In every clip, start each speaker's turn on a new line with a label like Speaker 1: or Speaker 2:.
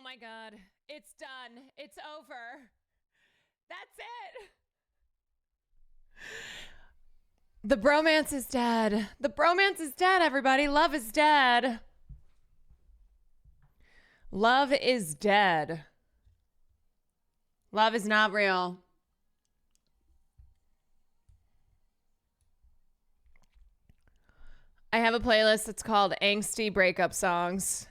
Speaker 1: my God. It's done. It's over. That's it. The bromance is dead. The bromance is dead, everybody. Love is dead. Love is dead. Love is not real. I have a playlist that's called Angsty Breakup Songs.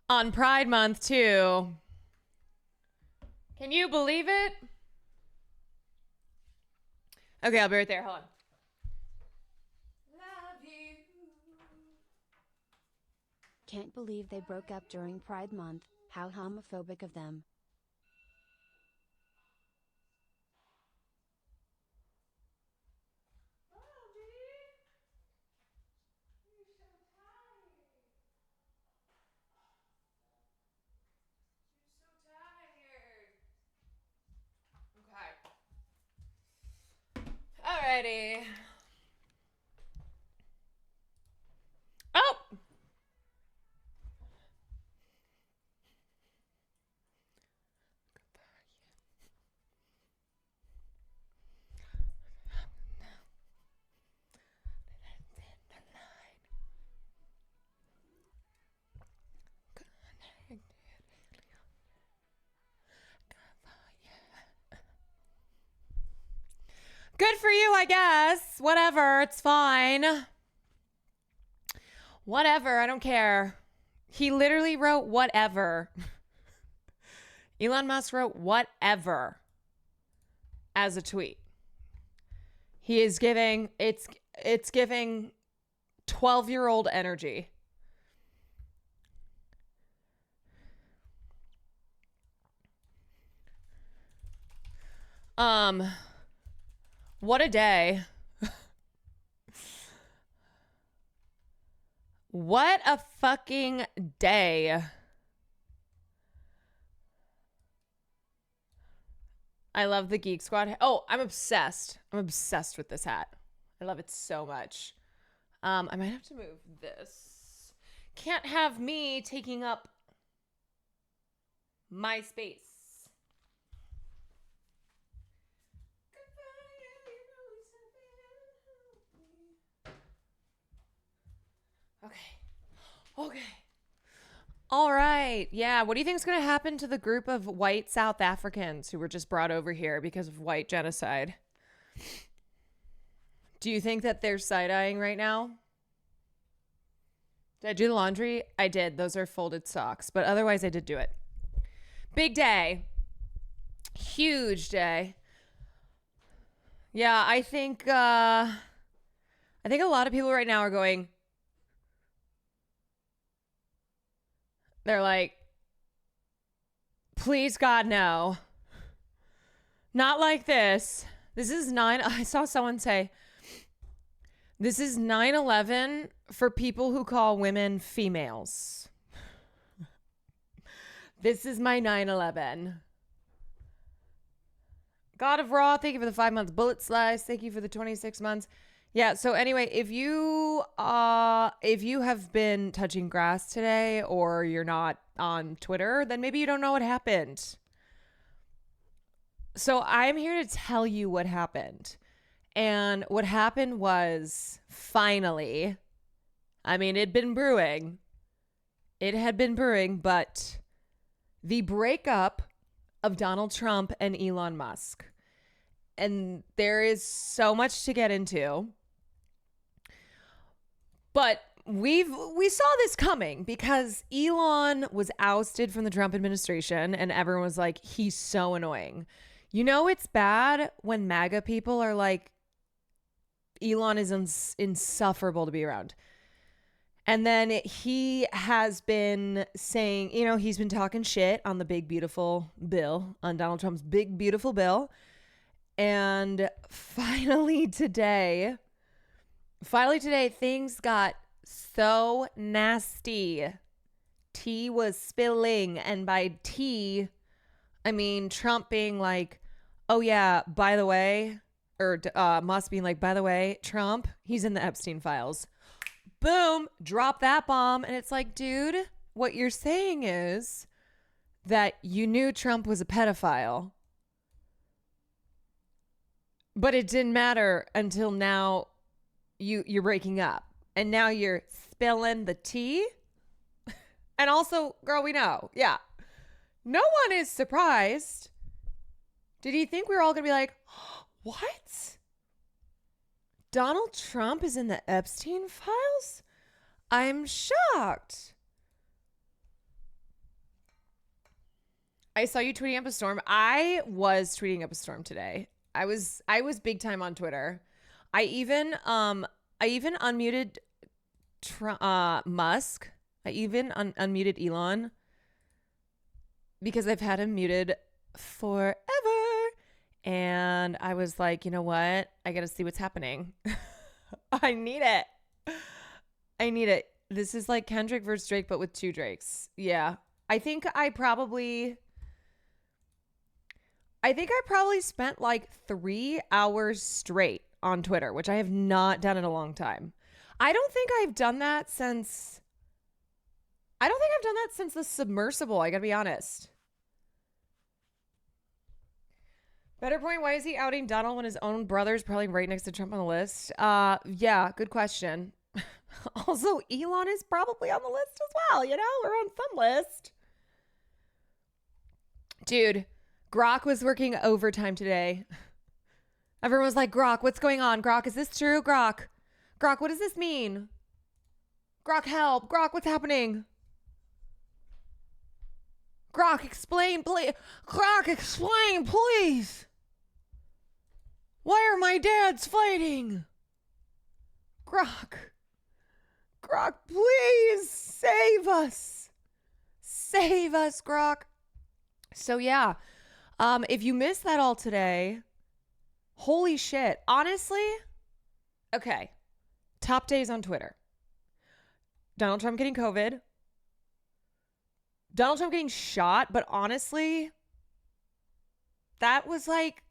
Speaker 1: On Pride Month, too. Can you believe it? Okay, I'll be right there. Hold on. Love you.
Speaker 2: Can't believe they broke up during Pride Month. How homophobic of them.
Speaker 1: Alrighty. Oh! Good for you, I guess. Whatever, it's fine. Whatever, I don't care. He literally wrote whatever. Elon Musk wrote whatever as a tweet. He is giving, it's giving 12-year-old energy. What a day. What a fucking day. I love the Geek Squad. Oh, I'm obsessed. I'm obsessed with this hat. I love it so much. I might have to move this. Can't have me taking up my space. Okay. All right. Yeah. What do you think is going to happen to the group of white South Africans who were just brought over here because of white genocide? Do you think that they're side-eyeing right now? Did I do the laundry? I did. Those are folded socks. But otherwise, I did do it. Big day. Huge day. Yeah, I think a lot of people right now are going, they're like, please God, no. Not like this. This is I saw someone say, this is 9/11 for people who call women females. This is my 9/11. God of Raw, thank you for the 5 months bullet slice. Thank you for the 26 months. Yeah, so anyway, if you have been touching grass today or you're not on Twitter, then maybe you don't know what happened. So I'm here to tell you what happened. And what happened was finally, I mean, it'd been brewing. It had been brewing, but the breakup of Donald Trump and Elon Musk. And there is so much to get into. But we saw this coming because Elon was ousted from the Trump administration and everyone was like, he's so annoying. You know, it's bad when MAGA people are like, Elon is insufferable to be around. And then he has been saying, you know, he's been talking shit on the big, beautiful bill, on Donald Trump's big, beautiful bill. And finally today, things got so nasty. Tea was spilling. And by tea, I mean Trump being like, oh yeah, by the way, Musk being like, by the way, Trump, he's in the Epstein files. Boom, drop that bomb. And it's like, dude, what you're saying is that you knew Trump was a pedophile, but it didn't matter until now. You're breaking up, and now you're spilling the tea. And also, girl, we know, yeah, no one is surprised. Did he think we were all gonna be like, what? Donald Trump is in the Epstein files? I'm shocked. I saw you tweeting up a storm. I was tweeting up a storm today. I was big time on Twitter. I even unmuted Musk. I even unmuted Elon because I've had him muted forever. And I was like, you know what? I got to see what's happening. I need it. This is like Kendrick versus Drake, but with 2 Drakes. Yeah. I think I probably spent like 3 hours straight on Twitter, which I have not done in a long time. I don't think I've done that since the submersible. I gotta be honest. Better point, why is he outing Donald when his own brother's probably right next to Trump on the list? Yeah, good question. Also, Elon is probably on the list as well, you know? We're on some list. Dude, Grok was working overtime today. Everyone was like, Grok, what's going on? Grok, is this true? Grok, what does this mean? Grok, help. Grok, what's happening? Grok, explain, please. Grok, explain, please. Why are my dads fighting? Grok, please save us. Save us, Grok. So yeah, if you missed that all today, holy shit. Honestly, okay. Top days on Twitter. Donald Trump getting COVID. Donald Trump getting shot, but honestly, that was like,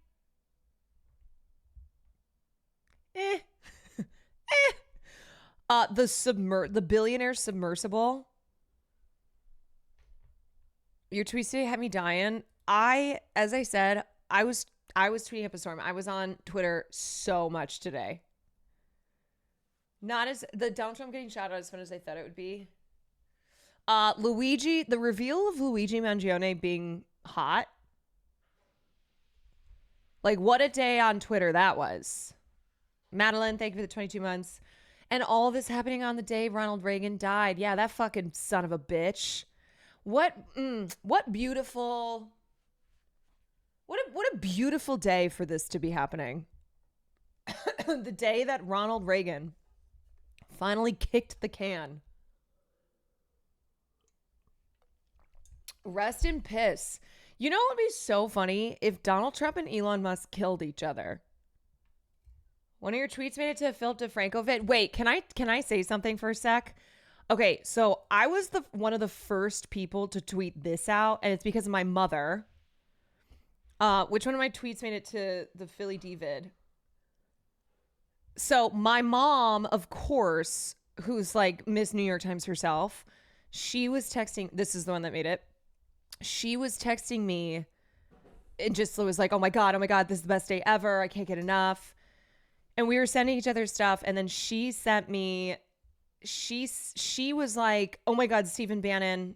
Speaker 1: the billionaire submersible. Your tweets today had me dying. As I said, I was tweeting up a storm. I was on Twitter so much today. Not as the Donald Trump getting shot as fun as I thought it would be. The reveal of Luigi Mangione being hot. Like, what a day on Twitter that was. Madeline, thank you for the 22 months. And all this happening on the day Ronald Reagan died. Yeah, that fucking son of a bitch. What beautiful, what a beautiful day for this to be happening. The day that Ronald Reagan finally kicked the can. Rest in piss. You know what would be so funny? If Donald Trump and Elon Musk killed each other. One of your tweets made it to Philip DeFranco vid. Wait, can I say something for a sec? Okay, so I was one of the first people to tweet this out, and it's because of my mother. Which one of my tweets made it to the Philly D vid? So my mom, of course, who's like Miss New York Times herself, she was texting. This is the one that made it. She was texting me and just was like, oh my God, this is the best day ever. I can't get enough. And we were sending each other stuff. And then she sent me, she was like, oh my God, Stephen Bannon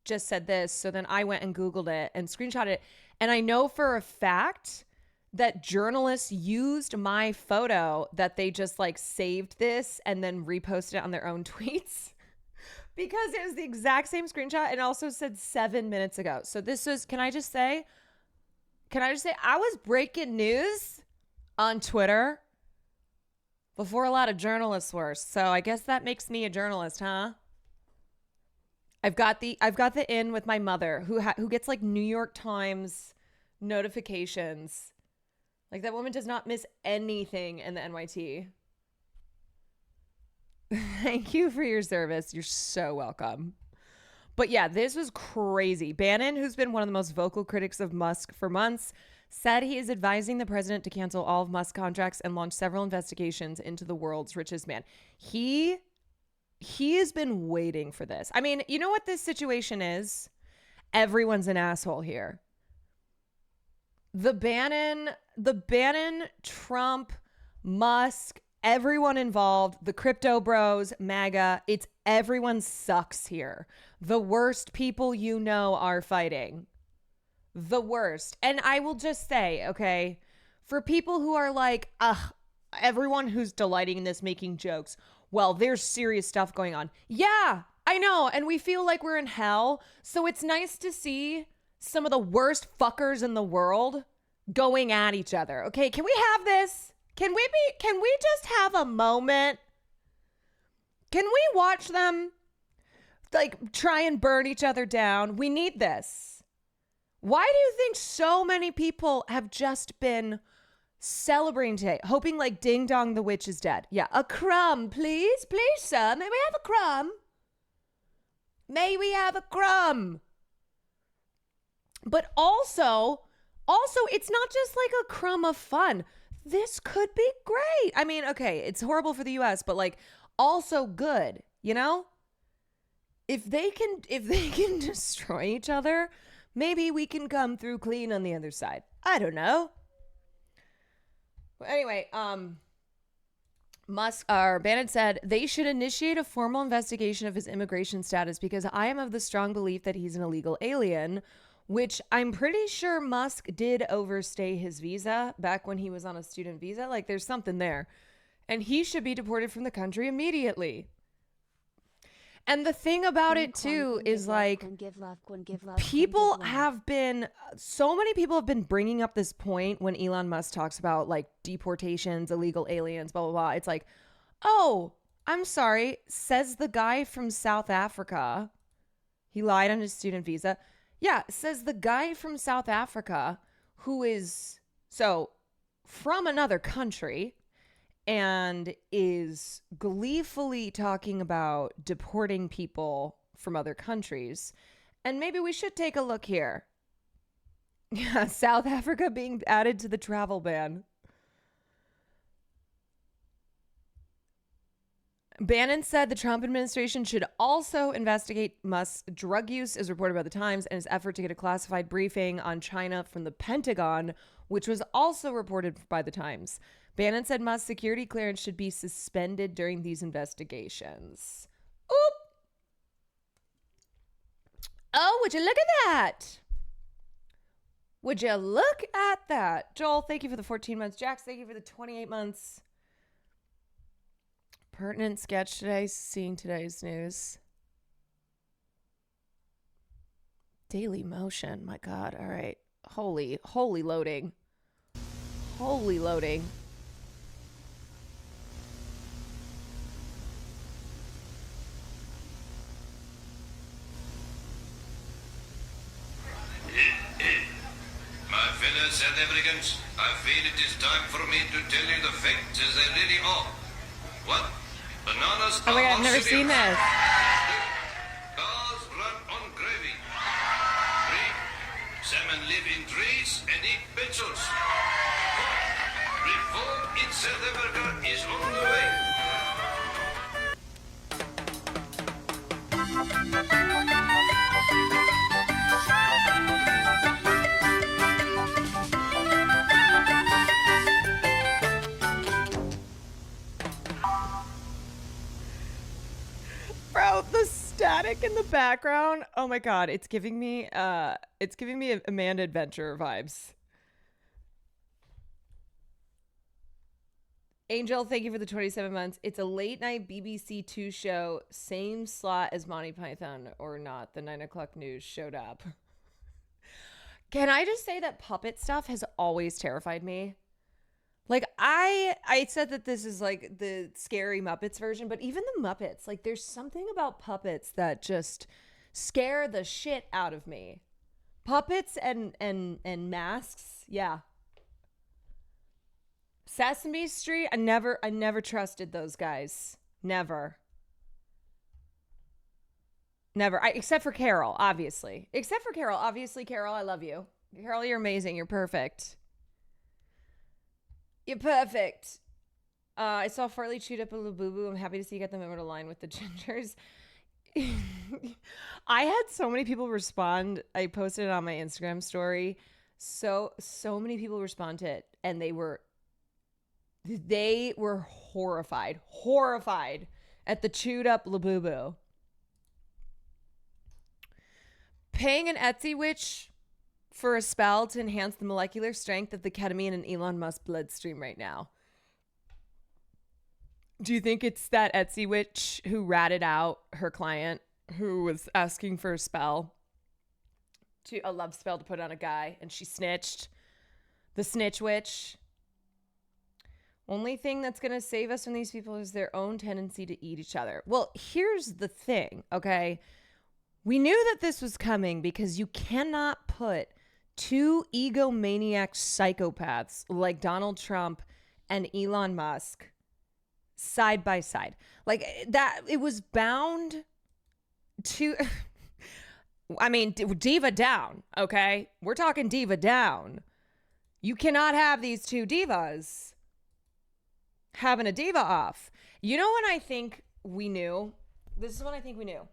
Speaker 1: just said this. So then I went and Googled it and screenshot it. And I know for a fact that journalists used my photo, that they just like saved this and then reposted it on their own tweets. Because it was the exact same screenshot and also said 7 minutes ago. So this was, can I just say I was breaking news on Twitter before a lot of journalists were. So I guess that makes me a journalist, huh? I've got the in with my mother who gets like New York Times notifications. Like, that woman does not miss anything in the NYT. Thank you for your service. You're so welcome. But yeah, this was crazy. Bannon, who's been one of the most vocal critics of Musk for months, said he is advising the president to cancel all of Musk's contracts and launch several investigations into the world's richest man. He has been waiting for this. I mean, you know what this situation is? Everyone's an asshole here. The Bannon, Trump, Musk, everyone involved, the crypto bros, MAGA, it's everyone sucks here. The worst people you know are fighting. The worst. And I will just say, okay, for people who are like, everyone who's delighting in this making jokes, well, there's serious stuff going on. Yeah, I know. And we feel like we're in hell. So it's nice to see some of the worst fuckers in the world going at each other. Okay, can we have this? Can we just have a moment? Can we watch them like try and burn each other down? We need this. Why do you think so many people have just been celebrating today, hoping like ding dong the witch is dead? Yeah, a crumb, please. Please, sir. May we have a crumb? May we have a crumb? But also, it's not just like a crumb of fun. This could be great. I mean, okay, it's horrible for the US, but like also good, you know? If they can destroy each other, maybe we can come through clean on the other side. I don't know. Well, anyway, Bannon said they should initiate a formal investigation of his immigration status because I am of the strong belief that he's an illegal alien, which I'm pretty sure Musk did overstay his visa back when he was on a student visa. Like there's something there. And he should be deported from the country immediately. And the thing about it too is like people have been, so many people have been bringing up this point when Elon Musk talks about like deportations, illegal aliens, blah, blah, blah. It's like, oh, I'm sorry, says the guy from South Africa. He lied on his student visa. Yeah, says the guy from South Africa who is from another country and is gleefully talking about deporting people from other countries. And maybe we should take a look here. Yeah, South Africa being added to the travel ban. Bannon said the Trump administration should also investigate Musk's drug use, as reported by The Times, and his effort to get a classified briefing on China from the Pentagon, which was also reported by The Times. Bannon said Musk's security clearance should be suspended during these investigations. Oop! Oh, would you look at that? Would you look at that? Joel, thank you for the 14 months. Jax, thank you for the 28 months. Pertinent sketch today, seeing today's news. Daily Motion, my God. All right. Holy loading. Holy loading.
Speaker 3: My fellow South Africans, I feel it is time for me to tell you the facts as they really are. What? Bananas
Speaker 1: Oh my God,
Speaker 3: are
Speaker 1: I've never
Speaker 3: cereals.
Speaker 1: seen this.
Speaker 3: Cars run on gravy. Salmon live in trees and eat pencils. Reform in South Africa is on the way.
Speaker 1: Bro, the static in the background. Oh my God, it's giving me Amanda Adventure vibes. Angel, thank you for the 27 months. It's a late night BBC 2 show, same slot as Monty Python or not. The 9 o'clock news showed up. Can I just say that puppet stuff has always terrified me? Like I said that this is like the scary Muppets version, but even the Muppets, like there's something about puppets that just scare the shit out of me. Puppets and masks, yeah. Sesame Street, I never trusted those guys. Never. Never. Except for Carol, obviously. Except for Carol. Obviously, Carol, I love you. Carol, you're amazing. You're perfect. You're perfect. I saw Farley chewed up a Labubu. I'm happy to see you got the memo to line with the gingers. I had so many people respond. I posted it on my Instagram story. So many people respond to it, and they were horrified at the chewed up Labubu. Paying an Etsy witch for a spell to enhance the molecular strength of the ketamine in Elon Musk's bloodstream right now. Do you think it's that Etsy witch who ratted out her client who was asking for a love spell to put on a guy, and she snitched? The snitch witch. Only thing that's going to save us from these people is their own tendency to eat each other. Well, here's the thing, okay? We knew that this was coming because you cannot put two egomaniac psychopaths like Donald Trump and Elon Musk side by side. Like that, it was bound to, I mean, diva down, okay? We're talking diva down. You cannot have these two divas having a diva off. You know when I think we knew? This is when I think we knew.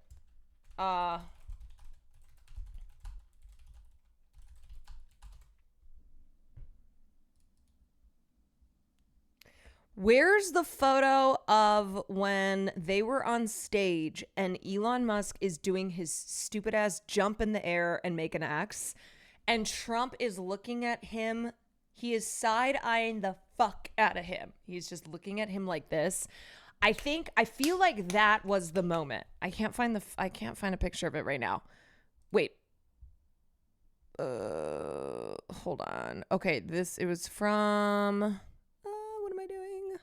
Speaker 1: Where's the photo of when they were on stage and Elon Musk is doing his stupid ass jump in the air and make an X, and Trump is looking at him? He is side-eyeing the fuck out of him. He's just looking at him like this. I feel like that was the moment. I can't find a picture of it right now. Wait. Hold on. Okay, it was from, what am I doing?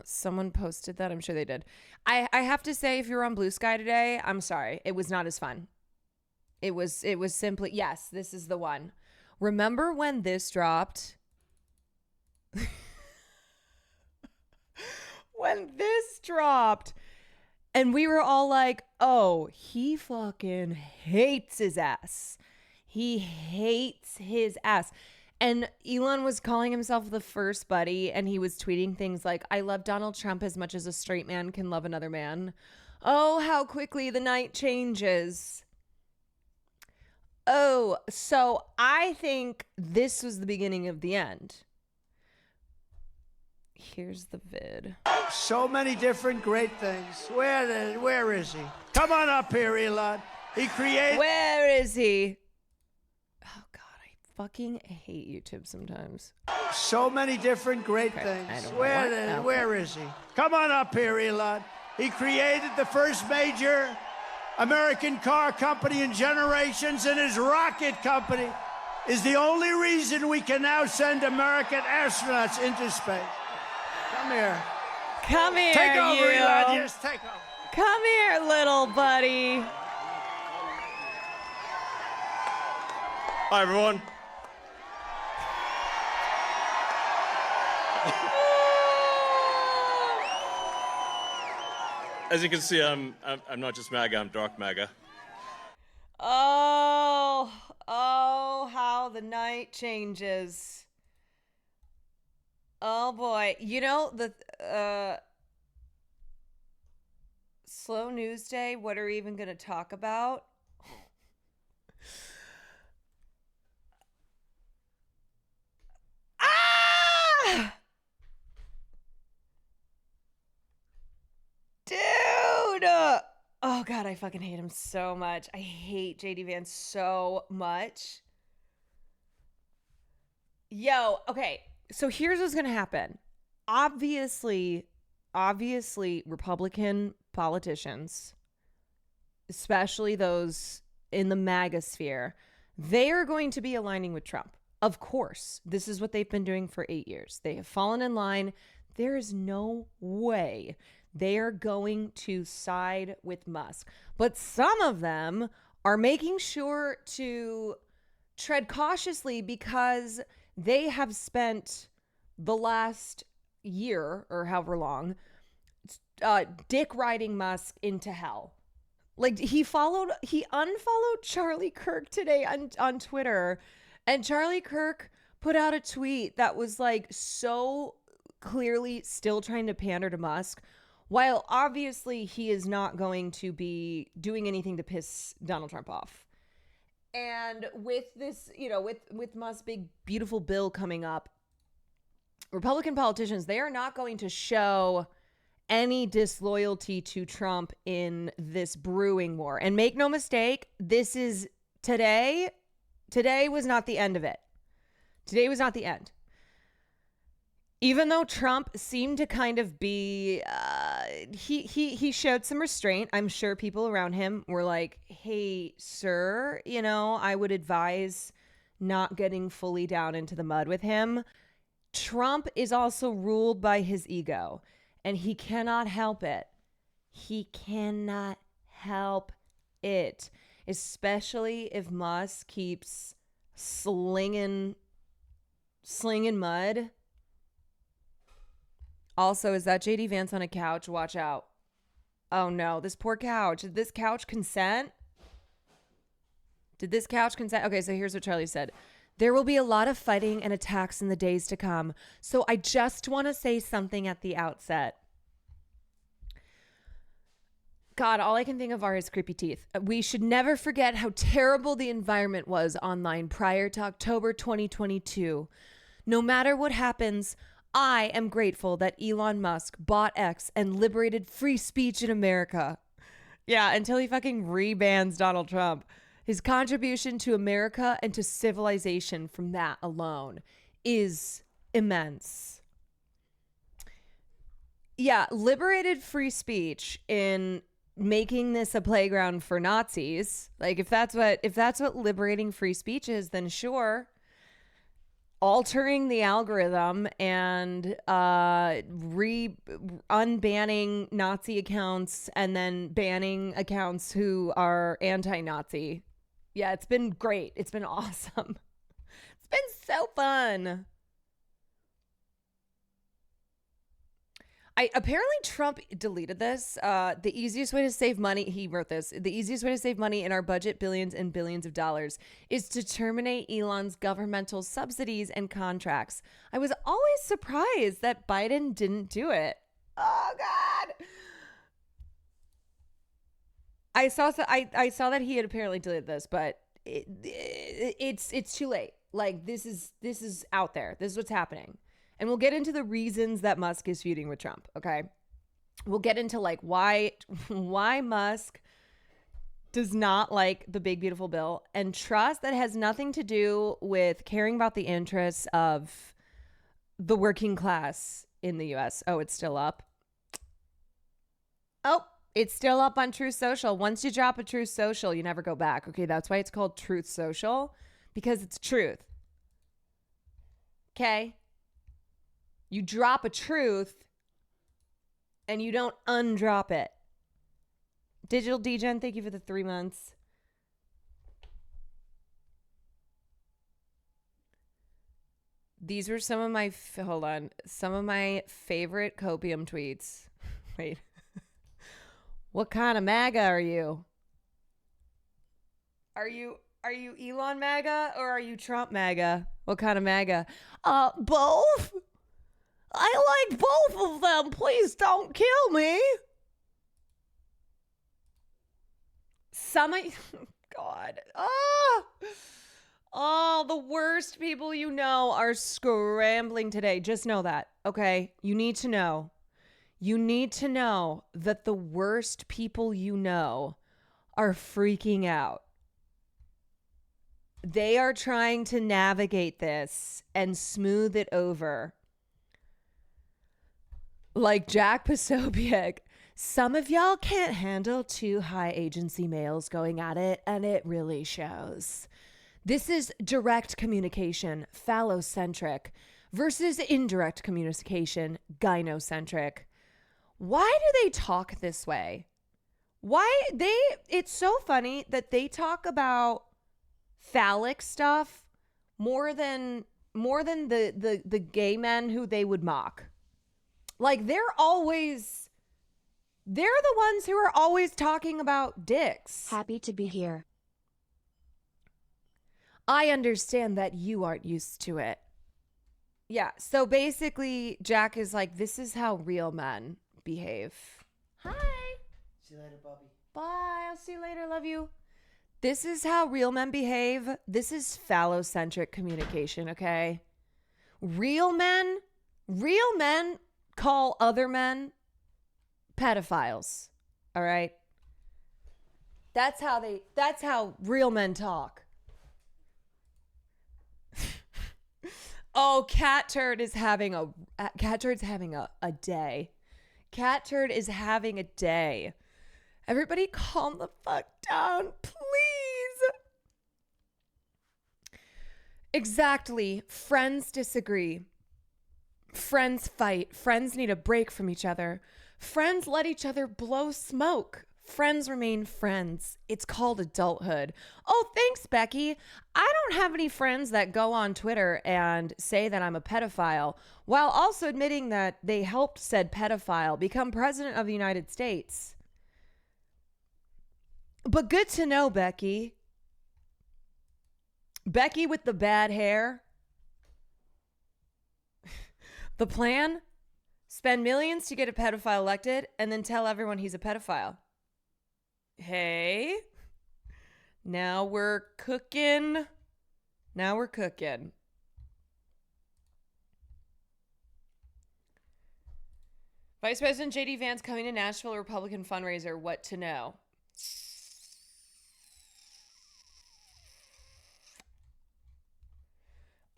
Speaker 1: Someone posted that. I'm sure they did. I have to say, if you're on Blue Sky today, I'm sorry. It was not as fun. It was simply, yes, this is the one. Remember when this dropped? When this dropped, and we were all like, oh, he fucking hates his ass. He hates his ass. And Elon was calling himself the first buddy, and he was tweeting things like, I love Donald Trump as much as a straight man can love another man. Oh, how quickly the night changes. Oh, so I think this was the beginning of the end. Here's the vid.
Speaker 4: So many different great things. Where is he? Come on up here, Elon. He created...
Speaker 1: Where is he? Oh, God, I fucking hate YouTube sometimes.
Speaker 4: So many different great things. Where is he? Come on up here, Elon. He created the first major American car company in generations, and his rocket company is the only reason we can now send American astronauts into space. Come here.
Speaker 1: Come here,
Speaker 4: Take over,
Speaker 1: you.
Speaker 4: Elon. Yes, take over.
Speaker 1: Come here, little buddy.
Speaker 5: Hi, everyone. As you can see, I'm not just MAGA, I'm dark MAGA.
Speaker 1: Oh, how the night changes. Oh boy. You know, the slow news day, what are we even going to talk about? Ah! Dude! Oh God, I fucking hate him so much. I hate JD Vance so much. Yo, okay. So here's what's going to happen. Obviously, Republican politicians, especially those in the MAGA sphere, they are going to be aligning with Trump. Of course, this is what they've been doing for 8 years. They have fallen in line. There is no way they are going to side with Musk. But some of them are making sure to tread cautiously because they have spent the last year or however long dick riding Musk into hell. Like he unfollowed Charlie Kirk today on Twitter, and Charlie Kirk put out a tweet that was like so clearly still trying to pander to Musk, while obviously he is not going to be doing anything to piss Donald Trump off. And with this, with Musk's big, beautiful bill coming up, Republican politicians, they are not going to show any disloyalty to Trump in this brewing war. And make no mistake, this is today was not the end of it. Today was not the end. Even though Trump seemed to kind of be, he showed some restraint. I'm sure people around him were like, hey, sir, I would advise not getting fully down into the mud with him. Trump is also ruled by his ego, and he cannot help it. He cannot help it, especially if Musk keeps slinging mud. Also, is that JD Vance on a couch? Watch out. Oh no, this poor couch. Did this couch consent? Okay, so here's what Charlie said. There will be a lot of fighting and attacks in the days to come. So I just want to say something at the outset. God, all I can think of are his creepy teeth. We should never forget how terrible the environment was online prior to October 2022. No matter what happens, I am grateful that Elon Musk bought X and liberated free speech in America. Yeah, until he fucking rebans Donald Trump. His contribution to America and to civilization from that alone is immense. Yeah, liberated free speech in making this a playground for Nazis. Like if that's what liberating free speech is, then sure. Altering the algorithm and unbanning Nazi accounts and then banning accounts who are anti-Nazi. Yeah, it's been great. It's been awesome. It's been so fun. Apparently Trump deleted this. The easiest way to save money, he wrote this, the easiest way to save money in our budget, billions and billions of dollars, is to terminate Elon's governmental subsidies and contracts. I was always surprised that Biden didn't do it. Oh, God. I saw that he had apparently deleted this, but it's too late. Like this is out there. This is what's happening. And we'll get into the reasons that Musk is feuding with Trump, okay? We'll get into like why Musk does not like the big beautiful bill and trust that has nothing to do with caring about the interests of the working class in the US. Oh, it's still up. Oh, it's still up on Truth Social. Once you drop a Truth Social, you never go back. Okay, that's why it's called Truth Social, because it's truth. Okay? You drop a truth and you don't undrop it. Digital Degen, thank you for the 3 months. These were some of my, some of my favorite copium tweets. Wait. What kind of MAGA are you? Are you Elon MAGA or are you Trump MAGA? What kind of MAGA? Both. I like both of them. Please don't kill me. God. Oh, the worst people you know are scrambling today. Just know that, okay? You need to know. You need to know that the worst people you know are freaking out. They are trying to navigate this and smooth it over. Like Jack Posobiec, some of y'all can't handle two high agency males going at it, and it really shows. This is direct communication, phallocentric, versus indirect communication, gynocentric. Why do they talk this way? It's so funny that they talk about phallic stuff more than the gay men who they would mock. Like they're always They're the ones who are always talking about dicks.
Speaker 2: Happy to be here.
Speaker 1: I understand that you aren't used to it. Yeah, so basically, Jack is like, this is how real men behave. Hi.
Speaker 6: See you later, Bobby.
Speaker 1: Bye. I'll see you later. Love you. This is how real men behave. This is phallocentric communication, okay? Real men call other men pedophiles. All right? That's how real men talk. Oh, Cat Turd is having a day. Cat Turd is having a day. Everybody calm the fuck down, please. Exactly. Friends disagree. Friends fight. Friends need a break from each other. Friends let each other blow smoke. Friends remain friends. It's called adulthood. Oh, thanks, Becky. I don't have any friends that go on Twitter and say that I'm a pedophile while also admitting that they helped said pedophile become president of the United States. But good to know, Becky. Becky with the bad hair. The plan? Spend millions to get a pedophile elected and then tell everyone he's a pedophile. Hey, now we're cooking. Vice President J.D. Vance coming to Nashville, Republican fundraiser. What to know?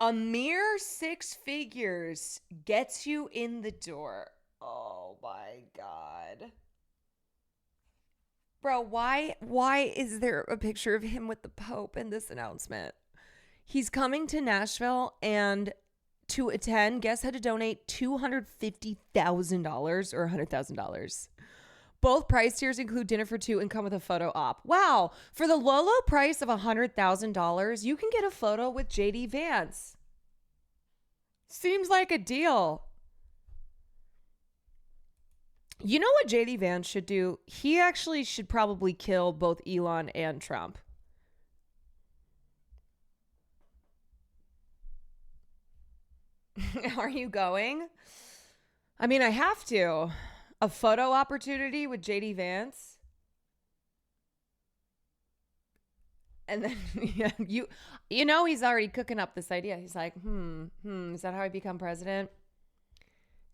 Speaker 1: A mere 6 figures gets you in the door. Oh my God. Bro, why is there a picture of him with the Pope in this announcement? He's coming to Nashville, and to attend, guests had to donate $250,000 or $100,000. Both price tiers include dinner for two and come with a photo op. Wow. For the low, low price of $100,000, you can get a photo with JD Vance. Seems like a deal. You know what JD Vance should do? He actually should probably kill both Elon and Trump. Are you going? I mean, I have to. A photo opportunity with JD Vance. And then yeah, you know he's already cooking up this idea. He's like, is that how I become president?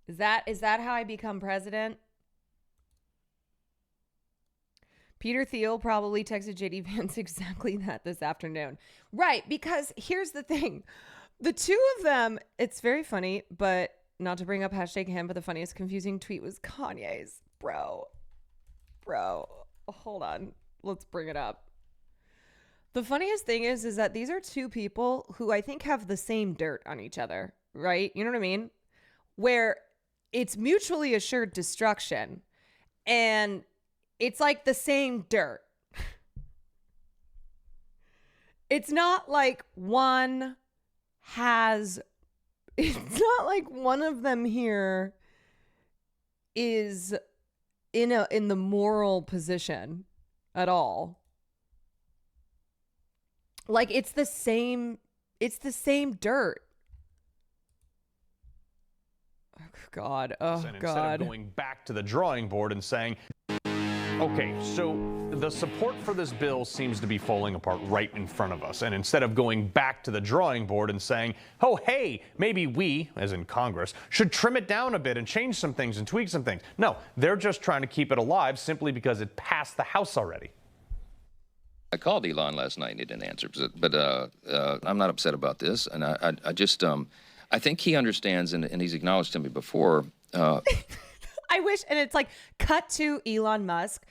Speaker 1: Is that how I become president? Peter Thiel probably texted JD Vance exactly that this afternoon. Right, because here's the thing. The two of them, it's very funny, but not to bring up hashtag him, but the funniest confusing tweet was Kanye's. Bro, hold on. Let's bring it up. The funniest thing is that these are two people who I think have the same dirt on each other, right? You know what I mean? Where it's mutually assured destruction and it's like the same dirt. It's not like one of them here is in the moral position at all. Like it's the same dirt. Oh God.
Speaker 7: And instead of going back to the drawing board and saying, okay, so the support for this bill seems to be falling apart right in front of us. And instead of going back to the drawing board and saying, oh, hey, maybe we, as in Congress, should trim it down a bit and change some things and tweak some things. No, they're just trying to keep it alive simply because it passed the House already.
Speaker 8: I called Elon last night and he didn't answer, but I'm not upset about this. And I just, I think he understands, and he's acknowledged to me before.
Speaker 1: I wish, and it's like cut to Elon Musk,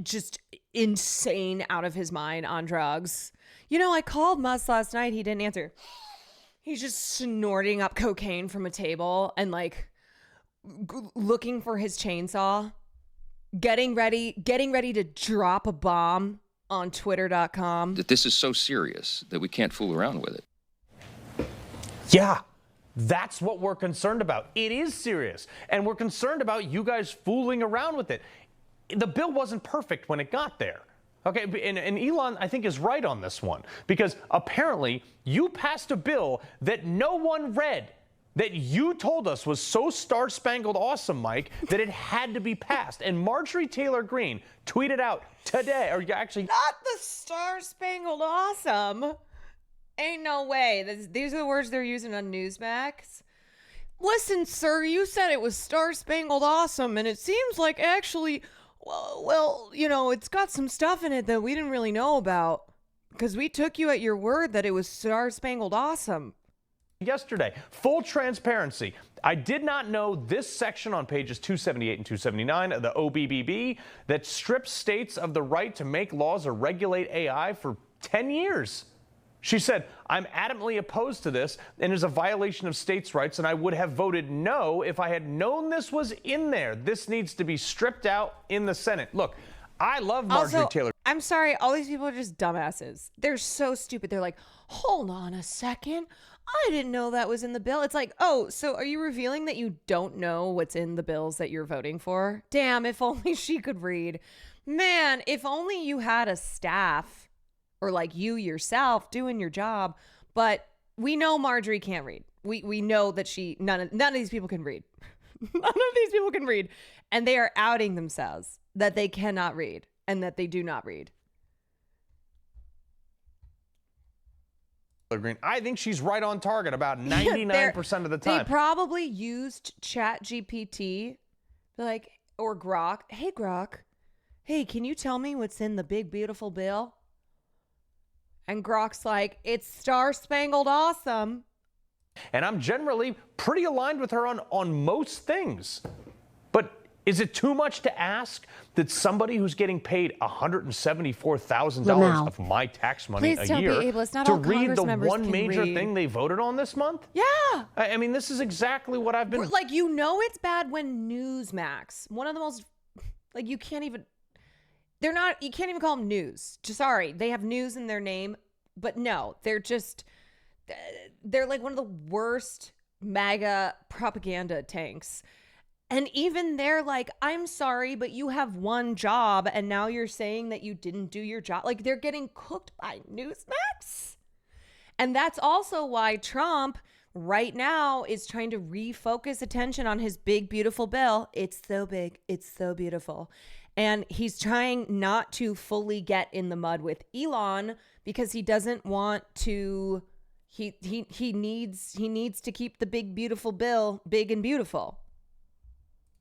Speaker 1: just insane out of his mind on drugs. You know, I called Musk last night. He didn't answer. He's just snorting up cocaine from a table and like looking for his chainsaw, getting ready to drop a bomb on twitter.com.
Speaker 8: That this is so serious that we can't fool around with it.
Speaker 7: Yeah. That's what we're concerned about. It is serious. And we're concerned about you guys fooling around with it. the bill wasn't perfect when it got there. Okay, and Elon, I think, is right on this one, because apparently you passed a bill that no one read, that you told us was so star-spangled awesome, Mike, that it had to be passed. And Marjorie Taylor Greene tweeted out today, or actually...
Speaker 1: Not the star-spangled awesome. Ain't no way. These are the words they're using on Newsmax. Listen, sir, you said it was star-spangled awesome, and it seems like actually... Well, you know, it's got some stuff in it that we didn't really know about, because we took you at your word that it was star-spangled awesome.
Speaker 7: Yesterday, full transparency. I did not know this section on pages 278 and 279 of the OBBB that strips states of the right to make laws or regulate AI for 10 years. She said, I'm adamantly opposed to this and is a violation of states' rights, and I would have voted no if I had known this was in there. This needs to be stripped out in the Senate. Look, I love Marjorie Taylor.
Speaker 1: I'm sorry, all these people are just dumbasses. They're so stupid. They're like, hold on a second. I didn't know that was in the bill. It's like, oh, so are you revealing that you don't know what's in the bills that you're voting for? Damn, if only she could read. Man, if only you had a staff or like you yourself doing your job. But we know Marjorie can't read. We know that none of these people can read. None of these people can read. And they are outing themselves that they cannot read and that they do not read.
Speaker 7: Green. I think she's right on target about 99% of the time.
Speaker 1: They probably used ChatGPT, like, or Grok. Hey, Grok. Hey, can you tell me what's in the big, beautiful bill? And Grok's like, it's star-spangled awesome.
Speaker 7: And I'm generally pretty aligned with her on most things. But is it too much to ask that somebody who's getting paid $174,000 of my tax money a year to read the one major thing they voted on this month?
Speaker 1: Yeah.
Speaker 7: I mean, this is exactly what I've been...
Speaker 1: Like, you know it's bad when Newsmax, one of the most... Like, you can't even... They're not... You can't even call them news. Sorry, they have news in their name. But no, they're just... They're like one of the worst MAGA propaganda tanks. And even they're like, I'm sorry, but you have one job and now you're saying that you didn't do your job. Like, they're getting cooked by Newsmax. And that's also why Trump right now is trying to refocus attention on his big, beautiful bill. It's so big. It's so beautiful. And he's trying not to fully get in the mud with Elon because he doesn't want to... He needs to keep the big, beautiful bill big and beautiful.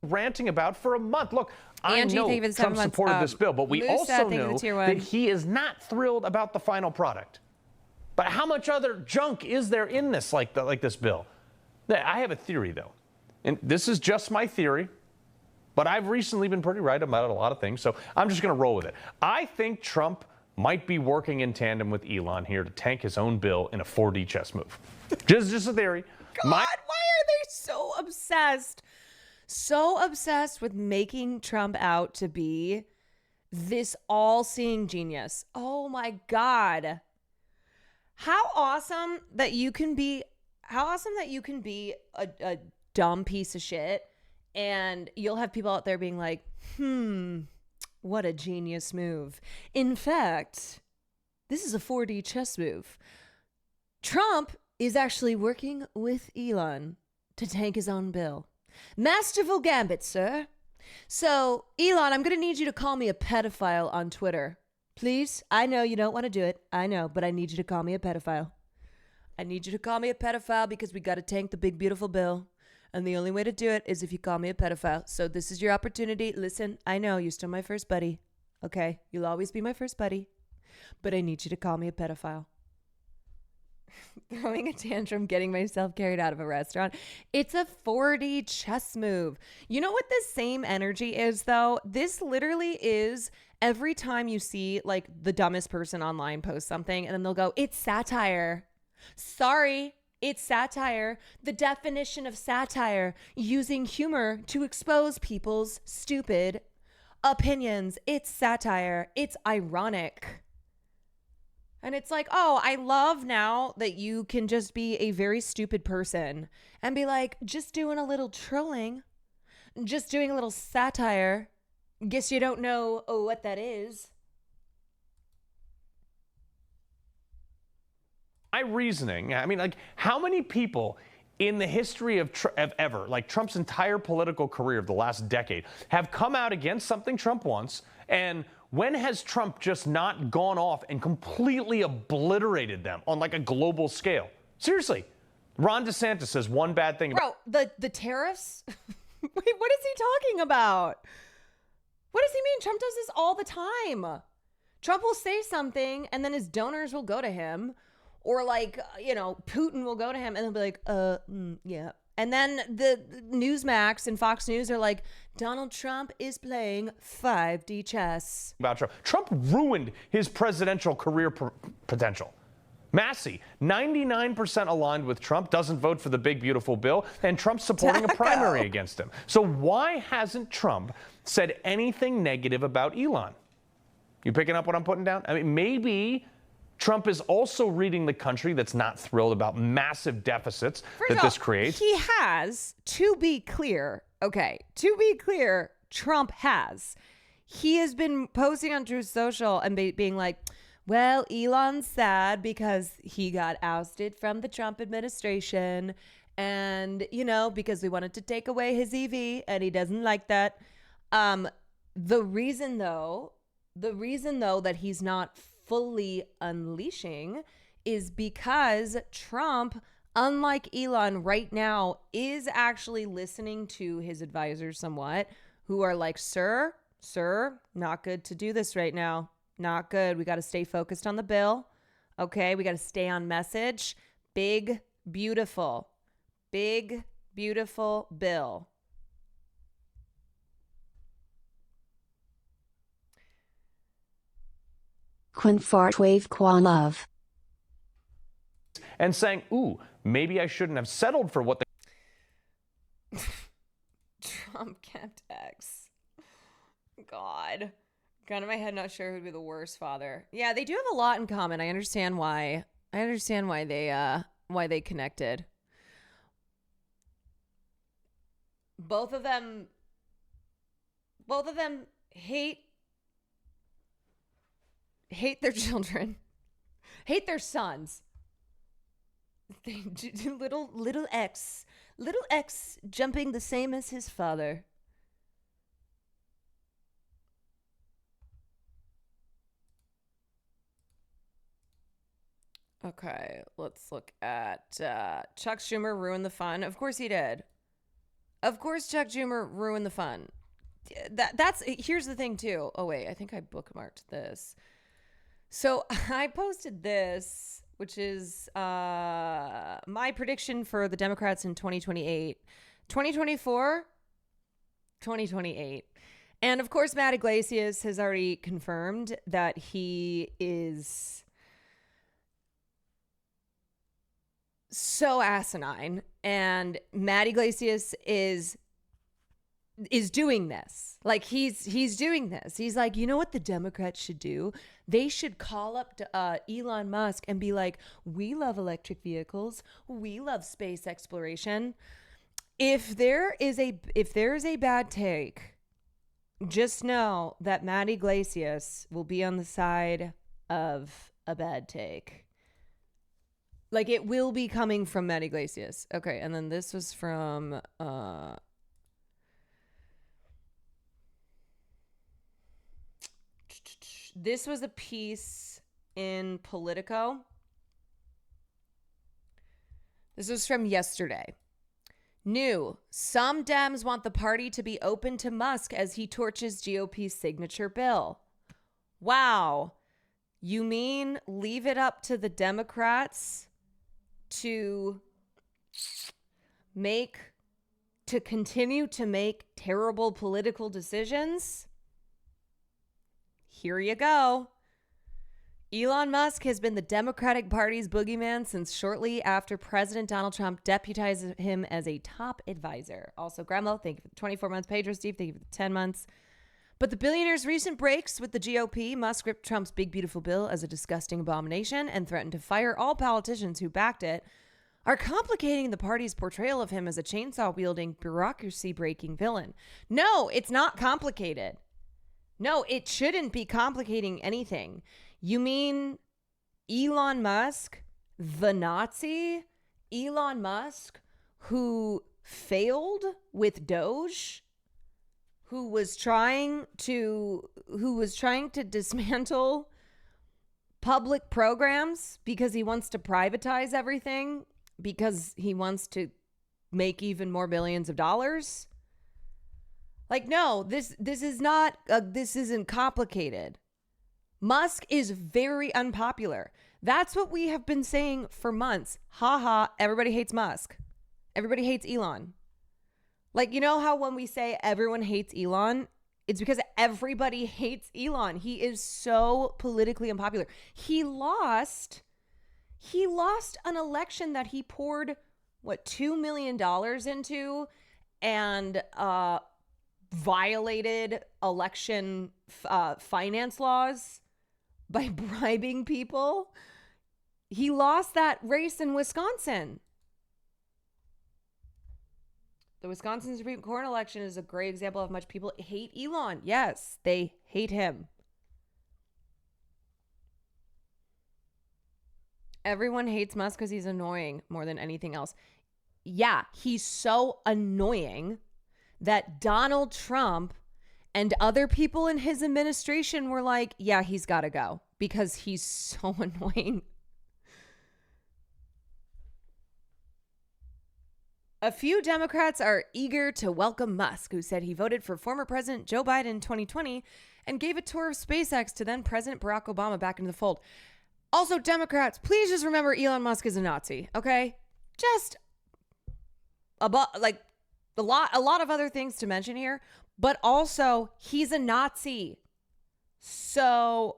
Speaker 7: Ranting about for a month. Look, I know Trump supported this bill, but we also know that he is not thrilled about the final product. But how much other junk is there in this, like this bill? I have a theory, though, and this is just my theory, but I've recently been pretty right about a lot of things, so I'm just going to roll with it. I think Trump might be working in tandem with Elon here to tank his own bill in a 4D chess move. just a theory.
Speaker 1: God, why are they so obsessed? So obsessed with making Trump out to be this all-seeing genius. Oh my God. How awesome that you can be a dumb piece of shit, and you'll have people out there being like, what a genius move. In fact, this is a 4D chess move. Trump is actually working with Elon to tank his own bill. Masterful gambit, sir. So, Elon, I'm going to need you to call me a pedophile on Twitter. Please? I know you don't want to do it. I know, but I need you to call me a pedophile. I need you to call me a pedophile because we got to tank the big, beautiful bill. And the only way to do it is if you call me a pedophile. So this is your opportunity. Listen, I know you're still my first buddy. Okay? You'll always be my first buddy. But I need you to call me a pedophile. Throwing a tantrum, getting myself carried out of a restaurant. It's a 4D chess move. You know what this same energy is, though? This literally is every time you see like the dumbest person online post something and then they'll go, it's satire. Sorry. It's satire. The definition of satire, using humor to expose people's stupid opinions. It's satire. It's ironic. And it's like, oh, I love now that you can just be a very stupid person and be like, just doing a little trolling, just doing a little satire. Guess you don't know what that is.
Speaker 7: My reasoning, I mean, like, how many people in the history of ever, like Trump's entire political career of the last decade, have come out against something Trump wants? And when has Trump just not gone off and completely obliterated them on like a global scale? Seriously, Ron DeSantis says one bad thing about
Speaker 1: the tariffs. Wait, what is he talking about? What does he mean? Trump does this all the time. Trump will say something and then his donors will go to him. Or like, Putin will go to him and they'll be like, yeah. And then the Newsmax and Fox News are like, Donald Trump is playing 5D chess.
Speaker 7: About Trump. Trump ruined his presidential career potential. Massey, 99% aligned with Trump, doesn't vote for the big, beautiful bill, and Trump's supporting a primary against him. So why hasn't Trump said anything negative about Elon? You picking up what I'm putting down? I mean, maybe Trump is also reading the country that's not thrilled about massive deficits that this creates.
Speaker 1: He has, to be clear, Trump has. He has been posting on Truth Social and being like, well, Elon's sad because he got ousted from the Trump administration. And, because we wanted to take away his EV and he doesn't like that. The reason though that he's not fully unleashing is because Trump, unlike Elon right now, is actually listening to his advisors somewhat, who are like, sir, not good to do this right now. Not good. We got to stay focused on the bill. Okay. We got to stay on message. Big, beautiful bill.
Speaker 2: Quinn fart wave qua love.
Speaker 7: And saying, ooh, maybe I shouldn't have settled for what they...
Speaker 1: Trump kept X. God. Gun in my head, not sure who'd be the worst father. Yeah, they do have a lot in common. I understand why. They connected. Both of them hate their children. Hate their sons. They do little X jumping the same as his father. Okay, let's look at Chuck Schumer ruined the fun. Of course he did. Of course Chuck Schumer ruined the fun. That's here's the thing too. Oh wait, I think I bookmarked this. So I posted this, which is my prediction for the Democrats in 2028. 2024, 2028. And of course, Matt Iglesias has already confirmed that he is so asinine, and Matt Iglesias is doing this. Like he's doing this. He's like, you know what the Democrats should do? They should call up to Elon Musk and be like, we love electric vehicles. We love space exploration. If there is a bad take, just know that Matt Iglesias will be on the side of a bad take. Like, it will be coming from Matt Iglesias. Okay, and then this was from this was a piece in Politico. This was from yesterday. New, some Dems want the party to be open to Musk as he torches GOP's signature bill. Wow. You mean leave it up to the Democrats to continue to make terrible political decisions? Here you go. Elon Musk has been the Democratic Party's boogeyman since shortly after President Donald Trump deputized him as a top advisor. Also, Grandma, thank you for the 24 months. Pedro, Steve, thank you for the 10 months. But the billionaire's recent breaks with the GOP, Musk ripped Trump's big, beautiful bill as a disgusting abomination and threatened to fire all politicians who backed it, are complicating the party's portrayal of him as a chainsaw-wielding, bureaucracy-breaking villain. No, it's not complicated. No, it shouldn't be complicating anything. You mean Elon Musk, the Nazi? Elon Musk, who failed with Doge, who was trying to dismantle public programs because he wants to privatize everything, because he wants to make even more billions of dollars. Like, no, this isn't complicated. Musk is very unpopular. That's what we have been saying for months. Ha ha, everybody hates Musk. Everybody hates Elon. Like, you know how when we say everyone hates Elon, it's because everybody hates Elon. He is so politically unpopular. He lost an election that he poured, $2 million into, and violated election finance laws by bribing people. He lost that race in Wisconsin. The Wisconsin Supreme Court election is a great example of how much people hate Elon. Yes, they hate him. Everyone hates Musk because he's annoying more than anything else. Yeah, he's so annoying that Donald Trump and other people in his administration were like, yeah, he's got to go because he's so annoying. A few Democrats are eager to welcome Musk, who said he voted for former President Joe Biden in 2020 and gave a tour of SpaceX to then President Barack Obama back into the fold. Also, Democrats, please just remember Elon Musk is a Nazi, okay? Just a lot of other things to mention here, but also he's a Nazi. So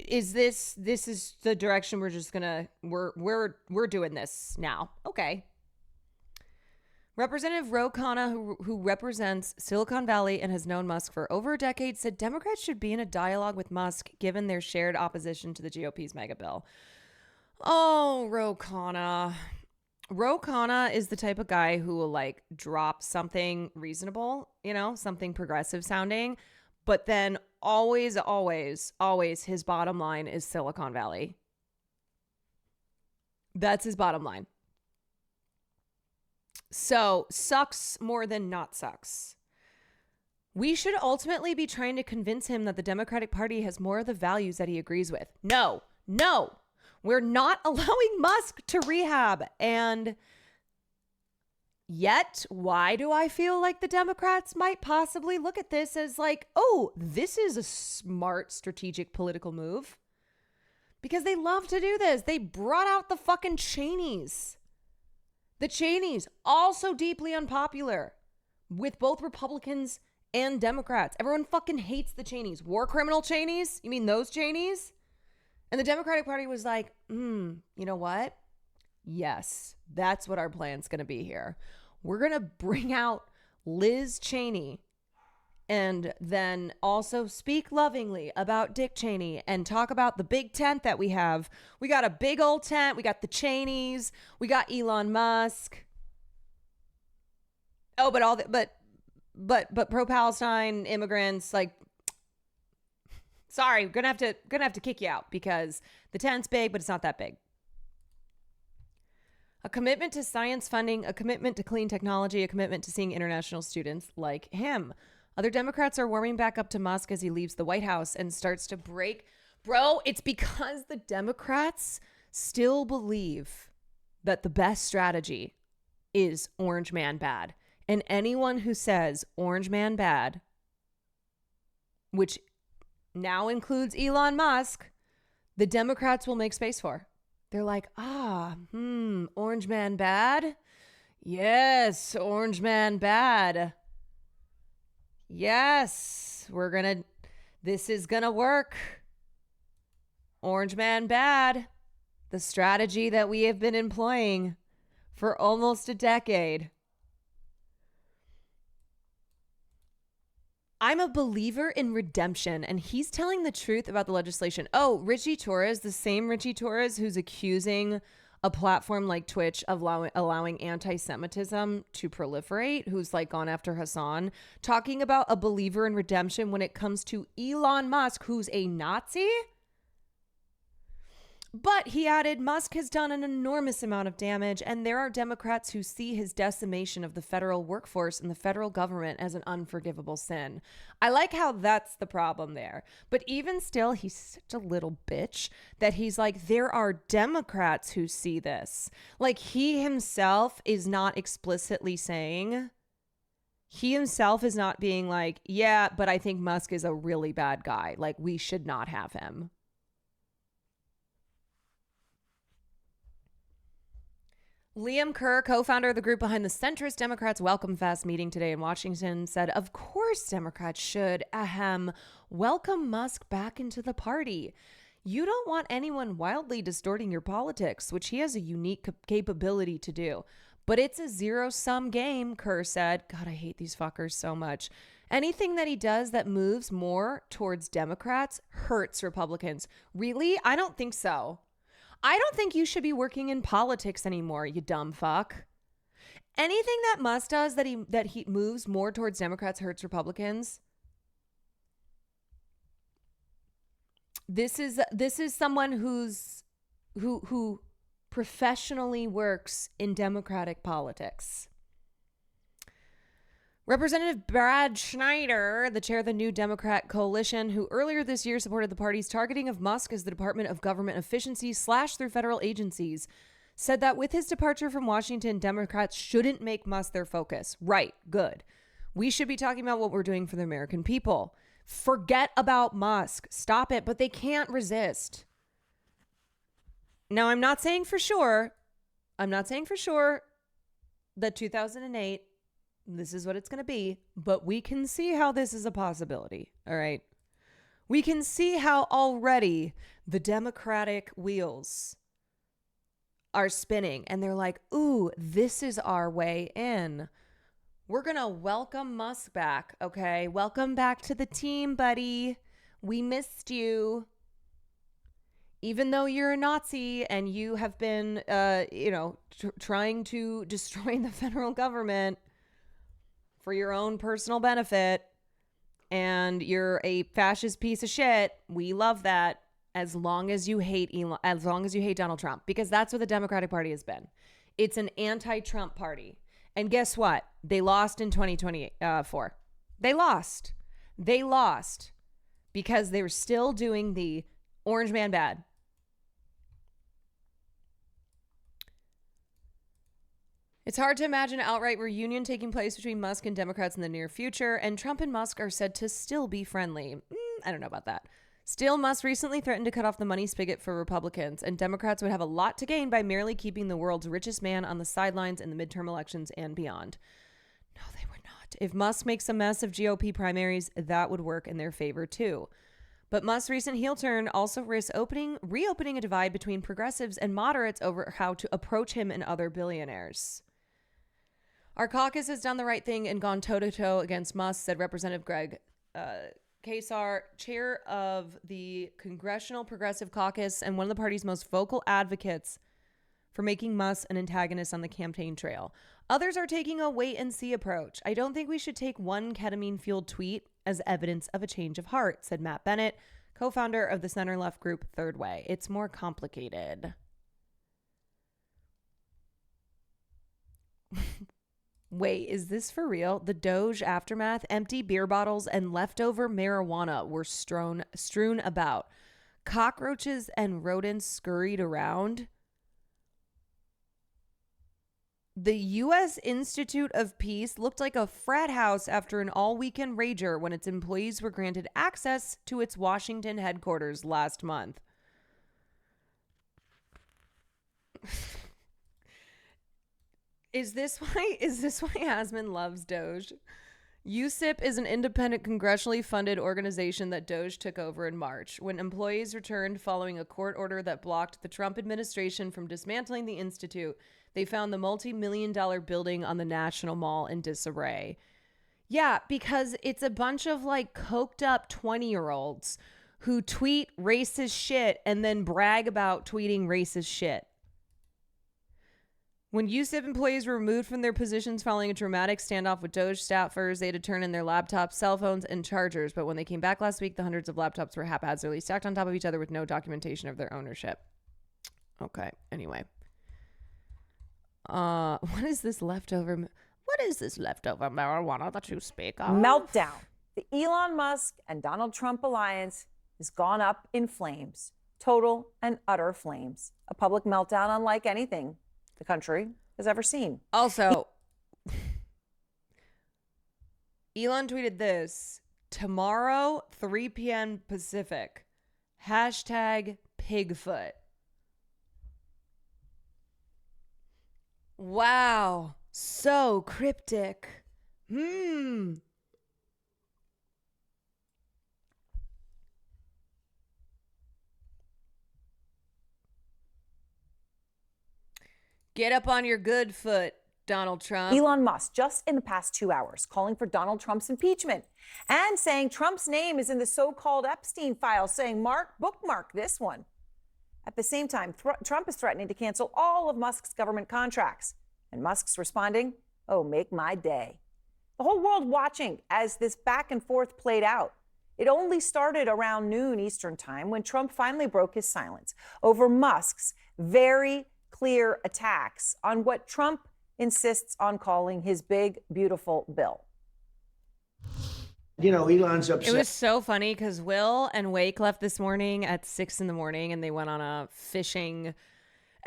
Speaker 1: is this is the direction we're just gonna we're doing this now? Okay. Representative Ro Khanna, who represents Silicon Valley and has known Musk for over a decade, said Democrats should be in a dialogue with Musk given their shared opposition to the GOP's mega bill. Oh, Ro Khanna. Ro Khanna is the type of guy who will drop something reasonable, something progressive sounding, but then always his bottom line is Silicon Valley. That's his bottom line. So, sucks more than not sucks. We should ultimately be trying to convince him that the Democratic Party has more of the values that he agrees with. No, we're not allowing Musk to rehab. And yet, why do I feel like the Democrats might possibly look at this as this is a smart strategic political move? Because they love to do this. They brought out the fucking Cheneys. The Cheneys, also deeply unpopular with both Republicans and Democrats. Everyone fucking hates the Cheneys. War criminal Cheneys? You mean those Cheneys? And the Democratic Party was like, you know what? Yes, that's what our plan's going to be here. We're going to bring out Liz Cheney and then also speak lovingly about Dick Cheney and talk about the big tent that we have. We got a big old tent. We got the Cheneys. We got Elon Musk. Oh, but pro-Palestine immigrants, sorry, gonna have to kick you out because the tent's big, but it's not that big. A commitment to science funding, a commitment to clean technology, a commitment to seeing international students like him. Other Democrats are warming back up to Musk as he leaves the White House and starts to break. Bro, it's because the Democrats still believe that the best strategy is Orange Man bad. And anyone who says Orange Man bad, which now includes Elon Musk, the Democrats will make space for. They're like, Orange Man bad? Yes, Orange Man bad. Yes, this is gonna work. Orange Man bad. The strategy that we have been employing for almost a decade. I'm a believer in redemption, and he's telling the truth about the legislation. Oh, Richie Torres, the same Richie Torres who's accusing a platform like Twitch allowing anti-Semitism to proliferate, who's like gone after Hassan, talking about a believer in redemption when it comes to Elon Musk, who's a Nazi. But he added, Musk has done an enormous amount of damage, and there are Democrats who see his decimation of the federal workforce and the federal government as an unforgivable sin. I like how that's the problem there. But even still, he's such a little bitch that he's like, there are Democrats who see this. Like, he himself is not explicitly saying, he himself is not being like, yeah, but I think Musk is a really bad guy. Like, we should not have him. Liam Kerr, co-founder of the group behind the centrist Democrats Welcome Fest meeting today in Washington, said, of course Democrats should, welcome Musk back into the party. You don't want anyone wildly distorting your politics, which he has a unique capability to do. But it's a zero-sum game, Kerr said. God, I hate these fuckers so much. Anything that he does that moves more towards Democrats hurts Republicans. Really? I don't think so. I don't think you should be working in politics anymore, you dumb fuck. Anything that Musk does that he moves more towards Democrats hurts Republicans. This is someone who professionally works in Democratic politics. Representative Brad Schneider, the chair of the New Democrat Coalition, who earlier this year supported the party's targeting of Musk as the Department of Government Efficiency / through federal agencies, said that with his departure from Washington, Democrats shouldn't make Musk their focus. Right, good. We should be talking about what we're doing for the American people. Forget about Musk. Stop it, but they can't resist. Now, I'm not saying for sure that 2008 this is what it's going to be, but we can see how this is a possibility. All right. We can see how already the Democratic wheels are spinning and they're like, ooh, this is our way in. We're going to welcome Musk back. Okay. Welcome back to the team, buddy. We missed you. Even though you're a Nazi and you have been, trying to destroy the federal government for your own personal benefit, and you're a fascist piece of shit, we love that as long as you hate Elon, as long as you hate Donald Trump, because that's what the Democratic Party has been. It's an anti-Trump party. And guess what? They lost in 2024. They lost because they were still doing the orange man bad. It's hard to imagine an outright reunion taking place between Musk and Democrats in the near future, and Trump and Musk are said to still be friendly. I don't know about that. Still, Musk recently threatened to cut off the money spigot for Republicans, and Democrats would have a lot to gain by merely keeping the world's richest man on the sidelines in the midterm elections and beyond. No, they would not. If Musk makes a mess of GOP primaries, that would work in their favor too. But Musk's recent heel turn also risks reopening a divide between progressives and moderates over how to approach him and other billionaires. Our caucus has done the right thing and gone toe-to-toe against Musk, said Representative Greg Kasar, chair of the Congressional Progressive Caucus and one of the party's most vocal advocates for making Musk an antagonist on the campaign trail. Others are taking a wait-and-see approach. I don't think we should take one ketamine-fueled tweet as evidence of a change of heart, said Matt Bennett, co-founder of the center-left group Third Way. It's more complicated. Wait, is this for real? The Doge aftermath, empty beer bottles and leftover marijuana were strewn about. Cockroaches and rodents scurried around. The U.S. Institute of Peace looked like a frat house after an all-weekend rager when its employees were granted access to its Washington headquarters last month. Is this why Asman loves Doge? USIP is an independent congressionally funded organization that Doge took over in March. When employees returned following a court order that blocked the Trump administration from dismantling the institute, they found the multi-million-dollar building on the National Mall in disarray. Yeah, because it's a bunch of like coked up 20-year-olds who tweet racist shit and then brag about tweeting racist shit. When USIP employees were removed from their positions following a dramatic standoff with Doge staffers, they had to turn in their laptops, cell phones, and chargers. But when they came back last week, the hundreds of laptops were haphazardly stacked on top of each other with no documentation of their ownership. Okay, anyway. What is this leftover marijuana that you speak of?
Speaker 9: Meltdown. The Elon Musk and Donald Trump alliance has gone up in flames. Total and utter flames. A public meltdown unlike anything the country has ever seen.
Speaker 1: Also, Elon tweeted this: tomorrow, 3 p.m. Pacific, #Pigfoot. Wow, so cryptic. Get up on your good foot, Donald Trump.
Speaker 9: Elon Musk, just in the past 2 hours, calling for Donald Trump's impeachment and saying Trump's name is in the so-called Epstein files, saying, bookmark this one. At the same time, Trump is threatening to cancel all of Musk's government contracts. And Musk's responding, oh, make my day. The whole world watching as this back and forth played out. It only started around noon Eastern time when Trump finally broke his silence over Musk's very clear attacks on what Trump insists on calling his big, beautiful bill.
Speaker 4: You know, Elon's upset.
Speaker 1: It was so funny because Will and Wake left this morning at 6 a.m. and they went on a fishing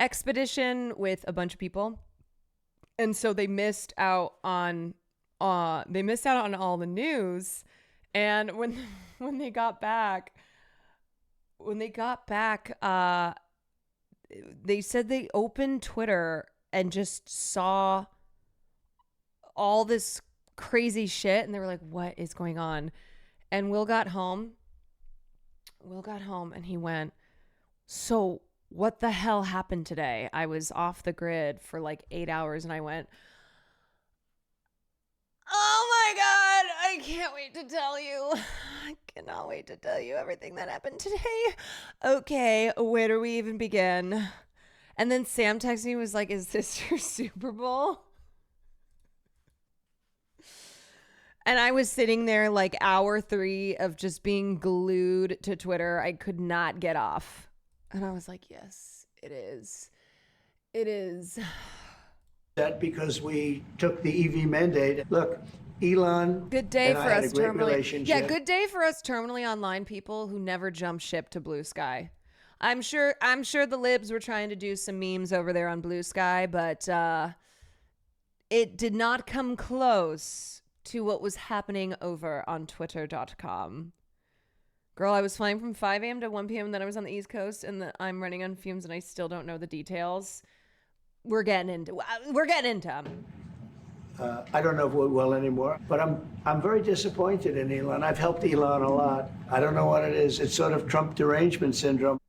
Speaker 1: expedition with a bunch of people. And so they missed out on all the news. And when they got back, they said they opened Twitter and just saw all this crazy shit, and they were like, what is going on? And Will got home and he went, so what the hell happened today? I was off the grid for like 8 hours, and I went, oh my God, I can't wait to tell you. I cannot wait to tell you everything that happened today. Okay, where do we even begin? And then Sam texted me, was like, is this your Super Bowl? And I was sitting there like hour 3 of just being glued to Twitter. I could not get off. And I was like, yes, it is. It is.
Speaker 4: That because we took the EV mandate. Look, Elon.
Speaker 1: Good day
Speaker 4: and
Speaker 1: for
Speaker 4: I had
Speaker 1: us
Speaker 4: a great
Speaker 1: terminally.
Speaker 4: relationship.
Speaker 1: Yeah, good day for us terminally online people who never jump ship to Blue Sky. I'm sure the libs were trying to do some memes over there on Blue Sky, but it did not come close to what was happening over on twitter.com. Girl, I was flying from 5 a.m. to 1 p.m. and then I was on the East Coast, and I'm running on fumes and I still don't know the details. We're getting into them.
Speaker 4: I don't know if we're well anymore, but I'm very disappointed in Elon. I've helped Elon a lot. I don't know what it is. It's sort of Trump derangement syndrome.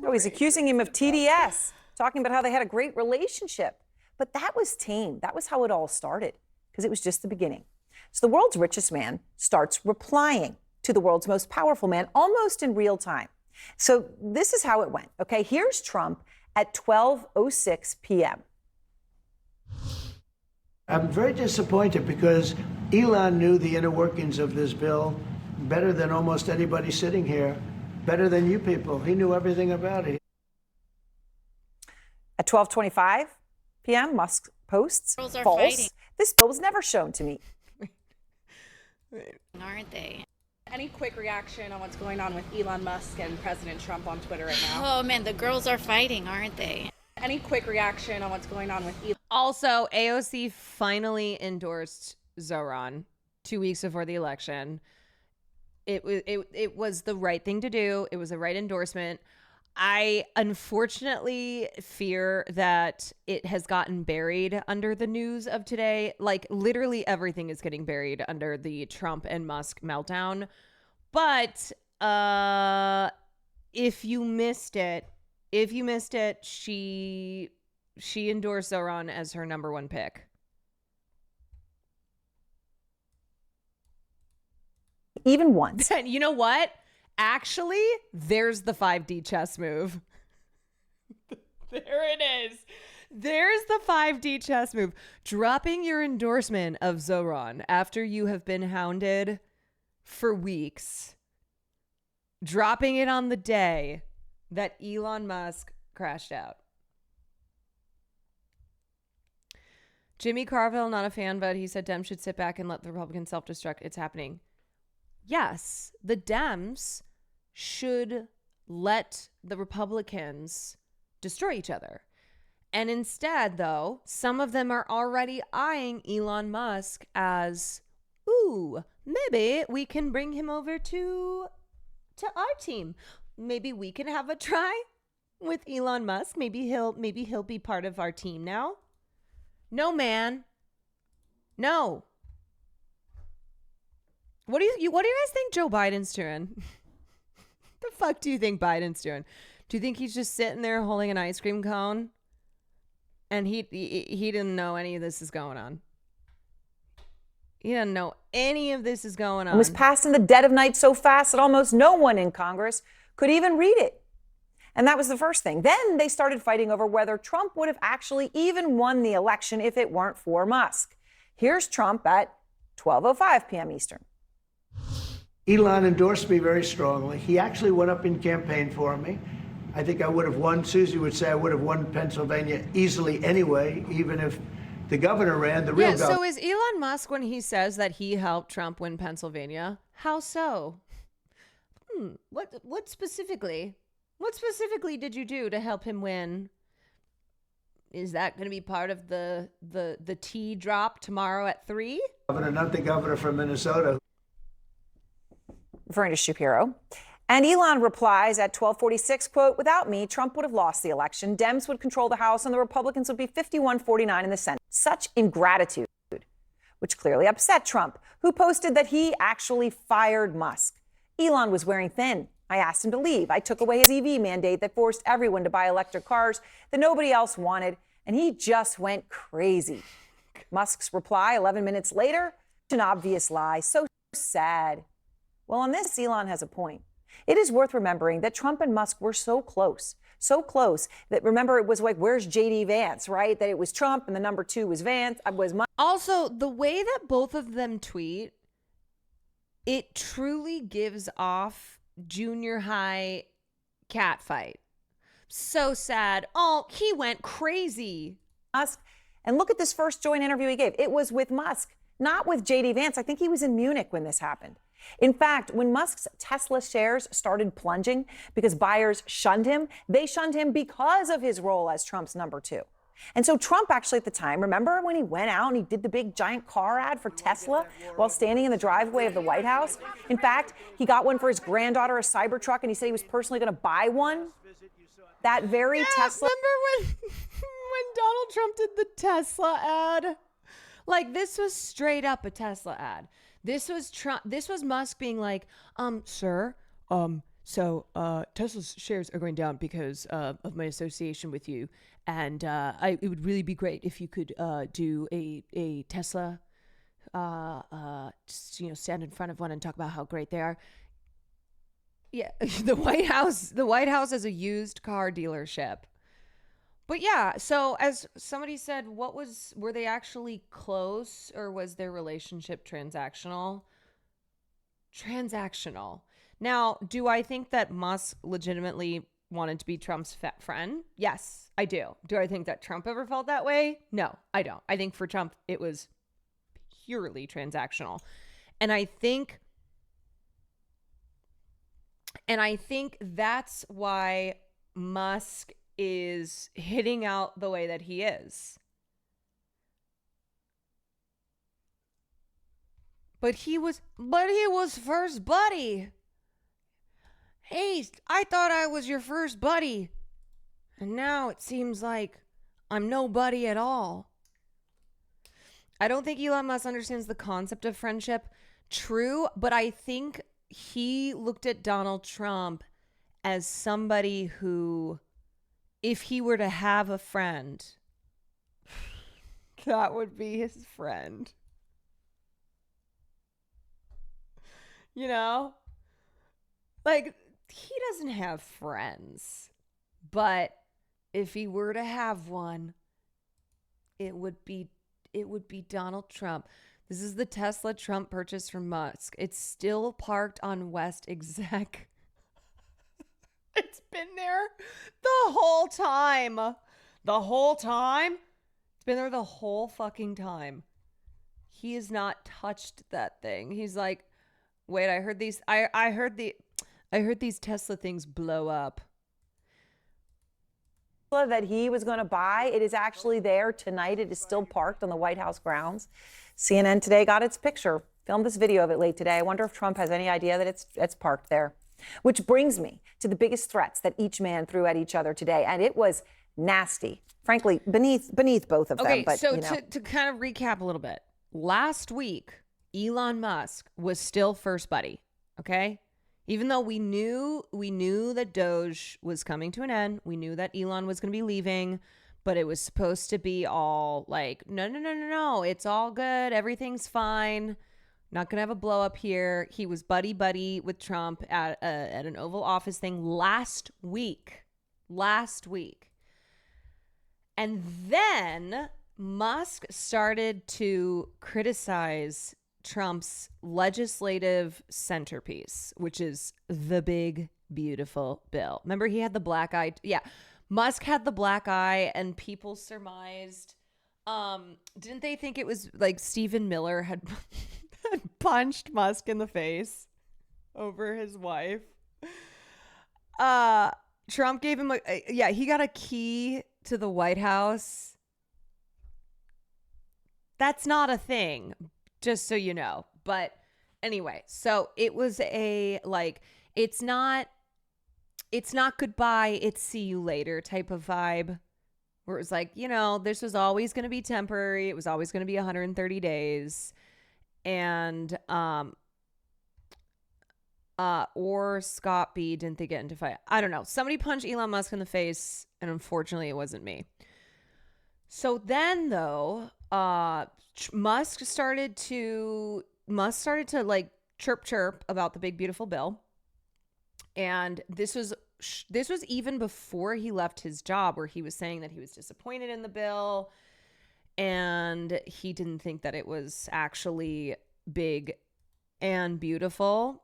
Speaker 9: Oh, he's accusing him of TDS, talking about how they had a great relationship. But that was tame. That was how it all started, because it was just the beginning. So the world's richest man starts replying to the world's most powerful man almost in real time. So this is how it went. Okay, here's Trump at 12:06 p.m.
Speaker 4: I'm very disappointed because Elon knew the inner workings of this bill better than almost anybody sitting here, better than you people. He knew everything about it.
Speaker 9: At 12:25 p.m., Musk posts,
Speaker 10: Girls are
Speaker 9: false.
Speaker 10: fighting.
Speaker 9: This bill was never shown to me.
Speaker 10: Aren't they?
Speaker 11: Any quick reaction on what's going on with Elon Musk and President Trump on Twitter right now?
Speaker 10: Oh man, the girls are fighting, aren't they?
Speaker 11: Any quick reaction on what's going on with Elon?
Speaker 1: Also, AOC finally endorsed Zoran 2 weeks before the election. It was the right thing to do. It was the right endorsement. I unfortunately fear that it has gotten buried under the news of today. Like literally everything is getting buried under the Trump and Musk meltdown. But if you missed it, she endorsed Zoran as her number 1 pick.
Speaker 9: Even once.
Speaker 1: And you know what? Actually, there's the 5D chess move. There it is. There's the 5D chess move. Dropping your endorsement of Zoran after you have been hounded for weeks. Dropping it on the day that Elon Musk crashed out. Jimmy Carville, not a fan, but he said Dems should sit back and let the Republicans self-destruct. It's happening. Yes, the Dems should let the Republicans destroy each other. And instead, though, some of them are already eyeing Elon Musk as, ooh, maybe we can bring him over to our team. Maybe we can have a try with Elon Musk. Maybe he'll be part of our team now. No, man. No. What do you guys think Joe Biden's doing? The fuck do you think Biden's doing? Do you think he's just sitting there holding an ice cream cone? And he didn't know any of this is going on. He didn't know any of this is going on.
Speaker 9: It was passed in the dead of night so fast that almost no one in Congress could even read it. And that was the first thing. Then they started fighting over whether Trump would have actually even won the election if it weren't for Musk. Here's Trump at 12:05 p.m. Eastern.
Speaker 4: Elon endorsed me very strongly. He actually went up in campaign for me. I think I would have won. Susie would say I would have won Pennsylvania easily anyway, even if the governor ran, the real governor.
Speaker 1: So is Elon Musk, when he says that he helped Trump win Pennsylvania, how so? What specifically? What specifically did you do to help him win? Is that going to be part of the tea drop tomorrow at 3?
Speaker 4: Governor, not the governor from Minnesota.
Speaker 9: Referring to Shapiro. And Elon replies at 12:46, quote, without me, Trump would have lost the election. Dems would control the House and the Republicans would be 51-49 in the Senate. Such ingratitude, which clearly upset Trump, who posted that he actually fired Musk. Elon was wearing thin. I asked him to leave. I took away his EV mandate that forced everyone to buy electric cars that nobody else wanted, and he just went crazy. Musk's reply 11 minutes later, an obvious lie. So sad. Well, on this, Elon has a point. It is worth remembering that Trump and Musk were so close that, remember, it was like, where's JD Vance, right? That it was Trump and the number 2 was Vance, was Musk.
Speaker 1: Also, the way that both of them tweet, it truly gives off junior high cat fight. So sad. Oh, he went crazy.
Speaker 9: Musk. And look at this first joint interview he gave. It was with Musk, not with JD Vance. I think he was in Munich when this happened. In fact, when Musk's Tesla shares started plunging because buyers shunned him, they shunned him because of his role as Trump's number 2. And so Trump actually at the time, remember when he went out and he did the big giant car ad for Tesla while standing in the driveway of the White House? In fact, he got one for his granddaughter, a Cybertruck, and he said he was personally going to buy one. That very Tesla.
Speaker 1: Remember when Donald Trump did the Tesla ad? Like, this was straight up a Tesla ad. This was Trump. This was Musk being like, sir, so Tesla's shares are going down because of my association with you. And it would really be great if you could do a Tesla, just, stand in front of one and talk about how great they are. Yeah, the White House is a used car dealership. But yeah, so as somebody said, were they actually close, or was their relationship transactional? Transactional. Now, do I think that Musk legitimately wanted to be Trump's friend? Yes, I do. Do I think that Trump ever felt that way? No, I don't. I think for Trump, it was purely transactional. And I think that's why Musk is hitting out the way that he is. But he was first buddy. Hey, I thought I was your first buddy. And now it seems like I'm no buddy at all. I don't think Elon Musk understands the concept of friendship. True, but I think he looked at Donald Trump as somebody who, if he were to have a friend, that would be his friend. Like, he doesn't have friends, but if he were to have one, It would be Donald Trump. This is the Tesla Trump purchased from Musk. It's still parked on West Exec. It's been there the whole time. The whole time? It's been there the whole fucking time. He has not touched that thing. He's like, wait, I heard these Tesla things blow up.
Speaker 9: That he was going to buy. It is actually there tonight. It is still parked on the White House grounds. CNN today got its picture, filmed this video of it late today. I wonder if Trump has any idea that it's parked there. Which brings me to the biggest threats that each man threw at each other today, and it was nasty, frankly, beneath both of them.
Speaker 1: Okay,
Speaker 9: but,
Speaker 1: so to kind of recap a little bit, last week Elon Musk was still first buddy. Okay. Even though we knew that Doge was coming to an end, we knew that Elon was going to be leaving, but it was supposed to be all like, no, it's all good, everything's fine, not going to have a blow up here. He was buddy with Trump at an Oval Office thing last week, and then Musk started to criticize Trump's legislative centerpiece, which is the big, beautiful bill. Remember, he had the black eye. Yeah. Musk had the black eye, and people surmised, didn't they think it was like Stephen Miller had punched Musk in the face over his wife? Trump gave him he got a key to the White House. That's not a thing, just so you know. But anyway, so it was it's not goodbye, it's see you later type of vibe, where it was like, this was always going to be temporary. It was always going to be 130 days. And, or Scott B, didn't they get into fight? I don't know. Somebody punched Elon Musk in the face, and unfortunately it wasn't me. So then though, Musk started to like chirp about the big beautiful bill, and this was even before he left his job, where he was saying that he was disappointed in the bill and he didn't think that it was actually big and beautiful.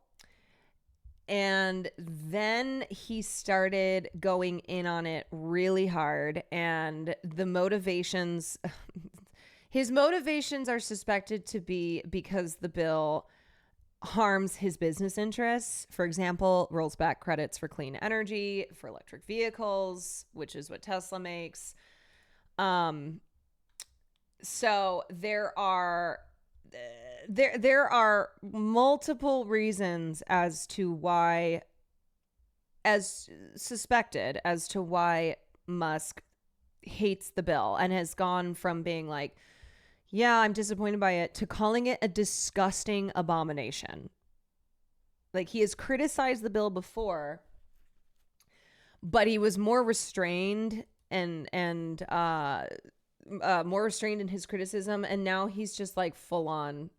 Speaker 1: And then he started going in on it really hard, and the motivations his motivations are suspected to be because the bill harms his business interests. For example, rolls back credits for clean energy, for electric vehicles, which is what Tesla makes. So there are multiple reasons as suspected as to why Musk hates the bill, and has gone from being like, yeah, I'm disappointed by it, to calling it a disgusting abomination. Like, he has criticized the bill before, but he was more restrained and more restrained in his criticism, and now he's just like full on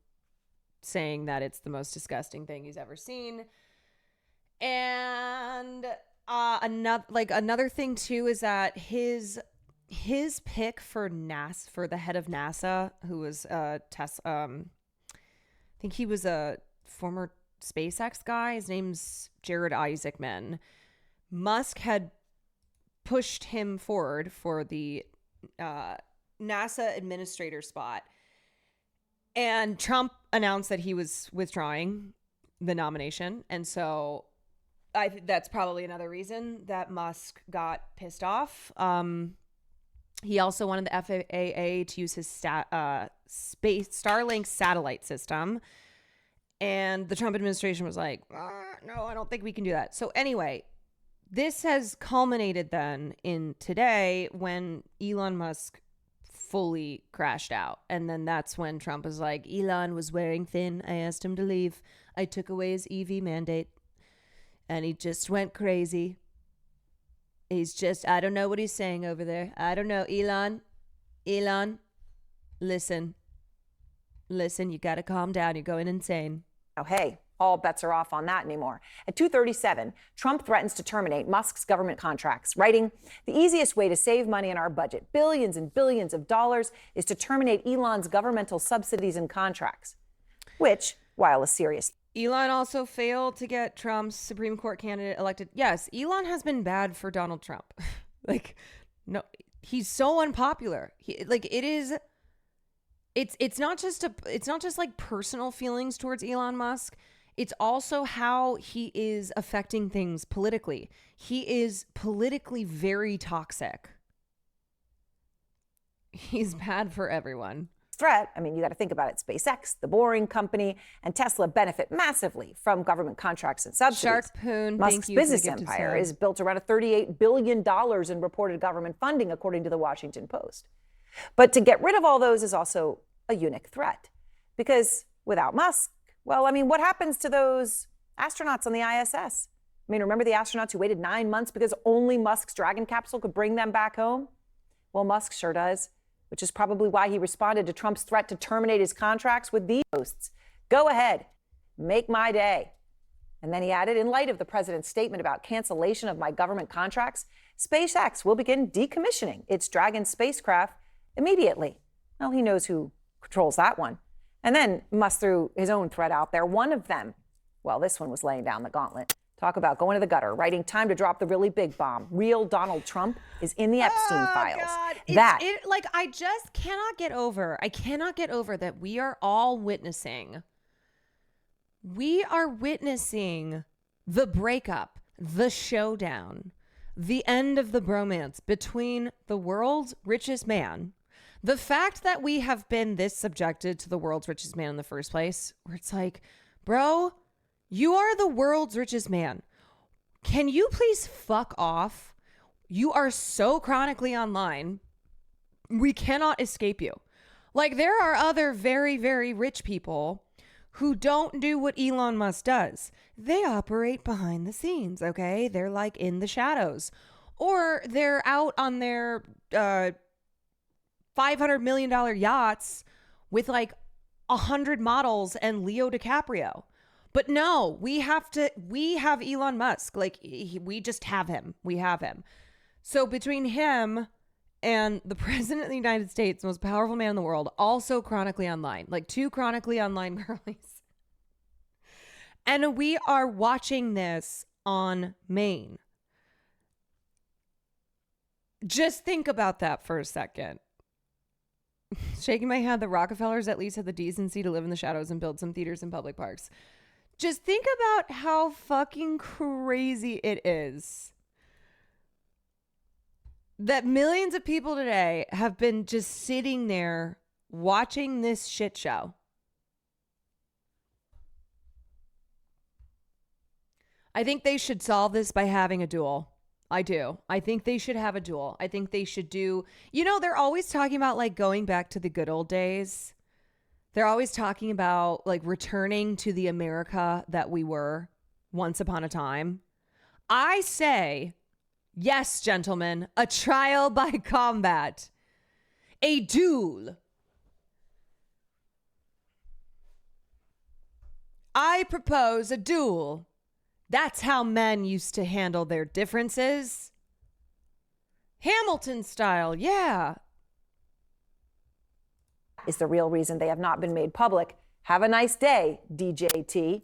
Speaker 1: saying that it's the most disgusting thing he's ever seen. And another thing too is that his pick for NASA, for the head of NASA, who was I think he was a former SpaceX guy. His name's Jared Isaacman. Musk had pushed him forward for the NASA administrator spot, and Trump announced that he was withdrawing the nomination. And so I think that's probably another reason that Musk got pissed off. He also wanted the FAA to use his Starlink satellite system. And the Trump administration was like, no, I don't think we can do that. So anyway, this has culminated then in today, when Elon Musk fully crashed out. And then that's when Trump was like, Elon was wearing thin. I asked him to leave. I took away his EV mandate. And he just went crazy. I don't know what he's saying over there. I don't know. Elon, listen, you got to calm down. You're going insane.
Speaker 9: Now, hey, All bets are off on that anymore. At 2:37, Trump threatens to terminate Musk's government contracts, writing, "The easiest way to save money in our budget, billions and billions of dollars, is to terminate Elon's governmental subsidies and contracts," which, while a serious...
Speaker 1: Elon also failed to get Trump's Supreme Court candidate elected. Yes, Elon has been bad for Donald Trump. Like, no, he's so unpopular. It's not just like personal feelings towards Elon Musk. It's also how he is affecting things politically. He is politically very toxic. He's bad for everyone.
Speaker 9: Threat, I mean, you got to think about it. SpaceX, the Boring Company, and Tesla benefit massively from government contracts and subsidies.
Speaker 1: Shark Poon,
Speaker 9: Musk's business empire is built around $38 billion in reported government funding, according to the Washington Post. But to get rid of all those is also a unique threat. Because without Musk, well, I mean, what happens to those astronauts on the ISS? I mean, remember the astronauts who waited 9 months because only Musk's Dragon capsule could bring them back home? Well, Musk sure does, which is probably why he responded to Trump's threat to terminate his contracts with these posts. "Go ahead, make my day." And then he added, "In light of the president's statement about cancellation of my government contracts, SpaceX will begin decommissioning its Dragon spacecraft immediately." Well, he knows who controls that one. And then Musk threw his own threat out there. One of them, well, this one was laying down the gauntlet. Talk about going to the gutter, writing, "Time to drop the really big bomb. Real Donald Trump is in the Epstein files."
Speaker 1: God. I just cannot get over. I cannot get over that we are all witnessing. We are witnessing the breakup, the showdown, the end of the bromance between the world's richest man. The fact that we have been this subjected to the world's richest man in the first place, where it's like, bro, you are the world's richest man. Can you please fuck off? You are so chronically online. We cannot escape you. Like, there are other very, very rich people who don't do what Elon Musk does. They operate behind the scenes, okay? They're like in the shadows. Or they're out on their $500 million yachts with like 100 models and Leo DiCaprio. But no, we have Elon Musk. Like, we just have him. We have him. So between him and the president of the United States, the most powerful man in the world, also chronically online, like two chronically online girlies. And we are watching this on Maine. Just think about that for a second. Shaking my head, the Rockefellers at least had the decency to live in the shadows and build some theaters and public parks. Just think about how fucking crazy it is that millions of people today have been just sitting there watching this shit show. I think they should solve this by having a duel. I do. I think they should have a duel. I think they should do, they're always talking about like going back to the good old days. They're always talking about like returning to the America that we were once upon a time. I say, yes, gentlemen, a trial by combat, a duel. I propose a duel. That's how men used to handle their differences. Hamilton style, yeah.
Speaker 9: Is the real reason they have not been made public. Have a nice day, DJT.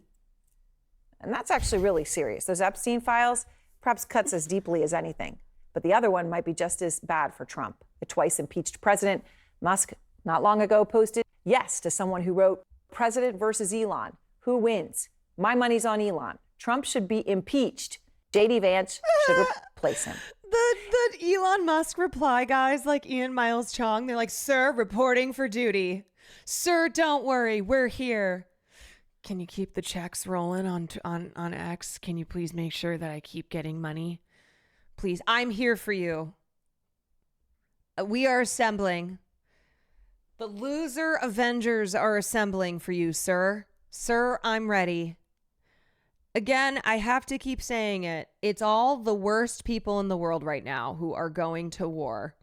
Speaker 9: And that's actually really serious. Those Epstein files perhaps cuts as deeply as anything. But the other one might be just as bad for Trump. The twice impeached president, Musk, not long ago posted yes to someone who wrote, "President versus Elon. Who wins? My money's on Elon. Trump should be impeached. J.D. Vance should replace him."
Speaker 1: The Elon Musk reply guys like Ian Miles Chong, they're like, "Sir, reporting for duty. Sir, don't worry, we're here. Can you keep the checks rolling on X? Can you please make sure that I keep getting money? Please, I'm here for you. We are assembling. The loser Avengers are assembling for you, sir. Sir, I'm ready." Again, I have to keep saying it. It's all the worst people in the world right now who are going to war,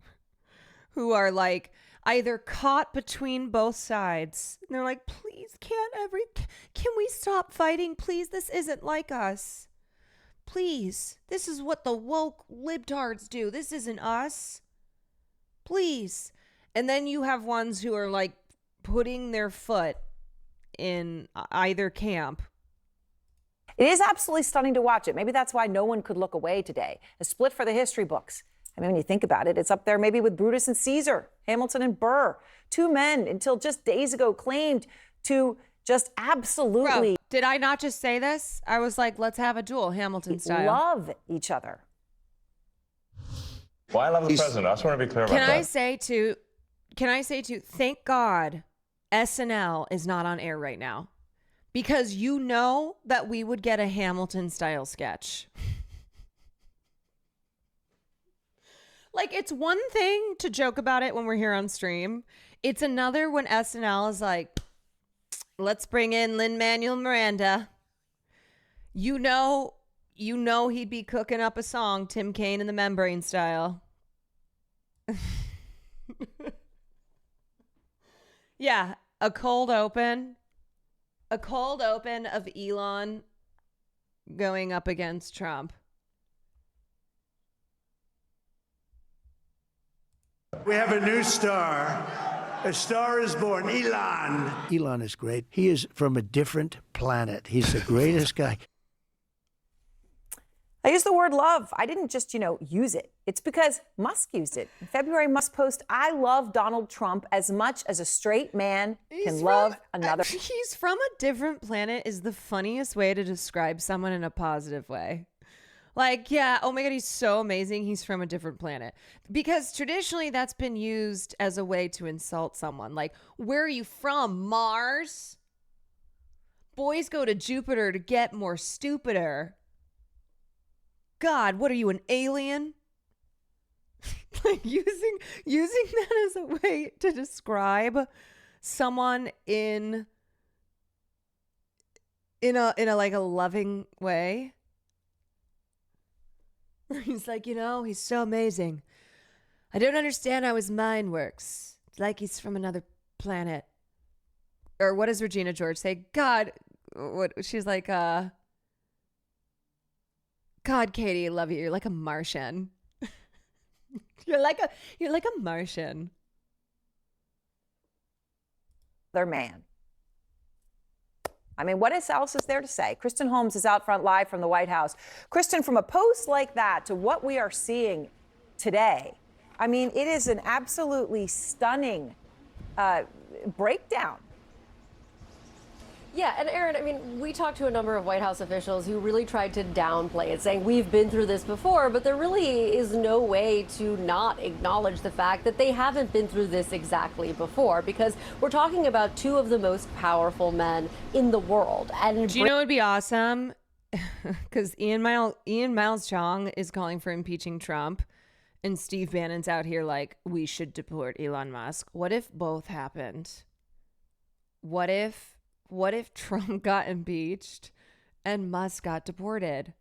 Speaker 1: who are like either caught between both sides. And they're like, please, can we stop fighting? Please, this isn't like us. Please, this is what the woke libtards do. This isn't us. Please. And then you have ones who are like putting their foot in either camp.
Speaker 9: It is absolutely stunning to watch it. Maybe that's why no one could look away today. A split for the history books. I mean, when you think about it, it's up there maybe with Brutus and Caesar, Hamilton and Burr. Two men until just days ago claimed to just absolutely...
Speaker 1: Bro, did I not just say this? I was like, let's have a duel, Hamilton style.
Speaker 9: Love each other.
Speaker 12: Well, I love the president. I just want to be clear about that.
Speaker 1: Can I say to thank God SNL is not on air right now, because you know that we would get a Hamilton style sketch. Like, it's one thing to joke about it when we're here on stream. It's another when SNL is like, let's bring in Lin-Manuel Miranda. You know he'd be cooking up a song, Tim Kaine and the Membrane style. Yeah, a cold open of Elon going up against Trump.
Speaker 4: We have a new star. A star is born, Elon. Elon is great. He is from a different planet. He's the greatest guy.
Speaker 9: I use the word love. I didn't just, use it. It's because Musk used it. In February, Musk posted, I love Donald Trump as much as a straight man can love another.
Speaker 1: He's from a different planet is the funniest way to describe someone in a positive way. Like, yeah, oh my God, he's so amazing. He's from a different planet. Because traditionally that's been used as a way to insult someone. Like, where are you from? Mars? Boys go to Jupiter to get more stupider. God, what are you, an alien? Like using that as a way to describe someone in a like a loving way. He's like, he's so amazing. I don't understand how his mind works. It's like he's from another planet. Or what does Regina George say? God, what she's like, God, Katie, I love you. You're like a Martian. You're like a Martian.
Speaker 9: Other man. I mean, what else is there to say? Kristen Holmes is out front live from the White House. Kristen, from a post like that to what we are seeing today, I mean, it is an absolutely stunning breakdown.
Speaker 13: Yeah, and Aaron, I mean, we talked to a number of White House officials who really tried to downplay it, saying we've been through this before, but there really is no way to not acknowledge the fact that they haven't been through this exactly before, because we're talking about two of the most powerful men in the world. And
Speaker 1: do you know what would be awesome? Because Ian Miles Chong is calling for impeaching Trump, and Steve Bannon's out here like, we should deport Elon Musk. What if both happened? What if Trump got impeached and Musk got deported?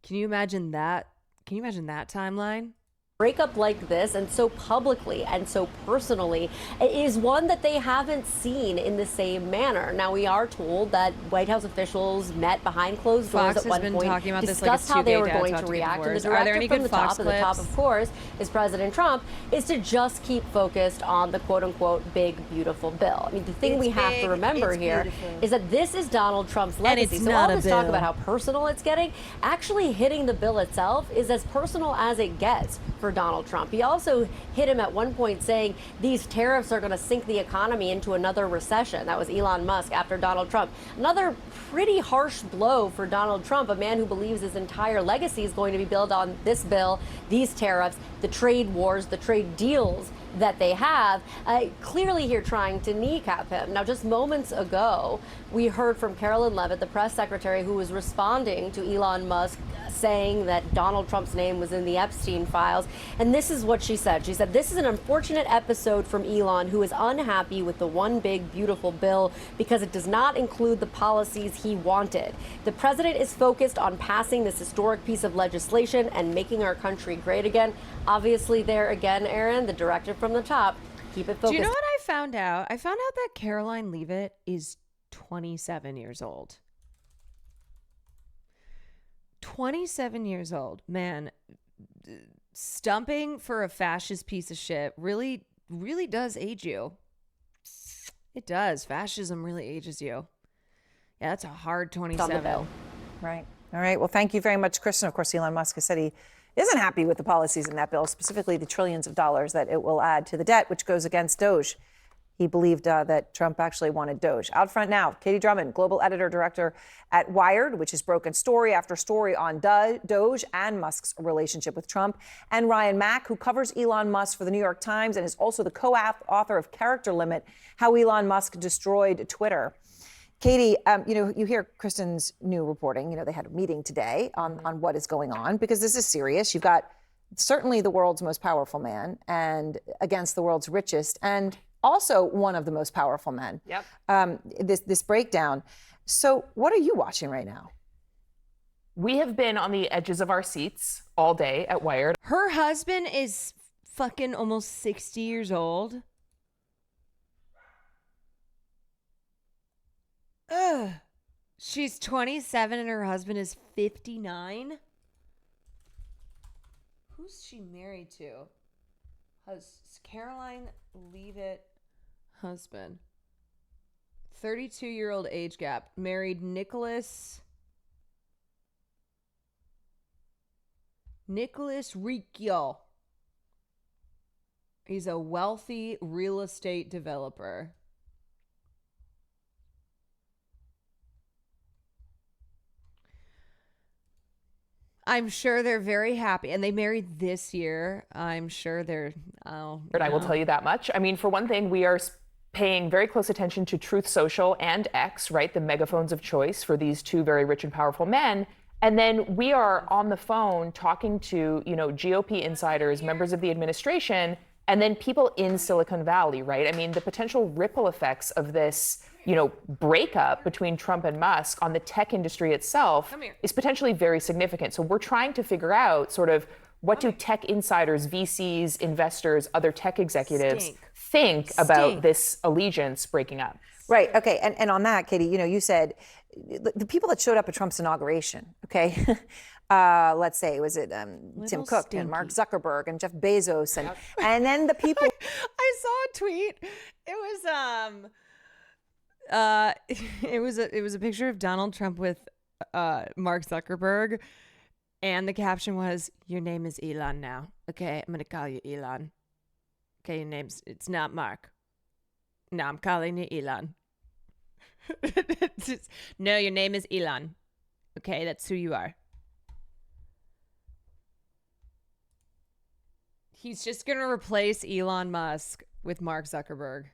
Speaker 1: Can you imagine that? Can you imagine that timeline?
Speaker 13: Breakup like this, and so publicly and so personally, is one that they haven't seen in the same manner. Now, we are told that White House officials met behind closed doors
Speaker 1: Fox
Speaker 13: at one
Speaker 1: has been
Speaker 13: point,
Speaker 1: talking about
Speaker 13: discussed
Speaker 1: this like
Speaker 13: how they were going to react. And the director
Speaker 1: Are there any
Speaker 13: from
Speaker 1: good
Speaker 13: the
Speaker 1: Fox
Speaker 13: top, and the top, of course, is President Trump, is to just keep focused on the quote-unquote big, beautiful bill. I mean, the thing we have to remember here is that this is Donald Trump's legacy. So all this talk about how personal it's getting, actually hitting the bill itself is as personal as it gets for Donald Trump. He also hit him at one point saying these tariffs are going to sink the economy into another recession. That was Elon Musk after Donald Trump. Another pretty harsh blow for Donald Trump, a man who believes his entire legacy is going to be built on this bill, these tariffs, the trade wars, the trade deals that they have, clearly here trying to kneecap him. Now, just moments ago, we heard from Carolyn Leavitt, the press secretary, who was responding to Elon Musk saying that Donald Trump's name was in the Epstein files. And this is what she said. She said, this is an unfortunate episode from Elon, who is unhappy with the one big beautiful bill because it does not include the policies he wanted. The president is focused on passing this historic piece of legislation and making our country great again. Obviously, there again, Aaron, the directive from the top, keep it focused.
Speaker 1: Do you know what I found out? I found out that Caroline Leavitt is 27 years old. 27 years old. Man, stumping for a fascist piece of shit really, really does age you. It does. Fascism really ages you. Yeah, that's a hard 27.
Speaker 9: Right. All right. Well, thank you very much, Kristen. Of course, Elon Musk has said he isn't happy with the policies in that bill, specifically the trillions of dollars that it will add to the debt, which goes against Doge. He believed that Trump actually wanted Doge. Out front now, Katie Drummond, global editor-director at Wired, which has broken story after story on Doge and Musk's relationship with Trump, and Ryan Mack, who covers Elon Musk for the New York Times and is also the co-author of Character Limit, How Elon Musk Destroyed Twitter. Katie, you hear Kristen's new reporting. They had a meeting today on what is going on, because this is serious. You've got certainly the world's most powerful man and against the world's richest and also one of the most powerful men.
Speaker 14: Yep.
Speaker 9: This breakdown. So what are you watching right now?
Speaker 14: We have been on the edges of our seats all day at Wired.
Speaker 1: Her husband is fucking almost 60 years old. Ugh. She's 27 and her husband is 59. Who's she married to? Caroline Leavitt husband. 32-year-old age gap. Married Nicholas Riccio. He's a wealthy real estate developer. I'm sure they're very happy. And they married this year. I'm sure they're...
Speaker 14: I will tell you that much. I mean, for one thing, we are paying very close attention to Truth Social and X, right? The megaphones of choice for these two very rich and powerful men. And then we are on the phone talking to, GOP insiders, members of the administration, and then people in Silicon Valley, right? I mean, the potential ripple effects of this, breakup between Trump and Musk on the tech industry itself is potentially very significant. So we're trying to figure out sort of what do tech insiders, VCs, investors, other tech executives think about this allegiance breaking up.
Speaker 9: Right. Okay. And on that, Katie, you said the people that showed up at Trump's inauguration, okay, let's say, was it Tim Cook and Mark Zuckerberg and Jeff Bezos and then the people.
Speaker 1: I saw a tweet. It was a picture of Donald Trump with Mark Zuckerberg, and the caption was, "Your name is Elon now. Okay, I'm gonna call you Elon. Okay, it's not Mark. No, I'm calling you Elon. No, your name is Elon. Okay, that's who you are." He's just gonna replace Elon Musk with Mark Zuckerberg.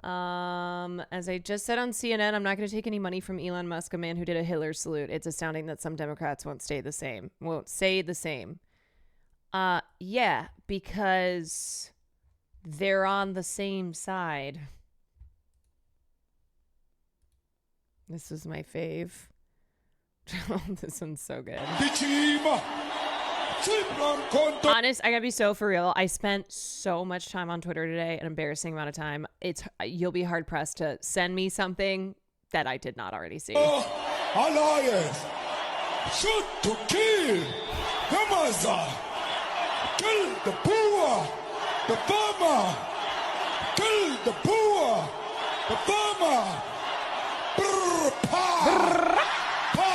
Speaker 1: As I just said on CNN, I'm not going to take any money from Elon Musk, a man who did a Hitler salute. It's astounding that some Democrats won't say the same. Yeah, because they're on the same side. This is my fave. This one's so good. Honest, I gotta be so for real. I spent so much time on Twitter today, an embarrassing amount of time. You'll be hard pressed to send me something that I did not already see.
Speaker 15: Alliance shoot to kill the mother, kill the poor, the farmer, kill the poor, the farmer. Brr, pa, pa,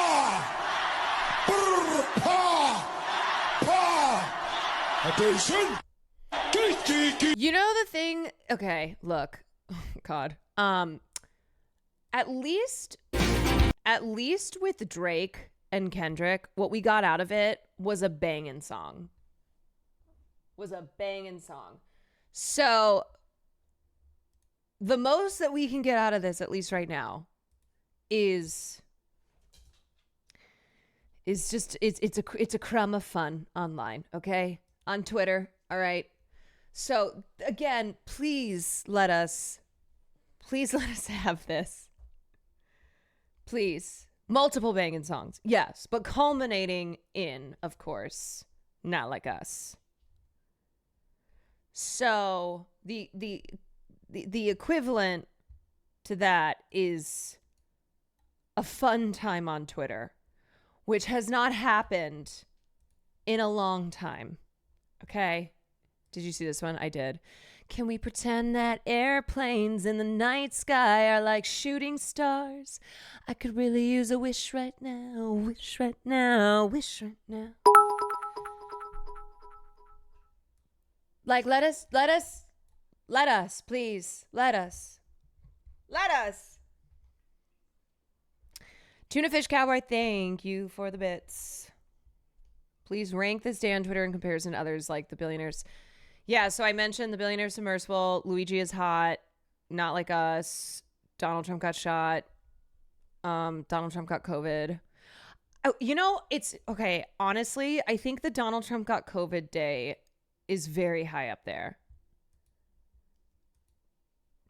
Speaker 15: brr, pa. Attention.
Speaker 1: You know the thing? Okay, look. God. At least with Drake and Kendrick, what we got out of it was a banging song. So the most that we can get out of this, at least right now, is is just it's a crumb of fun online, okay? On Twitter, all right? So again, please let us have this. Please. Multiple banging songs. Yes, but culminating in, of course, Not Like Us. So the equivalent to that is a fun time on Twitter, which has not happened in a long time. Okay? Did you see this one? I did. Can we pretend that airplanes in the night sky are like shooting stars? I could really use a wish right now, wish right now, wish right now. Like, let us, please. Let us. Tuna Fish Cowboy, thank you for the bits. Please rank this day on Twitter in comparison to others like the billionaires. Yeah, so I mentioned the billionaire submersible, Luigi is hot, Not Like Us, Donald Trump got shot, Donald Trump got COVID. Oh, you know, it's okay. Honestly, I think the Donald Trump got COVID day is very high up there.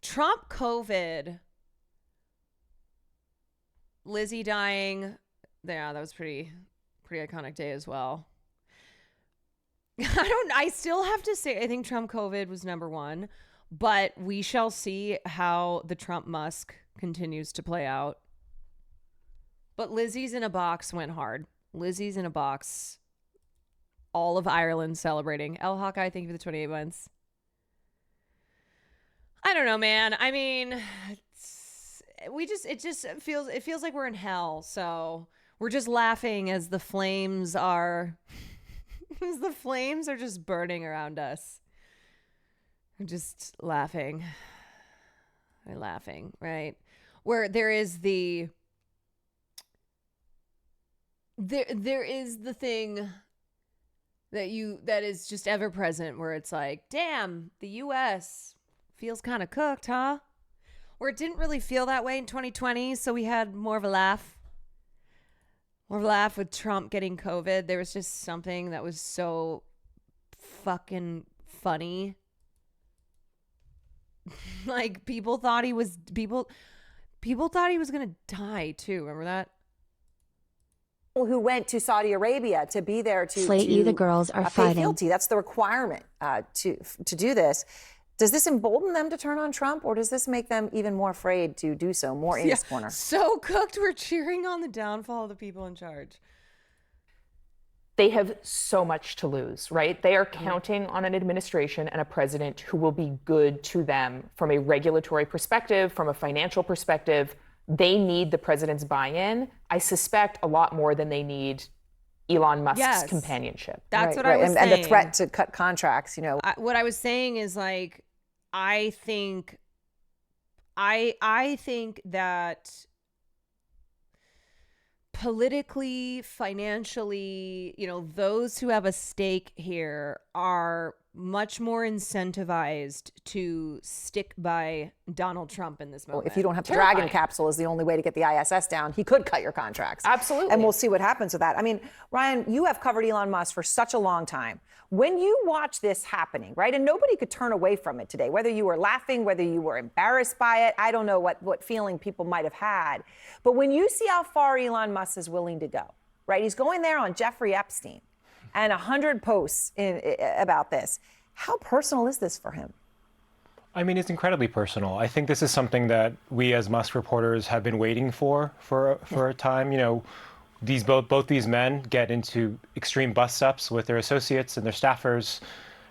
Speaker 1: Trump COVID, Lizzie dying. Yeah, that was pretty iconic day as well. I still have to say, I think Trump COVID was number one, but we shall see how the Trump Musk continues to play out. But Lizzie's in a Box went hard. Lizzie's in a Box. All of Ireland celebrating. El Hawkeye, thank you for the 28 months. I don't know, man. I mean, it feels like we're in hell. So we're just laughing as the flames are just burning around us. I'm just laughing. We're laughing, right? Where there is the thing that is just ever present, where it's like, damn, the US feels kind of cooked, huh? Where it didn't really feel that way in 2020, so we had more of a laugh with Trump getting COVID. There was just something that was so fucking funny. Like, people thought he was gonna die too. Remember that?
Speaker 9: Who went to Saudi Arabia to be there to
Speaker 2: Slate you, the girls are
Speaker 9: pay
Speaker 2: fighting.
Speaker 9: fealty. That's the requirement to do this. Does this embolden them to turn on Trump, or does this make them even more afraid to do so, more in his corner?
Speaker 1: So cooked. We're cheering on the downfall of the people in charge.
Speaker 14: They have so much to lose, right? They are counting on an administration and a president who will be good to them from a regulatory perspective, from a financial perspective. They need the president's buy-in, I suspect, a lot more than they need Elon Musk's companionship.
Speaker 1: That's what I was saying.
Speaker 9: And the threat to cut contracts, you know.
Speaker 1: What I was saying is, like, I think that politically, financially, you know, those who have a stake here are much more incentivized to stick by Donald Trump in this moment.
Speaker 9: If you don't have the Dragon capsule is the only way to get the ISS down, he could cut your contracts.
Speaker 14: Absolutely.
Speaker 9: And we'll see what happens with that. I mean, Ryan, you have covered Elon Musk for such a long time. When you watch this happening, right, and nobody could turn away from it today, whether you were laughing, whether you were embarrassed by it, I don't know what feeling people might have had. But when you see how far Elon Musk is willing to go, right, he's going there on Jeffrey Epstein and 100 posts about this. How personal is this for him?
Speaker 16: I mean, it's incredibly personal. I think this is something that we as Musk reporters have been waiting for a time. You know, both these men get into extreme bust-ups with their associates and their staffers,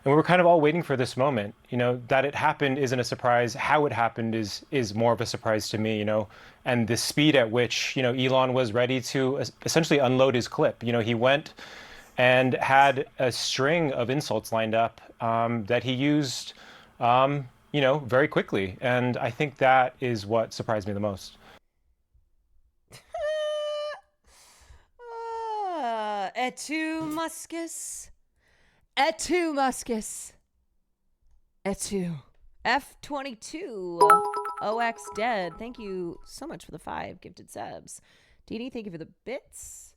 Speaker 16: and we were kind of all waiting for this moment. You know, that it happened isn't a surprise. How it happened is more of a surprise to me. You know, and the speed at which, you know, Elon was ready to essentially unload his clip. You know, he went and had a string of insults lined up that he used, you know, very quickly. And I think that is what surprised me the most.
Speaker 1: Et tu, Muscus? Et tu, Muscus? Et tu? F22. OX Dead. Thank you so much for the 5 gifted subs. Dee Dee, thank you for the bits.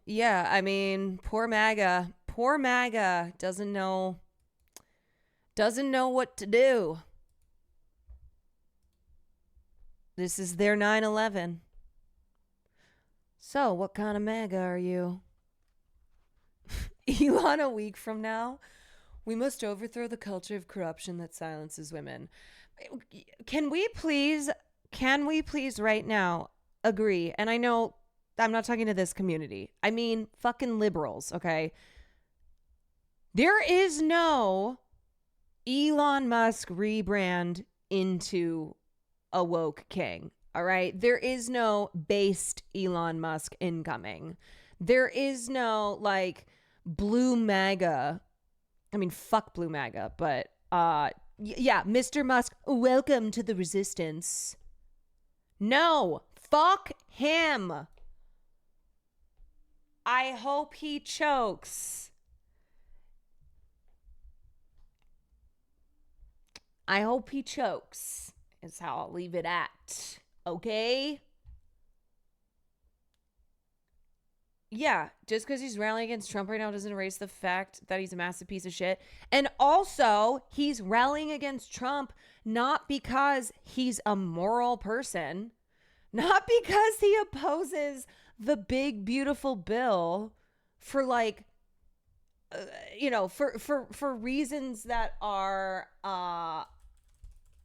Speaker 1: Yeah, I mean, poor MAGA. Poor MAGA doesn't know what to do. This is their 9/11. So, what kind of MAGA are you? Elon, a week from now, we must overthrow the culture of corruption that silences women. Can we please right now agree? And I know I'm not talking to this community. I mean, fucking liberals, okay? There is no Elon Musk rebrand into a woke king, all right? There is no based Elon Musk incoming. There is no, like, blue MAGA. I mean, fuck blue MAGA, but, yeah, Mr. Musk, welcome to the resistance. No, fuck him. I hope he chokes. I hope he chokes, is how I'll leave it at. Okay? Yeah, just because he's rallying against Trump right now doesn't erase the fact that he's a massive piece of shit. And also, he's rallying against Trump not because he's a moral person, not because he opposes the big, beautiful bill for, like, for reasons that are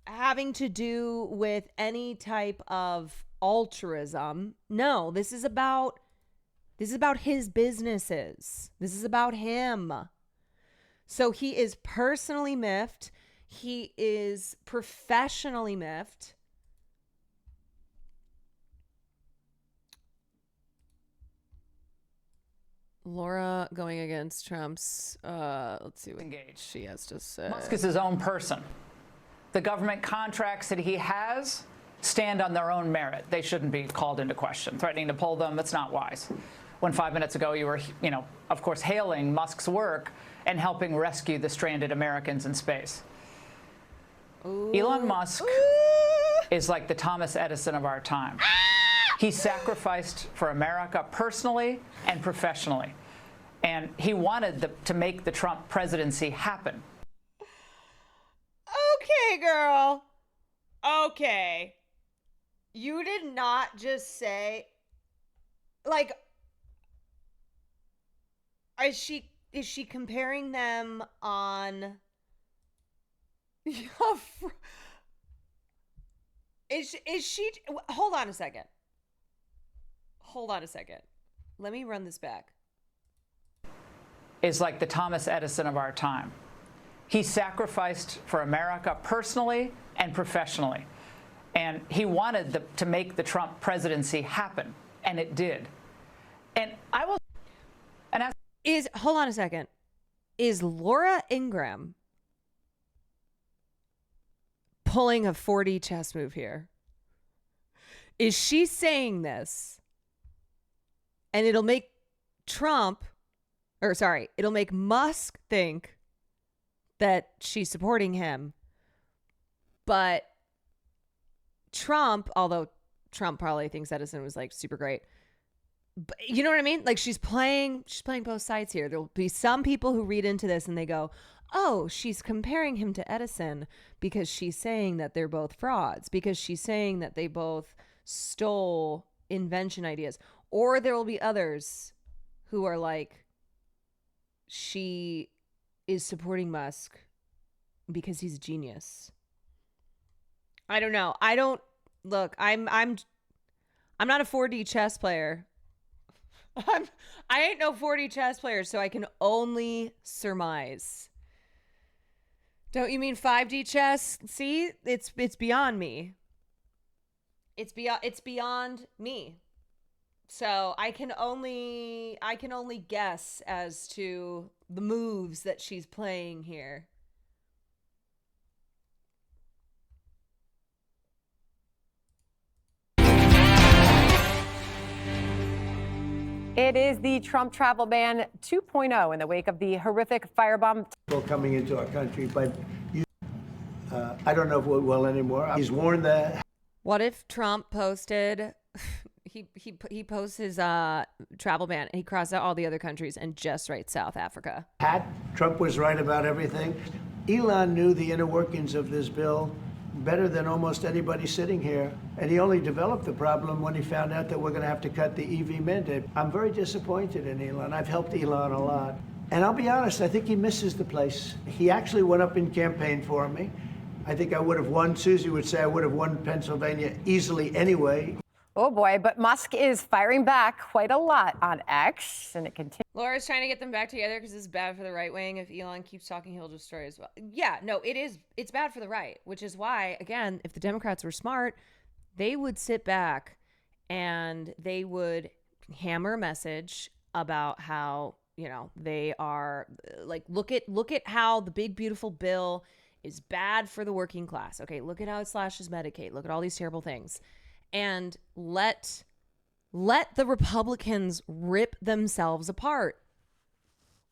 Speaker 1: having to do with any type of altruism. No, this is about his businesses. This is about him. So he is personally miffed. He is professionally miffed. Laura going against Trump's, let's see what she has to say.
Speaker 17: Musk is his own person. The government contracts that he has stand on their own merit. They shouldn't be called into question. Threatening to pull them, that's not wise. When 5 minutes ago you were, of course, hailing Musk's work and helping rescue the stranded Americans in space. Ooh. Elon Musk is like the Thomas Edison of our time. He sacrificed for America personally and professionally. And he wanted to make the Trump presidency happen.
Speaker 1: Okay, girl. Okay. You did not just say, like, is she comparing them on is she hold on a second. Let me run this back.
Speaker 17: Is like the Thomas Edison of our time. He sacrificed for America personally and professionally. And he wanted to make the Trump presidency happen. And it did. And I will...
Speaker 1: Hold on a second. Is Laura Ingraham pulling a 4D chess move here? Is she saying this and it'll make it'll make Musk think that she's supporting him, but Trump, although Trump probably thinks Edison was, like, super great, but you know what I mean? Like, she's playing both sides here. There'll be some people who read into this and they go, oh, she's comparing him to Edison because she's saying that they're both frauds, because she's saying that they both stole invention ideas. Or there will be others who are like, she is supporting Musk because he's a genius. I don't know. I'm not a 4D chess player. I ain't no 4D chess player, so I can only surmise. Don't you mean 5D chess? See, it's beyond me. It's beyond me. So I can only guess as to the moves that she's playing here.
Speaker 9: It is the Trump travel ban 2.0 in the wake of the horrific firebomb.
Speaker 4: People coming into our country, but I don't know if it will anymore. He's warned that.
Speaker 1: What if Trump posted, he posts his travel ban and he crossed out all the other countries and just writes South Africa?
Speaker 4: Trump was right about everything. Elon knew the inner workings of this bill better than almost anybody sitting here. And he only developed the problem when he found out that we're going to have to cut the EV mandate. I'm very disappointed in Elon. I've helped Elon a lot. And I'll be honest, I think he misses the place. He actually went up in campaign for me. I think I would have won. Susie would say I would have won Pennsylvania easily anyway.
Speaker 18: Oh boy, but Musk is firing back quite a lot on X, and it continues.
Speaker 1: Laura's trying to get them back together because it's bad for the right wing. If Elon keeps talking, he'll destroy as well. Yeah, no, it is. It's bad for the right, which is why, again, if the Democrats were smart, they would sit back and they would hammer a message about how, you know, they are like, look at how the big, beautiful bill is bad for the working class. Okay, look at how it slashes Medicaid. Look at all these terrible things. And let the Republicans rip themselves apart.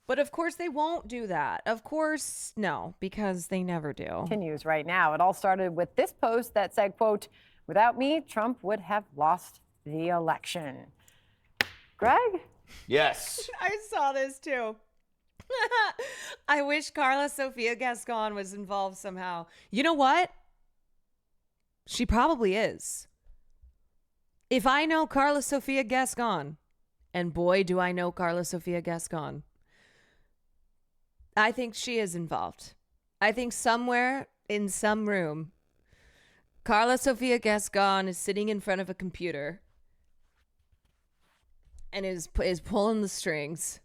Speaker 1: But of course they won't do that. Of course, no, because they never do.
Speaker 18: Continues right now. It all started with this post that said, quote, "Without me, Trump would have lost the election." Greg?
Speaker 19: Yes.
Speaker 1: I saw this too. I wish Carla Sofia Gascon was involved somehow. You know what? She probably is. If I know Carla Sofia Gascon, and boy, do I know Carla Sofia Gascon, I think she is involved. I think somewhere in some room, Carla Sofia Gascon is sitting in front of a computer and is pulling the strings.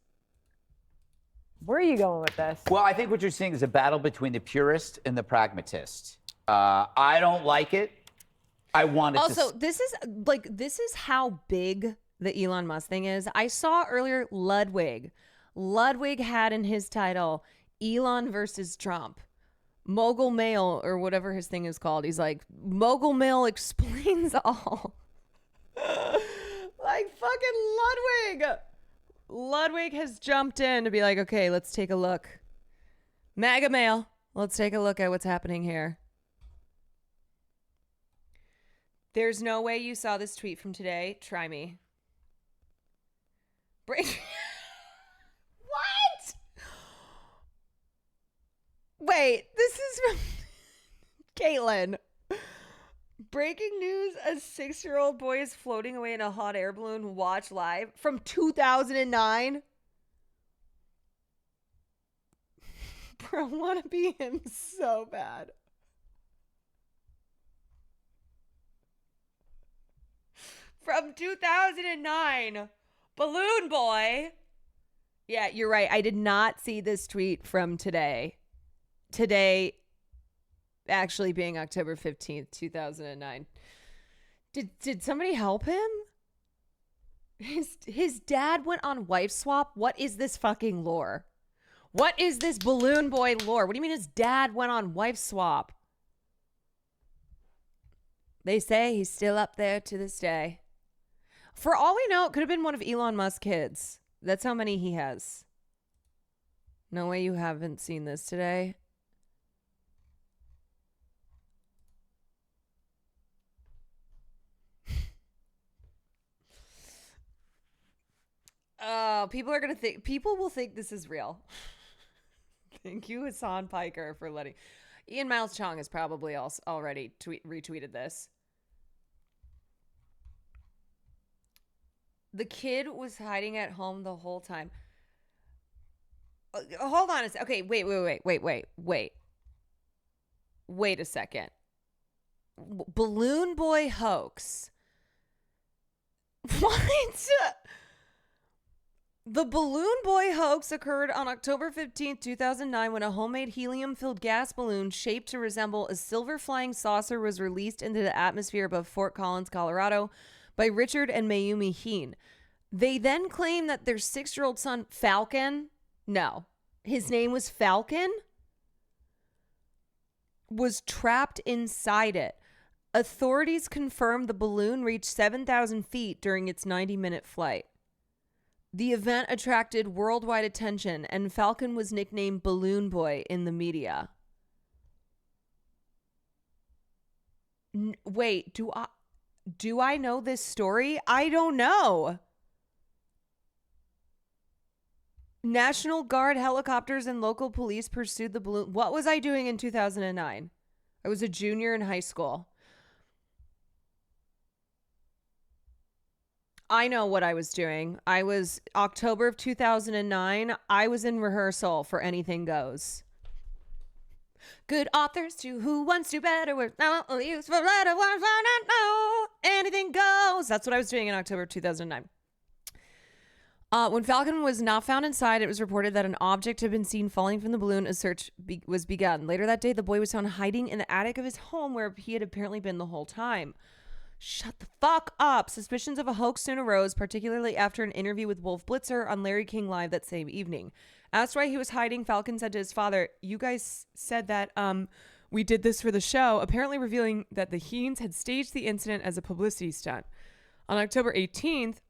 Speaker 18: Where are you going with this?
Speaker 19: Well, I think what you're seeing is a battle between the purist and the pragmatist. I don't like it. I want it
Speaker 1: also, this is how big the Elon Musk thing is. I saw earlier Ludwig. Ludwig had in his title Elon versus Trump. Mogul Mail, or whatever his thing is called. He's like, Mogul Mail explains all. Like fucking Ludwig. Ludwig has jumped in to be like, okay, let's take a look. MAGA Mail. Let's take a look at what's happening here. There's no way you saw this tweet from today. Try me. What? Wait, this is from Caitlin. Breaking news, a 6-year-old boy is floating away in a hot air balloon. Watch live from 2009. Bro, I want to be him so bad. From 2009. Balloon boy. Yeah, you're right. I did not see this tweet from today. Today actually being October 15th, 2009. Did somebody help him? His dad went on wife swap? What is this fucking lore? What is this balloon boy lore? What do you mean his dad went on wife swap? They say he's still up there to this day. For all we know, it could have been one of Elon Musk's kids. That's how many he has. No way you haven't seen this today. People will think this is real. Thank you, Hassan Piker, for letting. Ian Miles Chong has probably also already retweeted this. The kid was hiding at home the whole time. Hold on a second. Okay, wait. Wait a second. Balloon boy hoax. What? The balloon boy hoax occurred on October 15th, 2009, when a homemade helium-filled gas balloon shaped to resemble a silver flying saucer was released into the atmosphere above Fort Collins, Colorado, by Richard and Mayumi Heen. They then claimed that their 6-year-old son, Falcon, no, his name was Falcon, was trapped inside it. Authorities confirmed the balloon reached 7,000 feet during its 90-minute flight. The event attracted worldwide attention, and Falcon was nicknamed Balloon Boy in the media. Wait, do I know this story? I don't know. National Guard helicopters and local police pursued the balloon. What was I doing in 2009? I was a junior in high school. I know what I was doing. I was October of 2009. I was in rehearsal for Anything Goes. Good authors to who wants to better work. Not use for letter one for not know. Anything goes. That's what I was doing in October of 2009. When Falcon was not found inside, it was reported that an object had been seen falling from the balloon. A search was begun. Later that day, the boy was found hiding in the attic of his home where he had apparently been the whole time. Shut the fuck up. Suspicions of a hoax soon arose, particularly after an interview with Wolf Blitzer on Larry King Live that same evening. Asked why he was hiding, Falcon said to his father, "You guys said that we did this for the show," apparently revealing that the Heens had staged the incident as a publicity stunt. On October 18th,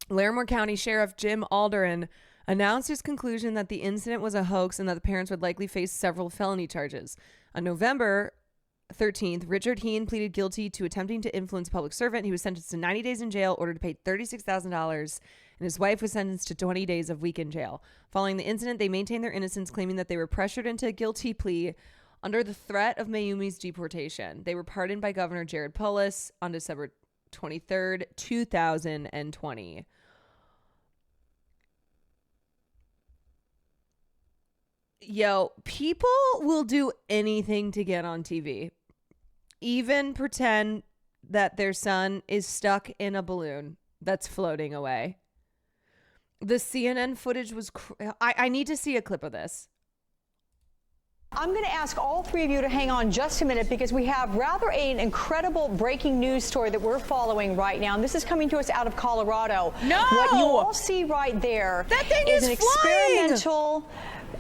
Speaker 1: Larimore County Sheriff Jim Alderan announced his conclusion that the incident was a hoax and that the parents would likely face several felony charges. On November 13th, Richard Heen pleaded guilty to attempting to influence a public servant. He was sentenced to 90 days in jail, ordered to pay $36,000, and his wife was sentenced to 20 days of week in jail. Following the incident, they maintained their innocence, claiming that they were pressured into a guilty plea under the threat of Mayumi's deportation. They were pardoned by Governor Jared Polis on December 23rd, 2020. Yo, people will do anything to get on TV. Even pretend that their son is stuck in a balloon that's floating away. The CNN footage was... I need to see a clip of this.
Speaker 9: I'm going to ask all three of you to hang on just a minute because we have rather an incredible breaking news story that we're following right now. And this is coming to us out of Colorado.
Speaker 1: No!
Speaker 9: What you all see right there
Speaker 1: that thing
Speaker 9: is an
Speaker 1: flying!
Speaker 9: experimental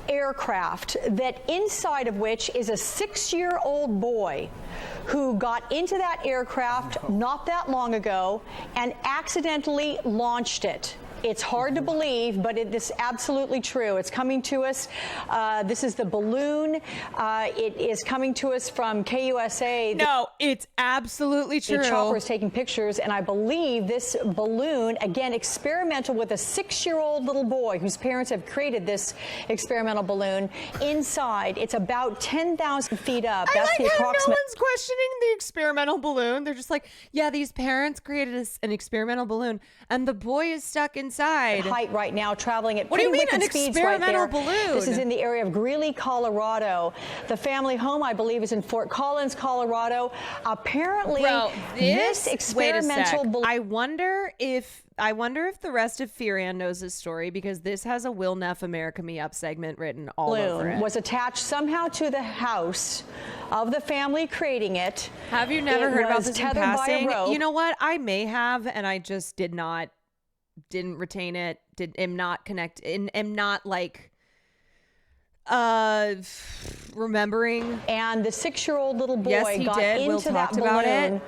Speaker 9: aircraft that inside of which is a 6-year-old boy who got into that aircraft not that long ago and accidentally launched it. It's hard to believe, but it is absolutely true. It's coming to us. This is the balloon. It is coming to us from KUSA.
Speaker 1: No, it's absolutely true.
Speaker 9: The chopper is taking pictures, and I believe this balloon, again, experimental with a 6-year-old little boy whose parents have created this experimental balloon. Inside, it's about 10,000 feet up. That's
Speaker 1: I like
Speaker 9: the
Speaker 1: how
Speaker 9: approximate.
Speaker 1: no one's questioning the experimental balloon. They're just like, yeah, these parents created an experimental balloon, and the boy is stuck inside.
Speaker 9: Height right now, traveling at
Speaker 1: what do you mean an
Speaker 9: speeds right
Speaker 1: experimental
Speaker 9: there.
Speaker 1: balloon?
Speaker 9: This is in the area of Greeley, Colorado. The family home, I believe, is in Fort Collins, Colorado. Apparently, this experimental balloon.
Speaker 1: I wonder if the rest of Furian knows this story because this has a Will Neff America Me Up segment written all over it.
Speaker 9: Was attached somehow to the house of the family creating it.
Speaker 1: Have you never heard about this in passing?
Speaker 9: By a rope.
Speaker 1: You know what? I may have, and I just didn't retain it, am not like remembering.
Speaker 9: And the 6-year-old little boy
Speaker 1: yes, he
Speaker 9: got
Speaker 1: did.
Speaker 9: into
Speaker 1: Will
Speaker 9: that
Speaker 1: talked about
Speaker 9: balloon
Speaker 1: it.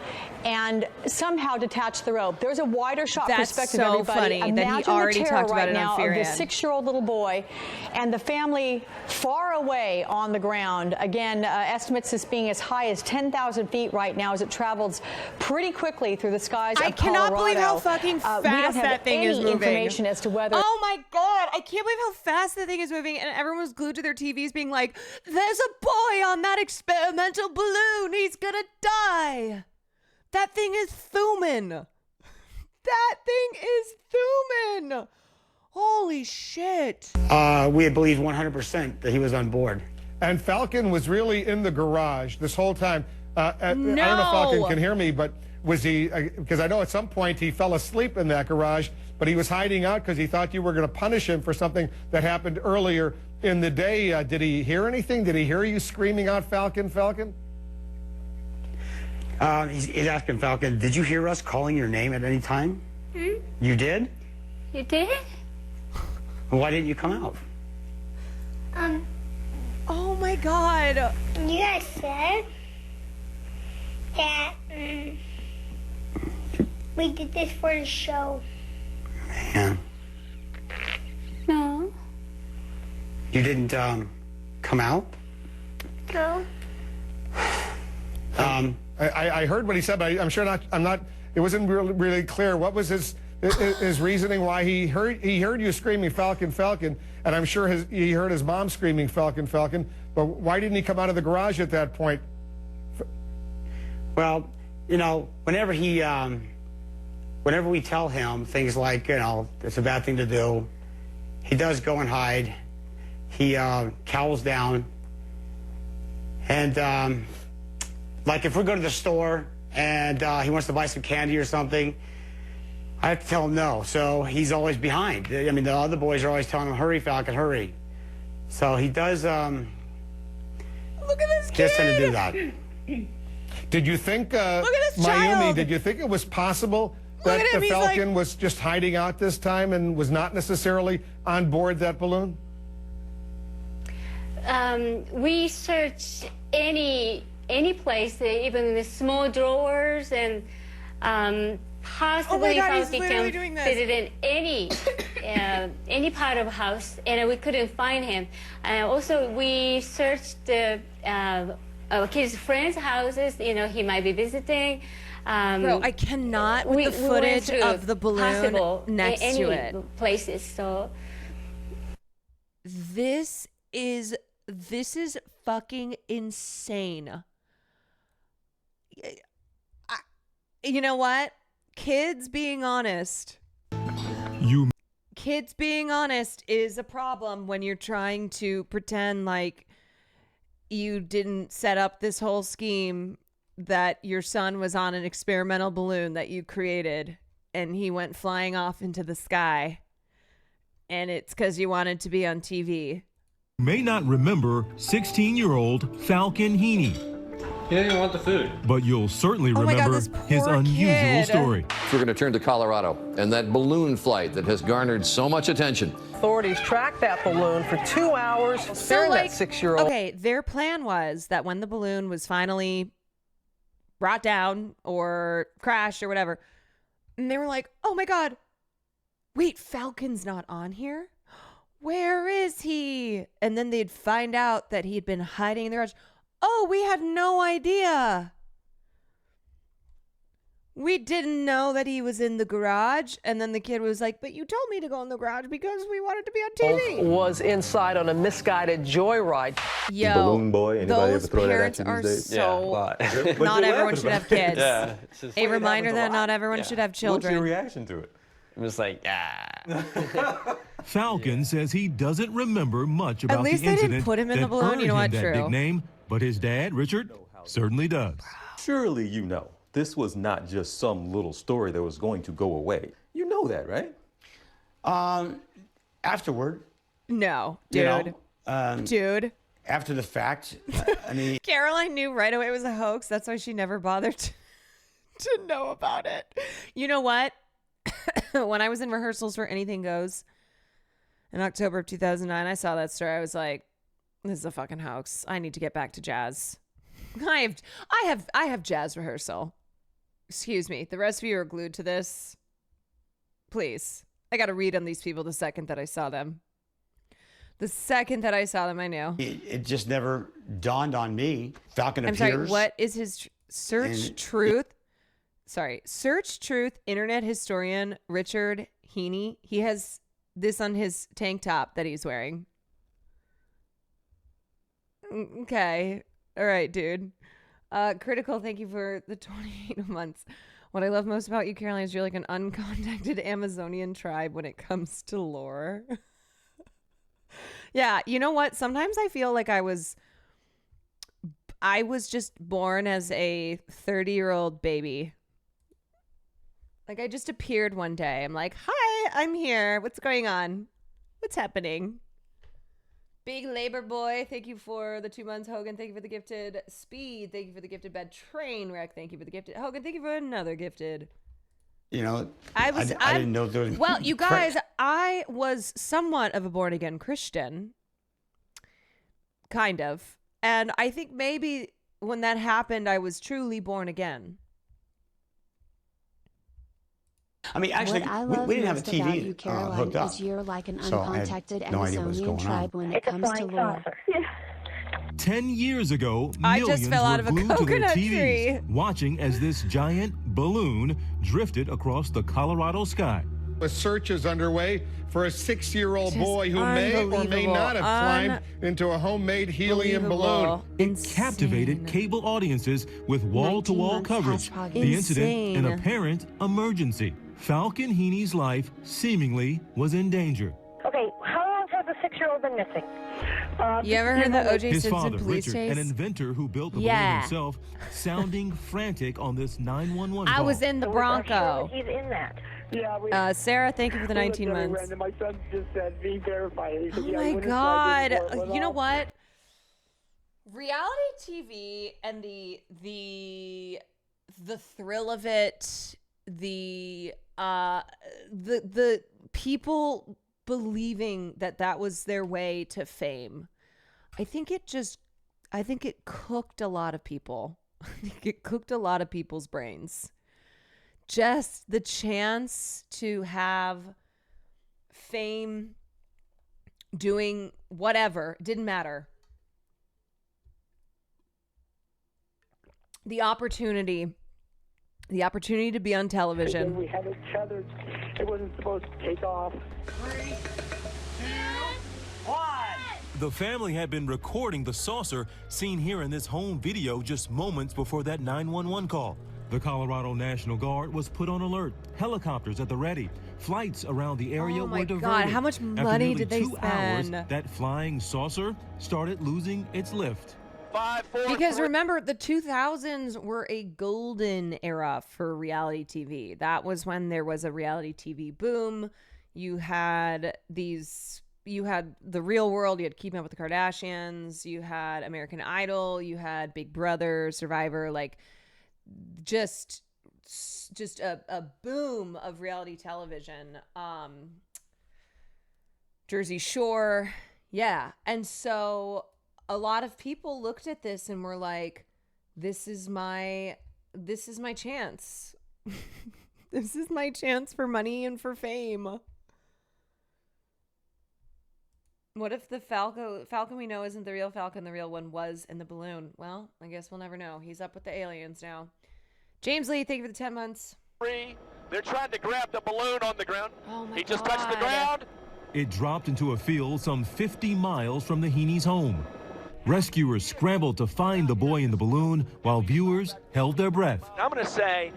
Speaker 9: and somehow detached the rope. There's a wider shot
Speaker 1: That's
Speaker 9: perspective,
Speaker 1: so
Speaker 9: everybody.
Speaker 1: funny
Speaker 9: Imagine
Speaker 1: that he already
Speaker 9: the terror
Speaker 1: talked about
Speaker 9: right
Speaker 1: it on
Speaker 9: now of
Speaker 1: Furian.
Speaker 9: this 6-year-old little boy and the family far away on the ground. Again, estimates this being as high as 10,000 feet right now as it travels pretty quickly through the skies of Colorado.
Speaker 1: I cannot believe how fucking fast that thing is moving.
Speaker 9: Information as to whether.
Speaker 1: Oh my God, I can't believe how fast the thing is moving, and everyone was glued to their TVs being like, "There's a boy on that experimental balloon. He's gonna die." That thing is thuman. That thing is thuman. Holy shit.
Speaker 20: We believe 100% that he was on board.
Speaker 12: And Falcon was really in the garage this whole time. I don't know if Falcon can hear me, but was he, because I know at some point he fell asleep in that garage, but he was hiding out because he thought you were going to punish him for something that happened earlier in the day. Did he hear anything? Did he hear you screaming out, "Falcon, Falcon"?
Speaker 20: He's asking Falcon, did you hear us calling your name at any time? You did?
Speaker 21: You did?
Speaker 20: Why didn't you come out?
Speaker 1: Oh my God.
Speaker 21: You guys said that we did this for the show.
Speaker 20: Man.
Speaker 21: No.
Speaker 20: You didn't come out?
Speaker 21: No.
Speaker 12: I heard what he said, but I'm sure not. It wasn't really clear. What was his reasoning why he heard you screaming Falcon, Falcon, and I'm sure he heard his mom screaming Falcon, Falcon. But why didn't he come out of the garage at that point?
Speaker 20: Well, whenever we tell him things like, it's a bad thing to do, he does go and hide. He cowls down. And like if we go to the store and he wants to buy some candy or something, I have to tell him no. So he's always behind. I mean, the other boys are always telling him, hurry, Falcon, hurry. So he does
Speaker 1: Look at this kid.
Speaker 20: just tend to do that.
Speaker 12: Did you think,
Speaker 1: Look at this
Speaker 12: Mayumi,
Speaker 1: child.
Speaker 12: did you think it was possible
Speaker 1: Look
Speaker 12: that
Speaker 1: at him,
Speaker 12: the
Speaker 1: he's
Speaker 12: Falcon
Speaker 1: like-
Speaker 12: was just hiding out this time and was not necessarily on board that balloon?
Speaker 21: We searched any place, even in the small drawers, and possibly
Speaker 1: God, he's
Speaker 21: Falcon
Speaker 1: literally
Speaker 21: can
Speaker 1: doing this.
Speaker 21: fit it in any part of the house, and we couldn't find him. Also, we searched the our kids' friends' houses. He might be visiting.
Speaker 1: Bro, I cannot with the
Speaker 21: we went
Speaker 1: footage
Speaker 21: through
Speaker 1: of the balloon
Speaker 21: possible,
Speaker 1: next
Speaker 21: any
Speaker 1: to it.
Speaker 21: places. So
Speaker 1: This is fucking insane. You know what? Kids being honest is a problem when you're trying to pretend like you didn't set up this whole scheme, that your son was on an experimental balloon that you created and he went flying off into the sky, and it's because you wanted to be on TV.
Speaker 3: May not remember 16-year-old Falcon Heaney.
Speaker 22: He didn't even want the food.
Speaker 3: But you'll certainly
Speaker 1: Oh my God,
Speaker 3: remember
Speaker 1: this poor
Speaker 3: his unusual
Speaker 1: kid.
Speaker 3: story.
Speaker 23: We're going to turn to Colorado and that balloon flight that has garnered so much attention.
Speaker 24: Authorities tracked that balloon for 2 hours, sparing that 6-year-old.
Speaker 1: Okay, their plan was that when the balloon was finally brought down or crashed or whatever, and they were like, oh my God, wait, Falcon's not on here? Where is he? And then they'd find out that he'd been hiding in the garage. Oh, we had no idea. We didn't know that he was in the garage. And then the kid was like, but you told me to go in the garage because we wanted to be on TV.
Speaker 24: Was inside on a misguided joyride.
Speaker 1: Yo,
Speaker 25: Balloon boy, anybody
Speaker 1: those
Speaker 25: ever throw that
Speaker 1: parents
Speaker 25: at
Speaker 1: are
Speaker 25: you these days?
Speaker 1: so...
Speaker 25: But
Speaker 1: Not
Speaker 25: you're
Speaker 1: everyone
Speaker 25: laughing
Speaker 1: should have
Speaker 25: about it.
Speaker 1: kids.
Speaker 25: Yeah, it's just-
Speaker 1: A reminder that not everyone should have children.
Speaker 25: What's your reaction to it?
Speaker 22: I'm just like,
Speaker 3: Falcon says he doesn't remember much about
Speaker 1: least
Speaker 3: the
Speaker 1: they didn't
Speaker 3: incident
Speaker 1: put him in the
Speaker 3: that
Speaker 1: balloon.
Speaker 3: earned
Speaker 1: You know
Speaker 3: him
Speaker 1: what?
Speaker 3: that
Speaker 1: True.
Speaker 3: big name, but his dad, Richard, certainly does.
Speaker 25: Surely you know this was not just some little story that was going to go away. You know that, right?
Speaker 20: Afterward,
Speaker 1: No,
Speaker 20: you
Speaker 1: dude.
Speaker 20: know,
Speaker 1: Dude.
Speaker 20: after the fact, I mean,
Speaker 1: Caroline knew right away it was a hoax. That's why she never bothered to know about it. You know what? When I was in rehearsals for Anything Goes in October of 2009, I saw that story. I was like, this is a fucking hoax. I need to get back to jazz. I have jazz rehearsal. Excuse me. The rest of you are glued to this. Please. I got to read on these people the second that I saw them. The second that I saw them, I knew.
Speaker 20: it just never dawned on me. Falcon
Speaker 1: I'm
Speaker 20: appears.
Speaker 1: sorry, what is his search truth? Search truth internet historian Richard Heaney. He has this on his tank top that he's wearing. Okay. All right, dude. Critical, thank you for the 28 months. What I love most about you, Caroline, is you're like an uncontacted Amazonian tribe when it comes to lore. Yeah, you know what? Sometimes I feel like I was just born as a 30-year-old baby. Like I just appeared one day. I'm like, hi, I'm here. What's going on? What's happening? Big Labor Boy, thank you for the 2 months. Hogan, thank you for the gifted. Speed, thank you for the gifted. Bad Train Wreck, thank you for the gifted. Hogan, thank you for another gifted.
Speaker 20: You know,
Speaker 1: I
Speaker 20: didn't know there was.
Speaker 1: Well, you guys, I was somewhat of a born again Christian. Kind of. And I think maybe when that happened, I was truly born again.
Speaker 20: I mean, actually,
Speaker 2: what I
Speaker 20: we
Speaker 2: love
Speaker 20: didn't have a
Speaker 2: most about
Speaker 20: TV
Speaker 2: you, Caroline,
Speaker 20: hooked up.
Speaker 2: is you're like an
Speaker 20: So I had
Speaker 2: uncontacted
Speaker 20: no idea what was
Speaker 2: Amazonian
Speaker 20: going on.
Speaker 2: tribe when it comes to lore.
Speaker 3: 10 years ago,
Speaker 1: I
Speaker 3: millions
Speaker 1: just fell out
Speaker 3: were
Speaker 1: of a
Speaker 3: glued to their
Speaker 1: coconut
Speaker 3: TVs,
Speaker 1: tree.
Speaker 3: watching as this giant balloon drifted across the Colorado sky.
Speaker 12: A search is underway for a 6-year-old boy who may or may
Speaker 1: unbelievable.
Speaker 12: not have climbed into a homemade helium balloon.
Speaker 3: It captivated cable audiences with wall-to-wall coverage. The incident, an apparent emergency. Falcon Heaney's life seemingly was in danger.
Speaker 5: Okay, how long has the 6-year-old been missing?
Speaker 1: You ever heard the O.J.
Speaker 3: His
Speaker 1: Simpson
Speaker 3: father,
Speaker 1: police
Speaker 3: Richard,
Speaker 1: chase?
Speaker 3: an inventor who built the
Speaker 1: Yeah.
Speaker 3: balloon himself, sounding frantic on this 911
Speaker 1: I
Speaker 3: call.
Speaker 1: was in the Bronco.
Speaker 5: He's in that. Yeah,
Speaker 1: Sarah, thank you for the 19 months.
Speaker 5: My son just said being verified. He said,
Speaker 1: Oh
Speaker 5: yeah,
Speaker 1: my
Speaker 5: he went inside,
Speaker 1: God.
Speaker 5: didn't blow it
Speaker 1: You know
Speaker 5: off.
Speaker 1: what? Reality TV and the thrill of it, the people believing that was their way to fame. I think it cooked a lot of people. I think it cooked a lot of people's brains. Just the chance to have fame doing whatever, didn't matter. The opportunity to be on television.
Speaker 5: We had it tethered. It wasn't supposed to take off. 3, 2, 1.
Speaker 3: The family had been recording the saucer seen here in this home video just moments before that 911 call. The Colorado National Guard was put on alert. Helicopters at the ready. Flights around the area were diverted.
Speaker 1: God, how much
Speaker 3: After
Speaker 1: money
Speaker 3: nearly
Speaker 1: did they
Speaker 3: 2 hours,
Speaker 1: spend?
Speaker 3: that flying saucer started losing its lift.
Speaker 1: Because remember, the 2000s were a golden era for reality TV. That was when there was a reality TV boom. You had The Real World, you had Keeping Up with the Kardashians, you had American Idol, you had Big Brother, Survivor, like just a boom of reality television. Jersey Shore. Yeah. And so a lot of people looked at this and were like, this is my chance. This is my chance for money and for fame. What if the Falcon we know isn't the real Falcon, the real one was in the balloon? Well, I guess we'll never know. He's up with the aliens now. James Lee, thank you for the 10 months.
Speaker 6: They're trying to grab the balloon on the ground.
Speaker 1: Oh my
Speaker 6: He just touched the ground.
Speaker 3: It dropped into a field some 50 miles from the Heaney's home. Rescuers scrambled to find the boy in the balloon while viewers held their breath.
Speaker 6: I'm going to say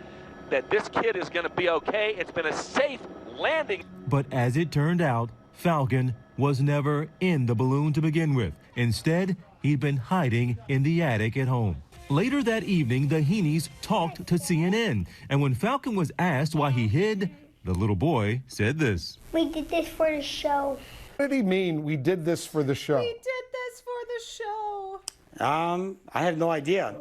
Speaker 6: that this kid is going to be okay. It's been a safe landing.
Speaker 3: But as it turned out, Falcon was never in the balloon to begin with. Instead, he'd been hiding in the attic at home. Later that evening, the Heaneys talked to CNN. And when Falcon was asked why he hid, the little boy said this.
Speaker 7: We did this for the show.
Speaker 12: What did he mean, we did this for the show?
Speaker 1: We did this for the show.
Speaker 20: I have no idea.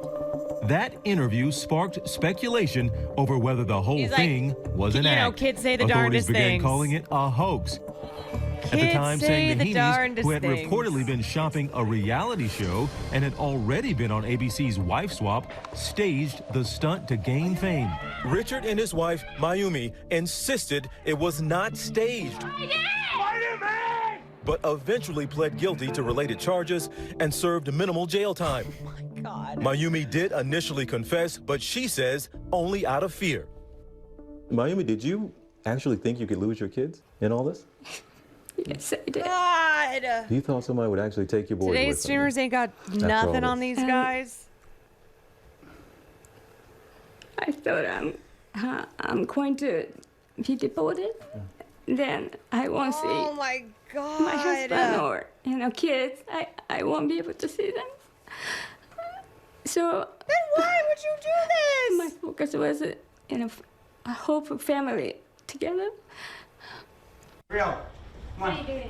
Speaker 3: That interview sparked speculation over whether the whole
Speaker 1: He's like,
Speaker 3: thing was an act.
Speaker 1: kids say the
Speaker 3: Authorities
Speaker 1: darndest
Speaker 3: began
Speaker 1: things.
Speaker 3: calling it a hoax. At the
Speaker 1: Kids
Speaker 3: time,
Speaker 1: say
Speaker 3: saying the
Speaker 1: the
Speaker 3: Heaneys,
Speaker 1: darndest
Speaker 3: who had
Speaker 1: things.
Speaker 3: reportedly been shopping a reality show and had already been on ABC's Wife Swap, staged the stunt to gain fame. Richard and his wife, Mayumi, insisted it was not staged, but eventually pled guilty to related charges and served minimal jail time.
Speaker 1: Oh my God.
Speaker 3: Mayumi did initially confess, but she says only out of fear.
Speaker 25: Mayumi, did you actually think you could lose your kids in all this?
Speaker 21: Yes, I did.
Speaker 1: God.
Speaker 25: You thought somebody would actually take your boys away
Speaker 1: Today's
Speaker 25: from
Speaker 1: streamers ain't got
Speaker 25: all
Speaker 1: nothing on
Speaker 25: this.
Speaker 1: these guys.
Speaker 21: I thought I'm going to be deported. Then I won't see
Speaker 1: Oh my God.
Speaker 21: my husband or kids. I won't be able to see them. So
Speaker 1: then why would you do this?
Speaker 21: My focus was a hope of family together.
Speaker 20: Real.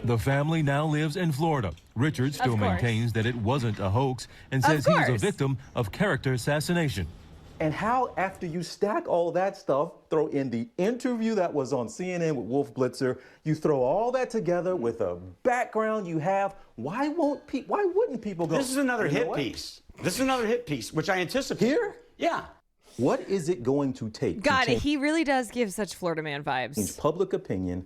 Speaker 3: The family now lives in Florida. Richard still
Speaker 21: course.
Speaker 3: maintains that it wasn't a hoax and says he was a victim of character assassination.
Speaker 25: And how, after you stack all that stuff, throw in the interview that was on CNN with Wolf Blitzer, you throw all that together with a background you have, why wouldn't people go?
Speaker 20: This is another
Speaker 25: "You know
Speaker 20: hit what? piece. This is another hit piece, which I anticipate.
Speaker 25: Here?
Speaker 20: Yeah.
Speaker 25: What is it going to take
Speaker 1: God,
Speaker 25: to change
Speaker 1: he really does give such Florida man vibes.
Speaker 25: public opinion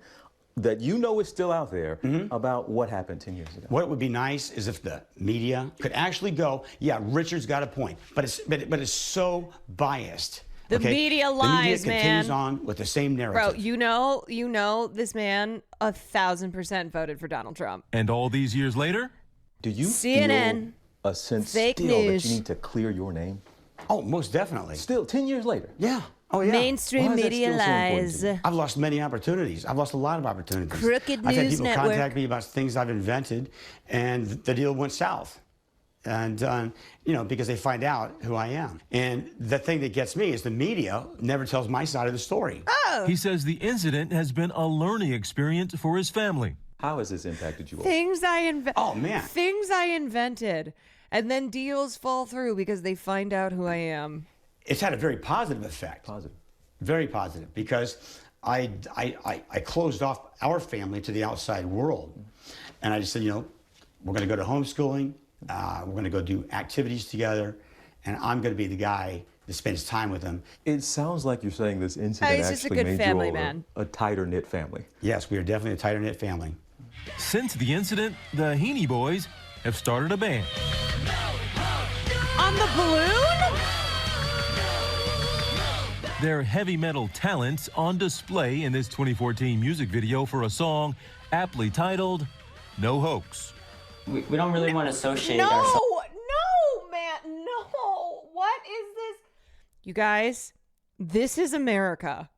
Speaker 25: that you know is still out there about what happened 10 years ago.
Speaker 20: What would be nice is if the media could actually go, yeah, Richard's got a point, but it's so biased.
Speaker 1: The media lies,
Speaker 20: the media continues on with the same narrative.
Speaker 1: Bro, you know, this man 1,000% voted for Donald Trump.
Speaker 3: And all these years later,
Speaker 25: do you
Speaker 1: CNN,
Speaker 25: feel a sense
Speaker 1: fake
Speaker 25: still
Speaker 1: news.
Speaker 25: that you need to clear your name?
Speaker 20: Oh, most definitely.
Speaker 25: Still, 10 years later?
Speaker 20: Yeah. Oh, yeah.
Speaker 1: Mainstream media lies.
Speaker 20: I've lost many opportunities. I've lost a lot of opportunities.
Speaker 1: Crooked
Speaker 20: I've had
Speaker 1: News
Speaker 20: people
Speaker 1: Network.
Speaker 20: contact me about things I've invented, and the deal went south. And, because they find out who I am. And the thing that gets me is the media never tells my side of the story.
Speaker 3: He says the incident has been a learning experience for his family.
Speaker 25: How has this impacted you all?
Speaker 1: Things I invented.
Speaker 20: Oh, man.
Speaker 1: Things I invented. And then deals fall through because they find out who I am.
Speaker 20: It's had a very positive effect.
Speaker 25: Positive.
Speaker 20: Very positive, because I closed off our family to the outside world. And I just said, we're going to go to homeschooling. We're going to go do activities together. And I'm going to be the guy that spends time with them.
Speaker 25: It sounds like you're saying this incident
Speaker 1: he's just a
Speaker 25: actually
Speaker 1: good
Speaker 25: made
Speaker 1: family
Speaker 25: you all
Speaker 1: man.
Speaker 25: a tighter-knit family.
Speaker 20: Yes, we are definitely a tighter-knit family.
Speaker 3: Since the incident, the Heaney boys have started a band.
Speaker 1: On the balloon?
Speaker 3: Their heavy metal talents on display in this 2014 music video for a song aptly titled No Hoax.
Speaker 8: We don't really want to associate
Speaker 1: No,
Speaker 8: ourselves.
Speaker 1: no, man, no. What is this? You guys, this is America.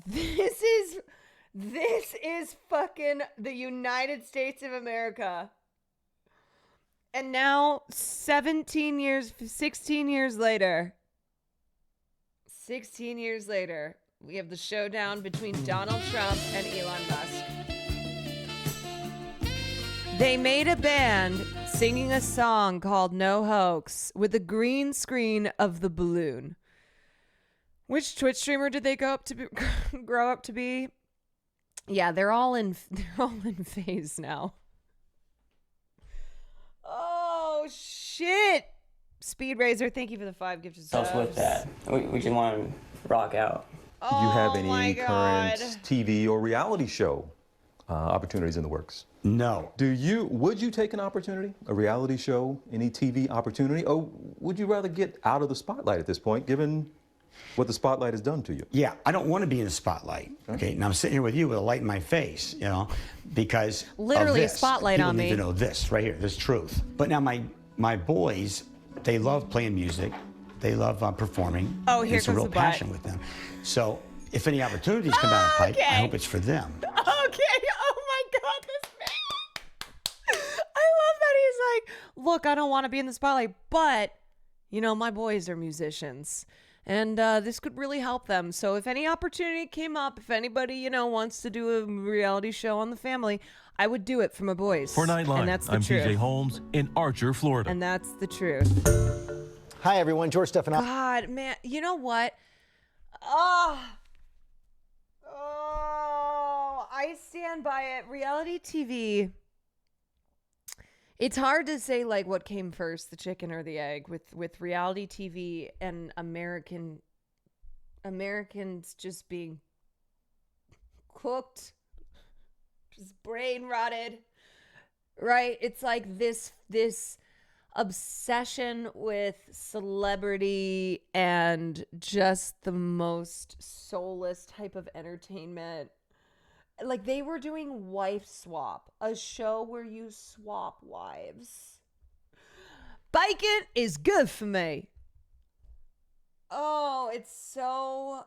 Speaker 1: This is fucking the United States of America. And now 16 years later, we have the showdown between Donald Trump and Elon Musk. They made a band singing a song called No Hoax with a green screen of the balloon. Which Twitch streamer did they grow up to be? Yeah, they're all in phase now. Oh shit! Speed Razor, thank you for the 5 gifted subs.
Speaker 8: With that. We just want to rock out.
Speaker 25: Do you have any
Speaker 1: my
Speaker 25: current
Speaker 1: God.
Speaker 25: TV or reality show opportunities in the works?
Speaker 20: No.
Speaker 25: Would you take an opportunity, a reality show, any TV opportunity, or would you rather get out of the spotlight at this point, given what the spotlight has done to you?
Speaker 20: Yeah, I don't want to be in the spotlight. Okay, and I'm sitting here with you with a light in my face, because
Speaker 1: Literally
Speaker 20: of
Speaker 1: a
Speaker 20: this.
Speaker 1: spotlight
Speaker 20: People
Speaker 1: on
Speaker 20: need
Speaker 1: me.
Speaker 20: to know this right here, this truth. But now my boys, they love playing music, they love performing.
Speaker 1: Oh, here
Speaker 20: it's a
Speaker 1: comes
Speaker 20: real
Speaker 1: the butt.
Speaker 20: passion with them. So if any opportunities come down the pipe, I hope it's for them.
Speaker 1: Okay, oh my God, this man. I love that he's like, look, I don't want to be in the spotlight, but, my boys are musicians. And this could really help them. So if any opportunity came up, if anybody, wants to do a reality show on the family, I would do it for my boys.
Speaker 3: For Nightline,
Speaker 1: and that's the
Speaker 3: I'm
Speaker 1: truth.
Speaker 3: TJ Holmes in Archer, Florida.
Speaker 1: And that's the truth.
Speaker 10: Hi, everyone. George Stephanopoulos.
Speaker 1: God, man, you know what? I stand by it. Reality TV. It's hard to say what came first, the chicken or the egg, with reality TV and Americans just being cooked, just brain rotted, right? It's like this obsession with celebrity and just the most soulless type of entertainment. Like they were doing Wife Swap, a show where you swap wives. Bacon is good for me. Oh, it's so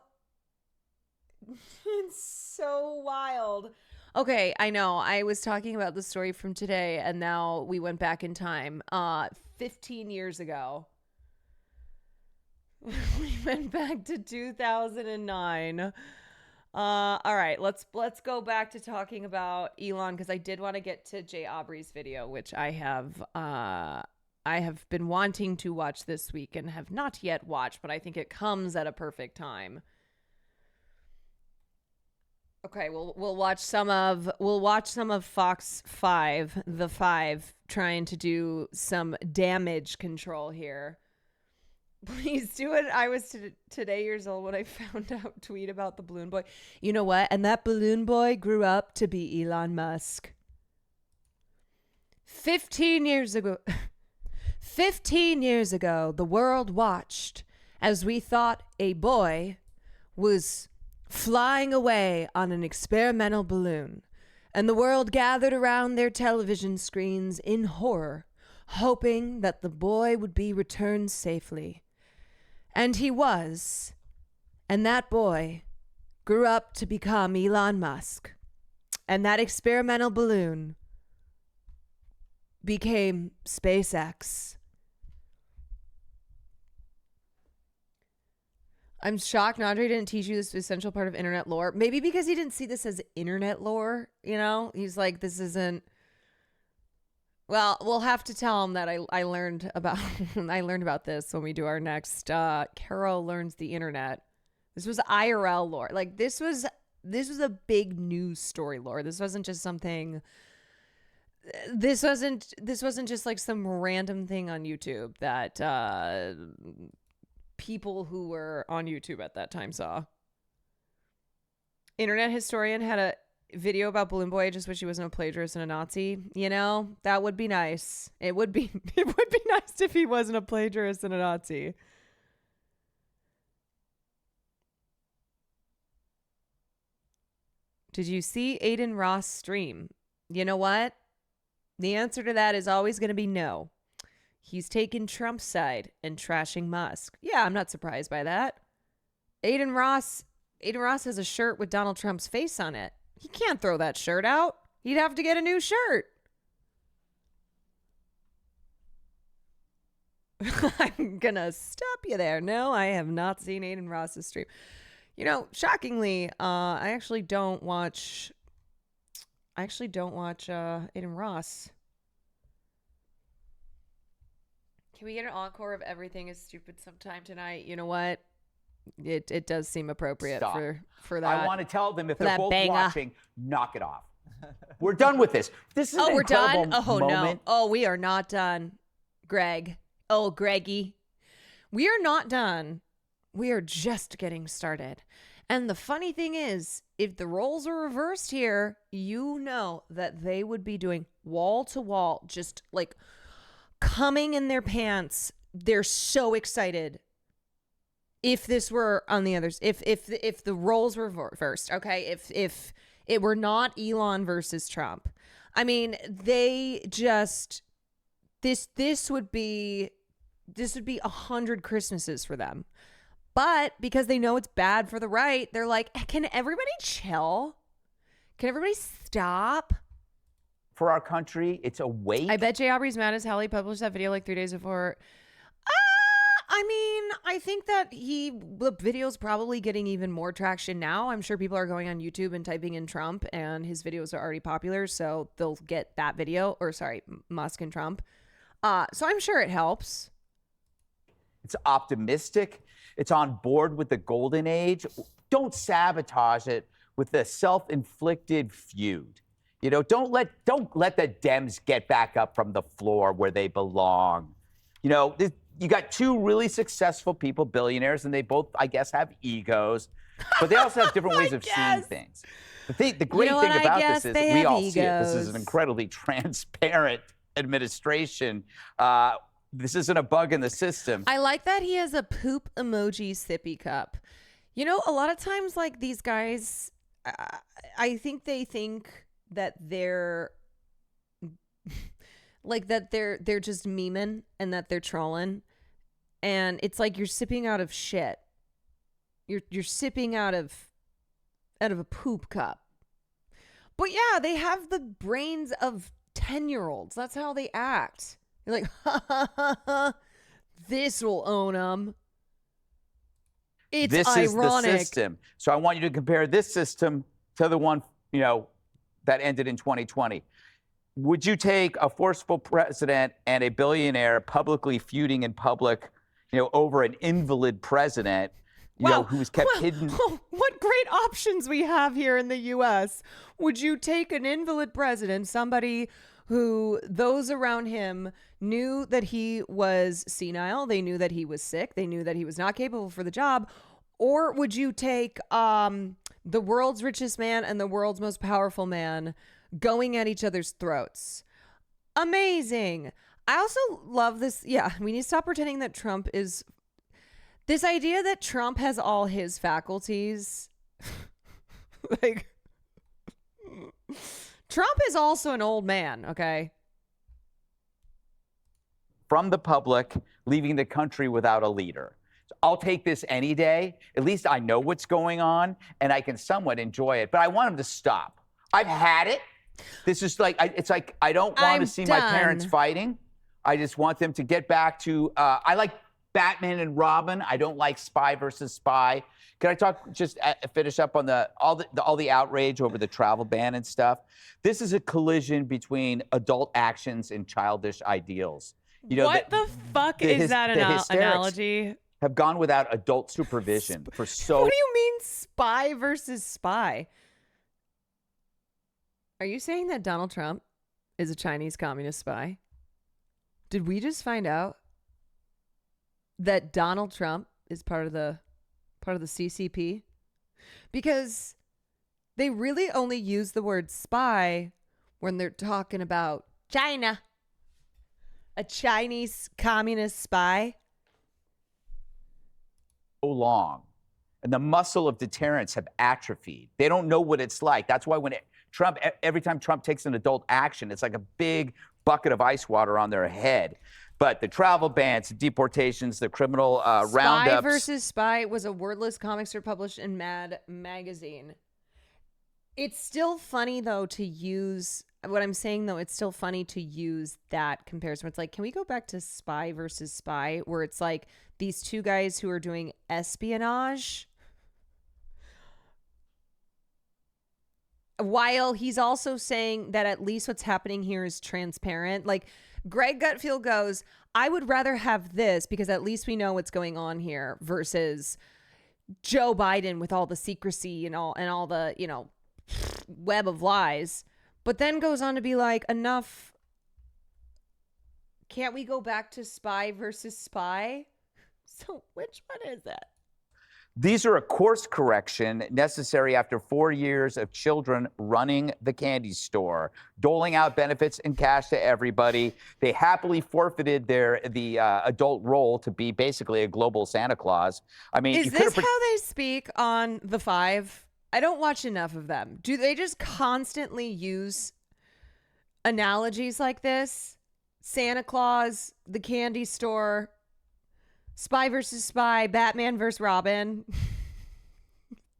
Speaker 1: wild. Okay, I know. I was talking about the story from today, and now we went back in time. 15 years ago. We went back to 2009. All right, let's go back to talking about Elon, because I did want to get to Jay Aubrey's video, which I have been wanting to watch this week and have not yet watched, but I think it comes at a perfect time. Okay, we'll watch some of Fox 5, the 5, trying to do some damage control here. Please do it. I was today years old when I found out tweet about the balloon boy. You know what? And that balloon boy grew up to be Elon Musk. 15 years ago, 15 years ago, the world watched as we thought a boy was flying away on an experimental balloon, and the world gathered around their television screens in horror, hoping that the boy would be returned safely. And he was, and that boy grew up to become Elon Musk, and that experimental balloon became SpaceX. I'm shocked Andre didn't teach you this essential part of internet lore. Maybe because he didn't see this as internet lore, you know? He's like, this isn't... Well, we'll have to tell him that I learned about I learned about this when we do our next Carol Learns the Internet. This was IRL lore. Like this was a big news story lore. This wasn't just something... This wasn't just like some random thing on YouTube that people who were on YouTube at that time saw. Internet historian had a video about Balloon Boy. I just wish he wasn't a plagiarist and a Nazi. You know, that would be nice. It would be nice if he wasn't a plagiarist and a Nazi. Did you see Aiden Ross stream? You know what? The answer to that is always going to be no. He's taken Trump's side and trashing Musk. Yeah, I'm not surprised by that. Aiden Ross has a shirt with Donald Trump's face on it. He can't throw that shirt out. He'd have to get a new shirt. I'm going to stop you there. No, I have not seen Aiden Ross's stream. You know, shockingly, I actually don't watch Aiden Ross. Can we get an encore of Everything is Stupid sometime tonight? You know what? It does seem appropriate for that.
Speaker 19: I want to tell them if they're both
Speaker 1: banger.
Speaker 19: watching, knock it off. We're done with this. This is an
Speaker 1: we're done?
Speaker 19: incredible moment.
Speaker 1: No. Oh, we are not done. Greg. Oh, Greggy. We are not done. We are just getting started. And the funny thing is, if the roles are reversed here, you know that they would be doing wall to wall, just like coming in their pants. They're so excited. If this were on the others, if the roles were reversed, okay, if it were not Elon versus Trump, I mean, they just this would be 100 Christmases for them. But because they know it's bad for the right, they're like, can everybody chill? Can everybody stop?
Speaker 19: For our country, it's a wait.
Speaker 1: I bet Jay Aubrey's mad as hell. He published that video like 3 days before. I mean, I think that the video's probably getting even more traction now. I'm sure people are going on YouTube and typing in Trump, and his videos are already popular, so they'll get that video, or sorry, Musk and Trump. So I'm sure it helps.
Speaker 19: It's optimistic. It's on board with the golden age. Don't sabotage it with a self-inflicted feud. You know, don't let the Dems get back up from the floor where they belong. You know, you got two really successful people, billionaires, and they both, I guess, have egos, but they also have different ways of seeing things. The great thing about this is we all see it. This is an incredibly transparent administration. This isn't a bug in the system.
Speaker 1: I like that he has a poop emoji sippy cup. You know, a lot of times, like, these guys, I think they think that they're like that they're just memeing and that they're trolling, and it's like you're sipping out of shit. You're sipping out of a poop cup. But yeah, they have the brains of 10-year-olds. That's how they act. You're like, ha ha ha ha, this will own them. It's ironic.
Speaker 19: Is the system. So I want you to compare this system to the one, you know, that ended in 2020. Would you take a forceful president and a billionaire publicly feuding in public, you know, over an invalid president, you know, who's kept hidden?
Speaker 1: What great options we have here in the U.S. Would you take an invalid president, somebody who those around him knew that he was senile, they knew that he was sick, they knew that he was not capable for the job? Or would you take the world's richest man and the world's most powerful man going at each other's throats? Amazing. I also love this. Yeah, we need to stop pretending that Trump is... This idea that Trump has all his faculties. Like, Trump is also an old man, okay?
Speaker 19: From the public, leaving the country without a leader. I'll take this any day. At least I know what's going on, and I can somewhat enjoy it. But I want him to stop. I've had it. This is like, it's like I don't want to see my parents fighting. I just want them to get back to, I like Batman and Robin. I don't like spy versus spy. Can I talk, just finish up on all the outrage over the travel ban and stuff? This is a collision between adult actions and childish ideals. You know,
Speaker 1: what the fuck is that analogy?
Speaker 19: Have gone without adult supervision for so...
Speaker 1: What do you mean spy versus spy? Are you saying that Donald Trump is a Chinese communist spy? Did we just find out that Donald Trump is part of the CCP? Because they really only use the word spy when they're talking about China. A Chinese communist spy.
Speaker 19: So long, and the muscle of deterrence have atrophied. They don't know what it's like. That's why when every time Trump takes an adult action, it's like a big bucket of ice water on their head. But the travel bans, the deportations, the criminal roundups.
Speaker 1: Spy versus Spy was a wordless comic strip published in Mad magazine. It's still funny, though, to use... What I'm saying, though, it's still funny to use that comparison. It's like, can we go back to Spy versus Spy, where it's like these two guys who are doing espionage, while he's also saying that at least what's happening here is transparent. Like, Greg Gutfield goes, I would rather have this because at least we know what's going on here, versus Joe Biden with all the secrecy and all the, you know, web of lies. But then goes on to be like, enough. Can't we go back to Spy versus Spy? So which one is that?
Speaker 19: These are a course correction necessary after 4 years of children running the candy store, doling out benefits and cash to everybody. They happily forfeited the adult role to be basically a global Santa Claus. I mean,
Speaker 1: is this how they speak on The Five? I don't watch enough of them. Do they just constantly use analogies like this? Santa Claus, the candy store, Spy versus Spy, Batman versus Robin.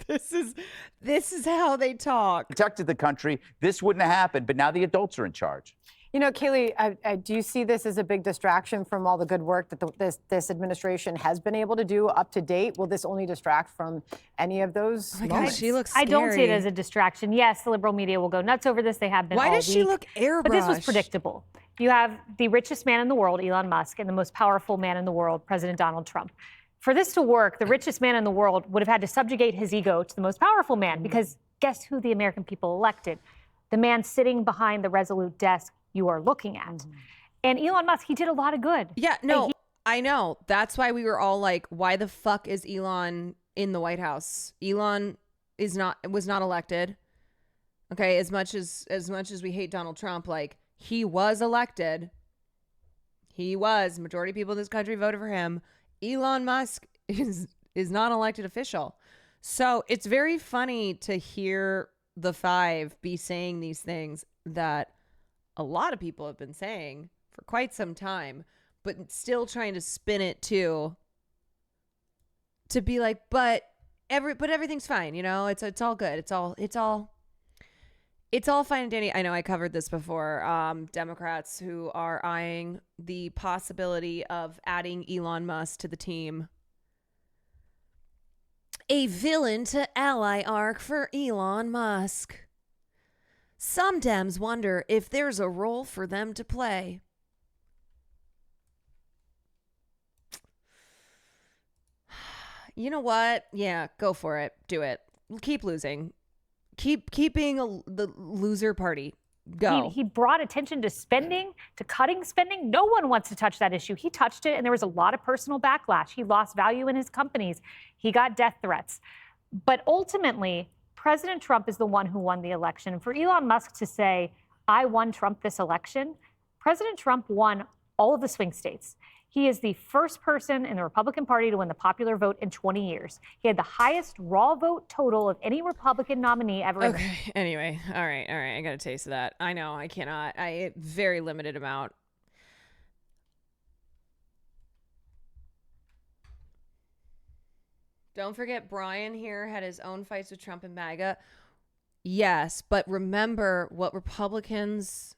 Speaker 1: This is how they talk.
Speaker 19: Protected the country. This wouldn't have happened, but now the adults are in charge.
Speaker 18: You know, Kaylee, do you see this as a big distraction from all the good work that this administration has been able to do up to date? Will this only distract from any of those?
Speaker 1: Oh my God, she looks
Speaker 11: I
Speaker 1: scary.
Speaker 11: don't see it as a distraction. Yes, the liberal media will go nuts over this. They have been all
Speaker 1: Why does she
Speaker 11: week.
Speaker 1: look airbrushed?
Speaker 11: But this was predictable. You have the richest man in the world, Elon Musk, and the most powerful man in the world, President Donald Trump. For this to work, the richest man in the world would have had to subjugate his ego to the most powerful man, because guess who the American people elected? The man sitting behind the Resolute desk you are looking at. And Elon Musk, he did a lot of good.
Speaker 1: Yeah, no, I know. That's why we were all like, why the fuck is Elon in the White House? Elon was not elected. Okay, as much as we hate Donald Trump, like, he was elected. He was. Majority of people in this country voted for him. Elon Musk is not an elected official. So it's very funny to hear the Five be saying these things that a lot of people have been saying for quite some time, but still trying to spin it to be like, but everything's fine, you know, it's all good. It's all fine and dandy. I know I covered this before. Democrats who are eyeing the possibility of adding Elon Musk to the team. A villain to ally arc for Elon Musk. Some Dems wonder if there's a role for them to play. You know what? Yeah, go for it. Do it. Keep losing. Keep being the loser party. Go.
Speaker 11: He brought attention to spending, to cutting spending. No one wants to touch that issue. He touched it, and there was a lot of personal backlash. He lost value in his companies. He got death threats. But ultimately, President Trump is the one who won the election. And for Elon Musk to say, I won Trump this election, President Trump won all of the swing states. He is the first person in the Republican Party to win the popular vote in 20 years. He had the highest raw vote total of any Republican nominee ever.
Speaker 1: Okay. Anyway. All right. I got a taste of that. I know. I cannot. Very limited amount. Don't forget, Brian here had his own fights with Trump and MAGA. Yes, but remember what Republicans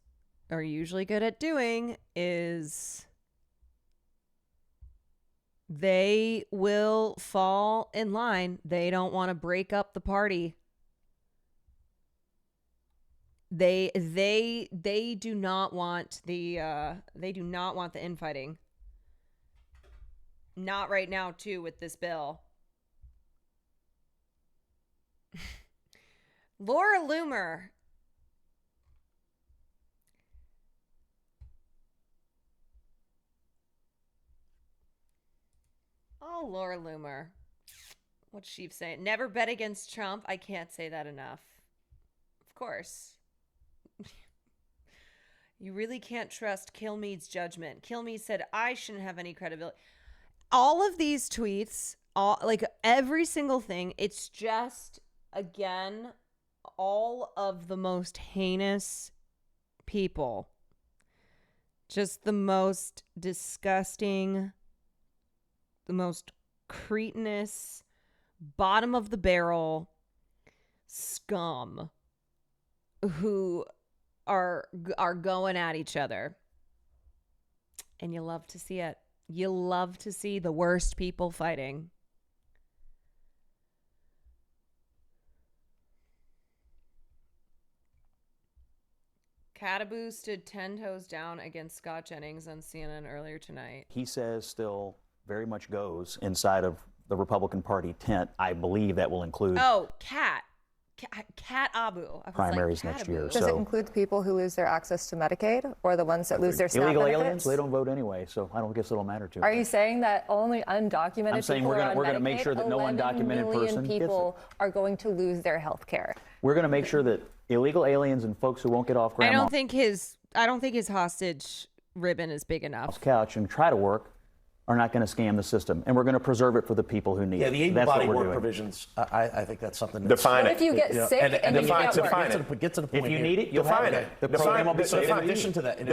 Speaker 1: are usually good at doing is they will fall in line. They don't want to break up the party. They do not want the infighting. Not right now, too, with this bill. Laura Loomer. Oh, Laura Loomer. What's she saying? Never bet against Trump. I can't say that enough. Of course. You really can't trust Kilmeade's judgment. Kilmeade said, I shouldn't have any credibility. All of these tweets, like every single thing, it's just, again, all of the most heinous people. Just the most disgusting, the most cretinous, bottom of the barrel scum who are going at each other. And you love to see it. You love to see the worst people fighting. Cataboo stood 10 toes down against Scott Jennings on CNN earlier tonight.
Speaker 13: He says still very much goes inside of the Republican Party tent. I believe that will include
Speaker 1: Cat Abu.
Speaker 13: primaries next year.
Speaker 14: Does it include the people who lose their access to Medicaid or the ones that lose their SNAP
Speaker 13: illegal
Speaker 14: benefits?
Speaker 13: aliens? They don't vote anyway, so I don't guess it'll matter to.
Speaker 14: Are you saying that only undocumented
Speaker 13: I'm saying
Speaker 14: people
Speaker 13: we're
Speaker 14: are on
Speaker 13: going to
Speaker 14: Medicaid?
Speaker 13: make sure that no
Speaker 14: 11
Speaker 13: undocumented person gets
Speaker 14: people are going to lose their health care.
Speaker 13: We're going to make sure that illegal aliens and folks who won't get off
Speaker 1: I don't think his hostage ribbon is big enough.
Speaker 13: couch and try to work are not going to scam the system, and we're going to preserve it for the people who need it.
Speaker 15: The
Speaker 13: That's what
Speaker 15: able-bodied
Speaker 13: we're
Speaker 15: work
Speaker 13: doing.
Speaker 15: provisions, I think that's something that's...
Speaker 14: Define it. If you get sick and you can't work.
Speaker 15: Get to the point
Speaker 13: If you
Speaker 15: here.
Speaker 13: need it, you'll have it. The program will be
Speaker 15: So in addition to that,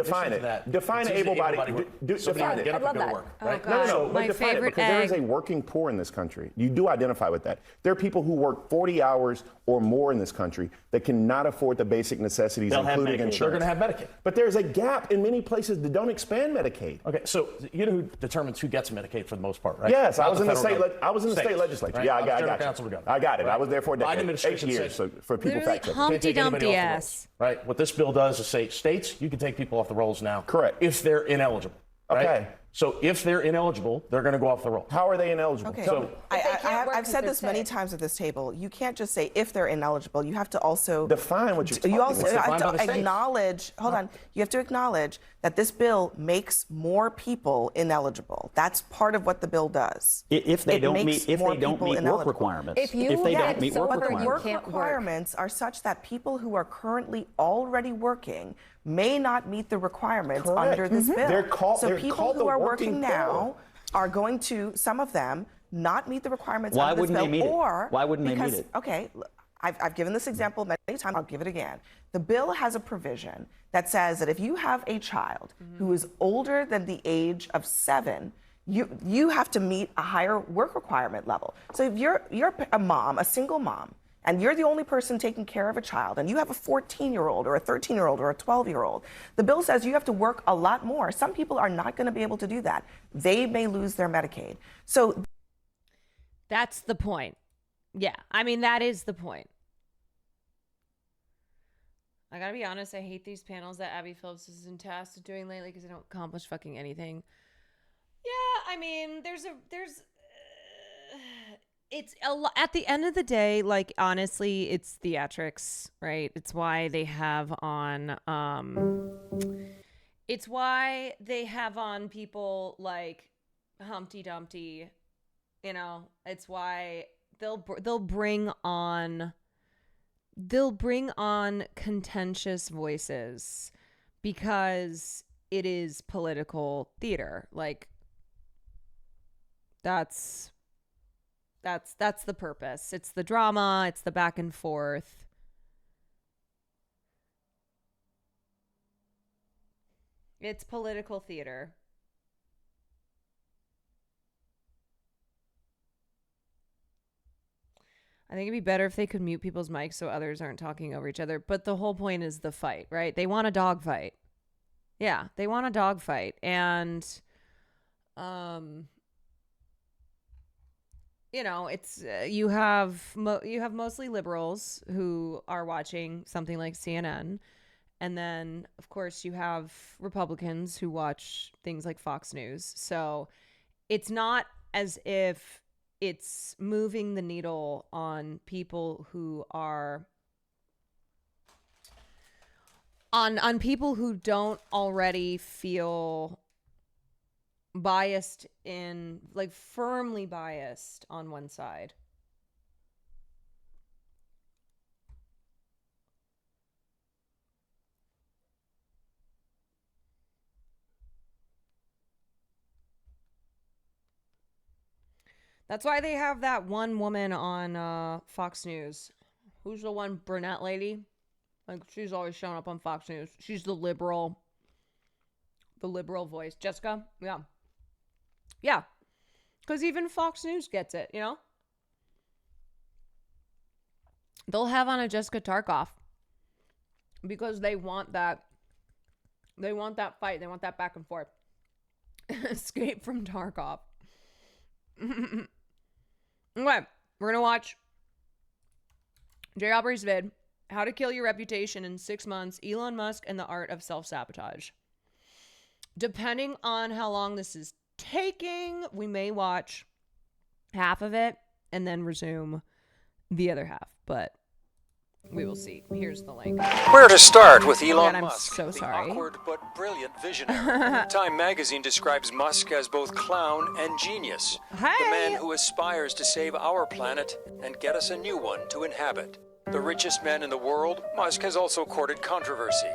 Speaker 25: Define able-bodied work. Define it.
Speaker 15: Get up and go to work, right?
Speaker 25: No, but define it, because there is a working poor in this country. You do identify with that. There are people who work 40 hours or more in this country that cannot afford the basic necessities,
Speaker 15: They'll have
Speaker 25: including
Speaker 15: Medicaid.
Speaker 25: insurance.
Speaker 15: They're going to have Medicaid.
Speaker 25: But there's a gap in many places that don't expand Medicaid.
Speaker 15: Okay, so you know who determines who gets Medicaid for the most part, right?
Speaker 25: Yes, I
Speaker 15: Not
Speaker 25: was
Speaker 15: the
Speaker 25: in the
Speaker 15: federal
Speaker 25: state.
Speaker 15: government.
Speaker 25: I was in the state
Speaker 15: States,
Speaker 25: legislature.
Speaker 15: right?
Speaker 25: Yeah, I
Speaker 15: Not the
Speaker 25: got
Speaker 15: general
Speaker 25: you.
Speaker 15: counsel of the government.
Speaker 25: I got it.
Speaker 15: Right?
Speaker 25: I was there for a
Speaker 15: Biden
Speaker 25: decade, 8
Speaker 15: administration
Speaker 25: years.
Speaker 15: says-
Speaker 25: So for people
Speaker 1: Literally
Speaker 25: fact checking.
Speaker 15: Can't
Speaker 1: Humpty
Speaker 15: take anybody
Speaker 1: Dumpty
Speaker 15: off the
Speaker 1: ass.
Speaker 15: rolls, right? What this bill does is say states, you can take people off the rolls now.
Speaker 25: Correct.
Speaker 15: If they're ineligible. Right?
Speaker 25: Okay.
Speaker 15: So if they're ineligible, they're going to go off the rolls.
Speaker 25: How are they ineligible?
Speaker 16: Okay.
Speaker 15: So
Speaker 16: I've said this many times at this table. You can't just say if they're ineligible. You have to also
Speaker 25: define what you're talking
Speaker 16: You also
Speaker 25: about.
Speaker 16: have to acknowledge. Hold on. You have to acknowledge that this bill makes more people ineligible. That's part of what the bill does.
Speaker 13: If they
Speaker 16: It
Speaker 13: don't
Speaker 16: makes
Speaker 13: meet,
Speaker 16: more people
Speaker 13: work
Speaker 16: ineligible.
Speaker 13: requirements,
Speaker 16: If you
Speaker 13: they
Speaker 16: get
Speaker 13: don't meet work
Speaker 16: but the
Speaker 13: requirements,
Speaker 16: work requirements are such that people who are currently already working may not meet the requirements
Speaker 25: Correct.
Speaker 16: under this bill.
Speaker 25: They're called
Speaker 16: people
Speaker 25: the
Speaker 16: who are
Speaker 25: working
Speaker 16: working now are going to, some of them, not meet the requirements
Speaker 13: Why
Speaker 16: under this
Speaker 13: wouldn't
Speaker 16: bill.
Speaker 13: they meet it?
Speaker 16: Or
Speaker 13: Why wouldn't they meet
Speaker 16: because,
Speaker 13: it?
Speaker 16: Okay, I've given this example many times. I'll give it again. The bill has a provision that says that if you have a child who is older than the age of 7, you have to meet a higher work requirement level. So if you're a mom, a single mom, and you're the only person taking care of a child, and you have a 14-year-old or a 13-year-old or a 12-year-old, the bill says you have to work a lot more. Some people are not going to be able to do that. They may lose their Medicaid. So
Speaker 1: that's the point. Yeah, I mean, that is the point. I gotta be honest, I hate these panels that Abby Phillips is in tasked with doing lately because they don't accomplish fucking anything. Yeah, I mean, it's at the end of the day, like, honestly, it's theatrics, right? It's why they have on people like Humpty Dumpty, you know. It's why they'll bring on contentious voices, because it is political theater. Like, that's the purpose. It's the drama, it's the back and forth. It's political theater. I think it'd be better if they could mute people's mics so others aren't talking over each other. But the whole point is the fight, right? They want a dog fight. Yeah, they want a dog fight. And, you know, it's you have mostly liberals who are watching something like CNN. And then, of course, you have Republicans who watch things like Fox News. So it's not as if it's moving the needle on people who are on people who don't already feel biased in, like, firmly biased on one side. That's why they have that one woman on Fox News. Who's the one brunette lady? Like, she's always showing up on Fox News. She's the liberal voice. Jessica? Yeah. Yeah. Because even Fox News gets it, you know? They'll have on a Jessica Tarkoff. Because they want that. They want that fight. They want that back and forth. Escape from Tarkov. Okay, we're gonna watch Jay Aubrey's vid, How to Kill Your Reputation in 6 Months, Elon Musk and the Art of Self-Sabotage. Depending on how long this is taking, we may watch half of it and then resume the other half, but we will see. Here's the link.
Speaker 4: Where to start with Elon
Speaker 1: I'm
Speaker 4: Musk,
Speaker 1: so sorry.
Speaker 4: the awkward but brilliant visionary. Time magazine describes Musk as both clown and genius.
Speaker 1: Hey.
Speaker 4: The man who aspires to save our planet and get us a new one to inhabit. The richest man in the world, Musk has also courted controversy.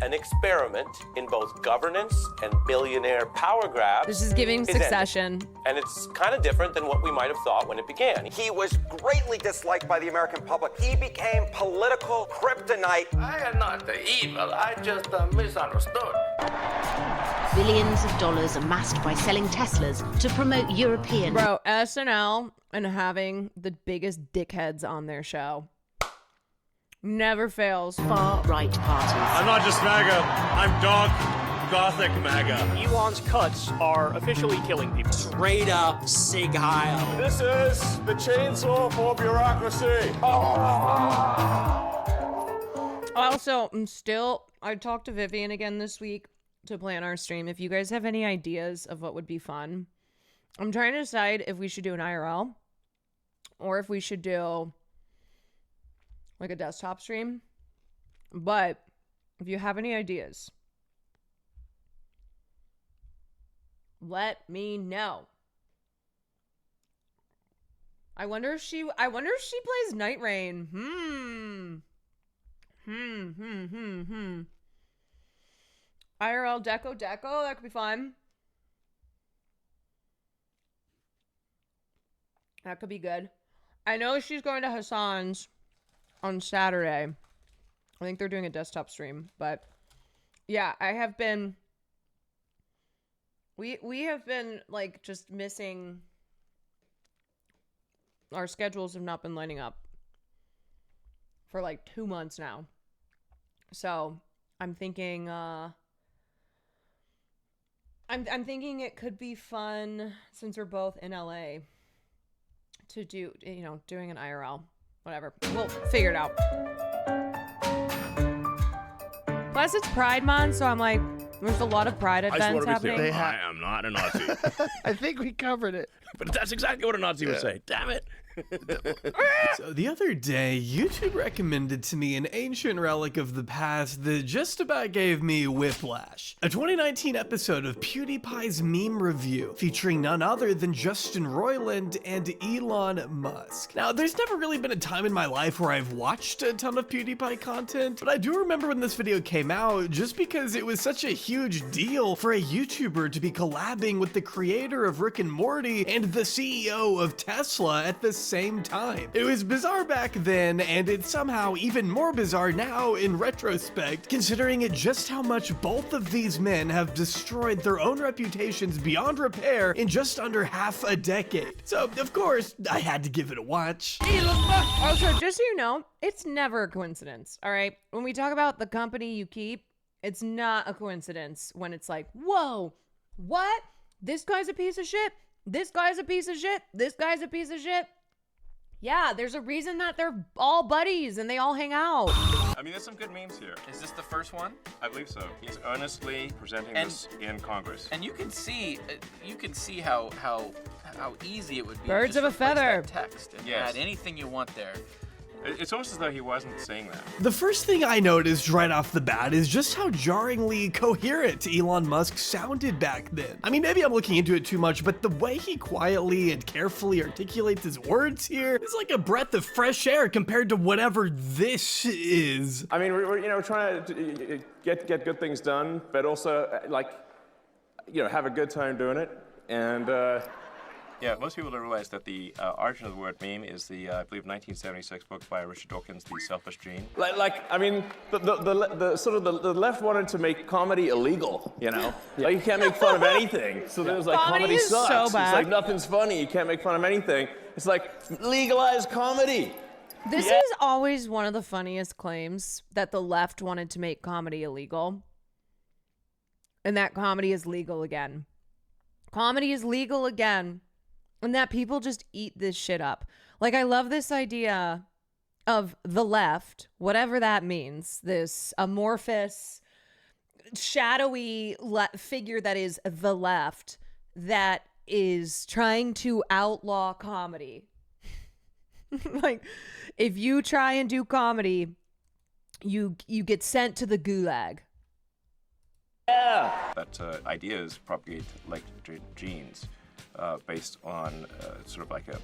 Speaker 9: An experiment in both governance and billionaire power grabs.
Speaker 1: This is giving Succession.
Speaker 9: Ended. And it's kind of different than what we might have thought when it began.
Speaker 17: He was greatly disliked by the American public. He became political kryptonite.
Speaker 23: I am not the evil, I just misunderstood.
Speaker 24: Billions of dollars amassed by selling Teslas to promote European...
Speaker 1: Bro, SNL and having the biggest dickheads on their show never fails.
Speaker 24: Far-right parties.
Speaker 26: I'm not just MAGA, I'm dog gothic MAGA.
Speaker 27: Elon's cuts are officially killing people.
Speaker 28: Straight up Sig Heil.
Speaker 29: This is the chainsaw for bureaucracy.
Speaker 1: Also, I talked to Vivian again this week to plan our stream. If you guys have any ideas of what would be fun, I'm trying to decide if we should do an IRL or if we should do like a desktop stream. But if you have any ideas, let me know. I wonder if she plays Night Rain. IRL Deco, that could be fun. That could be good. I know she's going to Hassan's on Saturday. I think they're doing a desktop stream, but yeah, we have been like just missing. Our schedules have not been lining up for like 2 months now. So I'm thinking I'm thinking it could be fun, since we're both in LA, to do, doing an IRL. Whatever. We'll figure it out. Plus, it's Pride Month, so I'm like, There's a lot of pride
Speaker 15: I just
Speaker 1: events
Speaker 15: want to be clear.
Speaker 1: happening.
Speaker 15: I am not a Nazi.
Speaker 2: I think we covered it.
Speaker 15: But that's exactly what a Nazi would say. Damn it.
Speaker 2: So the other day, YouTube recommended to me an ancient relic of the past that just about gave me whiplash. A 2019 episode of PewDiePie's Meme Review, featuring none other than Justin Roiland and Elon Musk. Now, there's never really been a time in my life where I've watched a ton of PewDiePie content, but I do remember when this video came out, just because it was such a huge deal for a YouTuber to be collabing with the creator of Rick and Morty and the CEO of Tesla at the same time. It was bizarre back then, and it's somehow even more bizarre now in retrospect, considering just how much both of these men have destroyed their own reputations beyond repair in just under half a decade. So, of course, I had to give it a watch.
Speaker 1: Also, just so you know, it's never a coincidence, all right? When we talk about the company you keep, it's not a coincidence when it's like, whoa, what? This guy's a piece of shit? This guy's a piece of shit? This guy's a piece of shit? Yeah, there's a reason that they're all buddies and they all hang out.
Speaker 5: I mean, there's some good memes here. Is this the first one? I believe so. He's earnestly presenting this in Congress.
Speaker 6: And you can see how easy it would be.
Speaker 1: Birds
Speaker 6: to
Speaker 1: of a
Speaker 6: just replace
Speaker 1: feather.
Speaker 6: that text and
Speaker 5: Yes.
Speaker 6: add anything you want there.
Speaker 5: It's almost as though he wasn't saying that.
Speaker 2: The first thing I noticed right off the bat is just how jarringly coherent Elon Musk sounded back then. I mean, maybe I'm looking into it too much, but the way he quietly and carefully articulates his words here is like a breath of fresh air compared to whatever this is.
Speaker 25: I mean, we're trying to get good things done, but also have a good time doing it. And
Speaker 5: Yeah, most people don't realize that the origin of the word meme is the, I believe, 1976 book by Richard Dawkins, The Selfish Gene.
Speaker 25: The left wanted to make comedy illegal, you know? Like, you can't make fun of anything. So there's like, comedy
Speaker 1: is
Speaker 25: sucks.
Speaker 1: so bad.
Speaker 25: It's like, nothing's funny, you can't make fun of anything. It's like, legalize comedy.
Speaker 1: This is always one of the funniest claims, that the left wanted to make comedy illegal. And that comedy is legal again. Comedy is legal again. And that people just eat this shit up. Like, I love this idea of the left, whatever that means, this amorphous, shadowy figure that is the left that is trying to outlaw comedy. Like, if you try and do comedy, you get sent to the gulag.
Speaker 25: Yeah.
Speaker 5: That ideas propagate like genes. Based on sort of like a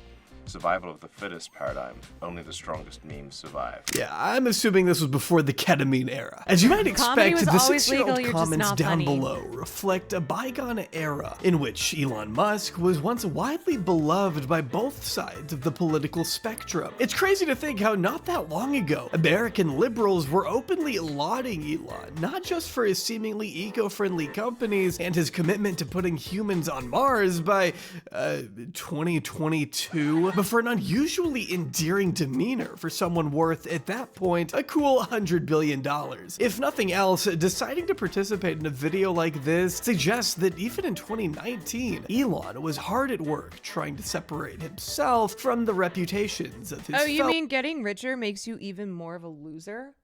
Speaker 5: survival of the fittest paradigm. Only the strongest memes survive.
Speaker 2: Yeah, I'm assuming this was before the ketamine era. As you might expect, the 6-year-old comments down below reflect a bygone era in which Elon Musk was once widely beloved by both sides of the political spectrum. It's crazy to think how not that long ago, American liberals were openly lauding Elon, not just for his seemingly eco-friendly companies and his commitment to putting humans on Mars by 2022, but for an unusually endearing demeanor for someone worth, at that point, a cool $100 billion. If nothing else, deciding to participate in a video like this suggests that even in 2019, Elon was hard at work trying to separate himself from the reputations of his
Speaker 1: Oh, you mean getting richer makes you even more of a loser?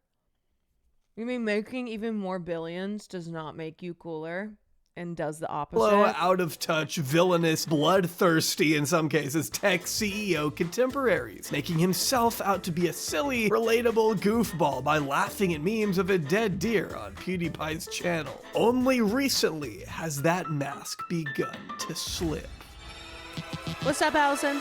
Speaker 1: You mean making even more billions does not make you cooler? And does the opposite?
Speaker 2: Slow, out of touch, villainous, bloodthirsty, in some cases, tech CEO contemporaries, making himself out to be a silly, relatable goofball by laughing at memes of a dead deer on PewDiePie's channel. Only recently has that mask begun to slip.
Speaker 1: What's up, Allison?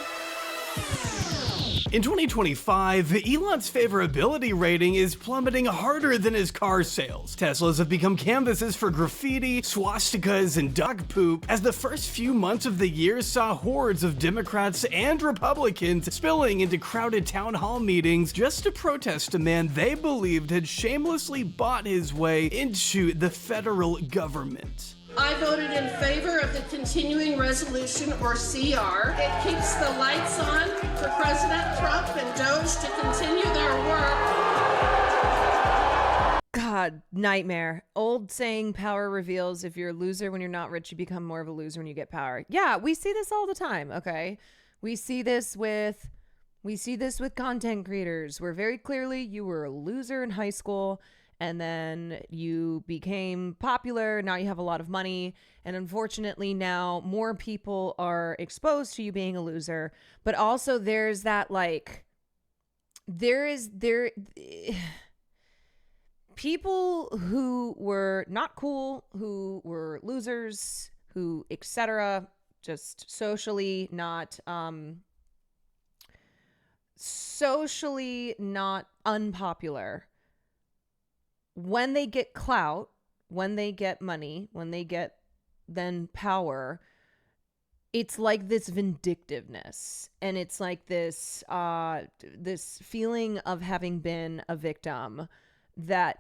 Speaker 2: In 2025, Elon's favorability rating is plummeting harder than his car sales. Teslas have become canvases for graffiti, swastikas, and dog poop, as the first few months of the year saw hordes of Democrats and Republicans spilling into crowded town hall meetings just to protest a man they believed had shamelessly bought his way into the federal government.
Speaker 7: I voted in favor of the continuing resolution, or CR. It keeps the lights on for President Trump and Doge to continue their work.
Speaker 1: God, nightmare. Old saying, power reveals. If you're a loser when you're not rich, you become more of a loser when you get power. Yeah, we see this all the time, okay? We see this with content creators, where very clearly you were a loser in high school and then you became popular. Now you have a lot of money. And unfortunately, now more people are exposed to you being a loser. But also there's that like, people who were not cool, who were losers, who etc., just socially not unpopular, when they get clout, when they get money, when they get then power, it's like this vindictiveness, and it's like this this feeling of having been a victim that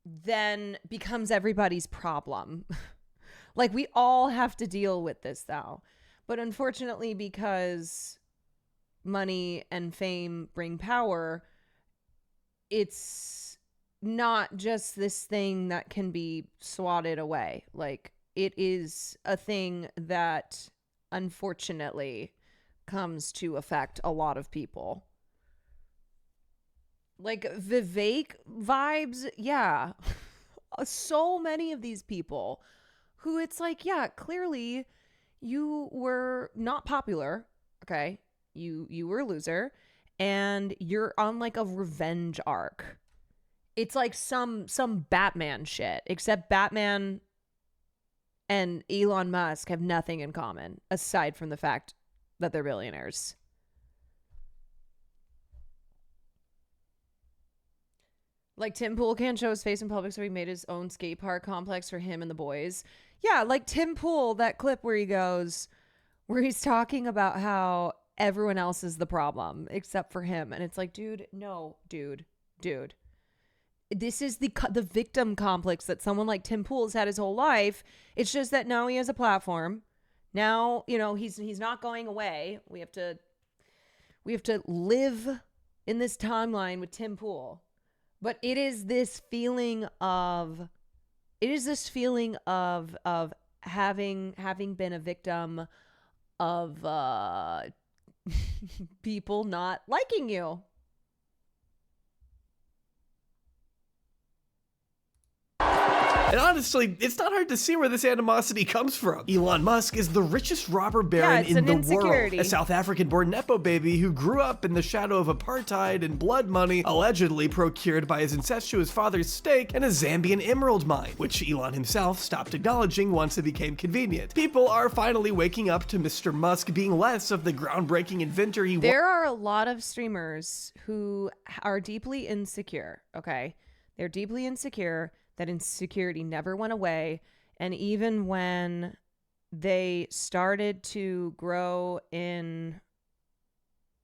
Speaker 1: then becomes everybody's problem. Like, we all have to deal with this now. But unfortunately, because money and fame bring power, it's not just this thing that can be swatted away. Like, it is a thing that unfortunately comes to affect a lot of people. Like, Vivek vibes, yeah. So many of these people who it's like, yeah, clearly you were not popular, okay? You were a loser, and you're on like a revenge arc. It's like some Batman shit, except Batman and Elon Musk have nothing in common aside from the fact that they're billionaires. Like, Tim Pool can't show his face in public, so he made his own skate park complex for him and the boys. Yeah, like Tim Pool, that clip where he's talking about how everyone else is the problem except for him. And it's like, dude, no, dude. This is the victim complex that someone like Tim Pool has had his whole life. It's just that now he has a platform. Now, you know, he's not going away. We have to live in this timeline with Tim Pool. But it is this feeling of having been a victim of people not liking you.
Speaker 2: And honestly, it's not hard to see where this animosity comes from. Elon Musk is the richest robber baron in the world. A South African-born Nepo baby who grew up in the shadow of apartheid and blood money allegedly procured by his incestuous father's stake in a Zambian emerald mine, which Elon himself stopped acknowledging once it became convenient. People are finally waking up to Mr. Musk being less of the groundbreaking inventor he was.
Speaker 1: There are a lot of streamers who are deeply insecure, okay? They're deeply insecure. That insecurity never went away. And even when they started to grow an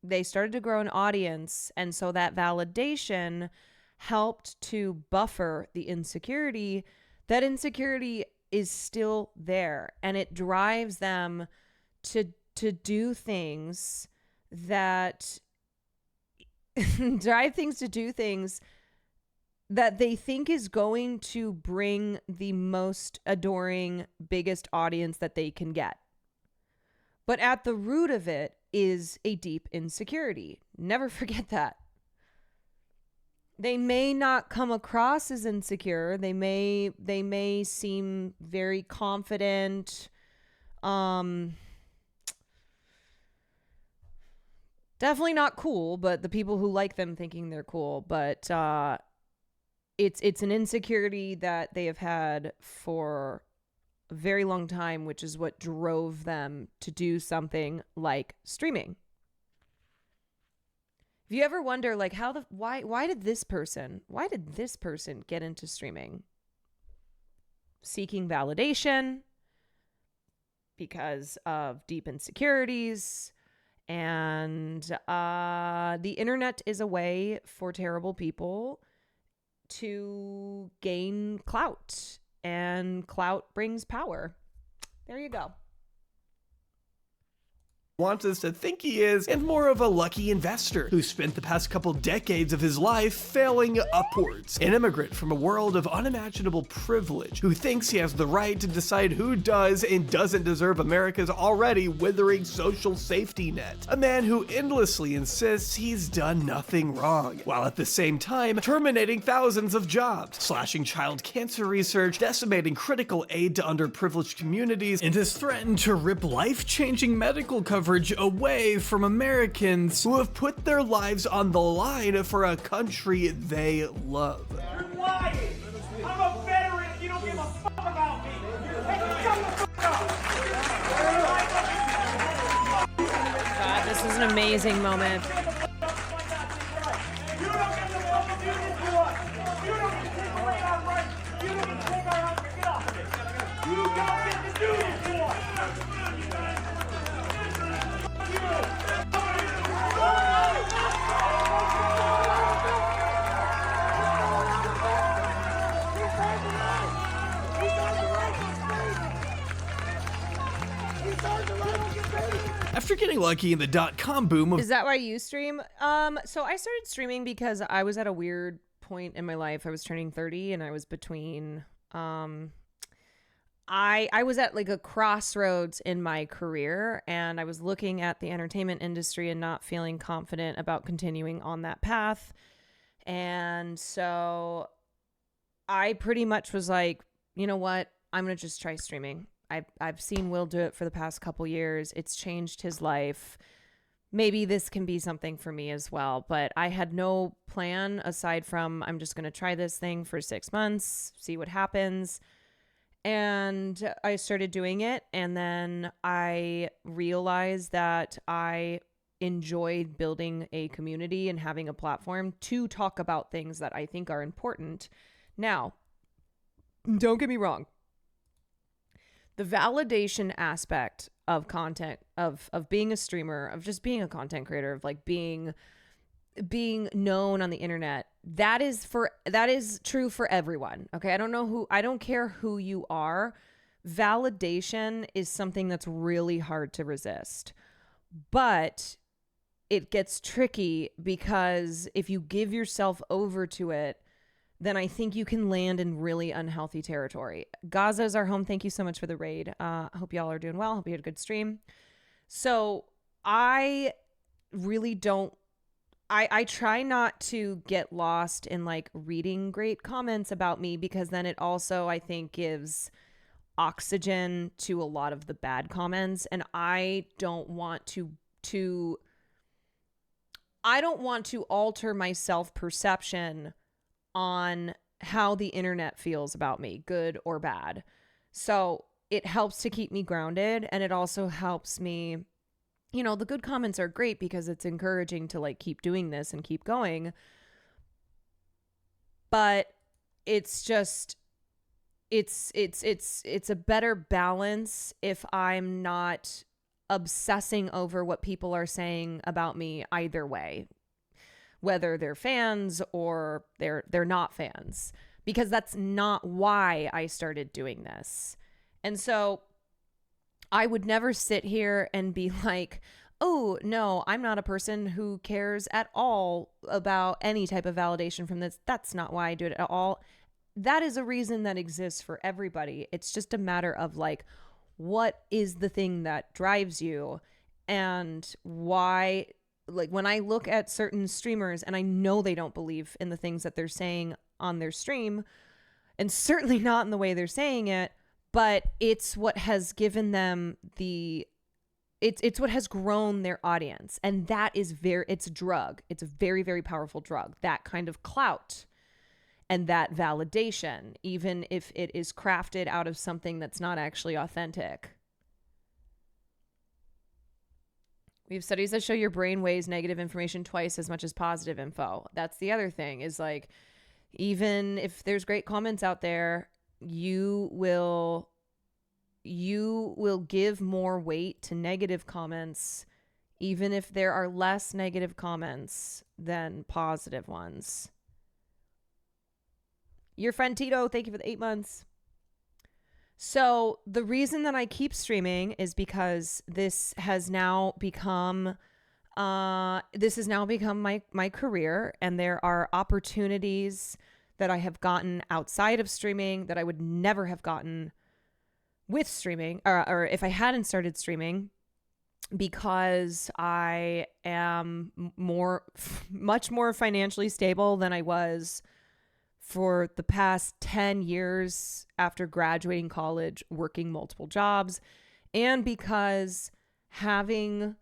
Speaker 1: audience, and so that validation helped to buffer the insecurity, that insecurity is still there, and it drives them to do things that that they think is going to bring the most adoring, biggest audience that they can get. But at the root of it is a deep insecurity. Never forget that. They may not come across as insecure. They may seem very confident. Definitely not cool, but the people who like them thinking they're cool. But it's an insecurity that they have had for a very long time, which is what drove them to do something like streaming. If you ever wonder, like, why did this person get into streaming? Seeking validation because of deep insecurities. And the internet is a way for terrible people to gain clout, and clout brings power. There you go.
Speaker 2: wants us to think he is, and more of a lucky investor who spent the past couple decades of his life failing upwards. An immigrant from a world of unimaginable privilege who thinks he has the right to decide who does and doesn't deserve America's already withering social safety net. A man who endlessly insists he's done nothing wrong, while at the same time terminating thousands of jobs, slashing child cancer research, decimating critical aid to underprivileged communities, and has threatened to rip life-changing medical coverage away from Americans who have put their lives on the line for a country they love.
Speaker 3: You're lying! I'm a veteran and you don't give a fuck about me! Hey, shut the fuck up!
Speaker 1: God, this is an amazing moment.
Speaker 2: After getting lucky in the dot-com boom of—
Speaker 1: Is that why you stream? So I started streaming because I was at a weird point in my life. I was turning 30 and I was between, I was at like a crossroads in my career, and I was looking at the entertainment industry and not feeling confident about continuing on that path. And so I pretty much was like, you know what? I'm going to just try streaming. I've seen Will do it for the past couple years. It's changed his life. Maybe this can be something for me as well. But I had no plan aside from I'm just going to try this thing for 6 months, see what happens. And I started doing it. And then I realized that I enjoyed building a community and having a platform to talk about things that I think are important. Now, don't get me wrong. The validation aspect of content, of being a streamer, of just being a content creator, of like being known on the internet, that is true for everyone. Okay. I don't care who you are. Validation is something that's really hard to resist, but it gets tricky because if you give yourself over to it, then I think you can land in really unhealthy territory. Gaza's our home. Thank you so much for the raid. Hope y'all are doing well. Hope you had a good stream. So I really don't, I try not to get lost in like reading great comments about me, because then it also, I think, gives oxygen to a lot of the bad comments. And I don't want to alter my self-perception on how the internet feels about me, good or bad. So it helps to keep me grounded, and it also helps me, you know, the good comments are great because it's encouraging to like keep doing this and keep going. But it's just, it's a better balance if I'm not obsessing over what people are saying about me either way, whether they're fans or they're not fans, because that's not why I started doing this. And so I would never sit here and be like, oh no, I'm not a person who cares at all about any type of validation from this. That's not why I do it at all. That is a reason that exists for everybody. It's just a matter of like, what is the thing that drives you, and why. Like when I look at certain streamers and I know they don't believe in the things that they're saying on their stream, and certainly not in the way they're saying it, but it's what has given them it's what has grown their audience. And that is it's a drug. It's a very, very powerful drug, that kind of clout and that validation, even if it is crafted out of something that's not actually authentic. We have studies that show your brain weighs negative information twice as much as positive info. That's the other thing, is like, even if there's great comments out there, you will give more weight to negative comments, even if there are less negative comments than positive ones. Your friend Tito, thank you for the 8 months. So the reason that I keep streaming is because this has now become my career, and there are opportunities that I have gotten outside of streaming that I would never have gotten with streaming, or if I hadn't started streaming, because I am much more financially stable than I was for the past 10 years after graduating college, working multiple jobs, and because having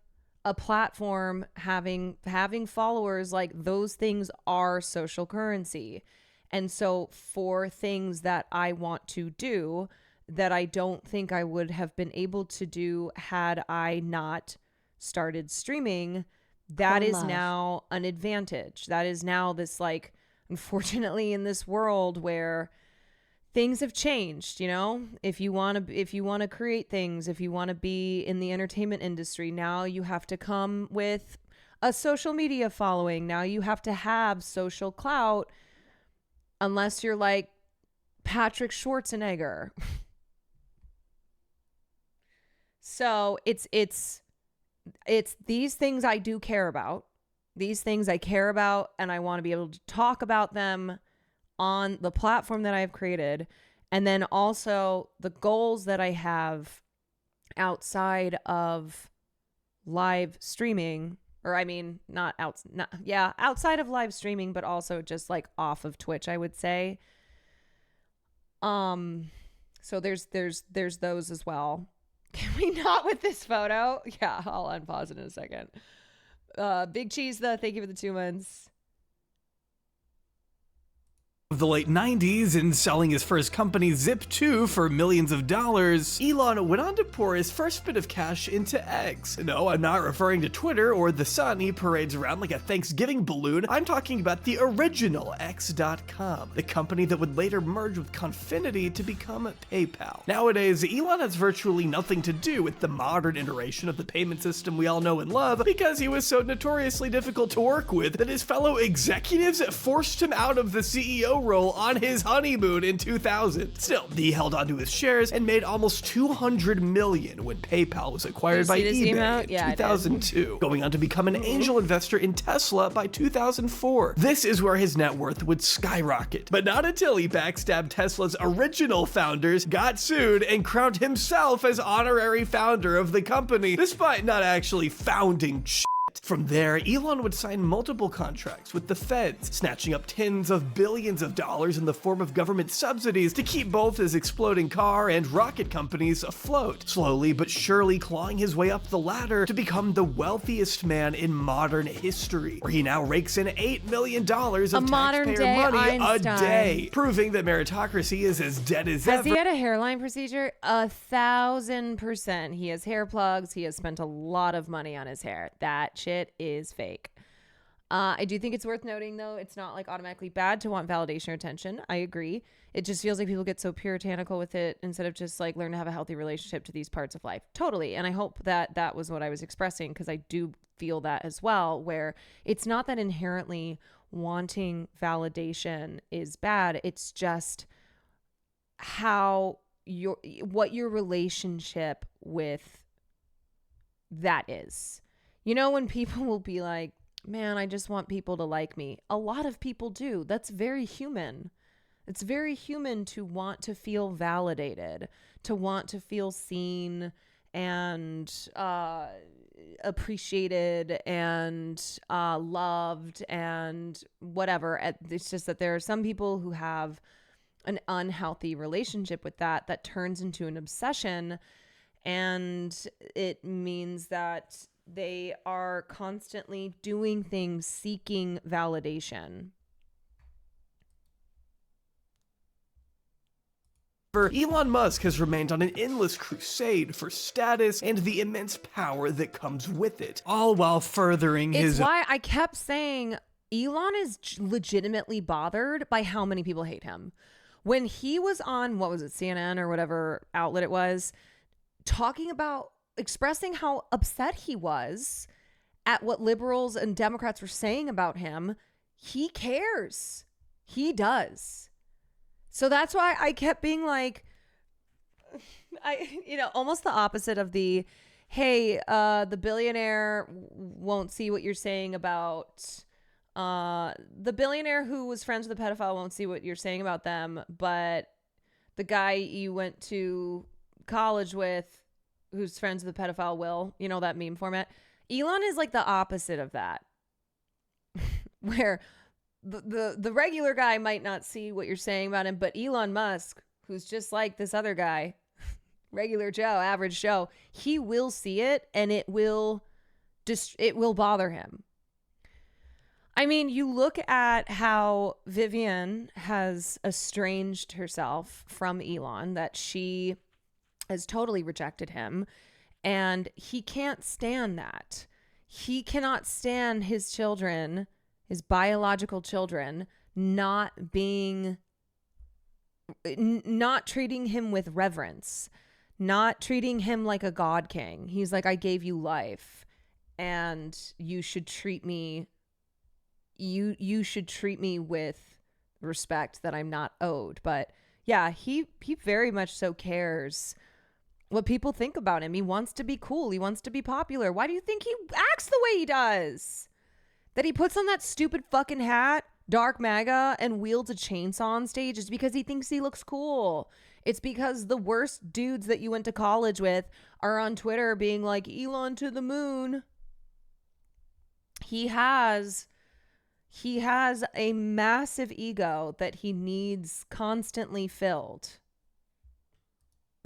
Speaker 1: a platform, having followers, like those things are social currency. And so for things that I want to do that I don't think I would have been able to do had I not started streaming, that is now an advantage. That is now this, like, unfortunately, in this world where things have changed, you know, if you want to create things, if you want to be in the entertainment industry, now you have to come with a social media following. Now you have to have social clout, unless you're like Patrick Schwarzenegger. So it's these things I do care about. These things I care about, and I want to be able to talk about them on the platform that I've created. And then also the goals that I have outside of live streaming, or I mean, outside of live streaming, but also just like off of Twitch, I would say. So there's those as well. Can we not with this photo? Yeah, I'll unpause it in a second. Big Cheese, thank you for the 2 months.
Speaker 2: Of the late 90s and selling his first company Zip2 for millions of dollars, Elon went on to pour his first bit of cash into X. No, I'm not referring to Twitter or the sun he parades around like a Thanksgiving balloon. I'm talking about the original X.com, the company that would later merge with Confinity to become PayPal. Nowadays, Elon has virtually nothing to do with the modern iteration of the payment system we all know and love, because he was so notoriously difficult to work with that his fellow executives forced him out of the CEO role on his honeymoon in 2000. Still, he held onto his shares and made almost $200 million when PayPal was acquired by eBay in 2002, going on to become an angel investor in Tesla by 2004. This is where his net worth would skyrocket, but not until he backstabbed Tesla's original founders, got sued, and crowned himself as honorary founder of the company, despite not actually founding shit. From there, Elon would sign multiple contracts with the feds, snatching up tens of billions of dollars in the form of government subsidies to keep both his exploding car and rocket companies afloat, slowly but surely clawing his way up the ladder to become the wealthiest man in modern history, where he now rakes in $8 million of taxpayer money a day, proving that meritocracy is as dead as ever.
Speaker 1: Has he had a hairline procedure? 1,000%. He has hair plugs. He has spent a lot of money on his hair. That shit is fake. I do think it's worth noting, though, it's not like automatically bad to want validation or attention. I agree. It just feels like people get so puritanical with it instead of just like learn to have a healthy relationship to these parts of life. Totally. And I hope that that was what I was expressing, because I do feel that as well, where it's not that inherently wanting validation is bad. It's just what your relationship with that is. You know, when people will be like, man, I just want people to like me. A lot of people do. That's very human. It's very human to want to feel validated, to want to feel seen and appreciated and loved and whatever. It's just that there are some people who have an unhealthy relationship with that turns into an obsession. And it means that they are constantly doing things seeking validation.
Speaker 2: Elon Musk has remained on an endless crusade for status and the immense power that comes with it, all while furthering his...
Speaker 1: It's why I kept saying Elon is legitimately bothered by how many people hate him. When he was on, what was it, CNN or whatever outlet it was, expressing how upset he was at what liberals and Democrats were saying about him, he cares. He does. So that's why I kept being like, Almost the opposite of the, hey, the billionaire won't see what you're saying about, the billionaire who was friends with the pedophile won't see what you're saying about them, but the guy you went to college with who's friends with the pedophile will, that meme format. Elon is like the opposite of that, where the regular guy might not see what you're saying about him, but Elon Musk, who's just like this other guy, regular Joe, average Joe, he will see it, and it will bother him. I mean, you look at how Vivian has estranged herself from Elon, that she has totally rejected him, and he can't stand that. He cannot stand his children, his biological children, not treating him with reverence, not treating him like a god king. He's like, I gave you life, and you should treat me you should treat me with respect that I'm not owed. But yeah, he very much so cares what people think about him. He wants to be cool. He wants to be popular. Why do you think he acts the way he does? That he puts on that stupid fucking hat, dark MAGA, and wields a chainsaw on stage is because he thinks he looks cool. It's because the worst dudes that you went to college with are on Twitter being like, Elon to the moon. He has a massive ego that he needs constantly filled.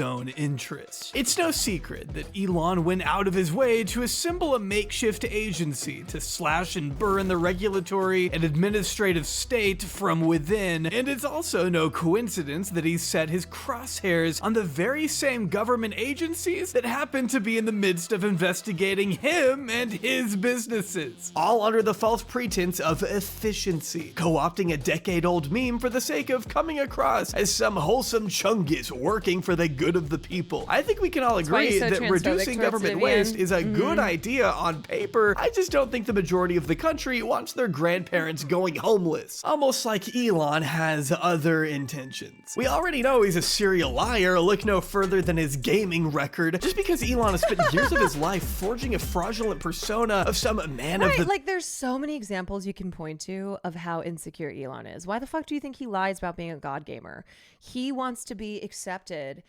Speaker 2: Own interests. It's no secret that Elon went out of his way to assemble a makeshift agency to slash and burn the regulatory and administrative state from within, and it's also no coincidence that he set his crosshairs on the very same government agencies that happen to be in the midst of investigating him and his businesses, all under the false pretense of efficiency, co-opting a decade-old meme for the sake of coming across as some wholesome chungus working for the good of the people. I think we can all agree that reducing government waste is a good idea on paper. I just don't think the majority of the country wants their grandparents going homeless. Almost like Elon has other intentions. We already know he's a serial liar. Look no further than his gaming record. Just because Elon has spent years of his life forging a fraudulent persona of some man of the...
Speaker 1: Like, there's so many examples you can point to of how insecure Elon is. Why the fuck do you think he lies about being a god gamer? He wants to be accepted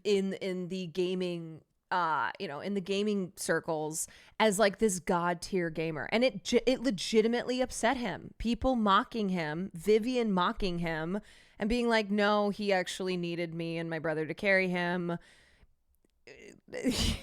Speaker 1: in the gaming in the gaming circles as like this god tier gamer, and it legitimately upset him. People mocking him, Vivian mocking him and being like, no, he actually needed me and my brother to carry him.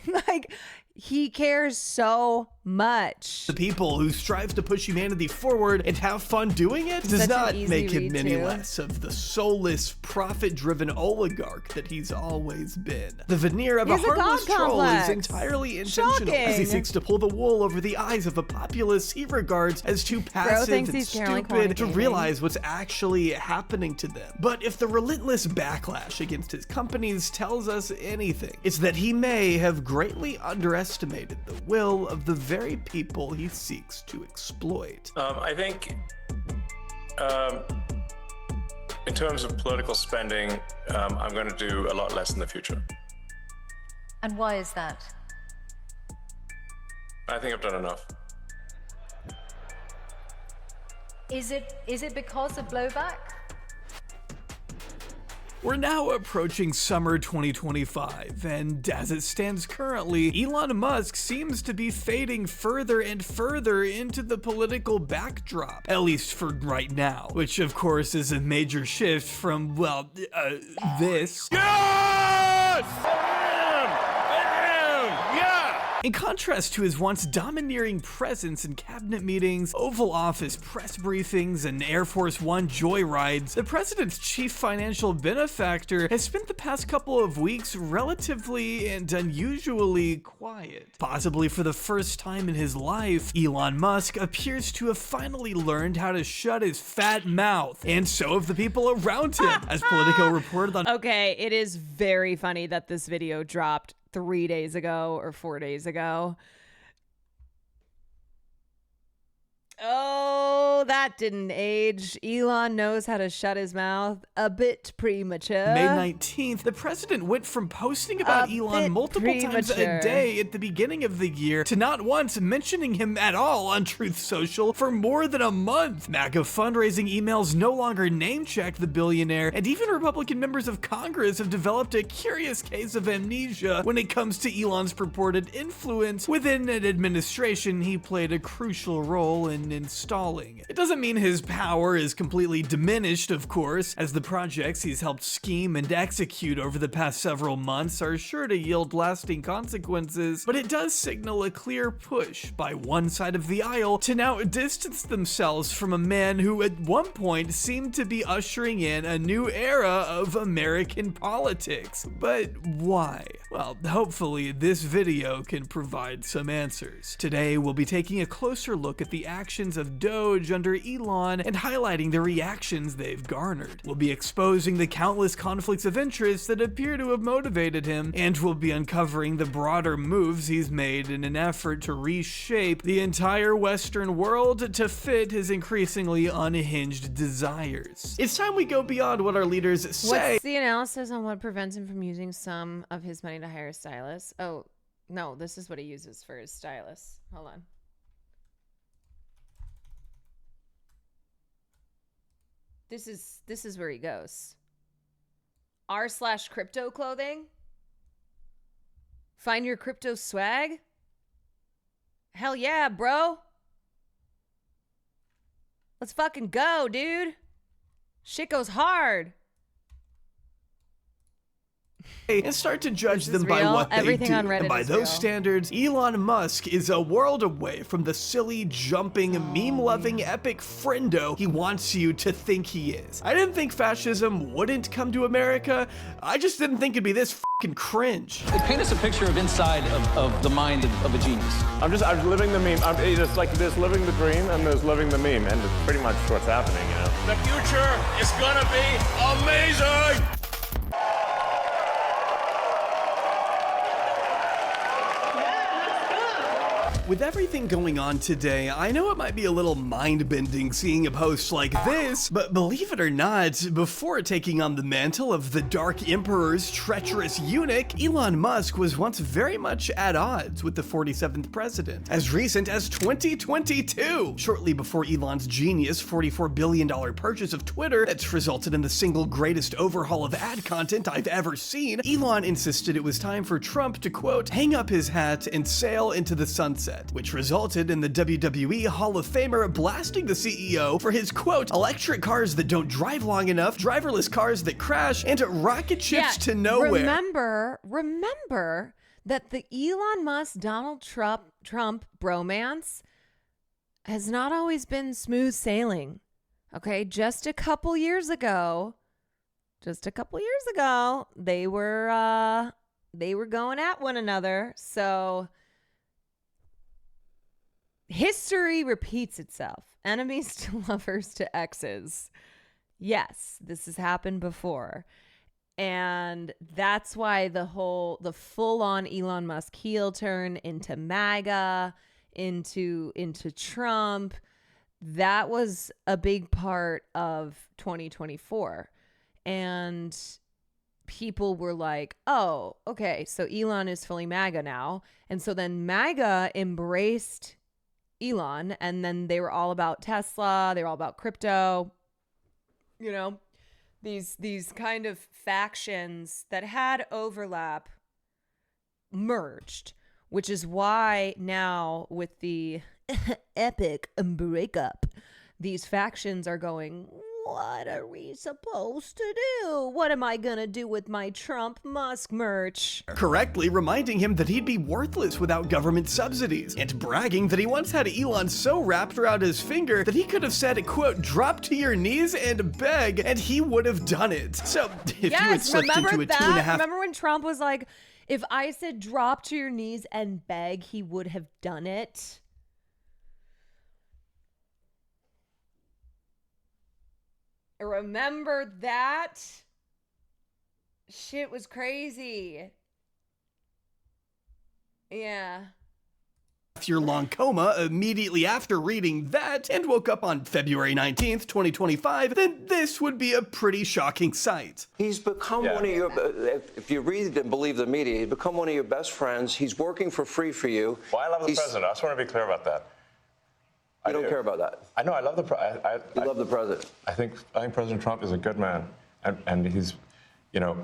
Speaker 1: Like, he cares so much.
Speaker 2: The people who strive to push humanity forward and have fun doing it does not make him any less of the soulless, profit-driven oligarch that he's always been. The veneer of a harmless troll is entirely intentional as he seeks to pull the wool over the eyes of a populace he regards as too passive and stupid to realize what's actually happening to them. But if the relentless backlash against his companies tells us anything, it's that he may have greatly underestimated the will of the very people he seeks to exploit.
Speaker 5: I think in terms of political spending, I'm going to do a lot less in the future.
Speaker 8: And why is that?
Speaker 5: I think I've done enough.
Speaker 8: Is it because of blowback?
Speaker 2: We're now approaching summer 2025, and as it stands currently, Elon Musk seems to be fading further and further into the political backdrop, at least for right now, which of course is a major shift from, well, this.
Speaker 29: Yes!
Speaker 2: In contrast to his once domineering presence in cabinet meetings, Oval Office press briefings, and Air Force One joyrides, the president's chief financial benefactor has spent the past couple of weeks relatively and unusually quiet. Possibly for the first time in his life, Elon Musk appears to have finally learned how to shut his fat mouth, and so have the people around him, as Politico reported on.
Speaker 1: Okay, it is very funny that this video dropped 3 days ago or 4 days ago. Oh Oh, that didn't age. Elon knows how to shut his mouth a bit premature.
Speaker 2: May 19th, the president went from posting about Elon multiple times a day at the beginning of the year to not once mentioning him at all on Truth Social for more than a month. MAGA fundraising emails no longer name-check the billionaire, and even Republican members of Congress have developed a curious case of amnesia when it comes to Elon's purported influence within an administration he played a crucial role in installing. It doesn't mean his power is completely diminished, of course, as the projects he's helped scheme and execute over the past several months are sure to yield lasting consequences, but it does signal a clear push by one side of the aisle to now distance themselves from a man who at one point seemed to be ushering in a new era of American politics. But why? Well, hopefully this video can provide some answers. Today we'll be taking a closer look at the actions of Doge under Elon and highlighting the reactions they've garnered. We'll be exposing the countless conflicts of interest that appear to have motivated him, and we'll be uncovering the broader moves he's made in an effort to reshape the entire Western world to fit his increasingly unhinged desires. It's time we go beyond what our leaders say.
Speaker 1: What's the analysis on what prevents him from using some of his money to hire stylists? Oh, no, this is what he uses for his stylists. Hold on. This is where he goes. r/crypto clothing. Find your crypto swag. Hell yeah, bro. Let's fucking go, dude. Shit goes hard.
Speaker 2: And start to judge them by
Speaker 1: real.
Speaker 2: what
Speaker 1: Everything
Speaker 2: they do.
Speaker 1: on Reddit
Speaker 2: And by
Speaker 1: is
Speaker 2: those
Speaker 1: real.
Speaker 2: standards, Elon Musk is a world away from the silly, jumping, meme-loving epic friendo he wants you to think he is. I didn't think fascism wouldn't come to America. I just didn't think it'd be this fucking cringe.
Speaker 10: They paint us a picture of inside of the mind of a genius.
Speaker 29: I'm living the meme. It's like there's living the dream and there's living the meme, and it's pretty much what's happening, you know.
Speaker 23: The future is gonna be amazing!
Speaker 2: With everything going on today, I know it might be a little mind-bending seeing a post like this, but believe it or not, before taking on the mantle of the Dark Emperor's treacherous eunuch, Elon Musk was once very much at odds with the 47th president, as recent as 2022, shortly before Elon's genius $44 billion purchase of Twitter that's resulted in the single greatest overhaul of ad content I've ever seen. Elon insisted it was time for Trump to, quote, hang up his hat and sail into the sunset, which resulted in the WWE Hall of Famer blasting the CEO for his, quote, electric cars that don't drive long enough, driverless cars that crash, and rocket ships to nowhere.
Speaker 1: Remember that the Elon Musk Donald Trump bromance has not always been smooth sailing. Okay, just a couple years ago, they were going at one another. So history repeats itself. Enemies to lovers to exes. Yes, this has happened before. And that's why the full-on Elon Musk heel turn into MAGA, into Trump, that was a big part of 2024. And people were like, oh, okay, so Elon is fully MAGA now. And so then MAGA embraced Elon, and then they were all about Tesla, they were all about crypto, you know, these kind of factions that had overlap merged, which is why now with the epic breakup, these factions are going, what are we supposed to do? What am I gonna do with my Trump Musk merch?
Speaker 2: Correctly reminding him that he'd be worthless without government subsidies, and bragging that he once had Elon so wrapped around his finger that he could have said, quote, drop to your knees and beg, and he would have done it. So if you had slipped into a 2.5...
Speaker 1: Remember when Trump was like, if I said drop to your knees and beg, he would have done it? Remember that? Shit was crazy. Yeah.
Speaker 2: year-long coma immediately after reading that and woke up on February 19th, 2025, then this would be a pretty shocking sight.
Speaker 11: He's become one of your, if you read and believe the media, he's become one of your best friends. He's working for free for you.
Speaker 5: Well, I love the president. I just want to be clear about that.
Speaker 11: I don't care about that.
Speaker 5: I know. I love the president.
Speaker 11: You love the president.
Speaker 5: I think President Trump is a good man, and he's, you know.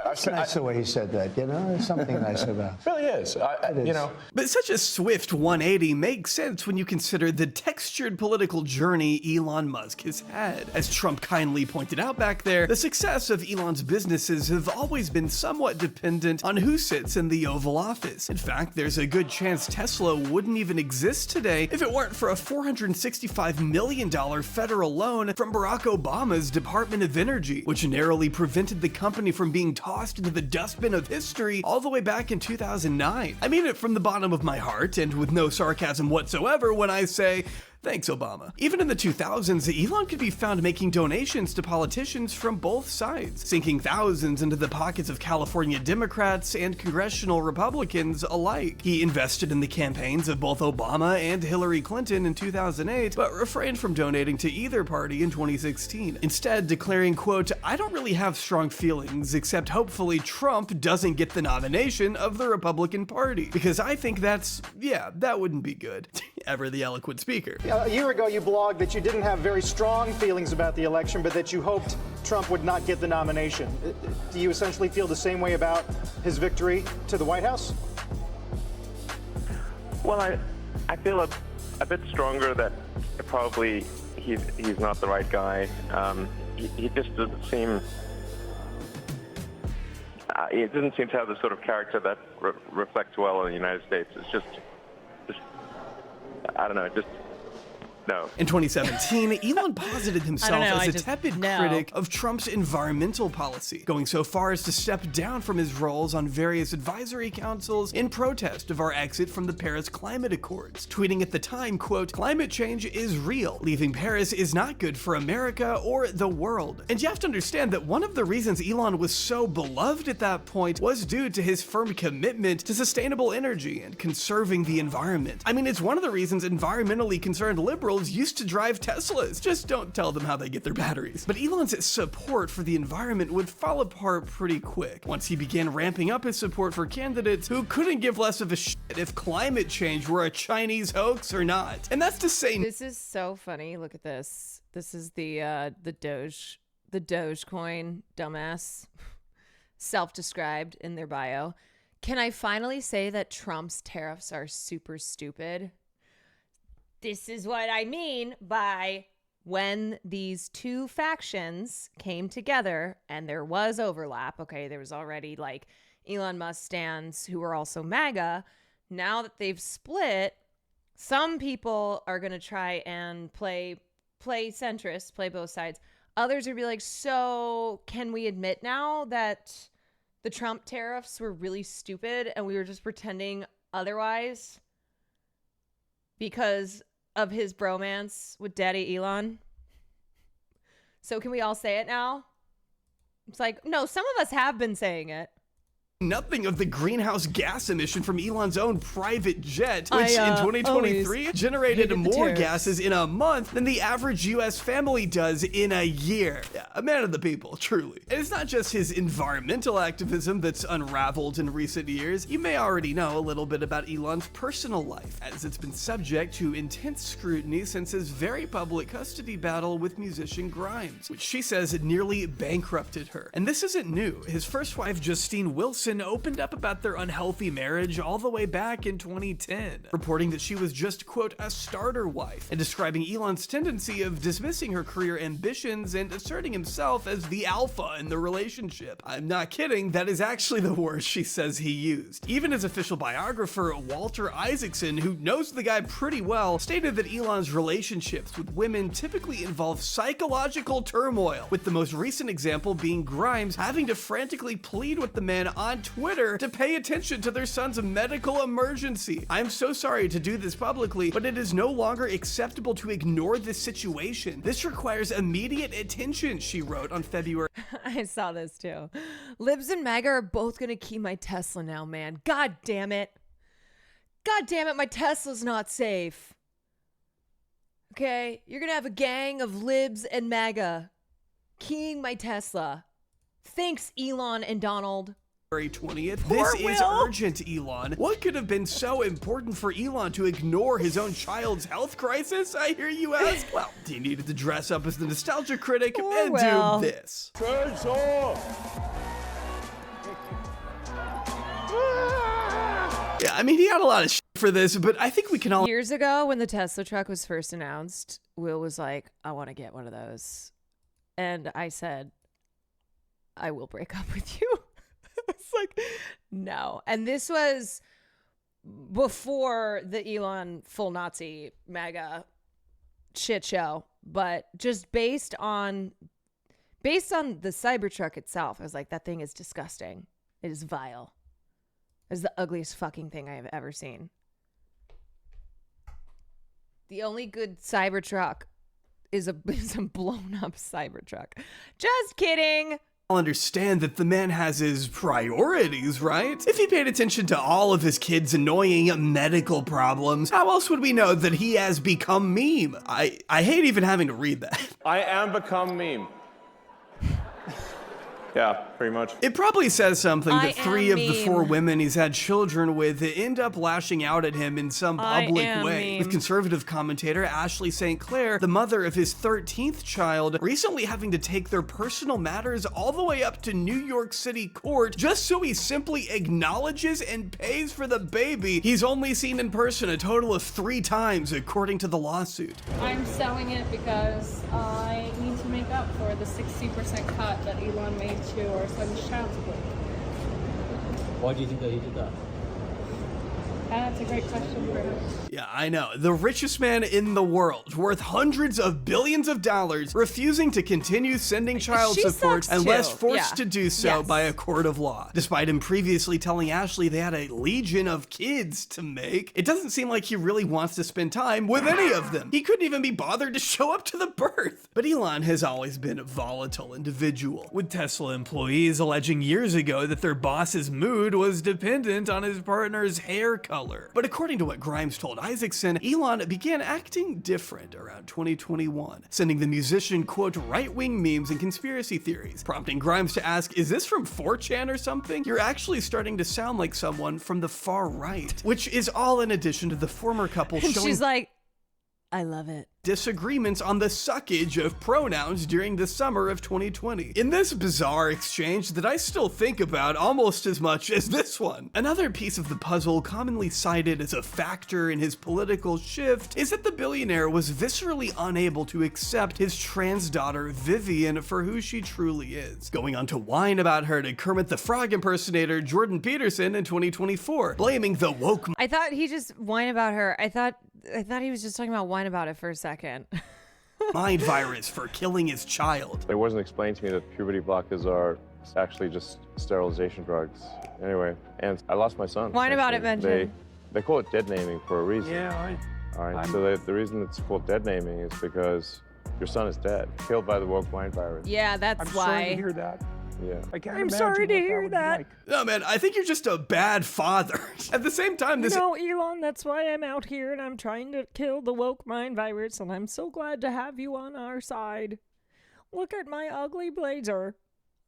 Speaker 12: It's nice the way he said that, you know? There's something nice about it.
Speaker 5: It really is. You know.
Speaker 2: But such a swift 180 makes sense when you consider the textured political journey Elon Musk has had. As Trump kindly pointed out back there, the success of Elon's businesses have always been somewhat dependent on who sits in the Oval Office. In fact, there's a good chance Tesla wouldn't even exist today if it weren't for a $465 million federal loan from Barack Obama's Department of Energy, which narrowly prevented the company from being tossed into the dustbin of history all the way back in 2009. I mean it from the bottom of my heart and with no sarcasm whatsoever when I say, thanks, Obama. Even in the 2000s, Elon could be found making donations to politicians from both sides, sinking thousands into the pockets of California Democrats and congressional Republicans alike. He invested in the campaigns of both Obama and Hillary Clinton in 2008, but refrained from donating to either party in 2016, instead declaring, quote, "I don't really have strong feelings, except hopefully Trump doesn't get the nomination of the Republican Party, because I think that wouldn't be good." Ever the eloquent speaker.
Speaker 27: A year ago, you blogged that you didn't have very strong feelings about the election, but that you hoped Trump would not get the nomination. Do you essentially feel the same way about his victory to the White House?
Speaker 5: Well, I feel a bit stronger that probably he's not the right guy. He just doesn't seem. He doesn't seem to have the sort of character that reflects well on the United States. It's just I don't know, no.
Speaker 2: In 2017, Elon posited himself as a tepid critic of Trump's environmental policy, going so far as to step down from his roles on various advisory councils in protest of our exit from the Paris Climate Accords, tweeting at the time, quote, "Climate change is real. Leaving Paris is not good for America or the world." And you have to understand that one of the reasons Elon was so beloved at that point was due to his firm commitment to sustainable energy and conserving the environment. I mean, it's one of the reasons environmentally concerned liberals used to drive Teslas. Just don't tell them how they get their batteries. But Elon's support for the environment would fall apart pretty quick once he began ramping up his support for candidates who couldn't give less of a shit if climate change were a Chinese hoax or not. And that's to say,
Speaker 1: this is so funny. Look at this. This is the Dogecoin dumbass, self-described in their bio. Can I finally say that Trump's tariffs are super stupid? This is what I mean by when these two factions came together and there was overlap. Okay, there was already like Elon Musk stands who are also MAGA. Now that they've split, some people are going to try and play centrist, play both sides. Others are going to be like, so can we admit now that the Trump tariffs were really stupid and we were just pretending otherwise because of his bromance with Daddy Elon? So can we all say it now? It's like, no, some of us have been saying it.
Speaker 2: Nothing of the greenhouse gas emission from Elon's own private jet, which in 2023 generated more gases in a month than the average US family does in a year. Yeah, a man of the people, truly. And it's not just his environmental activism that's unraveled in recent years. You may already know a little bit about Elon's personal life, as it's been subject to intense scrutiny since his very public custody battle with musician Grimes, which she says nearly bankrupted her. And this isn't new. His first wife, Justine Wilson, opened up about their unhealthy marriage all the way back in 2010, reporting that she was just, quote, a starter wife, and describing Elon's tendency of dismissing her career ambitions and asserting himself as the alpha in the relationship. I'm not kidding, that is actually the word she says he used. Even his official biographer, Walter Isaacson, who knows the guy pretty well, stated that Elon's relationships with women typically involve psychological turmoil, with the most recent example being Grimes having to frantically plead with the man on Twitter to pay attention to their son's medical emergency. I'm so sorry to do this publicly, but it is no longer acceptable to ignore this situation. This requires immediate attention, she wrote on February.
Speaker 1: I saw this too. Libs and MAGA are both gonna keep my Tesla now, man. God damn it. God damn it, my Tesla's not safe. Okay, you're gonna have a gang of libs and MAGA keying my Tesla. Thanks, Elon and Donald.
Speaker 2: February 20th. This is urgent, Elon. What could have been so important for Elon to ignore his own child's health crisis, I hear you ask? Well, he needed to dress up as the nostalgia critic and do this. Yeah, I mean, he had a lot of shit for this, but I think we can all—
Speaker 1: Years ago, when the Tesla truck was first announced, Will was like, I want to get one of those. And I said, I will break up with you. It's like, no. And this was before the Elon full Nazi MAGA shit show. But just based on the Cybertruck itself, I was like, that thing is disgusting. It is vile. It's the ugliest fucking thing I have ever seen. The only good Cybertruck is a blown up Cybertruck. Just kidding.
Speaker 2: I'll understand that the man has his priorities, right? If he paid attention to all of his kids' annoying medical problems, how else would we know that he has become meme? I hate even having to read that.
Speaker 29: I am become meme. Yeah, pretty much.
Speaker 2: It probably says something that 3 of the 4
Speaker 1: meme.
Speaker 2: women he's had children with end up lashing out at him in some public way.
Speaker 1: meme.
Speaker 2: With conservative commentator Ashley St. Clair, the mother of his 13th child, recently having to take their personal matters all the way up to New York City court just so he simply acknowledges and pays for the baby he's only seen in person a total of 3 times, according to the lawsuit.
Speaker 4: I'm selling it because I need to make up for the 60% cut that Elon made to our son's child support.
Speaker 10: Why do you think that he did that?
Speaker 4: That's a great question for him.
Speaker 2: Yeah, I know. The richest man in the world, worth hundreds of billions of dollars, refusing to continue sending child support unless forced to do so by a court of law. Despite him previously telling Ashley they had a legion of kids to make, it doesn't seem like he really wants to spend time with any of them. He couldn't even be bothered to show up to the birth. But Elon has always been a volatile individual, with Tesla employees alleging years ago that their boss's mood was dependent on his partner's hair color. But according to what Grimes told Isaacson, Elon began acting different around 2021, sending the musician, quote, right-wing memes and conspiracy theories, prompting Grimes to ask, is this from 4chan or something? You're actually starting to sound like someone from the far right, which is all in addition to the former couple showing—
Speaker 1: She's like, I love it.
Speaker 2: Disagreements on the suckage of pronouns during the summer of 2020. In this bizarre exchange that I still think about almost as much as this one. Another piece of the puzzle commonly cited as a factor in his political shift is that the billionaire was viscerally unable to accept his trans daughter Vivian for who she truly is, going on to whine about her to Kermit the Frog impersonator Jordan Peterson in 2024, blaming the woke—
Speaker 1: I thought he just whined about her. I thought he was just talking about whine about it for a second.
Speaker 2: mind virus for killing his child.
Speaker 29: It wasn't explained to me that puberty blockers are actually just sterilization drugs. Anyway, and I lost my son.
Speaker 1: Whine about it, Benjamin.
Speaker 29: They call it dead naming for a reason.
Speaker 3: Yeah,
Speaker 29: All right, so the reason it's called dead naming is because your son is dead, killed by the woke mind virus.
Speaker 1: Yeah, that's why.
Speaker 3: Sorry to hear that.
Speaker 29: Yeah.
Speaker 3: I can't
Speaker 1: I'm
Speaker 3: imagine
Speaker 1: sorry to
Speaker 3: what
Speaker 1: hear
Speaker 3: would be
Speaker 1: that.
Speaker 3: like.
Speaker 2: No, man, I think you're just a bad father. At the same time, this—
Speaker 1: No, Elon, that's why I'm out here and I'm trying to kill the woke mind virus, and I'm so glad to have you on our side. Look at my ugly blazer.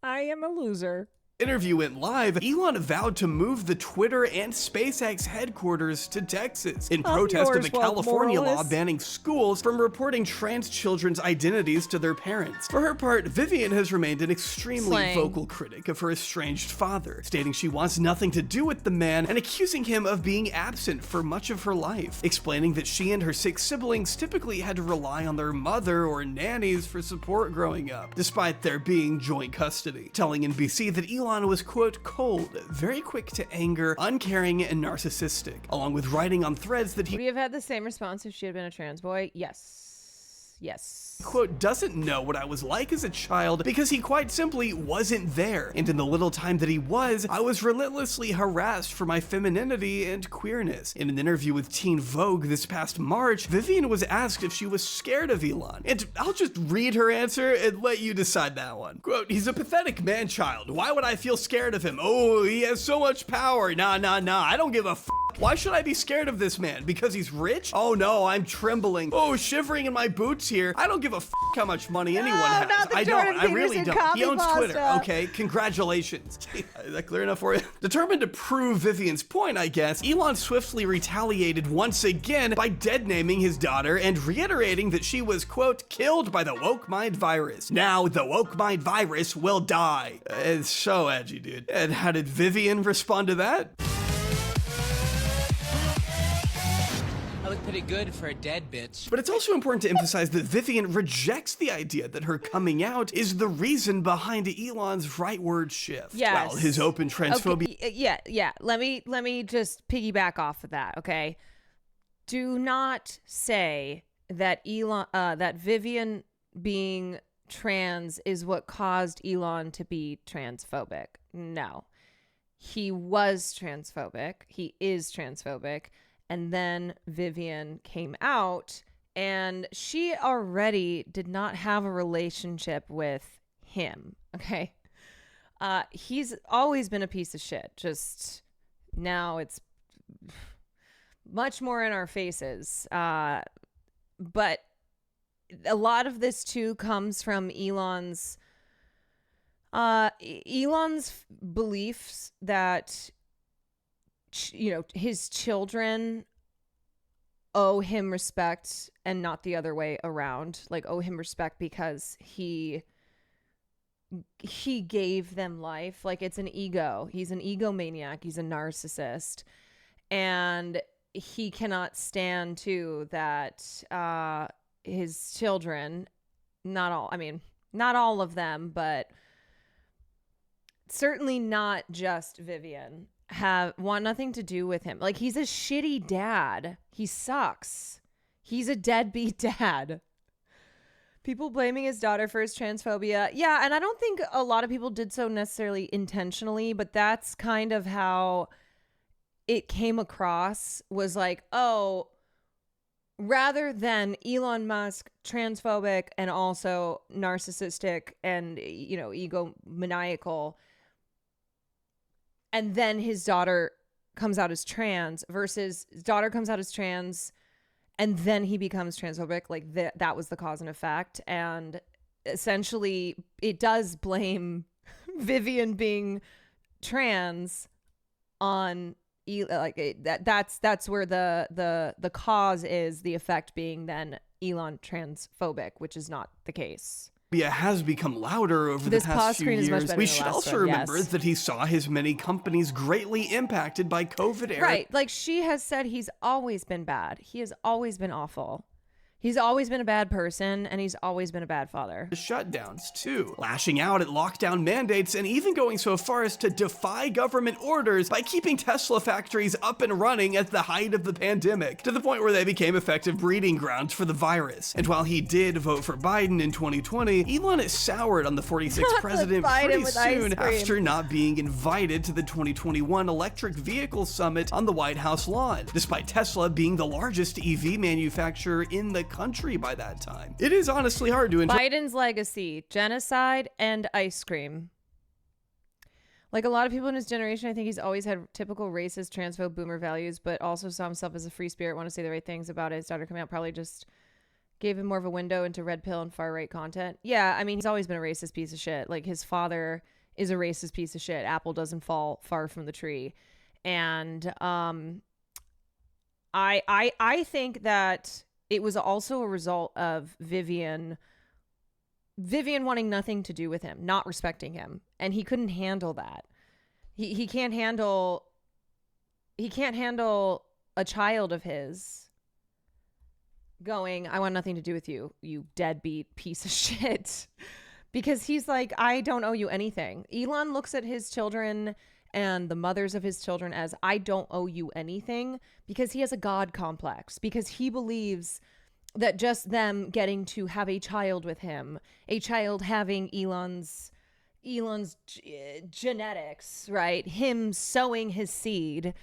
Speaker 1: I am a loser.
Speaker 2: Interview went live, Elon vowed to move the Twitter and SpaceX headquarters to Texas in protest of a California law banning schools from reporting trans children's identities to their parents. For her part, Vivian has remained an extremely vocal critic of her estranged father, stating she wants nothing to do with the man and accusing him of being absent for much of her life, explaining that she and her 6 siblings typically had to rely on their mother or nannies for support growing up, despite there being joint custody, telling NBC that Elon was, quote, cold, very quick to anger, uncaring, and narcissistic, along with writing on threads that he—
Speaker 1: Would you have had the same response if she had been a trans boy? Yes. Yes.
Speaker 2: quote, doesn't know what I was like as a child because he quite simply wasn't there. And in the little time that he was, I was relentlessly harassed for my femininity and queerness. In an interview with Teen Vogue this past March, Vivian was asked if she was scared of Elon. And I'll just read her answer and let you decide that one. Quote, he's a pathetic man-child. Why would I feel scared of him? Oh, he has so much power. Nah, I don't give a fuck. Why should I be scared of this man? Because he's rich? Oh no, I'm trembling. Oh, shivering in my boots here. I don't give a how much money anyone has. I don't. I really don't. He owns Twitter. Okay, congratulations. Is that clear enough for you? Determined to prove Vivian's point, I guess, Elon swiftly retaliated once again by dead-naming his daughter and reiterating that she was, quote, killed by the woke mind virus. Now the woke mind virus will die. It's so edgy, dude. And how did Vivian respond to that?
Speaker 28: I look pretty good for a dead bitch.
Speaker 2: But it's also important to emphasize that Vivian rejects the idea that her coming out is the reason behind Elon's rightward shift.
Speaker 1: Yes.
Speaker 2: Well, his open transphobia.
Speaker 1: Okay. Yeah. Let me just piggyback off of that, okay? Do not say that that Vivian being trans is what caused Elon to be transphobic. No. He was transphobic. He is transphobic. And then Vivian came out, and she already did not have a relationship with him, okay? He's always been a piece of shit. Just now it's much more in our faces. But a lot of this, too, comes from Elon's beliefs that his children owe him respect and not the other way around. Like, owe him respect because he gave them life. Like, it's an ego. He's an egomaniac. He's a narcissist. And he cannot stand, too, that his children, not all of them, but certainly not just Vivian, want nothing to do with him. Like, he's a shitty dad. He sucks. He's a deadbeat dad. People blaming his daughter for his transphobia. Yeah, and I don't think a lot of people did so necessarily intentionally, but that's kind of how it came across, was like, oh, rather than Elon Musk transphobic and also narcissistic and, egomaniacal, and then his daughter comes out as trans, versus his daughter comes out as trans and then he becomes transphobic. Like, that was the cause and effect. And essentially it does blame Vivian being trans on that's where the cause is, the effect being then Elon transphobic, which is not the case.
Speaker 2: Has become louder over the past few years. We should also remember that he saw his many companies greatly impacted by COVID era.
Speaker 1: Right. Like, she has said he's always been bad. He has always been awful. He's always been a bad person, and he's always been a bad father.
Speaker 2: Shutdowns, too. Lashing out at lockdown mandates, and even going so far as to defy government orders by keeping Tesla factories up and running at the height of the pandemic, to the point where they became effective breeding grounds for the virus. And while he did vote for Biden in 2020, Elon is soured on the 46th president pretty soon after not being invited to the 2021 electric vehicle summit on the White House lawn, despite Tesla being the largest EV manufacturer in the country by that time. It is honestly hard to enjoy.
Speaker 1: Biden's legacy: genocide and ice cream. Like, a lot of people in his generation, I think he's always had typical racist, transphobe, boomer values, but also saw himself as a free spirit, want to say the right things about his daughter coming out. Probably just gave him more of a window into red pill and far right content. Yeah, I mean, he's always been a racist piece of shit. Like, his father is a racist piece of shit. Apple doesn't fall far from the tree. And I think that it was also a result of Vivian wanting nothing to do with him, not respecting him, and he couldn't handle that. He can't handle a child of his going, I want nothing to do with you, you deadbeat piece of shit. Because he's like, I don't owe you anything. Elon looks at his children and the mothers of his children as, I don't owe you anything, because he has a God complex, because he believes that just them getting to have a child with him, a child having Elon's genetics, right? Him sowing his seed,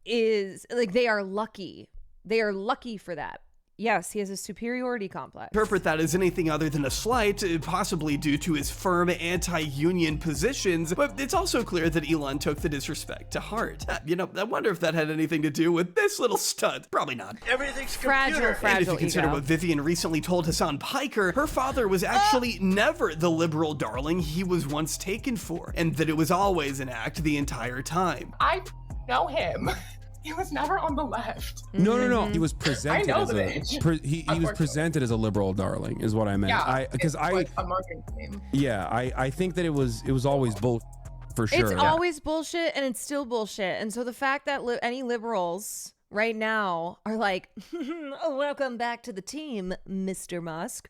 Speaker 1: is like, they are lucky. They are lucky for that. Yes, he has a superiority complex.
Speaker 2: Interpret that as anything other than a slight, possibly due to his firm anti-union positions, but it's also clear that Elon took the disrespect to heart. I wonder if that had anything to do with this little stunt. Probably not.
Speaker 23: Everything's
Speaker 1: fragile
Speaker 2: And if you consider what Vivian recently told Hassan Piker, her father was actually never the liberal darling he was once taken for, and that it was always an act the entire time.
Speaker 9: I know him. He was never on the left.
Speaker 13: No. He was presented
Speaker 9: I know
Speaker 13: as
Speaker 9: the
Speaker 13: a
Speaker 9: bitch.
Speaker 13: he was presented as a liberal darling, is what I meant.
Speaker 9: Yeah,
Speaker 13: Because
Speaker 9: like a marketing theme.
Speaker 13: Yeah, I think that it was always bull for sure.
Speaker 1: It's always bullshit, and it's still bullshit. And so the fact that any liberals right now are like, welcome back to the team, Mr. Musk.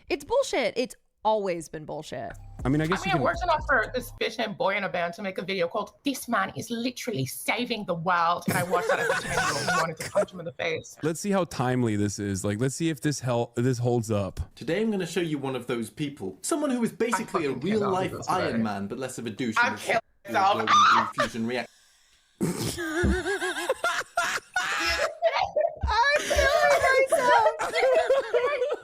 Speaker 1: It's bullshit. It's always been bullshit.
Speaker 13: I mean, I guess
Speaker 9: it works enough for this bitch named Boy in a Band to make a video called "This Man is Literally Saving the World," and I watched that as a 10-year-old and wanted to punch him in the face.
Speaker 13: Let's see how timely this is. Like, let's see if this holds up.
Speaker 14: Today I'm going to show you one of those people. Someone who is basically a real-life Iron Man, but less of a douche.
Speaker 9: I'm killing myself.
Speaker 14: Fusion reaction.
Speaker 1: I'm killing myself.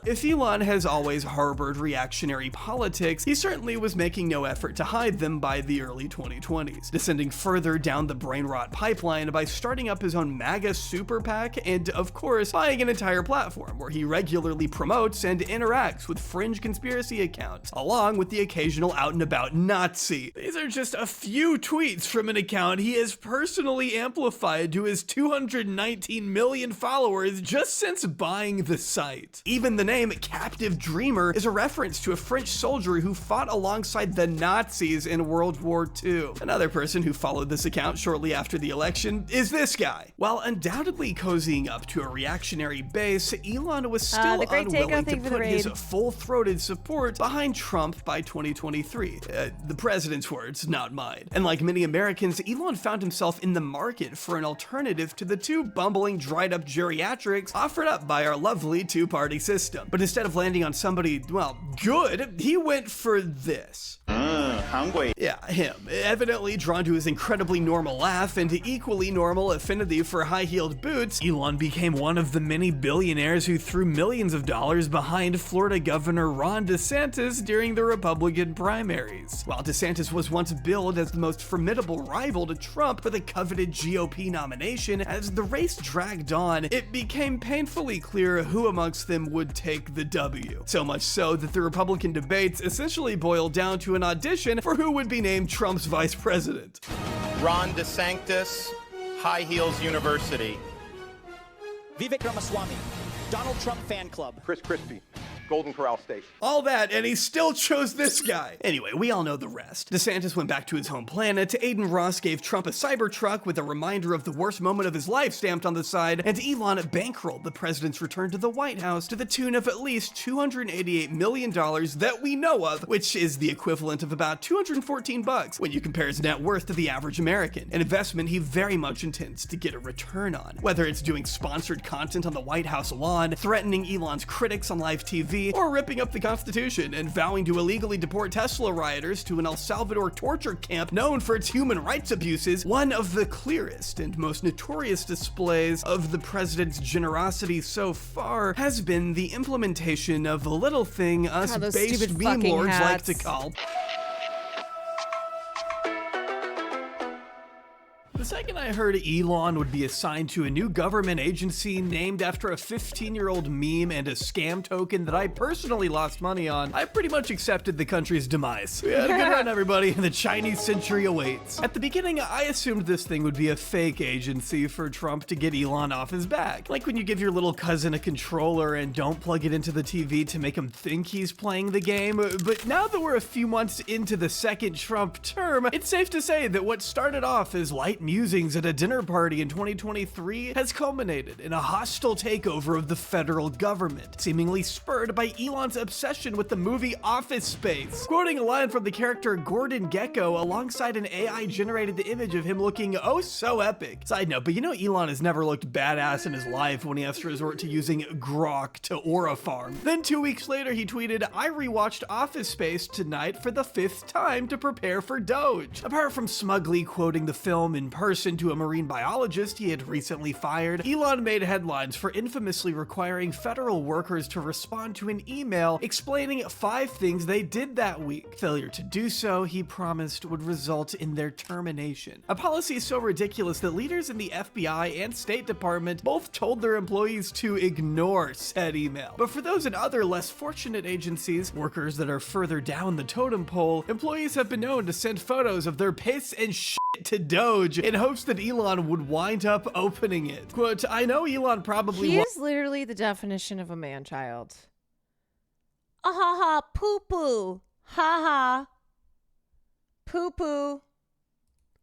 Speaker 2: If Elon has always harbored reactionary politics, he certainly was making no effort to hide them by the early 2020s, descending further down the brain rot pipeline by starting up his own MAGA super PAC and, of course, buying an entire platform where he regularly promotes and interacts with fringe conspiracy accounts, along with the occasional out-and-about Nazi. These are just a few tweets from an account he has personally amplified to his 219 million followers just since buying the site. Even the name Captive Dreamer is a reference to a French soldier who fought alongside the Nazis in World War II. Another person who followed this account shortly after the election is this guy. While undoubtedly cozying up to a reactionary base, Elon was still unwilling to put his full-throated support behind Trump by 2023. The president's words, not mine. And like many Americans, Elon found himself in the market for an alternative to the two bumbling, dried-up geriatrics offered up by our lovely two-party system. But instead of landing on somebody, well, good, he went for this.
Speaker 14: Hungry.
Speaker 2: Yeah, him. Evidently drawn to his incredibly normal laugh and equally normal affinity for high-heeled boots, Elon became one of the many billionaires who threw millions of dollars behind Florida Governor Ron DeSantis during the Republican primaries. While DeSantis was once billed as the most formidable rival to Trump for the coveted GOP nomination, as the race dragged on, it became painfully clear who amongst them would take the W. So much so that the Republican debates essentially boiled down to an audition for who would be named Trump's vice president.
Speaker 16: Ron DeSantis, High Heels University.
Speaker 18: Vivek Ramaswamy, Donald Trump Fan Club.
Speaker 17: Chris Christie, Golden Corral Station.
Speaker 2: All that, and he still chose this guy. Anyway, we all know the rest. DeSantis went back to his home planet, Aiden Ross gave Trump a Cybertruck with a reminder of the worst moment of his life stamped on the side, and Elon bankrolled the president's return to the White House to the tune of at least $288 million that we know of, which is the equivalent of about $214 when you compare his net worth to the average American, an investment he very much intends to get a return on. Whether it's doing sponsored content on the White House lawn, threatening Elon's critics on live TV, or ripping up the Constitution and vowing to illegally deport Tesla rioters to an El Salvador torture camp known for its human rights abuses, one of the clearest and most notorious displays of the president's generosity so far has been the implementation of a little thing us based meme lords like to call. The second I heard Elon would be assigned to a new government agency named after a 15-year-old meme and a scam token that I personally lost money on, I pretty much accepted the country's demise. We had a good run, everybody, and the Chinese century awaits. At the beginning, I assumed this thing would be a fake agency for Trump to get Elon off his back. Like when you give your little cousin a controller and don't plug it into the TV to make him think he's playing the game. But now that we're a few months into the second Trump term, it's safe to say that what started off as light musings at a dinner party in 2023 has culminated in a hostile takeover of the federal government, seemingly spurred by Elon's obsession with the movie Office Space. Quoting a line from the character Gordon Gekko alongside an AI-generated image of him looking oh so epic. Side note, but you know Elon has never looked badass in his life when he has to resort to using Grok to aura farm. Then 2 weeks later he tweeted, "I rewatched Office Space tonight for the 5th time to prepare for Doge." Apart from smugly quoting the film in person, person to a marine biologist he had recently fired, Elon made headlines for infamously requiring federal workers to respond to an email explaining 5 things they did that week. Failure to do so, he promised, would result in their termination. A policy so ridiculous that leaders in the FBI and State Department both told their employees to ignore said email. But for those in other less fortunate agencies, workers that are further down the totem pole, employees have been known to send photos of their piss and shit to Doge in hopes that Elon would wind up opening it. Quote, I know Elon probably
Speaker 1: He is literally the definition of a man-child. Ah ha ha, poo-poo. Ha ha. Poo-poo.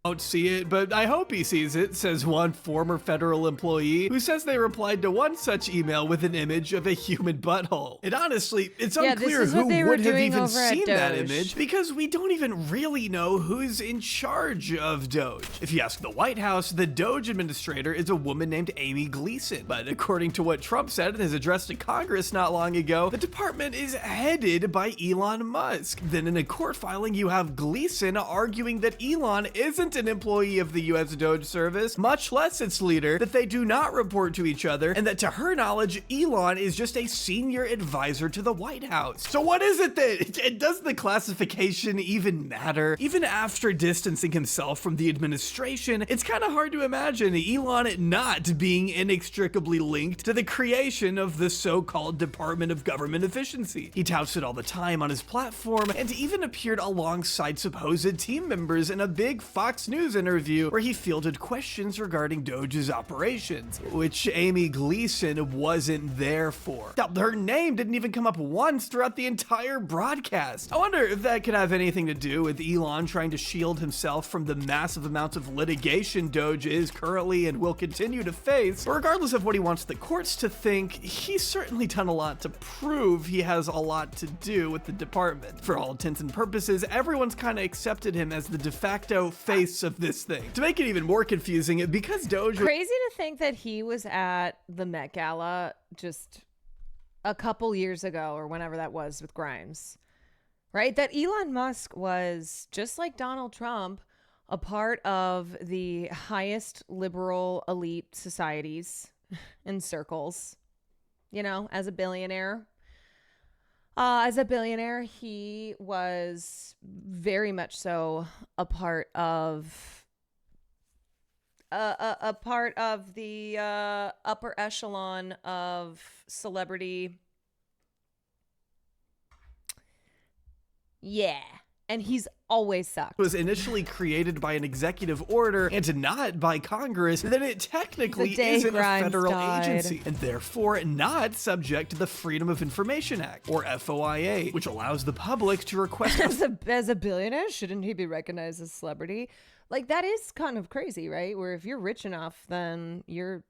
Speaker 2: Won't see it, but I hope he sees it, says one former federal employee who says they replied to one such email with an image of a human butthole. And honestly, it's unclear who would have even seen that image because we don't even really know who's in charge of Doge. If you ask the White House, the Doge administrator is a woman named Amy Gleason. But according to what Trump said in his address to Congress not long ago, the department is headed by Elon Musk. Then in a court filing, you have Gleason arguing that Elon isn't an employee of the U.S. Doge service, much less its leader, that they do not report to each other, and that to her knowledge, Elon is just a senior advisor to the White House. So what is it then? Does the classification even matter? Even after distancing himself from the administration, it's kind of hard to imagine Elon not being inextricably linked to the creation of the so-called Department of Government Efficiency. He touts it all the time on his platform, and even appeared alongside supposed team members in a big Fox News interview where he fielded questions regarding Doge's operations, which Amy Gleason wasn't there for. Now, her name didn't even come up once throughout the entire broadcast. I wonder if that could have anything to do with Elon trying to shield himself from the massive amounts of litigation Doge is currently and will continue to face. But regardless of what he wants the courts to think, he's certainly done a lot to prove he has a lot to do with the department. For all intents and purposes, everyone's kind of accepted him as the de facto face of this thing. To make it even more confusing, because Doge...
Speaker 1: Crazy to think that he was at the Met Gala just a couple years ago or whenever that was with Grimes, right? That Elon Musk was, just like Donald Trump, a part of the highest liberal elite societies and circles, you know, as a billionaire. He was very much so a part of the upper echelon of celebrity. Yeah. And he's always sucked.
Speaker 2: Was initially created by an executive order and not by Congress, then it technically isn't a federal agency and therefore not subject to the Freedom of Information Act, or FOIA, which allows the public to request...
Speaker 1: As a billionaire, shouldn't he be recognized as a celebrity? Like, that is kind of crazy, right? Where if you're rich enough, then you're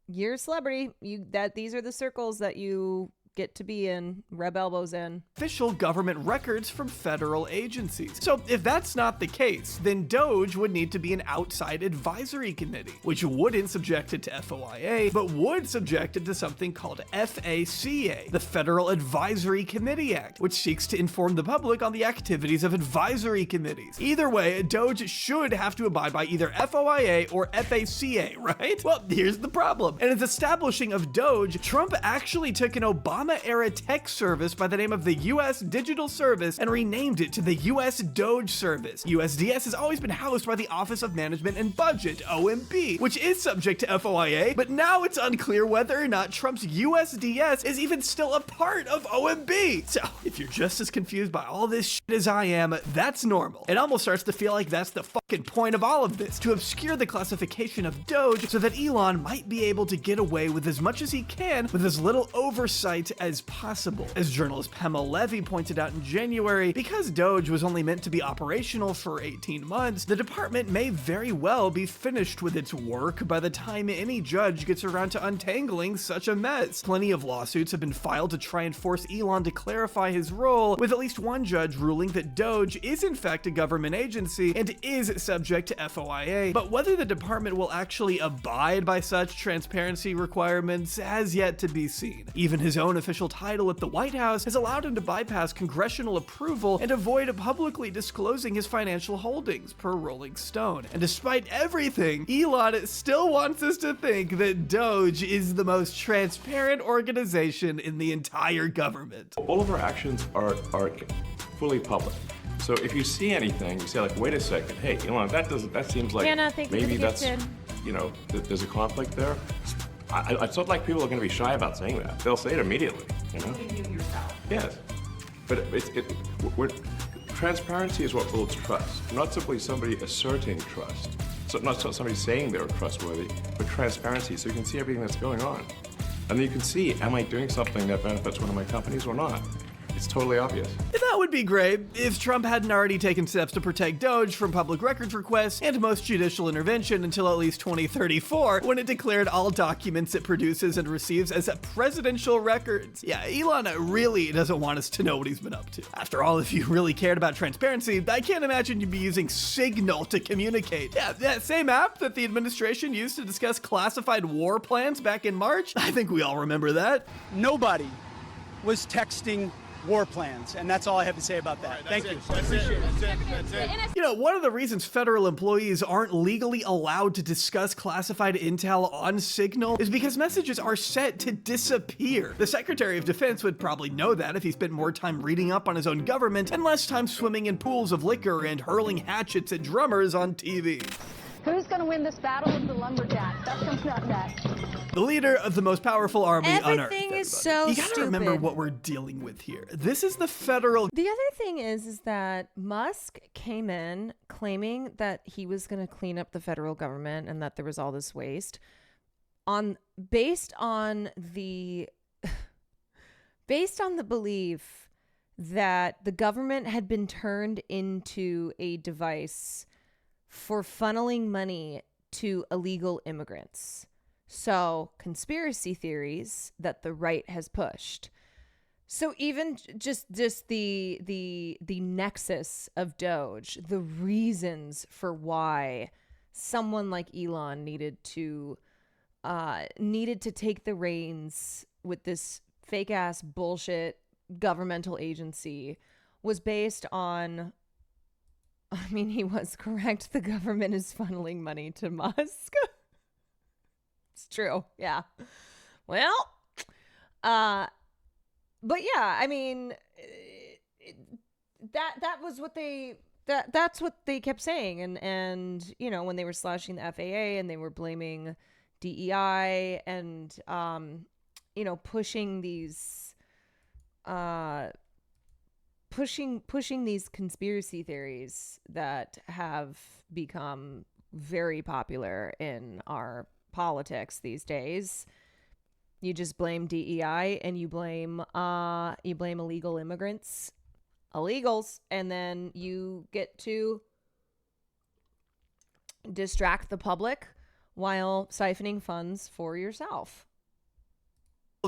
Speaker 1: a celebrity. These are the circles that you get to be in, rub elbows in.
Speaker 2: Official government records from federal agencies. So if that's not the case, then Doge would need to be an outside advisory committee, which wouldn't subject it to FOIA, but would subject it to something called FACA, the Federal Advisory Committee Act, which seeks to inform the public on the activities of advisory committees. Either way, Doge should have to abide by either FOIA or FACA, right? Well, here's the problem. In its establishing of Doge, Trump actually took an Obama-era tech service by the name of the U.S. Digital Service and renamed it to the U.S. Doge Service. USDS has always been housed by the Office of Management and Budget, OMB, which is subject to FOIA, but now it's unclear whether or not Trump's USDS is even still a part of OMB. So, if you're just as confused by all this shit as I am, that's normal. It almost starts to feel like that's the fucking point of all of this, to obscure the classification of Doge so that Elon might be able to get away with as much as he can with as little oversight as possible. As journalist Pamela Levy pointed out in January, because Doge was only meant to be operational for 18 months, the department may very well be finished with its work by the time any judge gets around to untangling such a mess. Plenty of lawsuits have been filed to try and force Elon to clarify his role, with at least one judge ruling that Doge is in fact a government agency and is subject to FOIA, but whether the department will actually abide by such transparency requirements has yet to be seen. Even his own official title at the White House has allowed him to bypass congressional approval and avoid publicly disclosing his financial holdings, per Rolling Stone. And despite everything, Elon still wants us to think that Doge is the most transparent organization in the entire government.
Speaker 5: All of our actions are fully public. So if you see anything, you say like, wait a second, hey, Elon, that seems like
Speaker 1: Hannah, thank you
Speaker 5: maybe
Speaker 1: for the
Speaker 5: that's,
Speaker 1: gifted.
Speaker 5: you know, there's a conflict there. It's not like people are going to be shy about saying that. They'll say it immediately, you know? Yes. But transparency is what builds trust, not simply somebody asserting trust. So not somebody saying they're trustworthy, but transparency, so you can see everything that's going on. And then you can see, am I doing something that benefits one of my companies or not? It's totally obvious.
Speaker 2: That would be great if Trump hadn't already taken steps to protect Doge from public records requests and most judicial intervention until at least 2034, when it declared all documents it produces and receives as presidential records. Yeah, Elon really doesn't want us to know what he's been up to. After all, if you really cared about transparency, I can't imagine you'd be using Signal to communicate. Yeah, that same app that the administration used to discuss classified war plans back in March. I think we all remember that.
Speaker 18: Nobody was texting war plans, and that's all I have to say about that. Thank you.
Speaker 3: That's it.
Speaker 2: You know, one of the reasons federal employees aren't legally allowed to discuss classified intel on Signal is because messages are set to disappear. The Secretary of Defense would probably know that if he spent more time reading up on his own government and less time swimming in pools of liquor and hurling hatchets at drummers on TV.
Speaker 8: Who's going to win this battle of the lumberjacks? That's coming up next.
Speaker 2: The leader of the most powerful army on Earth.
Speaker 1: Everything is so
Speaker 2: You gotta
Speaker 1: stupid.
Speaker 2: remember what we're dealing with here. This is the federal.
Speaker 1: The other thing is that Musk came in claiming that he was going to clean up the federal government and that there was all this waste based on the belief that the government had been turned into a device for funneling money to illegal immigrants. So, conspiracy theories that the right has pushed. So even just the nexus of Doge, the reasons for why someone like Elon needed to take the reins with this fake ass bullshit governmental agency was based on, I mean, he was correct. The government is funneling money to Musk. It's true. Yeah. Well, but yeah, I mean, that's what they kept saying. And, you know, when they were slashing the FAA and they were blaming DEI and, you know, pushing these, pushing these conspiracy theories that have become very popular in our politics these days. You just blame DEI and you blame illegal immigrants, illegals, and then you get to distract the public while siphoning funds for yourself.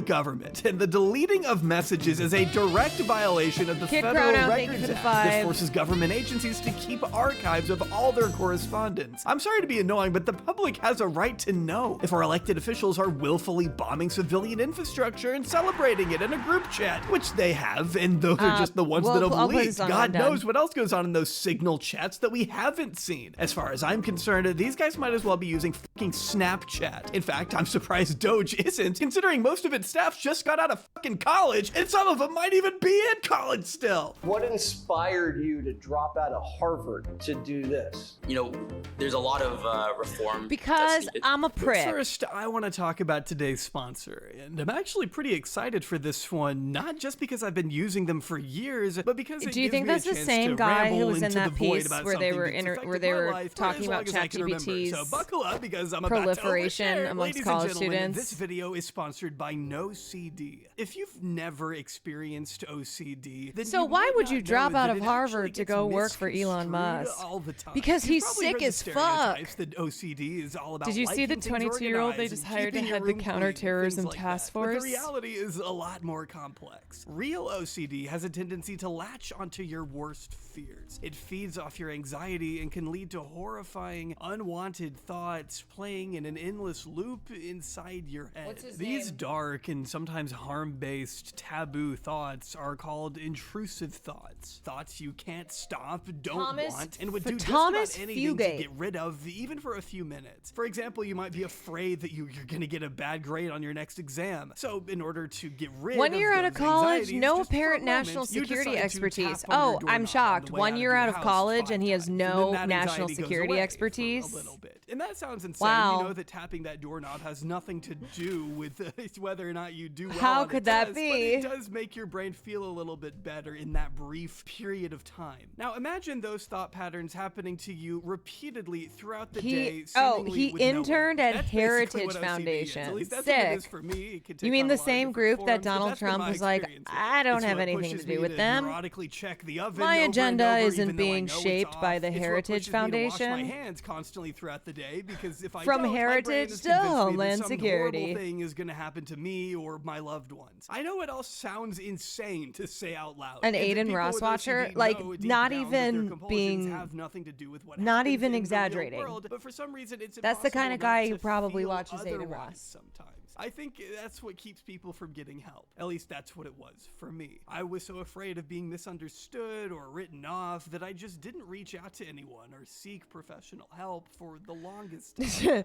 Speaker 2: Government, and the deleting of messages is a direct violation of the Federal Records Act. This forces government agencies to keep archives of all their correspondence. I'm sorry to be annoying, but the public has a right to know if our elected officials are willfully bombing civilian infrastructure and celebrating it in a group chat, which they have, and those are just the ones that have leaked. God knows what else goes on in those Signal chats that we haven't seen. As far as I'm concerned, these guys might as well be using fucking Snapchat. In fact, I'm surprised Doge isn't, considering most of its staff just got out of fucking college, and some of them might even be in college still.
Speaker 6: What inspired you to drop out of Harvard to do this?
Speaker 15: You know, there's a lot of reform.
Speaker 1: Because I'm a prick.
Speaker 2: First, I want to talk about today's sponsor, and I'm actually pretty excited for this one, not just because I've been using them for years, but because it
Speaker 1: Do you
Speaker 2: gives
Speaker 1: think
Speaker 2: me
Speaker 1: that's
Speaker 2: a
Speaker 1: the
Speaker 2: chance
Speaker 1: same
Speaker 2: to
Speaker 1: guy who
Speaker 2: ramble
Speaker 1: was in
Speaker 2: into
Speaker 1: that
Speaker 2: the void
Speaker 1: piece
Speaker 2: about
Speaker 1: where they were
Speaker 2: something that's
Speaker 1: where they
Speaker 2: affected
Speaker 1: were
Speaker 2: my life for
Speaker 1: talking
Speaker 2: as
Speaker 1: about
Speaker 2: long as I can remember.
Speaker 1: ChatGPT's
Speaker 2: So buckle up because I'm
Speaker 1: proliferation
Speaker 2: about to overshare.
Speaker 1: amongst
Speaker 2: Ladies
Speaker 1: college
Speaker 2: and gentlemen,
Speaker 1: students?
Speaker 2: This video is sponsored by No CD. If you've never experienced OCD, then
Speaker 1: So
Speaker 2: you
Speaker 1: why
Speaker 2: might
Speaker 1: would
Speaker 2: not
Speaker 1: you
Speaker 2: know
Speaker 1: drop
Speaker 2: that
Speaker 1: out of
Speaker 2: it
Speaker 1: Harvard
Speaker 2: actually
Speaker 1: to go
Speaker 2: gets
Speaker 1: work for Elon
Speaker 2: misconstrued
Speaker 1: Musk?
Speaker 2: all the time.
Speaker 1: Because
Speaker 2: You've
Speaker 1: he's
Speaker 2: probably
Speaker 1: sick
Speaker 2: heard the
Speaker 1: as fuck.
Speaker 2: stereotypes that OCD is all about
Speaker 1: Did you see the
Speaker 2: liking things
Speaker 1: 22-year-old they
Speaker 2: organized
Speaker 1: just
Speaker 2: and
Speaker 1: hired to
Speaker 2: keeping your
Speaker 1: head the
Speaker 2: room clean,
Speaker 1: counterterrorism
Speaker 2: things like
Speaker 1: task
Speaker 2: that. But
Speaker 1: force?
Speaker 2: the reality is a lot more complex. Real OCD has a tendency to latch onto your worst fears. It feeds off your anxiety and can lead to horrifying, unwanted thoughts playing in an endless loop inside your head.
Speaker 1: What's his
Speaker 2: These
Speaker 1: name?
Speaker 2: dark American, sometimes harm-based, taboo thoughts are called intrusive thoughts. Thoughts you can't stop, don't want, and would do just about anything to get rid of, even for a few minutes. For example, you might be afraid that you're going to get a bad grade on your next exam. So in order to get rid of
Speaker 1: 1 year out of college, no
Speaker 2: just
Speaker 1: apparent national security expertise. Oh, I'm shocked. 1 year out of college and he has no national security expertise.
Speaker 2: A little bit. And that sounds insane.
Speaker 1: Wow.
Speaker 2: You know that tapping that doorknob has nothing to do with whether or not you do well.
Speaker 1: How
Speaker 2: on
Speaker 1: could
Speaker 2: the
Speaker 1: that
Speaker 2: test,
Speaker 1: be?
Speaker 2: But it does make your brain feel a little bit better in that brief period of time. Now imagine those thought patterns happening to you repeatedly throughout the day.
Speaker 1: He interned at Heritage Foundation.
Speaker 2: At least that's
Speaker 1: Sick.
Speaker 2: what it is for me. It can take
Speaker 1: You mean
Speaker 2: on
Speaker 1: the
Speaker 2: a lot of
Speaker 1: same
Speaker 2: different
Speaker 1: group that
Speaker 2: forms, but
Speaker 1: Donald
Speaker 2: that's been
Speaker 1: Trump
Speaker 2: my
Speaker 1: was like,
Speaker 2: experience.
Speaker 1: I don't
Speaker 2: It's
Speaker 1: have
Speaker 2: what
Speaker 1: anything to
Speaker 2: pushes
Speaker 1: do
Speaker 2: me
Speaker 1: with
Speaker 2: to
Speaker 1: them.
Speaker 2: neurotically check the oven
Speaker 1: My
Speaker 2: over and
Speaker 1: agenda
Speaker 2: over,
Speaker 1: isn't
Speaker 2: even though I
Speaker 1: being
Speaker 2: know it's
Speaker 1: shaped by
Speaker 2: off.
Speaker 1: the
Speaker 2: It's what
Speaker 1: Heritage
Speaker 2: pushes me to wash
Speaker 1: Foundation.
Speaker 2: my hands constantly throughout the day, because if I
Speaker 1: From
Speaker 2: don't,
Speaker 1: Heritage
Speaker 2: my brain is
Speaker 1: to
Speaker 2: convinced me that
Speaker 1: Homeland
Speaker 2: some
Speaker 1: Security.
Speaker 2: horrible thing is going to happen to me or my loved ones. I know it all sounds insane to say out loud.
Speaker 1: An
Speaker 2: And
Speaker 1: Aiden
Speaker 2: people
Speaker 1: Ross
Speaker 2: with
Speaker 1: watcher,
Speaker 2: OCD
Speaker 1: like
Speaker 2: know deep
Speaker 1: not
Speaker 2: down that
Speaker 1: even
Speaker 2: their compulsions
Speaker 1: being,
Speaker 2: have nothing to do with what
Speaker 1: not
Speaker 2: happens
Speaker 1: even
Speaker 2: in the real
Speaker 1: exaggerating.
Speaker 2: world, but for some reason it's
Speaker 1: That's the kind of
Speaker 2: impossible
Speaker 1: guy
Speaker 2: not
Speaker 1: who
Speaker 2: to
Speaker 1: probably
Speaker 2: feel
Speaker 1: watches Aiden
Speaker 2: otherwise
Speaker 1: Ross.
Speaker 2: sometimes. I think that's what keeps people from getting help. At least that's what it was for me. I was so afraid of being misunderstood or written off that I just didn't reach out to anyone or seek professional help for the longest time.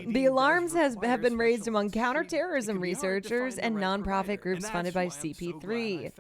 Speaker 1: The alarms have been raised among counterterrorism researchers and nonprofit groups funded by CP3.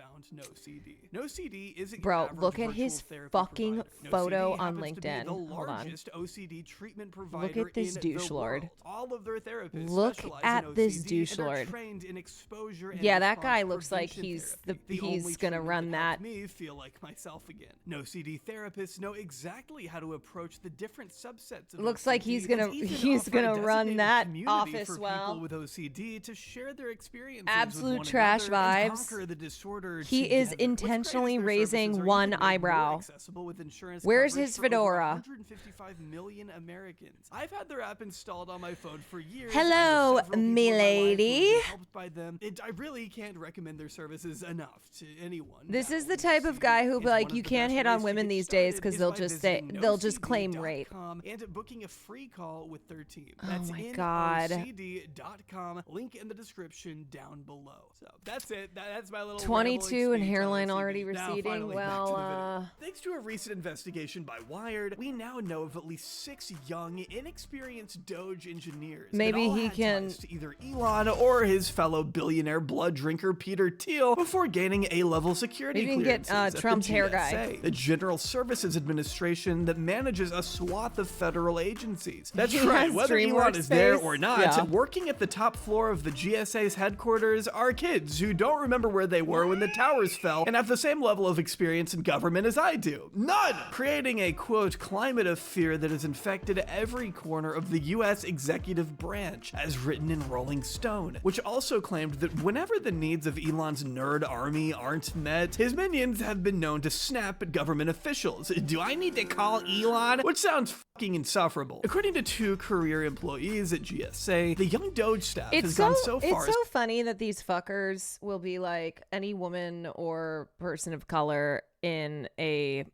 Speaker 2: No CD isn't
Speaker 1: Bro, look at his fucking photo on LinkedIn. Hold on.
Speaker 2: OCD treatment provider
Speaker 1: Look at this
Speaker 2: in
Speaker 1: douche
Speaker 2: the
Speaker 1: lord.
Speaker 2: world. All of their therapists
Speaker 1: Look
Speaker 2: specialize
Speaker 1: at
Speaker 2: in
Speaker 1: this
Speaker 2: OCD
Speaker 1: douche
Speaker 2: and are
Speaker 1: lord.
Speaker 2: trained in exposure and
Speaker 1: Yeah, that
Speaker 2: response
Speaker 1: guy looks like
Speaker 2: prevention
Speaker 1: he's
Speaker 2: therapy.
Speaker 1: he's gonna
Speaker 2: only
Speaker 1: run
Speaker 2: treatment
Speaker 1: that.
Speaker 2: helped me feel like myself again. No CD therapists know exactly how to approach the different subsets of
Speaker 1: Looks
Speaker 2: OCD,
Speaker 1: like he's gonna
Speaker 2: and even offer a
Speaker 1: run
Speaker 2: designated
Speaker 1: that
Speaker 2: community
Speaker 1: office
Speaker 2: for
Speaker 1: well.
Speaker 2: people with OCD to share their experiences
Speaker 1: Absolute
Speaker 2: with one
Speaker 1: trash
Speaker 2: another and
Speaker 1: vibes.
Speaker 2: conquer the disorder
Speaker 1: He
Speaker 2: together.
Speaker 1: is
Speaker 2: What's great
Speaker 1: intentionally
Speaker 2: is their
Speaker 1: raising
Speaker 2: services are
Speaker 1: one
Speaker 2: even made more
Speaker 1: eyebrow.
Speaker 2: accessible with insurance
Speaker 1: Where's
Speaker 2: coverage
Speaker 1: his
Speaker 2: for over
Speaker 1: fedora?
Speaker 2: 155 million Americans. I've had their app installed on my phone for years.
Speaker 1: Hello, milady.
Speaker 2: Helped by them. I really can't recommend their services enough to anyone.
Speaker 1: This is the type of guy who'll be like, you can't hit on women these days because they'll just say they'll just claim rape.
Speaker 2: And booking a free call with their team.
Speaker 1: Oh
Speaker 2: That's
Speaker 1: my God.
Speaker 2: NOCD.com. Link in the description down below. So that's it. That's my little
Speaker 1: 22 and hairline
Speaker 2: rambling
Speaker 1: already
Speaker 2: speech. Now,
Speaker 1: receding.
Speaker 2: finally, back to the
Speaker 1: Well,
Speaker 2: video. Thanks to a recent investigation by Wired, we now know of at least 6 young, inexperienced Doge engineers. that
Speaker 1: Maybe
Speaker 2: all
Speaker 1: he
Speaker 2: had
Speaker 1: can-
Speaker 2: ties to either Elon or his fellow billionaire blood drinker Peter Thiel before gaining A-level security
Speaker 1: Maybe he can get,
Speaker 2: clearances at the
Speaker 1: Trump's hair guy.
Speaker 2: GSA, the General Services Administration that manages a swath of federal agencies. That's
Speaker 1: He
Speaker 2: right,
Speaker 1: has
Speaker 2: whether
Speaker 1: DreamWorks
Speaker 2: Elon is there
Speaker 1: face.
Speaker 2: or not,
Speaker 1: Yeah.
Speaker 2: working at the top floor of the GSA's headquarters are kids who don't remember where they were when the towers fell and have the same level of experience in government as I do. None! Creating a, quote, climate of fear that has infected every corner of the U.S. executive branch, as written in Rolling Stone, which also claimed that whenever the needs of Elon's nerd army aren't met, his minions have been known to snap at government officials. Do I need to call Elon? Which sounds fucking insufferable. According to 2 career employees at GSA, the young Doge staff has gone so far
Speaker 1: it's so funny that these fuckers will be like any woman or person of color in a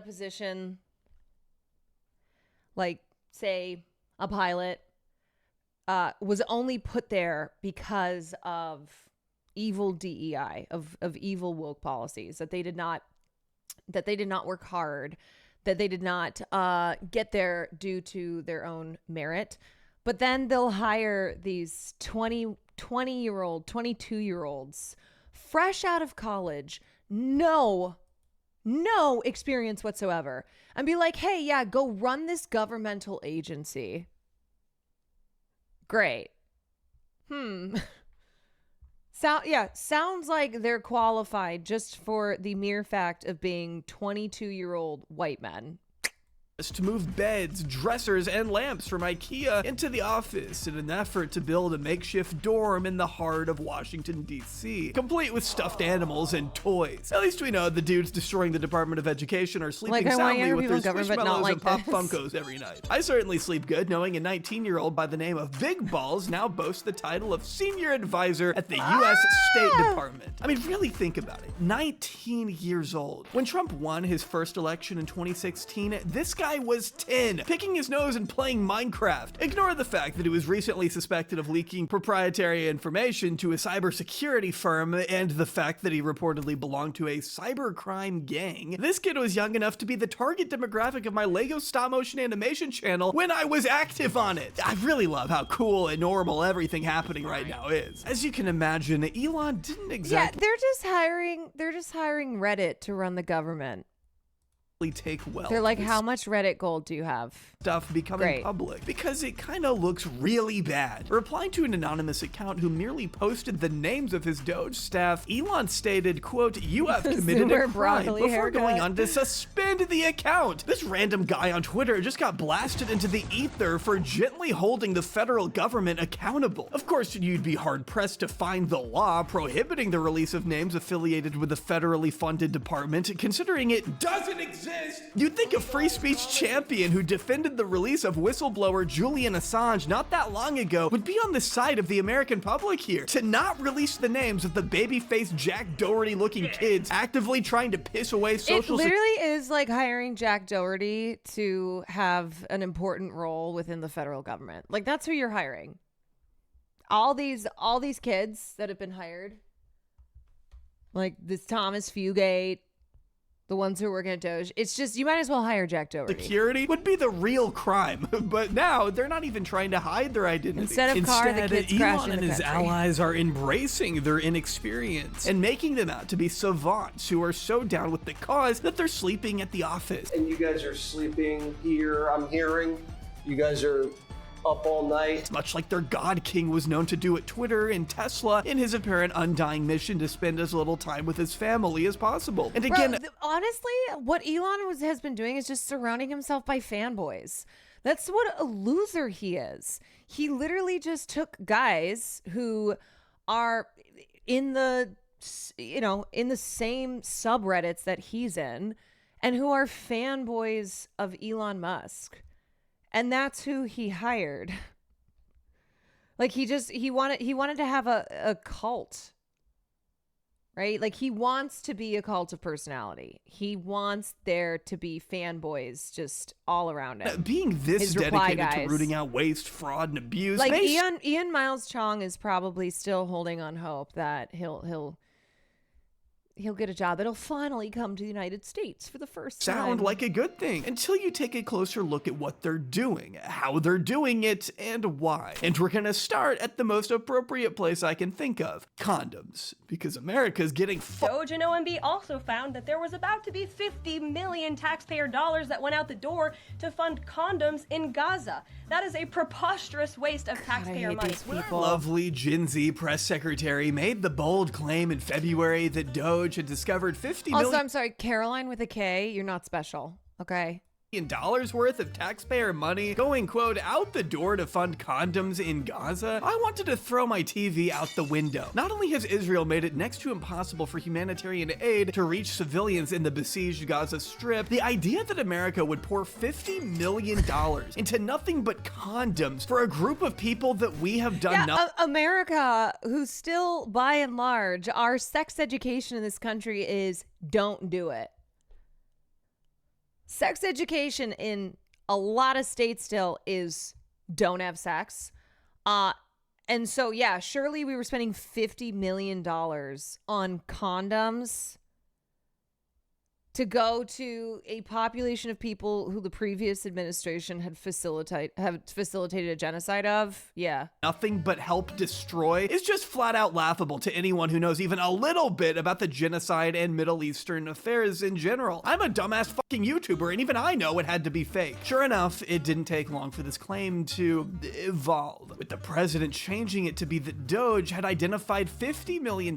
Speaker 1: position, like say a pilot, was only put there because of evil DEI, of evil woke policies, that they did not work hard, that they did not get there due to their own merit. But then they'll hire these 20-year-old, 22-year-olds fresh out of college, no experience whatsoever, and be like, hey, yeah, go run this governmental agency. Great. Sounds like they're qualified just for the mere fact of being 22-year-old white men.
Speaker 2: to move beds, dressers, and lamps from IKEA into the office in an effort to build a makeshift dorm in the heart of Washington, D.C., complete with stuffed animals and toys. At least we know the dudes destroying the Department of Education are sleeping soundly with their Squishmallows and Pop Funkos every night. I certainly sleep good knowing a 19-year-old by the name of Big Balls now boasts the title of Senior Advisor at the U.S. State Department. I mean, really think about it. 19 years old. When Trump won his first election in 2016, this guy guy was 10, picking his nose and playing Minecraft. Ignore the fact that he was recently suspected of leaking proprietary information to a cybersecurity firm and the fact that he reportedly belonged to a cybercrime gang. This kid was young enough to be the target demographic of my Lego stop-motion animation channel when I was active on it. I really love how cool and normal everything happening right now is. As you can imagine, Elon didn't exactly—
Speaker 1: Yeah, they're just hiring Reddit to run the government.
Speaker 2: take well.
Speaker 1: They're like, how much Reddit gold do you have?
Speaker 2: Stuff becoming public because it kind of looks really bad. Replying to an anonymous account who merely posted the names of his Doge staff, Elon stated, quote, "You have committed a crime," before going on to suspend the account. This random guy on Twitter just got blasted into the ether for gently holding the federal government accountable. Of course, you'd be hard-pressed to find the law prohibiting the release of names affiliated with a federally funded department, considering it doesn't exist. You'd think a free speech champion who defended the release of whistleblower Julian Assange not that long ago would be on the side of the American public here. To not release the names of the baby-faced Jack Doherty-looking kids actively trying to piss away social—
Speaker 1: It literally is like hiring Jack Doherty to have an important role within the federal government. Like, that's who you're hiring. All these kids that have been hired, like this Thomas Fugate, the ones who are working at Doge. It's just, you might as well hire Jack Doherty.
Speaker 2: Security would be the real crime, but now they're not even trying to hide their identity.
Speaker 1: Instead, the kids
Speaker 2: Elon and his allies are embracing their inexperience and making them out to be savants who are so down with the cause that they're sleeping at the office.
Speaker 6: And you guys are sleeping here, I'm hearing. You guys are up all night.
Speaker 2: Much like their God King was known to do at Twitter and Tesla in his apparent undying mission to spend as little time with his family as possible. And again,
Speaker 1: honestly, what Elon has been doing is just surrounding himself by fanboys. That's what a loser he is. He literally just took guys who are in the, in the same subreddits that he's in and who are fanboys of Elon Musk. And that's who he hired. Like, he wanted to have a cult, right? Like, he wants to be a cult of personality. He wants there to be fanboys just all around him.
Speaker 2: Being this dedicated to rooting out waste, fraud, and abuse.
Speaker 1: Like, Ian Miles Chong is probably still holding on hope that he'll get a job that'll finally come to the United States for the first time.
Speaker 2: Sound like a good thing until you take a closer look at what they're doing, how they're doing it, and why. And we're gonna start at the most appropriate place I can think of: condoms, because America's getting
Speaker 7: Doge and OMB also found that there was about to be 50 million taxpayer dollars that went out the door to fund condoms in Gaza. That is a preposterous waste of taxpayer money.
Speaker 2: Lovely Gen Z press secretary made the bold claim in February that Doge had discovered $50 million.
Speaker 1: Also, I'm sorry, Caroline with a K, you're not special, okay?
Speaker 2: Worth of taxpayer money going, quote, out the door to fund condoms in Gaza. I wanted to throw my TV out the window. Not only has Israel made it next to impossible for humanitarian aid to reach civilians in the besieged Gaza Strip, the idea that America would pour $50 million into nothing but condoms for a group of people that we have done nothing.
Speaker 1: America, who still, by and large, our sex education in this country is don't do it. Sex education in a lot of states still is don't have sex. And so, yeah, surely we were spending $50 million on condoms to go to a population of people who the previous administration had facilitated a genocide of. Yeah.
Speaker 2: Nothing but help destroy is just flat out laughable to anyone who knows even a little bit about the genocide and Middle Eastern affairs in general. I'm a dumbass fucking YouTuber, and even I know it had to be fake. Sure enough, it didn't take long for this claim to evolve, with the president changing it to be that Doge had identified $50 million in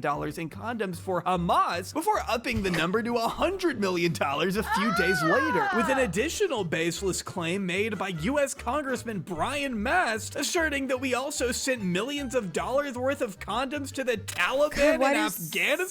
Speaker 2: condoms for Hamas before upping the number to $100 million a few days later, with an additional baseless claim made by U.S. Congressman Brian Mast asserting that we also sent millions of dollars worth of condoms to the Taliban in Afghanistan.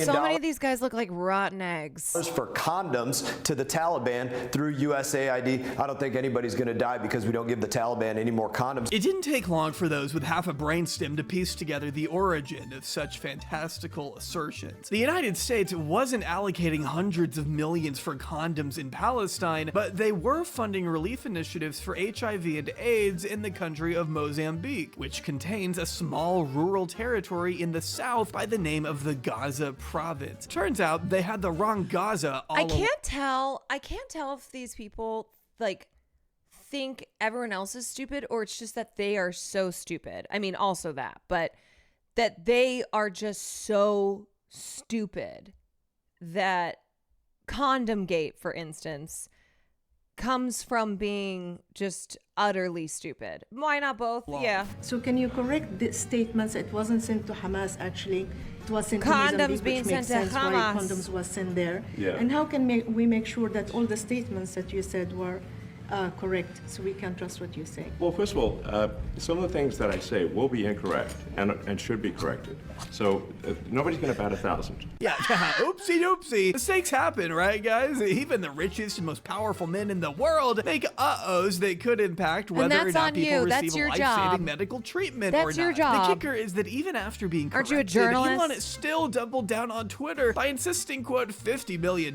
Speaker 1: So many of these guys look like rotten eggs.
Speaker 11: For condoms to the Taliban through USAID. I don't think anybody's going to die because we don't give the Taliban any more condoms.
Speaker 2: It didn't take long for those with half a brainstem to piece together the origin of such fantastical assertions. The United States wasn't allocated allocating hundreds of millions for condoms in Palestine, but they were funding relief initiatives for HIV and AIDS in the country of Mozambique, which contains a small rural territory in the south by the name of the Gaza province. Turns out they had the wrong Gaza all
Speaker 1: I can't tell if these people like think everyone else is stupid or it's just that they are so stupid. I mean, also that, but that they are just so stupid that Condom Gate, for instance, comes from being just utterly stupid. Why not both? Yeah.
Speaker 12: So can you correct the statements? It wasn't sent to Hamas, actually. It was sent to
Speaker 1: Condoms
Speaker 12: Mozambique,
Speaker 1: being
Speaker 12: which makes
Speaker 1: sent to
Speaker 12: sense why
Speaker 1: Hamas.
Speaker 12: condoms was sent there.
Speaker 5: Yeah.
Speaker 12: And how can we make sure that all the statements that you said were correct, so we can trust what you say?
Speaker 5: Well, first of all, some of the things that I say will be incorrect and should be corrected. So nobody's going to bat 1,000.
Speaker 2: Yeah, oopsie doopsie. Mistakes happen, right, guys? Even the richest and most powerful men in the world make uh-ohs that could impact whether or
Speaker 1: that's
Speaker 2: not
Speaker 1: on
Speaker 2: people
Speaker 1: you. That's
Speaker 2: receive
Speaker 1: your
Speaker 2: life-saving
Speaker 1: job.
Speaker 2: medical treatment
Speaker 1: That's
Speaker 2: or not.
Speaker 1: your job.
Speaker 2: The kicker is that even after being
Speaker 1: Aren't
Speaker 2: corrected,
Speaker 1: you a journalist?
Speaker 2: Elon still doubled down on Twitter by insisting, quote, $50 million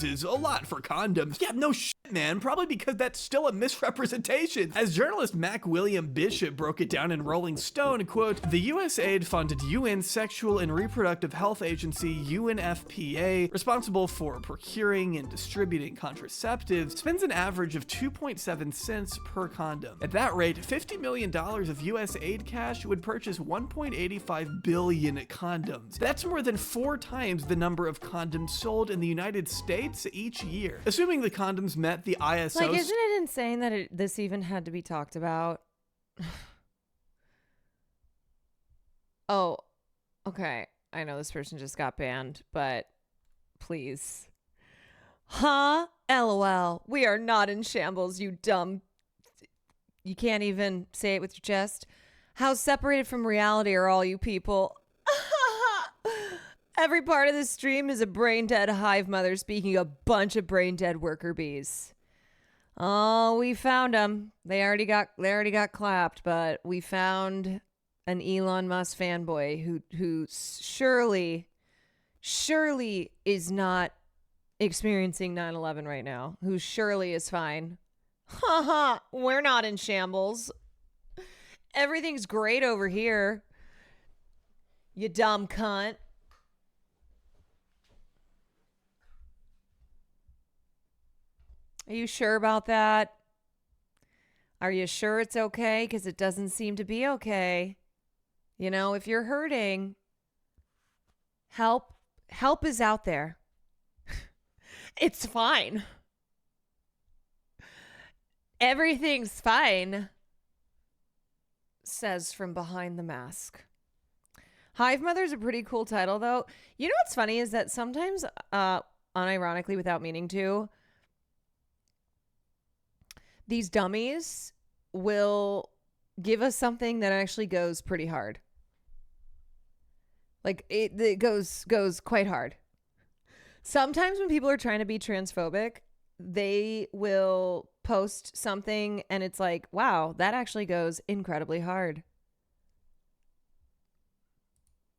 Speaker 2: is a lot for condoms. Yeah, no shit, man. Probably because that's still a misrepresentation. As journalist Mac William Bishop broke it down in Rolling Stone, quote, the USAID-funded UN Sexual and Reproductive Health Agency, UNFPA, responsible for procuring and distributing contraceptives, spends an average of 2.7 cents per condom. At that rate, $50 million of US aid cash would purchase 1.85 billion condoms. That's more than 4 times the number of condoms sold in the United States each year. Assuming the condoms met the ISO...
Speaker 1: Like, isn't it insane that this even had to be talked about? Oh, okay. I know this person just got banned, but please. Huh? LOL. We are not in shambles, you dumb. You can't even say it with your chest. How separated from reality are all you people? Every part of this stream is a brain dead hive mother speaking a bunch of brain dead worker bees. Oh, we found them. They already got clapped, but we found an Elon Musk fanboy who surely is not experiencing 9/11 right now. Who surely is fine. Haha, we're not in shambles. Everything's great over here. You dumb cunt. Are you sure about that? Are you sure it's okay? Because it doesn't seem to be okay. You know, if you're hurting, help is out there. It's fine. Everything's fine, says from behind the mask. Hive Mother's a pretty cool title, though. You know what's funny is that sometimes, unironically, without meaning to, these dummies will give us something that actually goes pretty hard. Like it goes quite hard. Sometimes when people are trying to be transphobic, they will post something and it's like, wow, that actually goes incredibly hard.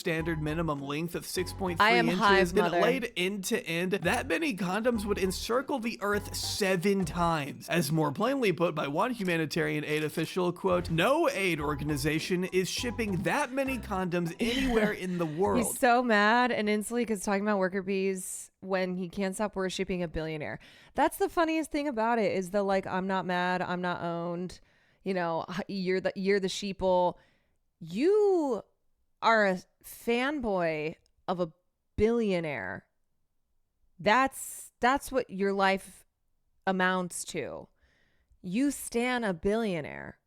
Speaker 2: Standard minimum length of 6.3
Speaker 1: I am
Speaker 2: inches,
Speaker 1: Hive
Speaker 2: then
Speaker 1: Mother.
Speaker 2: laid end to end. That many condoms would encircle the earth 7 times. As more plainly put by one humanitarian aid official, quote, no aid organization is shipping that many condoms anywhere in the world.
Speaker 1: He's so mad and instantly because talking about worker bees when he can't stop worshipping a billionaire. That's the funniest thing about it is the like, I'm not mad, I'm not owned. You know, you're the sheeple. You are a fanboy of a billionaire. That's what your life amounts to. You stan a billionaire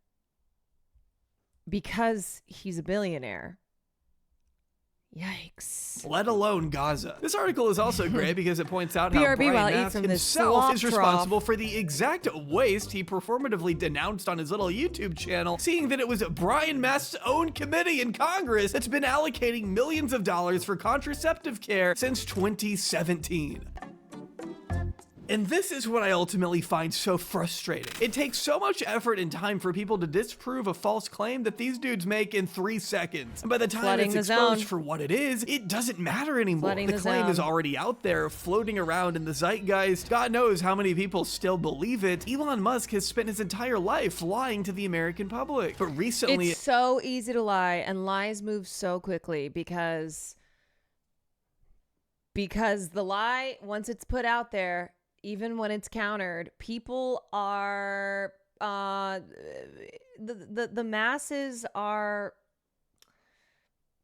Speaker 1: because he's a billionaire. Yikes.
Speaker 2: Let alone Gaza. This article is also great because it points out how
Speaker 1: BRB
Speaker 2: Brian
Speaker 1: while I eat
Speaker 2: Mast
Speaker 1: from this
Speaker 2: himself
Speaker 1: slop
Speaker 2: is
Speaker 1: trough.
Speaker 2: responsible for the exact waste he performatively denounced on his little YouTube channel, seeing that it was Brian Mast's own committee in Congress that's been allocating millions of dollars for contraceptive care since 2017. And this is what I ultimately find so frustrating. It takes so much effort and time for people to disprove a false claim that these dudes make in 3 seconds. And by the time
Speaker 1: Flooding
Speaker 2: it's
Speaker 1: the
Speaker 2: exposed
Speaker 1: zone.
Speaker 2: for what it is, it doesn't matter anymore.
Speaker 1: Flooding
Speaker 2: The
Speaker 1: the
Speaker 2: claim is
Speaker 1: zone.
Speaker 2: already out there, floating around in the zeitgeist. God knows how many people still believe it. Elon Musk has spent his entire life lying to the American public. But recently...
Speaker 1: It's so easy to lie, and lies move so quickly because the lie, once it's put out there, even when it's countered, people are the masses are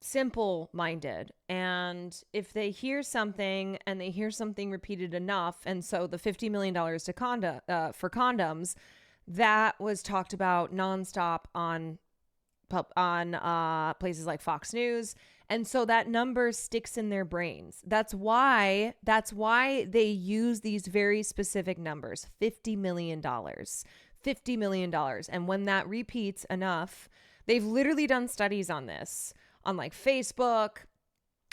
Speaker 1: simple-minded, and if they hear something and they hear something repeated enough, and so the $50 million to for condoms, that was talked about nonstop on places like Fox News. And so that number sticks in their brains. That's why they use these very specific numbers, $50 million, $50 million. And when that repeats enough, they've literally done studies on this, on like Facebook,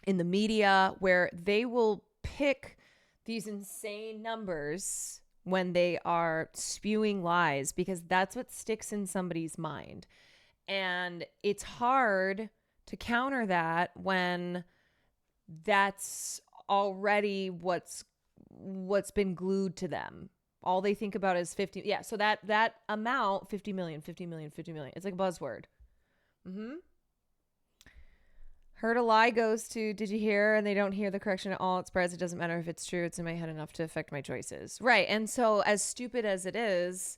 Speaker 1: in the media, where they will pick these insane numbers when they are spewing lies, because that's what sticks in somebody's mind. And it's hard to counter that when that's already what's been glued to them. All they think about is 50. Yeah. So that amount, 50 million, 50 million, 50 million. It's like a buzzword. Heard a lie goes to, did you hear? And they don't hear the correction at all. It spreads. It doesn't matter if it's true. It's in my head enough to affect my choices. Right. And so as stupid as it is,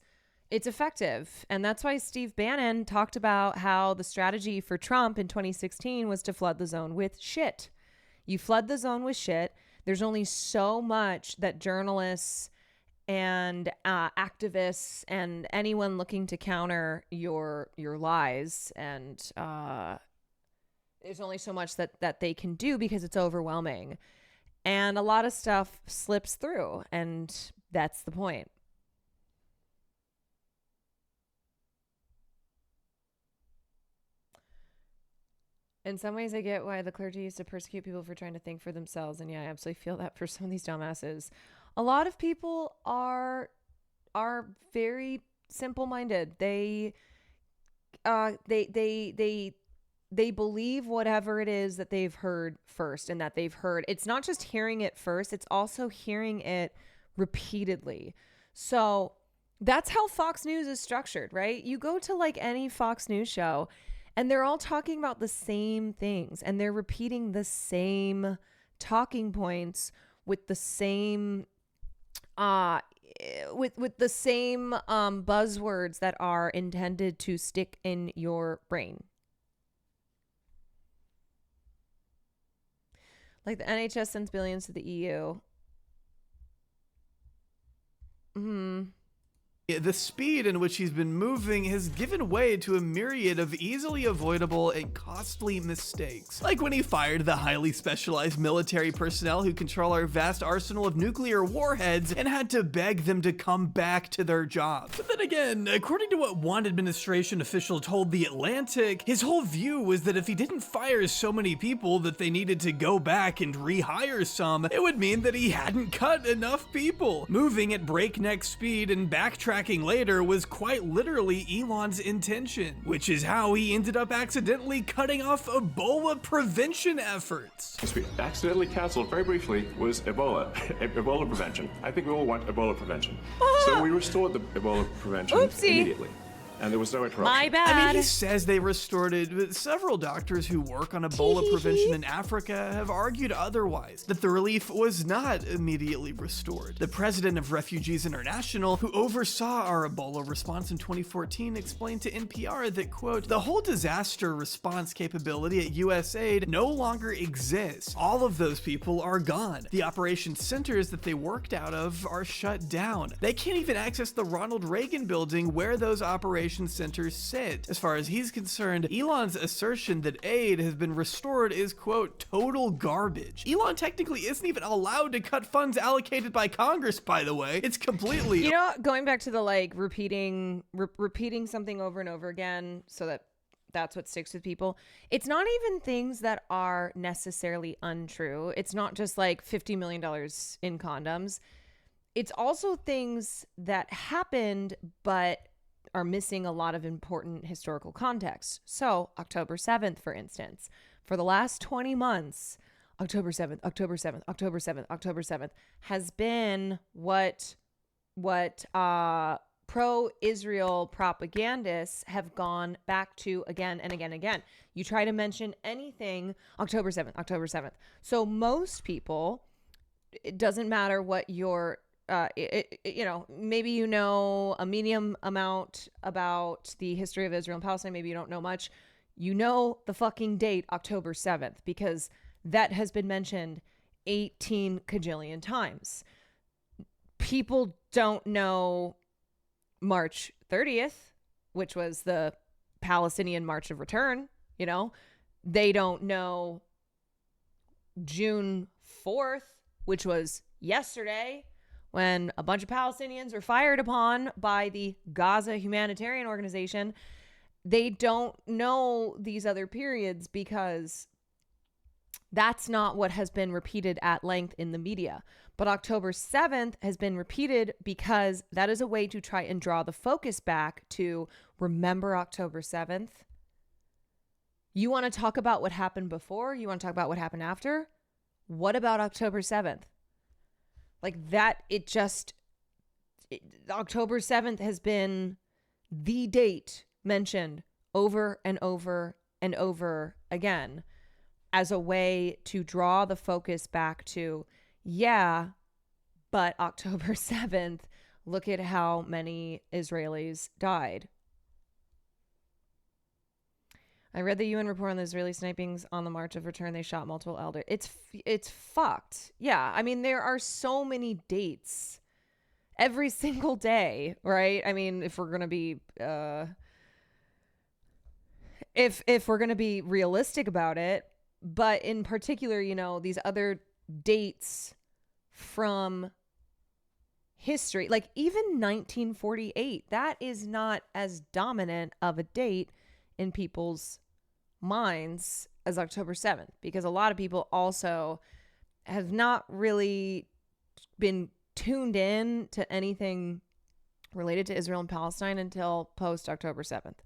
Speaker 1: it's effective. And that's why Steve Bannon talked about how the strategy for Trump in 2016 was to flood the zone with shit. You flood the zone with shit. There's only so much that journalists and activists and anyone looking to counter your lies, and there's only so much that they can do because it's overwhelming. And a lot of stuff slips through, and that's the point. In some ways, I get why the clergy used to persecute people for trying to think for themselves. And yeah, I absolutely feel that for some of these dumbasses. A lot of people are very simple-minded. They believe whatever it is that they've heard first, and that they've heard. It's not just hearing it first, it's also hearing it repeatedly. So that's how Fox News is structured, right? You go to like any Fox News show, and they're all talking about the same things, and they're repeating the same talking points with the same with the same buzzwords that are intended to stick in your brain. Like the NHS sends billions to the EU.
Speaker 2: The speed in which he's been moving has given way to a myriad of easily avoidable and costly mistakes. Like when he fired the highly specialized military personnel who control our vast arsenal of nuclear warheads and had to beg them to come back to their jobs. But then again, according to what one administration official told The Atlantic, his whole view was that if he didn't fire so many people that they needed to go back and rehire some, it would mean that he hadn't cut enough people. Moving at breakneck speed and backtracking later was quite literally Elon's intention, which is how he ended up accidentally cutting off Ebola prevention efforts.
Speaker 5: Yes, we accidentally canceled very briefly was Ebola. Ebola prevention. I think we all want Ebola prevention. So we restored the Ebola prevention immediately. And there was no interruption.
Speaker 1: My bad.
Speaker 2: I mean, he says they restored it, but several doctors who work on Ebola prevention in Africa have argued otherwise, that the relief was not immediately restored. The president of Refugees International, who oversaw our Ebola response in 2014, explained to NPR that, quote, the whole disaster response capability at USAID no longer exists. All of those people are gone. The operation centers that they worked out of are shut down. They can't even access the Ronald Reagan building where those operations centers sit. As far as he's concerned, Elon's assertion that aid has been restored is, quote, total garbage. Elon technically isn't even allowed to cut funds allocated by Congress, by the way. It's completely...
Speaker 1: You know, going back to the like repeating something over and over again so that's what sticks with people. It's not even things that are necessarily untrue. It's not just like $50 million in condoms. it's also things that happened but are missing a lot of important historical context. So October 7th, for instance, for the last 20 months, October 7th, October 7th, October 7th, October 7th has been what pro-Israel propagandists have gone back to again and again and again. You try to mention anything, October 7th, October 7th. So most people, it doesn't matter what your, maybe you know a medium amount about the history of Israel and Palestine. Maybe you don't know much. You know the fucking date, October 7th, because that has been mentioned 18 kajillion times. People don't know March 30th, which was the Palestinian March of Return. You know, they don't know June 4th, which was yesterday, when a bunch of Palestinians were fired upon by the Gaza Humanitarian Organization. They don't know these other periods because that's not what has been repeated at length in the media. But October 7th has been repeated because that is a way to try and draw the focus back to remember October 7th. You want to talk about what happened before? You want to talk about what happened after? What about October 7th? Like that, October 7th has been the date mentioned over and over and over again as a way to draw the focus back to, yeah, but October 7th, look at how many Israelis died. I read the UN report on the Israeli snipings on the March of Return. They shot multiple elders. It's fucked. Yeah, I mean, there are so many dates every single day, right? I mean, if we're gonna be if we're gonna be realistic about it, but in particular, you know, these other dates from history, like even 1948, that is not as dominant of a date in people's minds as October 7th, because a lot of people also have not really been tuned in to anything related to Israel and Palestine until post October 7th.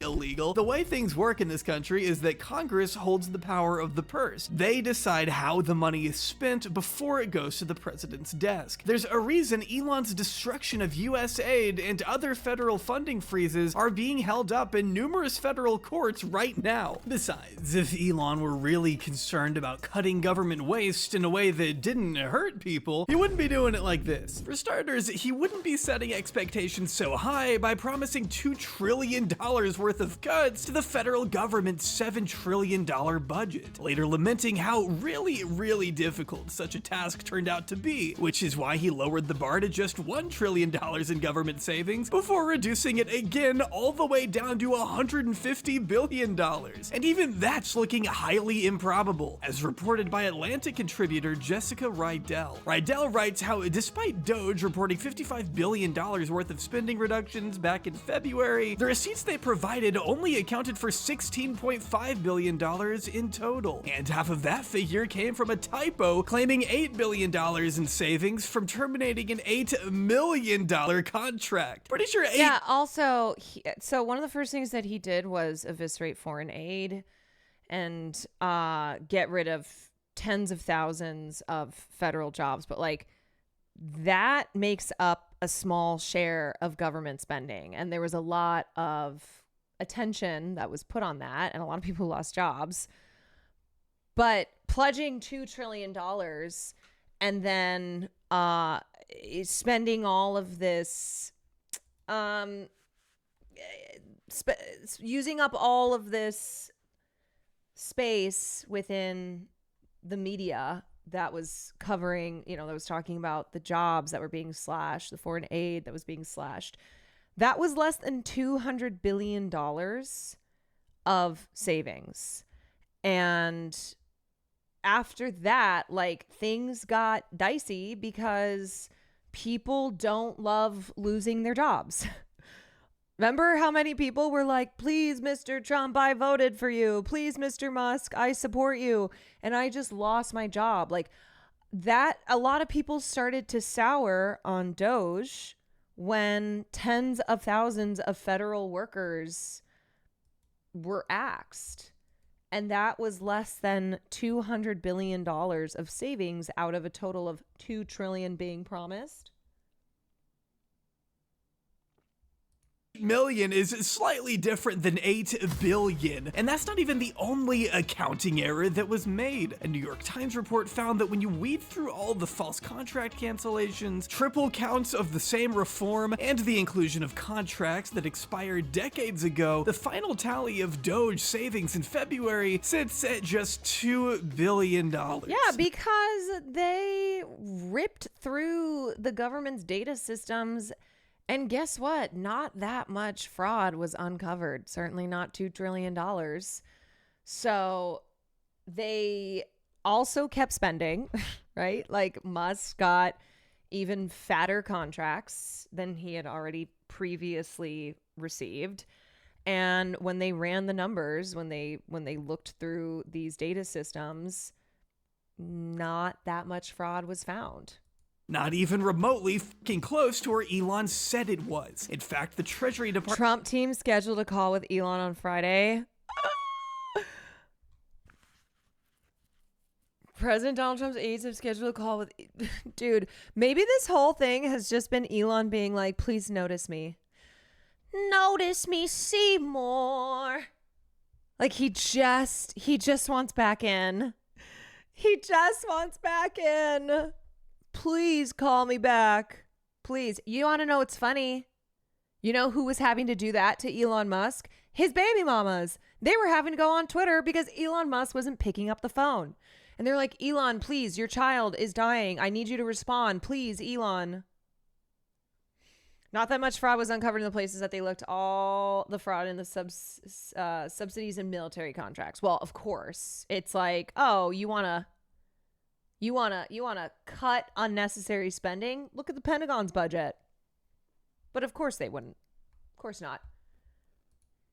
Speaker 2: Illegal. The way things work in this country is that Congress holds the power of the purse. They decide how the money is spent before it goes to the president's desk. There's a reason Elon's destruction of US aid and other federal funding freezes are being held up in numerous federal courts right now. Besides, if Elon were really concerned about cutting government waste in a way that didn't hurt people, he wouldn't be doing it like this. For starters, he wouldn't be setting expectations so high by promising $2 trillion worth of cuts to the federal government's $7 trillion budget, later lamenting how really difficult such a task turned out to be, which is why he lowered the bar to just $1 trillion in government savings before reducing it again all the way down to $150 billion. And even that's looking highly improbable, as reported by Atlantic contributor Jessica Rydell. Rydell writes how despite Doge reporting $55 billion worth of spending reductions back in February, the receipts they provided only accounted for $16.5 billion in total, and half of that figure came from a typo claiming $8 billion in savings from terminating an $8 million contract. Pretty sure
Speaker 1: Yeah, also, so one of the first things that he did was eviscerate foreign aid and get rid of tens of thousands of federal jobs, but like that makes up a small share of government spending, and there was a lot of attention that was put on that and a lot of people lost jobs. But pledging $2 trillion and then spending all of this using up all of this space within the media that was covering, you know, that was talking about the jobs that were being slashed, the foreign aid that was being slashed. That was less than $200 billion of savings. And after that, like, things got dicey because people don't love losing their jobs. Remember how many people were like, please, Mr. Trump, I voted for you. Please, Mr. Musk, I support you. And I just lost my job. Like that, a lot of people started to sour on Doge when tens of thousands of federal workers were axed. And that was less than $200 billion of savings out of a total of $2 trillion being promised.
Speaker 2: Million is slightly different than 8 billion, and that's not even the only accounting error that was made. A New York Times report found that when you weed through all the false contract cancellations, triple counts of the same reform, and the inclusion of contracts that expired decades ago, the final tally of Doge savings in February sits at just $2 billion.
Speaker 1: Yeah, because they ripped through the government's data systems. And guess what? Not that much fraud was uncovered. Certainly not $2 trillion. So they also kept spending, right? Like Musk got even fatter contracts than he had already previously received. And when they ran the numbers, when they looked through these data systems, not that much fraud was found.
Speaker 2: Not even remotely fucking close to where Elon said it was. In fact, the Treasury Department...
Speaker 1: Trump team scheduled a call with Elon on Friday. President Donald Trump's aides have scheduled a call with... Dude, maybe this whole thing has just been Elon being like, please notice me. Notice me, Seymour. Like he just wants back in. He just wants back in. Please call me back. Please. You want to know what's funny? You know who was having to do that to Elon Musk? His baby mamas. They were having to go on Twitter because Elon Musk wasn't picking up the phone. And they're like, Elon, please, your child is dying. I need you to respond. Please, Elon. Not that much fraud was uncovered in the places that they looked. All the fraud in the subsidies and military contracts. Well, of course. It's like, oh, you want to cut unnecessary spending? Look at the Pentagon's budget. But of course they wouldn't. Of course not.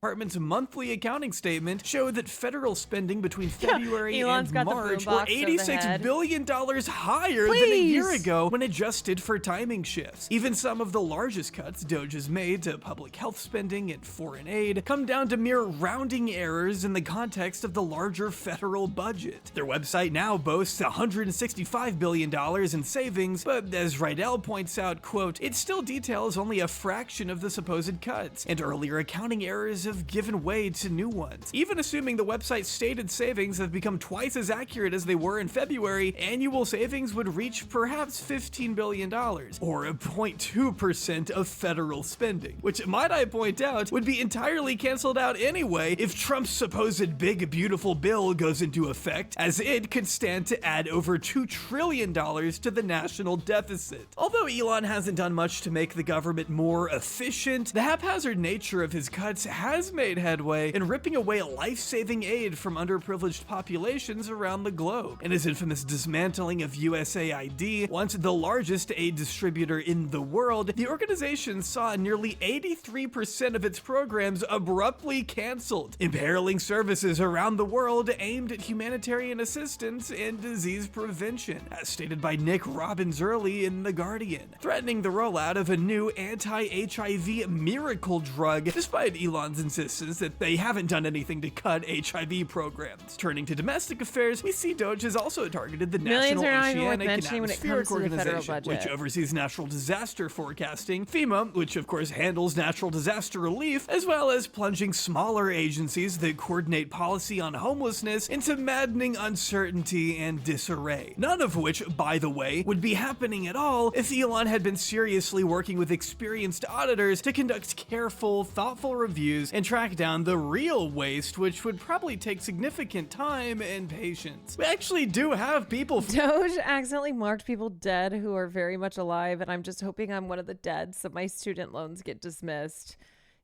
Speaker 2: Department's monthly accounting statement showed that federal spending between February and March were $86 billion higher than a year ago when adjusted for timing shifts. Even some of the largest cuts Doge has made to public health spending and foreign aid come down to mere rounding errors in the context of the larger federal budget. Their website now boasts $165 billion in savings, but as Rydell points out, quote, it still details only a fraction of the supposed cuts, and earlier accounting errors have given way to new ones. Even assuming the website's stated savings have become twice as accurate as they were in February, annual savings would reach perhaps $15 billion, or 0.2% of federal spending, which, might I point out, would be entirely canceled out anyway if Trump's supposed big beautiful bill goes into effect, as it could stand to add over $2 trillion to the national deficit. Although Elon hasn't done much to make the government more efficient, the haphazard nature of his cuts has made headway in ripping away life-saving aid from underprivileged populations around the globe. In his infamous dismantling of USAID, once the largest aid distributor in the world, the organization saw nearly 83% of its programs abruptly canceled, imperiling services around the world aimed at humanitarian assistance and disease prevention, as stated by Nick Robbins early in The Guardian, threatening the rollout of a new anti-HIV miracle drug, despite Elon's insistence that they haven't done anything to cut HIV programs. Turning to domestic affairs, we see Doge has also targeted the National Oceanic and Atmospheric Organization, which oversees natural disaster forecasting, FEMA, which of course handles natural disaster relief, as well as plunging smaller agencies that coordinate policy on homelessness into maddening uncertainty and disarray. None of which, by the way, would be happening at all if Elon had been seriously working with experienced auditors to conduct careful, thoughtful reviews and track down the real waste, which would probably take significant time and patience. We actually do have people...
Speaker 1: Doge accidentally marked people dead who are very much alive, and I'm just hoping I'm one of the dead so my student loans get dismissed.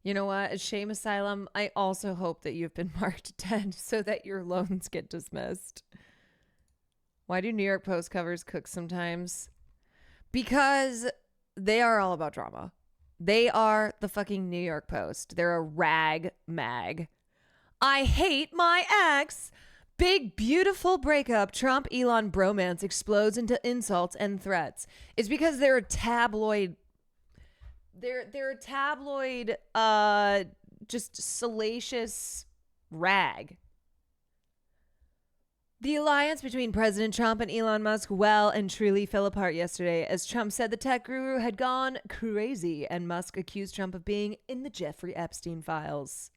Speaker 1: You know what? At Shame Asylum, I also hope that you've been marked dead so that your loans get dismissed. Why do New York Post covers cook sometimes? Because they are all about drama. They are the fucking New York Post. They're a rag mag. I hate my ex. Big, beautiful breakup. Trump Elon bromance explodes into insults and threats. It's because they're a tabloid. They're a tabloid, just salacious rag. The alliance between President Trump and Elon Musk well and truly fell apart yesterday as Trump said the tech guru had gone crazy and Musk accused Trump of being in the Jeffrey Epstein files.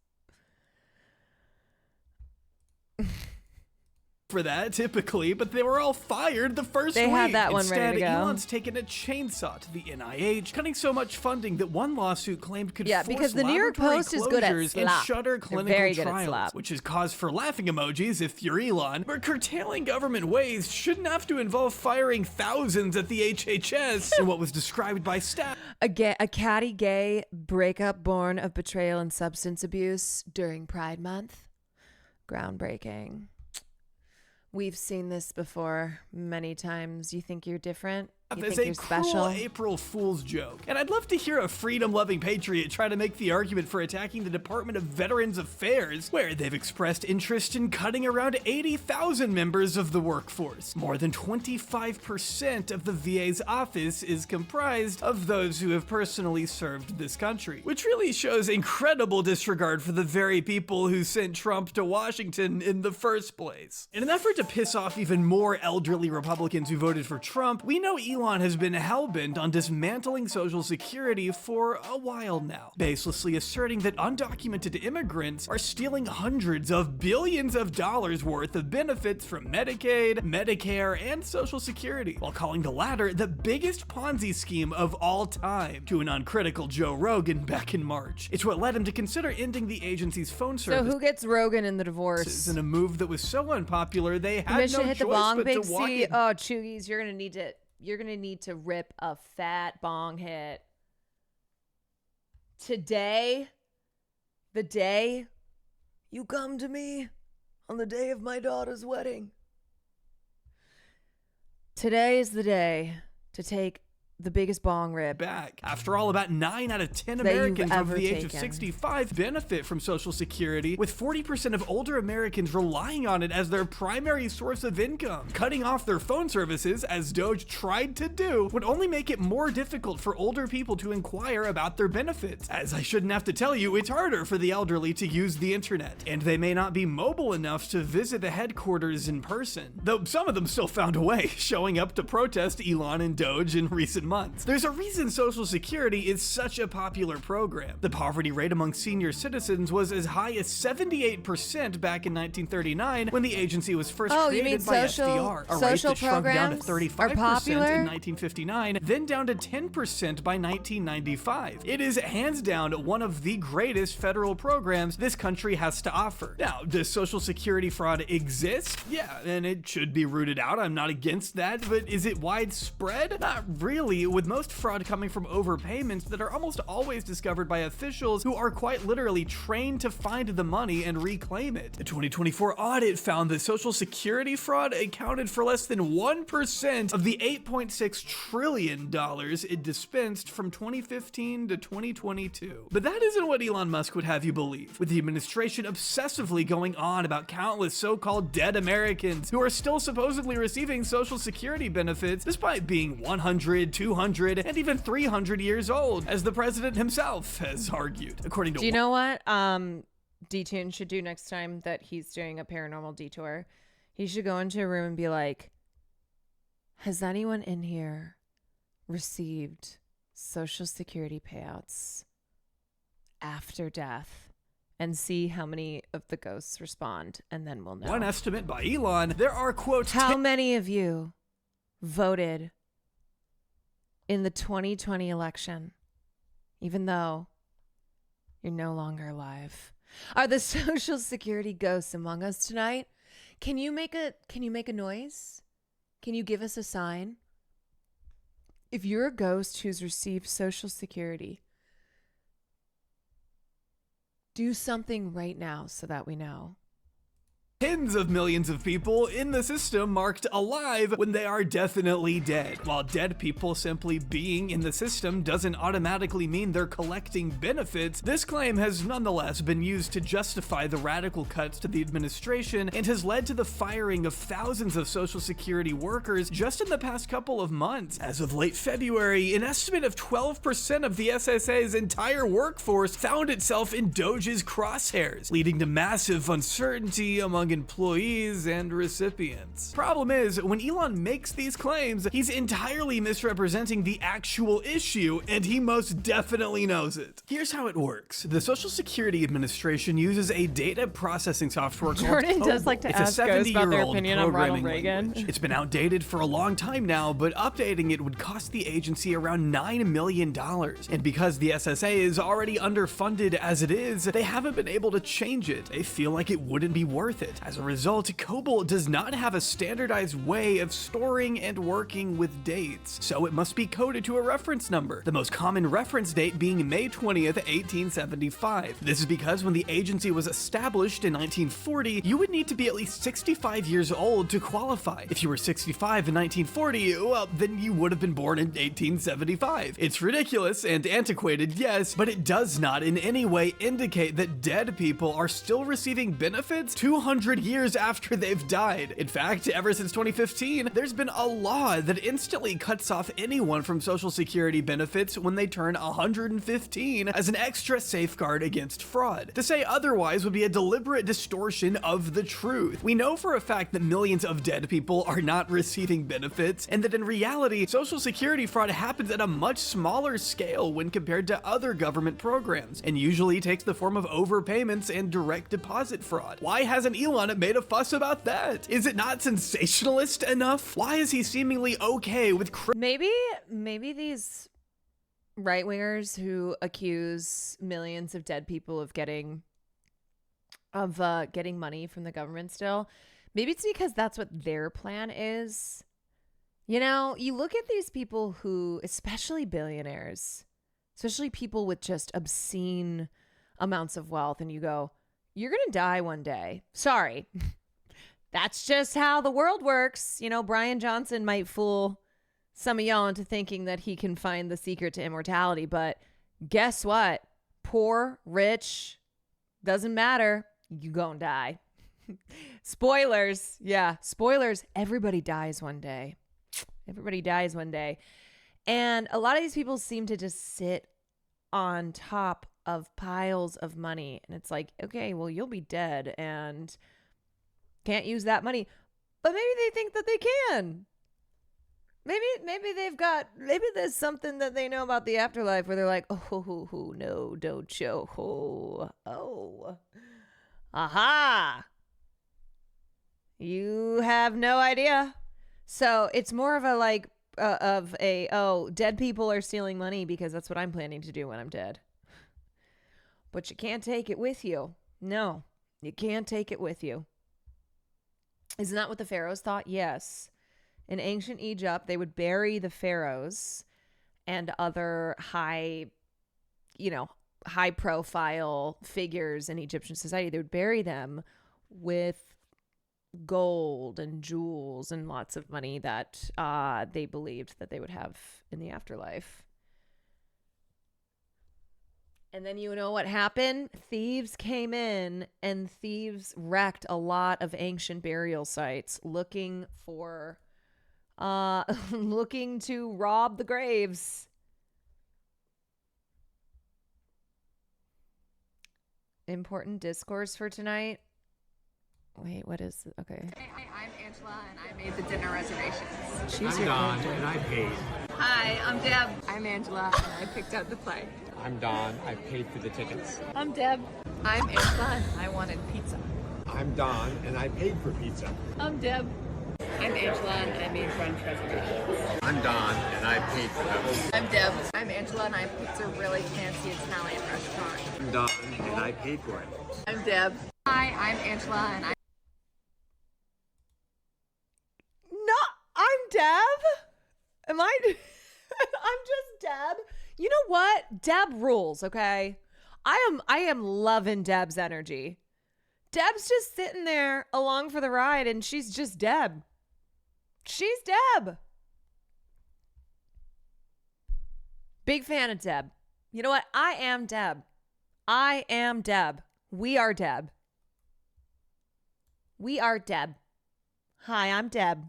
Speaker 2: For that, typically, but they were all fired the first week.
Speaker 1: They had that one ready to go.
Speaker 2: Instead, Elon's taken a chainsaw to the NIH, cutting so much funding that one lawsuit claimed could force
Speaker 1: because the New York Post is good at
Speaker 2: and
Speaker 1: slap.
Speaker 2: shutter
Speaker 1: They're
Speaker 2: clinical
Speaker 1: very good at
Speaker 2: trials,
Speaker 1: slap.
Speaker 2: which is cause for laughing emojis if you're Elon. But curtailing government ways shouldn't have to involve firing thousands at the HHS in what was described by staff.
Speaker 1: A catty gay breakup born of betrayal and substance abuse during Pride Month. Groundbreaking. We've seen this before many times. You think you're different? You
Speaker 2: As
Speaker 1: think
Speaker 2: a
Speaker 1: you're special?
Speaker 2: cruel April Fool's joke. And I'd love to hear a freedom-loving patriot try to make the argument for attacking the Department of Veterans Affairs, where they've expressed interest in cutting around 80,000 members of the workforce. More than 25% of the VA's office is comprised of those who have personally served this country, which really shows incredible disregard for the very people who sent Trump to Washington in the first place. In an effort to piss off even more elderly Republicans who voted for Trump, we know Elon has been hell-bent on dismantling Social Security for a while now, baselessly asserting that undocumented immigrants are stealing hundreds of billions of dollars worth of benefits from Medicaid, Medicare, and Social Security, while calling the latter the biggest Ponzi scheme of all time to an uncritical Joe Rogan back in March. It's what led him to consider ending the agency's phone service.
Speaker 1: So who gets Rogan in the divorce?
Speaker 2: In a move that was so unpopular, they had
Speaker 1: Commission
Speaker 2: no
Speaker 1: hit the
Speaker 2: choice
Speaker 1: bong,
Speaker 2: but
Speaker 1: Big
Speaker 2: to walk
Speaker 1: C.
Speaker 2: in.
Speaker 1: Oh, Chuggies, you're gonna need to rip a fat bong hit. Today, the day you come to me on the day of my daughter's wedding. Today is the day to take the biggest bong rip
Speaker 2: back. After all, about 9 out of 10
Speaker 1: that you've
Speaker 2: Americans over
Speaker 1: ever
Speaker 2: the age of
Speaker 1: taken.
Speaker 2: 65 benefit from Social Security, with 40% of older Americans relying on it as their primary source of income. Cutting off their phone services, as Doge tried to do, would only make it more difficult for older people to inquire about their benefits. As I shouldn't have to tell you, it's harder for the elderly to use the internet, and they may not be mobile enough to visit the headquarters in person, though some of them still found a way, showing up to protest Elon and Doge in recent months. There's a reason Social Security is such a popular program. The poverty rate among senior citizens was as high as 78% back in 1939 when the agency was first created by FDR. A rate that shrunk down to 35% in 1959, then down to 10% by 1995. It is hands down one of the greatest federal programs this country has to offer. Now, does Social Security fraud exist? Yeah, and it should be rooted out. I'm not against that, but is it widespread? Not really, with most fraud coming from overpayments that are almost always discovered by officials who are quite literally trained to find the money and reclaim it. The 2024 audit found that Social Security fraud accounted for less than 1% of the $8.6 trillion it dispensed from 2015 to 2022. But that isn't what Elon Musk would have you believe, with the administration obsessively going on about countless so-called dead Americans who are still supposedly receiving Social Security benefits despite being 100, 200, and even 300 years old, as the president himself has argued. According to
Speaker 1: Do you know what D-Tune should do next time that he's doing a paranormal detour? He should go into a room and be like, has anyone in here received Social Security payouts after death? And see how many of the ghosts respond, and then we'll know.
Speaker 2: One estimate by Elon, there are, quote,
Speaker 1: how many of you voted in the 2020 election, even though you're no longer alive? Are the Social Security ghosts among us tonight? Can you make a noise? Can you give us a sign? If you're a ghost who's received Social Security, do something right now so that we know.
Speaker 2: tens of millions of people in the system marked alive when they are definitely dead. While dead people simply being in the system doesn't automatically mean they're collecting benefits, this claim has nonetheless been used to justify the radical cuts to the administration and has led to the firing of thousands of Social Security workers just in the past couple of months. As of late February, an estimate of 12% of the SSA's entire workforce found itself in Doge's crosshairs, leading to massive uncertainty among employees and recipients. Problem is, when Elon makes these claims, he's entirely misrepresenting the actual issue, and he most definitely knows it. Here's how it works. The Social Security Administration uses a data processing software called
Speaker 1: Jordan
Speaker 2: COBOL.
Speaker 1: does like to
Speaker 2: It's
Speaker 1: ask
Speaker 2: a
Speaker 1: ghosts about their
Speaker 2: 70-year-old
Speaker 1: opinion on Ronald
Speaker 2: programming
Speaker 1: Reagan.
Speaker 2: language. It's been outdated for a long time now, but updating it would cost the agency around $9 million. And because the SSA is already underfunded as it is, they haven't been able to change it. They feel like it wouldn't be worth it. As a result, COBOL does not have a standardized way of storing and working with dates, so it must be coded to a reference number, the most common reference date being May 20th, 1875. This is because when the agency was established in 1940, you would need to be at least 65 years old to qualify. If you were 65 in 1940, well, then you would have been born in 1875. It's ridiculous and antiquated, yes, but it does not in any way indicate that dead people are still receiving benefits 200 years after they've died. In fact, ever since 2015, there's been a law that instantly cuts off anyone from Social Security benefits when they turn 115 as an extra safeguard against fraud. To say otherwise would be a deliberate distortion of the truth. We know for a fact that millions of dead people are not receiving benefits, and that in reality, Social Security fraud happens at a much smaller scale when compared to other government programs, and usually takes the form of overpayments and direct deposit fraud. Why hasn't Elon made a fuss about that? Is it not sensationalist enough? Why is he seemingly okay with
Speaker 1: Maybe these right-wingers who accuse millions of dead people of getting money from the government still, maybe it's because that's what their plan is. You know, you look at these people who, especially billionaires, especially people with just obscene amounts of wealth, and you go, you're gonna die one day. Sorry. That's just how the world works. You know, Brian Johnson might fool some of y'all into thinking that he can find the secret to immortality, but guess what? Poor, rich, doesn't matter. You gonna die. Spoilers. Yeah, spoilers. Everybody dies one day. Everybody dies one day. And a lot of these people seem to just sit on top of piles of money. And it's like, okay, well, you'll be dead and can't use that money. But maybe they think that they can. Maybe there's something that they know about the afterlife where they're like, oh, no, don't show. Oh. Aha. You have no idea. So it's more of a dead people are stealing money because that's what I'm planning to do when I'm dead. But you can't take it with you. No, you can't take it with you. Isn't that what the pharaohs thought? Yes. In ancient Egypt, they would bury the pharaohs and other high profile figures in Egyptian society. They would bury them with gold and jewels and lots of money that they believed that they would have in the afterlife. And then you know what happened? Thieves came in and thieves wrecked a lot of ancient burial sites looking to rob the graves. Important discourse for tonight. Wait, what is it? Okay.
Speaker 10: Hi, I'm Angela and I made the dinner reservations. I'm Don and I paid. Hi, I'm Deb. I'm Angela and I picked out the play.
Speaker 19: I'm Don. I paid for the tickets.
Speaker 10: I'm Deb. I'm Angela and I wanted pizza.
Speaker 19: I'm Don, and I paid for pizza.
Speaker 10: I'm Deb. I'm Angela and I made brunch reservations.
Speaker 19: I'm Don, and I paid for them.
Speaker 10: I'm Deb. I'm Angela and I picked a really fancy Italian restaurant.
Speaker 19: I'm Don, and I paid for it.
Speaker 10: I'm Deb. Hi, I'm Angela and
Speaker 1: I'm Deb? Am I? I'm just Deb. You know what? Deb rules, okay? I am loving Deb's energy. Deb's just sitting there along for the ride, and she's just Deb. She's Deb. Big fan of Deb. You know what? I am Deb. I am Deb. We are Deb. We are Deb. Hi, I'm Deb.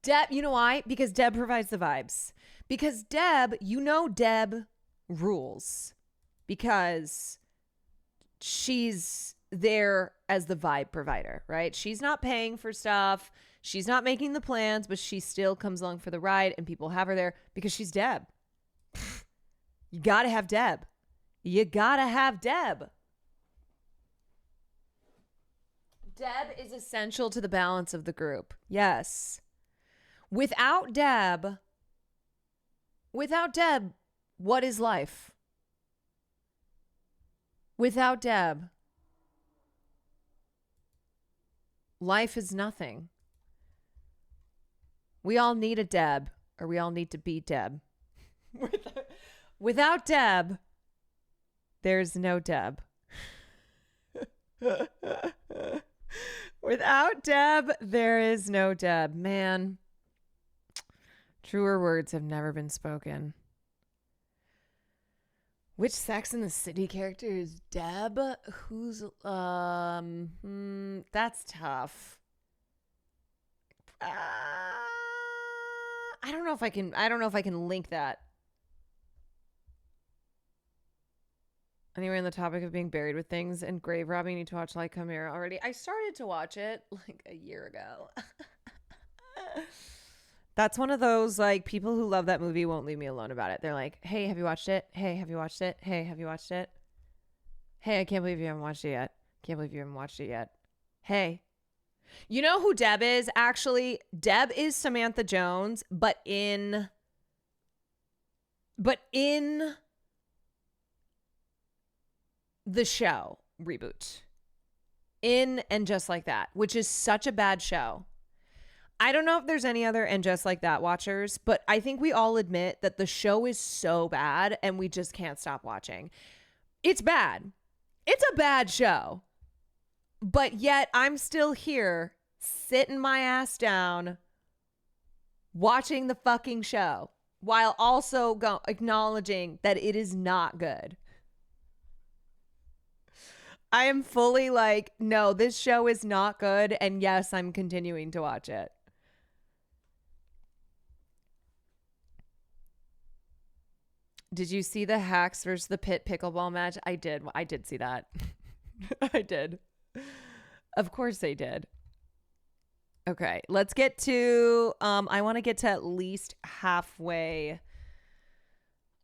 Speaker 1: Deb, you know why? Because Deb provides the vibes. Because Deb, you know Deb rules. Because she's there as the vibe provider, right? She's not paying for stuff. She's not making the plans, but she still comes along for the ride, and people have her there because she's Deb. You gotta have Deb. You gotta have Deb. Deb is essential to the balance of the group. Yes. Without Deb, what is life? Without Deb, life is nothing. We all need a Deb, or we all need to be Deb. Without Deb, there's no Deb. Without Deb, there is no Deb. Man, truer words have never been spoken. Which Sex and the City character is Deb? Who's that's tough. I don't know if I can link that. Anyway, on the topic of being buried with things and grave robbing, you need to watch Like Chimera already. I started to watch it like a year ago. That's one of those, like, people who love that movie won't leave me alone about it. They're like, hey, have you watched it? Hey, have you watched it? Hey, have you watched it? Hey, I can't believe you haven't watched it yet. Can't believe you haven't watched it yet. Hey. You know who Deb is, actually? Deb is Samantha Jones, but in the show reboot. In And Just Like That, which is such a bad show. I don't know if there's any other And Just Like That watchers, but I think we all admit that the show is so bad and we just can't stop watching. It's bad. It's a bad show. But yet I'm still here sitting my ass down watching the fucking show while also acknowledging that it is not good. I am fully like, no, this show is not good. And yes, I'm continuing to watch it. Did you see the Hacks versus the Pit pickleball match? I did. I did see that. I did. Of course I did. Okay, let's get to, I want to get to at least halfway.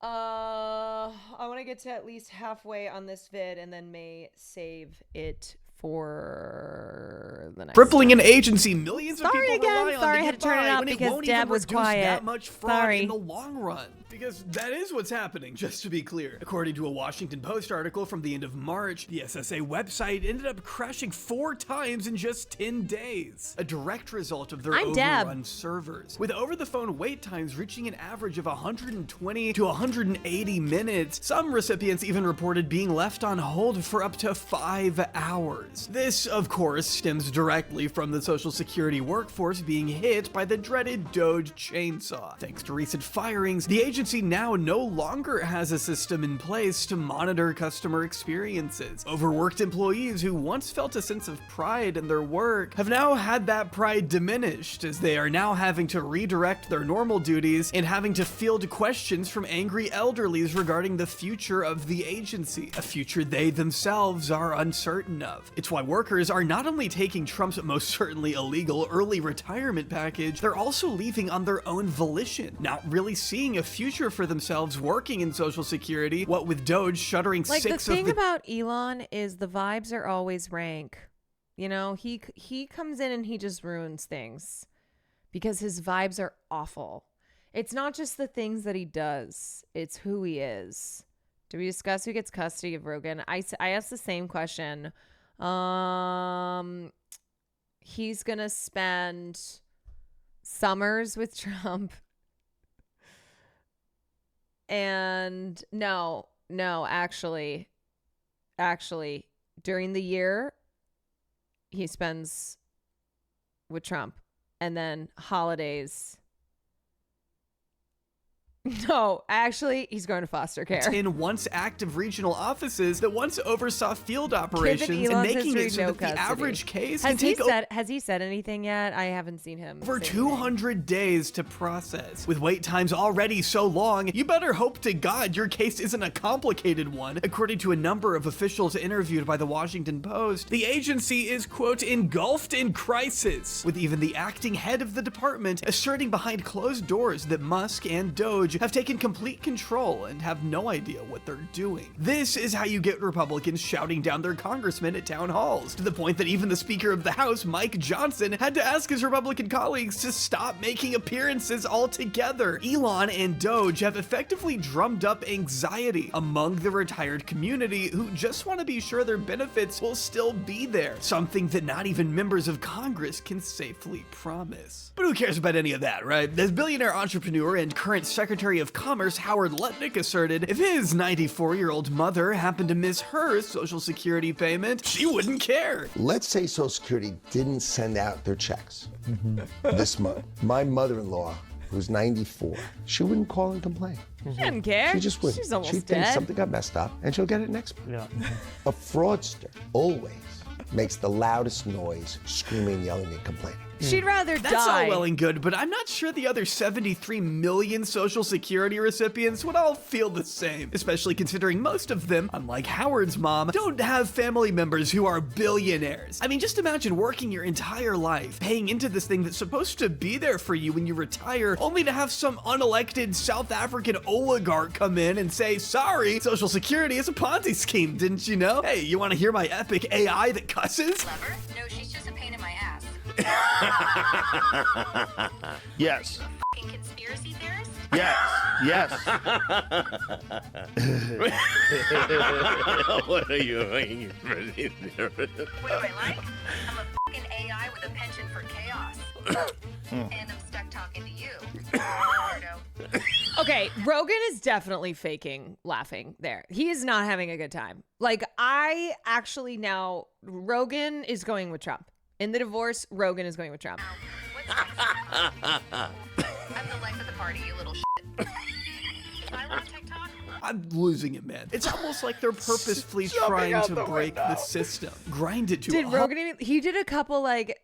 Speaker 1: I want to get to at least halfway on this vid and then may save it for the next
Speaker 2: Crippling an agency millions of people
Speaker 1: again.
Speaker 2: rely on
Speaker 1: Sorry,
Speaker 2: to
Speaker 1: I had
Speaker 2: get
Speaker 1: to turn it
Speaker 2: by
Speaker 1: up
Speaker 2: when it
Speaker 1: because
Speaker 2: won't
Speaker 1: Deb
Speaker 2: even
Speaker 1: was
Speaker 2: reduce
Speaker 1: quiet.
Speaker 2: that much fraud
Speaker 1: Sorry.
Speaker 2: in the long run. Because that is what's happening, just to be clear. According to a Washington Post article from the end of March, the SSA website ended up crashing 4 times in just 10 days. A direct result of their overrun servers, with over-the-phone wait times reaching an average of 120 to 180 minutes. Some recipients even reported being left on hold for up to 5 hours. This, of course, stems directly from the Social Security workforce being hit by the dreaded Doge chainsaw. Thanks to recent firings, the agency now no longer has a system in place to monitor customer experiences. Overworked employees who once felt a sense of pride in their work have now had that pride diminished, as they are now having to redirect their normal duties and having to field questions from angry elderlies regarding the future of the agency, a future they themselves are uncertain of. It's why workers are not only taking Trump's most certainly illegal early retirement package, they're also leaving on their own volition, not really seeing a future for themselves working in Social Security, what with Doge shuttering
Speaker 1: like
Speaker 2: 6
Speaker 1: the
Speaker 2: of
Speaker 1: thing
Speaker 2: the-
Speaker 1: about Elon is the vibes are always rank. You know, he comes in and he just ruins things because his vibes are awful. It's not just the things that he does, it's who he is. Do we discuss who gets custody of Rogan? I asked the same question. He's gonna spend summers with Trump. And no, actually, during the year he spends with Trump, and then holidays. No, actually, he's going to foster care.
Speaker 2: In once active regional offices that once oversaw field operations and making it so that the average case can take
Speaker 1: has he said anything yet? I haven't seen him.
Speaker 2: over 200 days to process. With wait times already so long, you better hope to God your case isn't a complicated one. According to a number of officials interviewed by the Washington Post, the agency is, quote, engulfed in crisis, with even the acting head of the department asserting behind closed doors that Musk and Doge have taken complete control and have no idea what they're doing. This is how you get Republicans shouting down their congressmen at town halls, to the point that even the Speaker of the House, Mike Johnson, had to ask his Republican colleagues to stop making appearances altogether. Elon and Doge have effectively drummed up anxiety among the retired community who just want to be sure their benefits will still be there, something that not even members of Congress can safely promise. But who cares about any of that, right? As billionaire entrepreneur and current Secretary of Commerce Howard Lutnick asserted, if his 94-year-old mother happened to miss her Social Security payment, she wouldn't care.
Speaker 4: Let's say Social Security didn't send out their checks this month. My mother-in-law, who's 94, she wouldn't call and complain.
Speaker 1: She didn't care.
Speaker 4: She just wouldn't.
Speaker 1: She's almost
Speaker 4: She'd think
Speaker 1: dead.
Speaker 4: something got messed up, and she'll get it next month. A fraudster always makes the loudest noise, screaming, yelling, and complaining.
Speaker 1: She'd rather
Speaker 2: That's
Speaker 1: die.
Speaker 2: all well and good, but I'm not sure the other 73 million Social Security recipients would all feel the same, especially considering most of them, unlike Howard's mom, don't have family members who are billionaires. I mean, just imagine working your entire life, paying into this thing that's supposed to be there for you when you retire, only to have some unelected South African oligarch come in and say, sorry, Social Security is a Ponzi scheme, didn't you know? Hey, you want to hear my epic AI that cusses?
Speaker 10: Clever? No, she's just a pain in my ass.
Speaker 20: Yes.
Speaker 10: Fucking conspiracy theorist?
Speaker 20: Yes. Yes.
Speaker 23: What are you doing?
Speaker 10: What do I like? I'm a fucking AI with a penchant for chaos. And I'm stuck talking to you. Weirdo.
Speaker 1: Okay, Rogan is definitely faking laughing there. He is not having a good time. Like, I actually now, Rogan is going with Trump. In the divorce, Rogan is going with Trump.
Speaker 10: I'm the life of the party, you little shit. I love TikTok.
Speaker 2: I'm losing it, man. It's almost like they're purposefully trying
Speaker 20: out
Speaker 2: to
Speaker 20: the
Speaker 2: break the
Speaker 20: window.
Speaker 2: system. Grind it to
Speaker 1: Did
Speaker 2: a
Speaker 1: Rogan even, he did a couple like,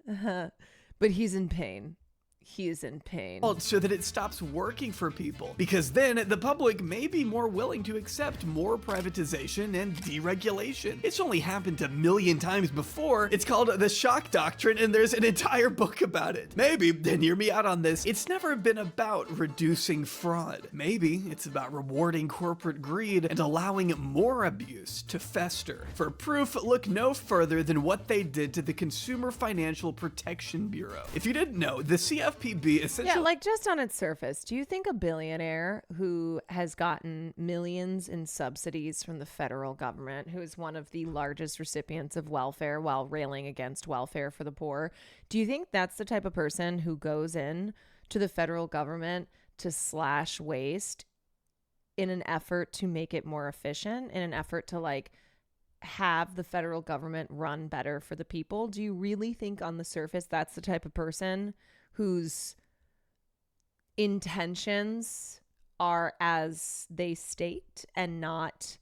Speaker 1: but he's in pain. He is in pain.
Speaker 2: so that it stops working for people, because then the public may be more willing to accept more privatization and deregulation. It's only happened a million times before. It's called the shock doctrine, and there's an entire book about it. Maybe, then hear me out on this, it's never been about reducing fraud. Maybe it's about rewarding corporate greed and allowing more abuse to fester. For proof, look no further than what they did to the Consumer Financial Protection Bureau. If you didn't know, the CFPB essentially...
Speaker 1: Yeah, like just on its surface, do you think a billionaire who has gotten millions in subsidies from the federal government, who is one of the largest recipients of welfare while railing against welfare for the poor, do you think that's the type of person who goes in to the federal government to slash waste in an effort to make it more efficient, in an effort to like have the federal government run better for the people? Do you really think on the surface that's the type of person whose intentions are as they state and not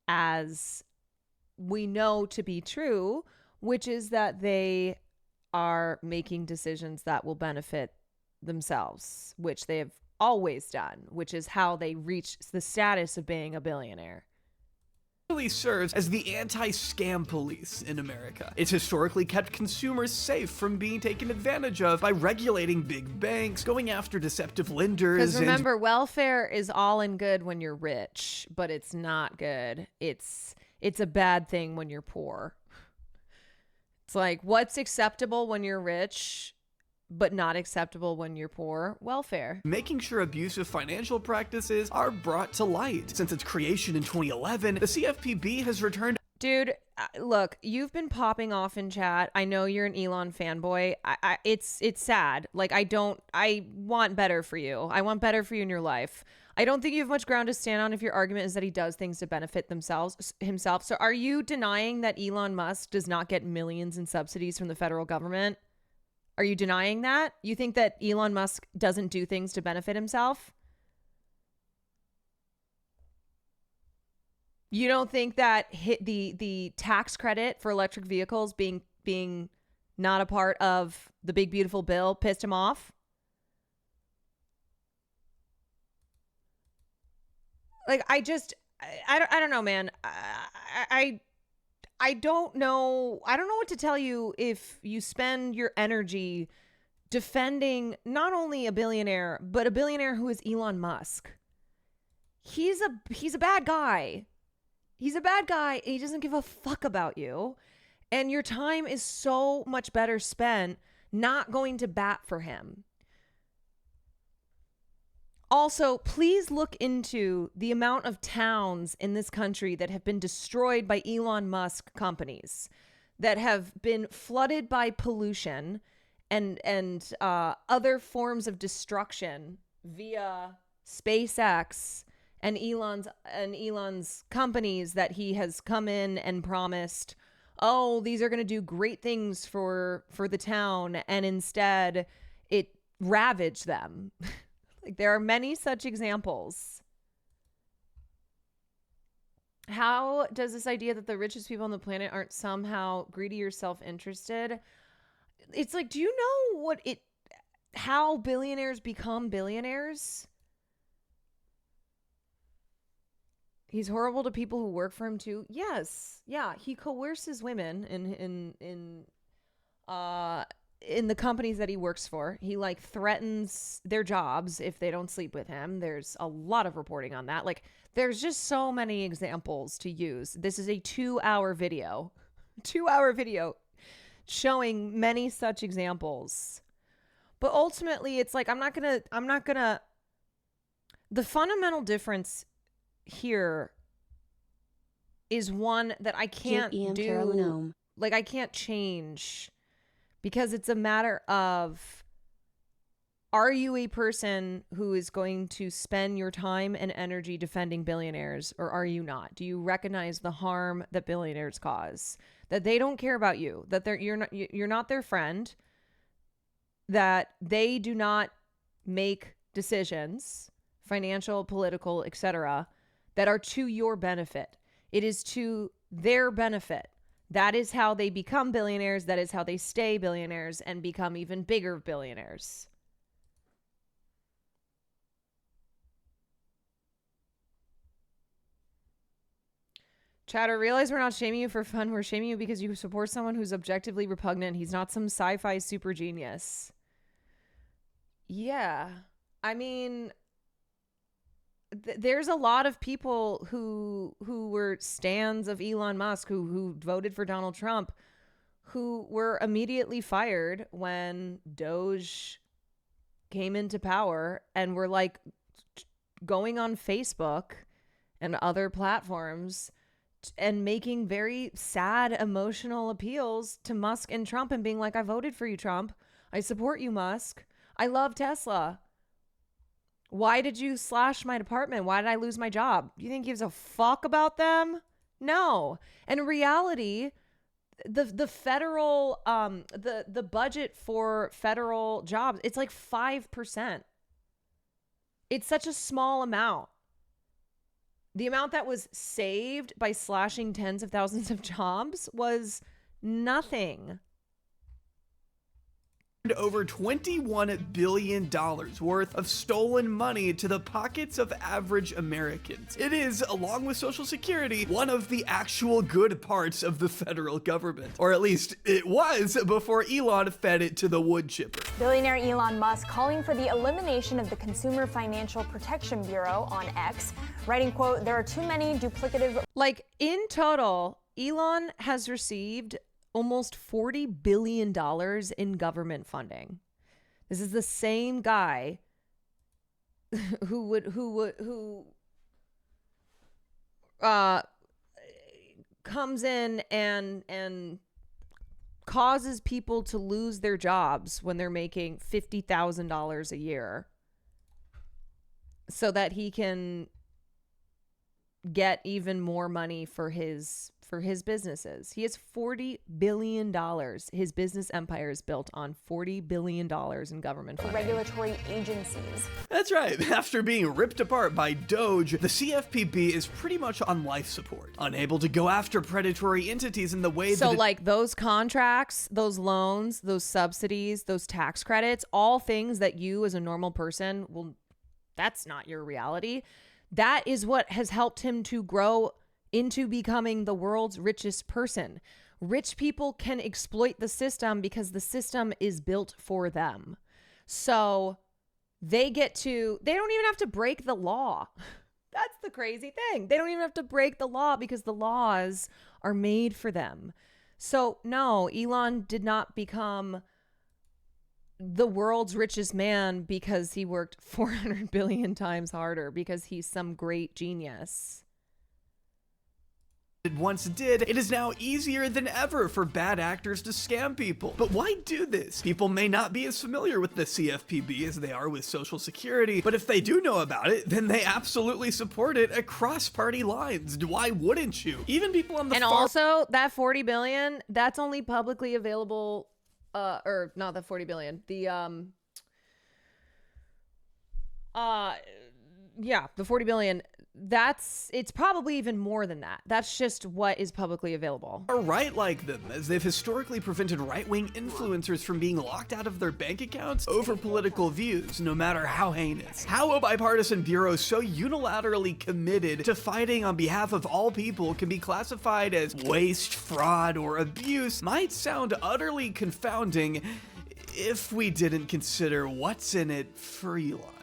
Speaker 1: as we know to be true, which is that they are making decisions that will benefit themselves, which they have always done, which is how they reach the status of being a billionaire?
Speaker 2: Serves as the anti-scam police in America. It's historically kept consumers safe from being taken advantage of by regulating big banks, going after deceptive lenders.
Speaker 1: Because remember, welfare is all in good when you're rich, but it's not good. It's a bad thing when you're poor. It's like, what's acceptable when you're rich, but not acceptable when you're poor? Welfare.
Speaker 2: Making sure abusive financial practices are brought to light. Since its creation in 2011, the CFPB has returned...
Speaker 1: Dude, look, you've been popping off in chat. I know you're an Elon fanboy. It's sad. Like, I want better for you. I want better for you in your life. I don't think you have much ground to stand on if your argument is that he does things to benefit himself. So are you denying that Elon Musk does not get millions in subsidies from the federal government? Are you denying that? You think that Elon Musk doesn't do things to benefit himself? You don't think that the tax credit for electric vehicles being not a part of the big beautiful bill pissed him off? Like, I don't know, man. I don't know. I don't know what to tell you if you spend your energy defending not only a billionaire, but a billionaire who is Elon Musk. He's a bad guy. He's a bad guy. And he doesn't give a fuck about you. And your time is so much better spent not going to bat for him. Also, please look into the amount of towns in this country that have been destroyed by Elon Musk companies, that have been flooded by pollution and other forms of destruction via SpaceX and Elon's companies that he has come in and promised, oh, these are going to do great things for the town, and instead it ravaged them. Like, there are many such examples. How does this idea that the richest people on the planet aren't somehow greedy or self-interested? It's like, do you know how billionaires become billionaires? He's horrible to people who work for him too. Yes. Yeah. He coerces women in the companies that he works for. He like threatens their jobs if they don't sleep with him. There's a lot of reporting on that. Like, there's just so many examples to use. This is a 2-hour video. 2-hour video showing many such examples. But ultimately, it's like, the fundamental difference here is one that I can't do. Like, I can't change, because it's a matter of, are you a person who is going to spend your time and energy defending billionaires, or are you not? Do you recognize the harm that billionaires cause? That they don't care about you, that you're not their friend, that they do not make decisions, financial, political, etc., that are to your benefit. It is to their benefit. That is how they become billionaires. That is how they stay billionaires and become even bigger billionaires. Chatter, realize we're not shaming you for fun. We're shaming you because you support someone who's objectively repugnant. He's not some sci-fi super genius. Yeah. I mean, there's a lot of people who were stans of Elon Musk, who voted for Donald Trump, who were immediately fired when Doge came into power, and were like going on Facebook and other platforms and making very sad emotional appeals to Musk and Trump and being like, I voted for you, Trump. I support you, Musk. I love Tesla. Why did you slash my department? Why did I lose my job? You think he gives a fuck about them? No. And in reality, the federal the budget for federal jobs, it's like 5%. It's such a small amount. The amount that was saved by slashing tens of thousands of jobs was nothing.
Speaker 2: Over $21 billion worth of stolen money to the pockets of average Americans. It is, along with Social Security, one of the actual good parts of the federal government. Or at least it was before Elon fed it to the wood chipper.
Speaker 13: Billionaire Elon Musk calling for the elimination of the Consumer Financial Protection Bureau on X, writing, quote, there are too many duplicative...
Speaker 1: Like, in total, Elon has received almost $40 billion in government funding. This is the same guy who comes in and causes people to lose their jobs when they're making $50,000 a year so that he can get even more money for his businesses. He has $40 billion. His business empire is built on $40 billion in government funding.
Speaker 13: Regulatory agencies.
Speaker 2: That's right. After being ripped apart by Doge, the CFPB is pretty much on life support, unable to go after predatory entities in the way
Speaker 1: So
Speaker 2: that
Speaker 1: like those contracts, those loans, those subsidies, those tax credits, all things that you as a normal person will, that's not your reality. That is what has helped him to grow into becoming the world's richest person. Rich people can exploit the system because the system is built for them. So they don't even have to break the law. That's the crazy thing. They don't even have to break the law because the laws are made for them. So no, Elon did not become the world's richest man because he worked 400 billion times harder, because he's some great genius.
Speaker 2: it once did, it is now easier than ever for bad actors to scam people. But why do this? People may not be as familiar with the CFPB as they are with Social Security, but if they do know about it, then they absolutely support it across party lines. Why wouldn't you? Even people on the
Speaker 1: And also, that 40 billion, that's only publicly available, or not the 40 billion, the, yeah, the 40 billion, it's probably even more than that. That's just what is publicly available.
Speaker 2: Are right like them, as they've historically prevented right-wing influencers from being locked out of their bank accounts over political views, no matter how heinous. How a bipartisan bureau so unilaterally committed to fighting on behalf of all people can be classified as waste, fraud, or abuse might sound utterly confounding if we didn't consider what's in it for Elon.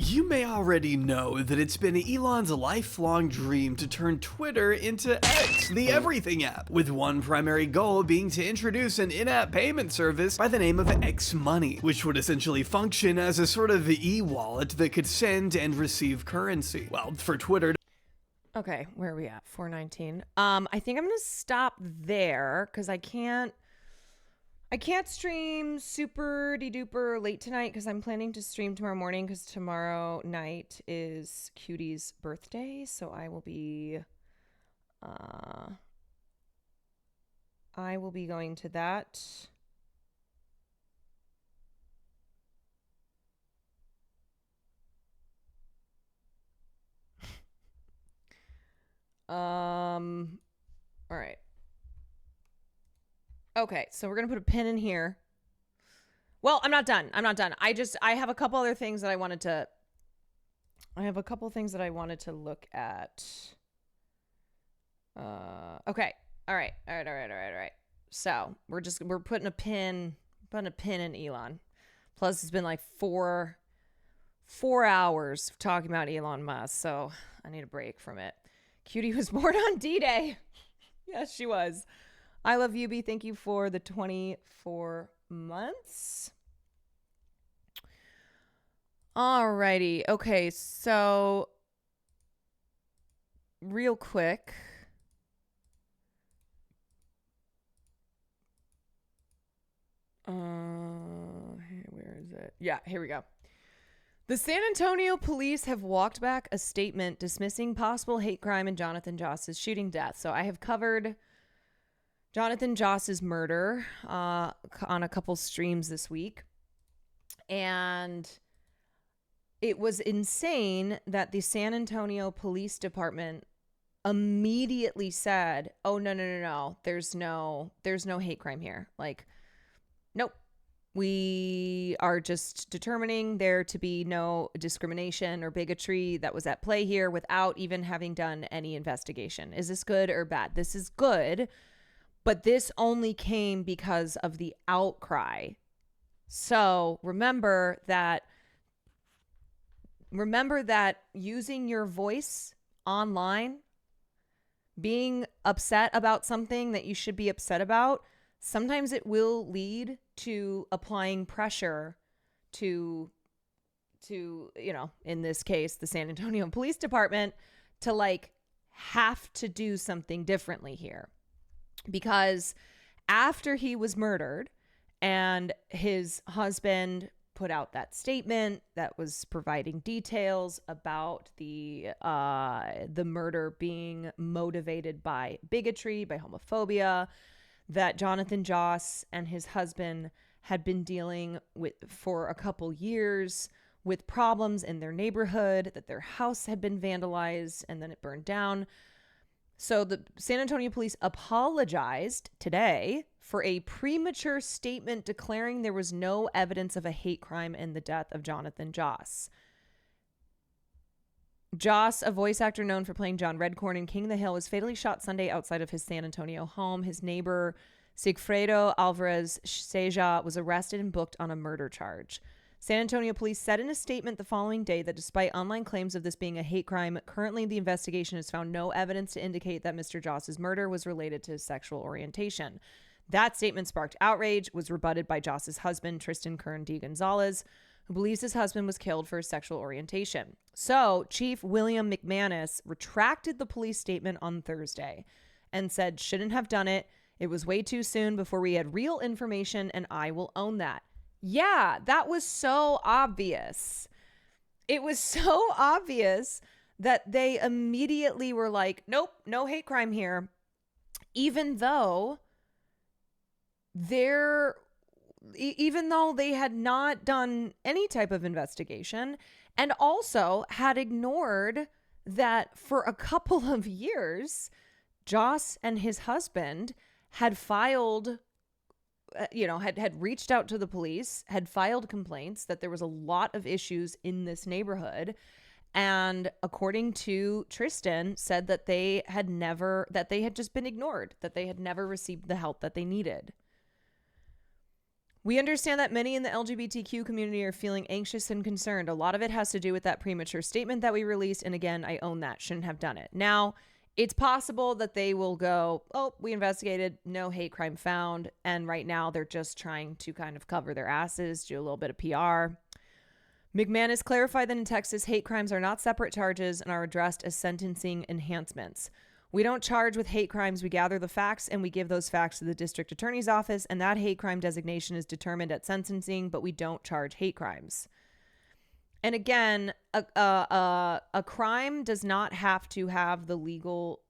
Speaker 2: You may already know that it's been Elon's lifelong dream to turn Twitter into X, the everything app, with one primary goal being to introduce an in-app payment service by the name of X Money, which would essentially function as a sort of e-wallet that could send and receive currency. Well, for Twitter...
Speaker 1: Okay, where are we at? 419. I think I'm gonna stop there because I can't stream super duper late tonight because I'm planning to stream tomorrow morning because tomorrow night is Cutie's birthday. So I will be going to that. All right. Okay, so we're going to put a pin in here. Well, I'm not done. I have a couple other things that I wanted to look at. Okay. All right. So, we're putting a pin in Elon. Plus it's been like 4 hours talking about Elon Musk, so I need a break from it. Cutie was born on D-Day. Yes, she was. I love you, B. Thank you for the 24 months. Alrighty. Okay, so real quick. Where is it? Yeah, here we go. The San Antonio police have walked back a statement dismissing possible hate crime in Jonathan Joss's shooting death. So I have covered Jonathan Joss's murder on a couple streams this week. And it was insane that the San Antonio Police Department immediately said, oh, no. There's no hate crime here. Like, nope. We are just determining there to be no discrimination or bigotry that was at play here without even having done any investigation. Is this good or bad? This is good. But this only came because of the outcry. So remember that using your voice online, being upset about something that you should be upset about, sometimes it will lead to applying pressure to, in this case, the San Antonio Police Department to like have to do something differently here. Because after he was murdered and his husband put out that statement that was providing details about the murder being motivated by bigotry, by homophobia, that Jonathan Joss and his husband had been dealing with for a couple years with problems in their neighborhood, that their house had been vandalized and then it burned down. So the San Antonio police apologized today for a premature statement declaring there was no evidence of a hate crime in the death of Jonathan Joss. Joss, a voice actor known for playing John Redcorn in King of the Hill, was fatally shot Sunday outside of his San Antonio home. His neighbor, Sigfredo Alvarez Seja, was arrested and booked on a murder charge. San Antonio police said in a statement the following day that despite online claims of this being a hate crime, currently the investigation has found no evidence to indicate that Mr. Joss's murder was related to his sexual orientation. That statement sparked outrage, was rebutted by Joss's husband, Tristan Kern D. Gonzalez, who believes his husband was killed for his sexual orientation. So Chief William McManus retracted the police statement on Thursday and said, shouldn't have done it. It was way too soon before we had real information, and I will own that. Yeah, that was so obvious. It was so obvious that they immediately were like, nope, no hate crime here. Even though they had not done any type of investigation and also had ignored that for a couple of years, Joss and his husband had filed had reached out to the police, had filed complaints that there was a lot of issues in this neighborhood. And according to Tristan, said that they had just been ignored, that they had never received the help that they needed. We understand that many in the LGBTQ community are feeling anxious and concerned. A lot of it has to do with that premature statement that we released. And again, I own that. Shouldn't have done it. Now, it's possible that they will go, oh, we investigated, no hate crime found. And right now they're just trying to kind of cover their asses, do a little bit of PR. McManus clarified that in Texas, hate crimes are not separate charges and are addressed as sentencing enhancements. We don't charge with hate crimes. We gather the facts and we give those facts to the district attorney's office. And that hate crime designation is determined at sentencing, but we don't charge hate crimes. And again, a crime does not have to have the legal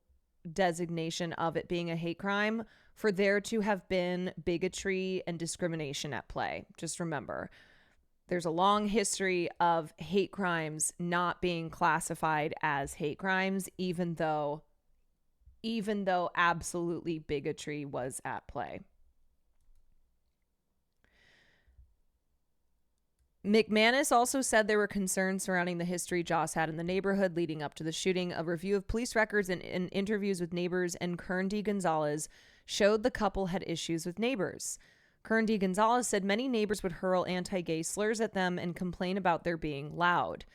Speaker 1: designation of it being a hate crime for there to have been bigotry and discrimination at play. Just remember, there's a long history of hate crimes not being classified as hate crimes, even though absolutely bigotry was at play. McManus also said there were concerns surrounding the history Joss had in the neighborhood leading up to the shooting. A review of police records and interviews with neighbors and Kern D. Gonzalez showed the couple had issues with neighbors. Kern D. Gonzalez said many neighbors would hurl anti-gay slurs at them and complain about their being loud.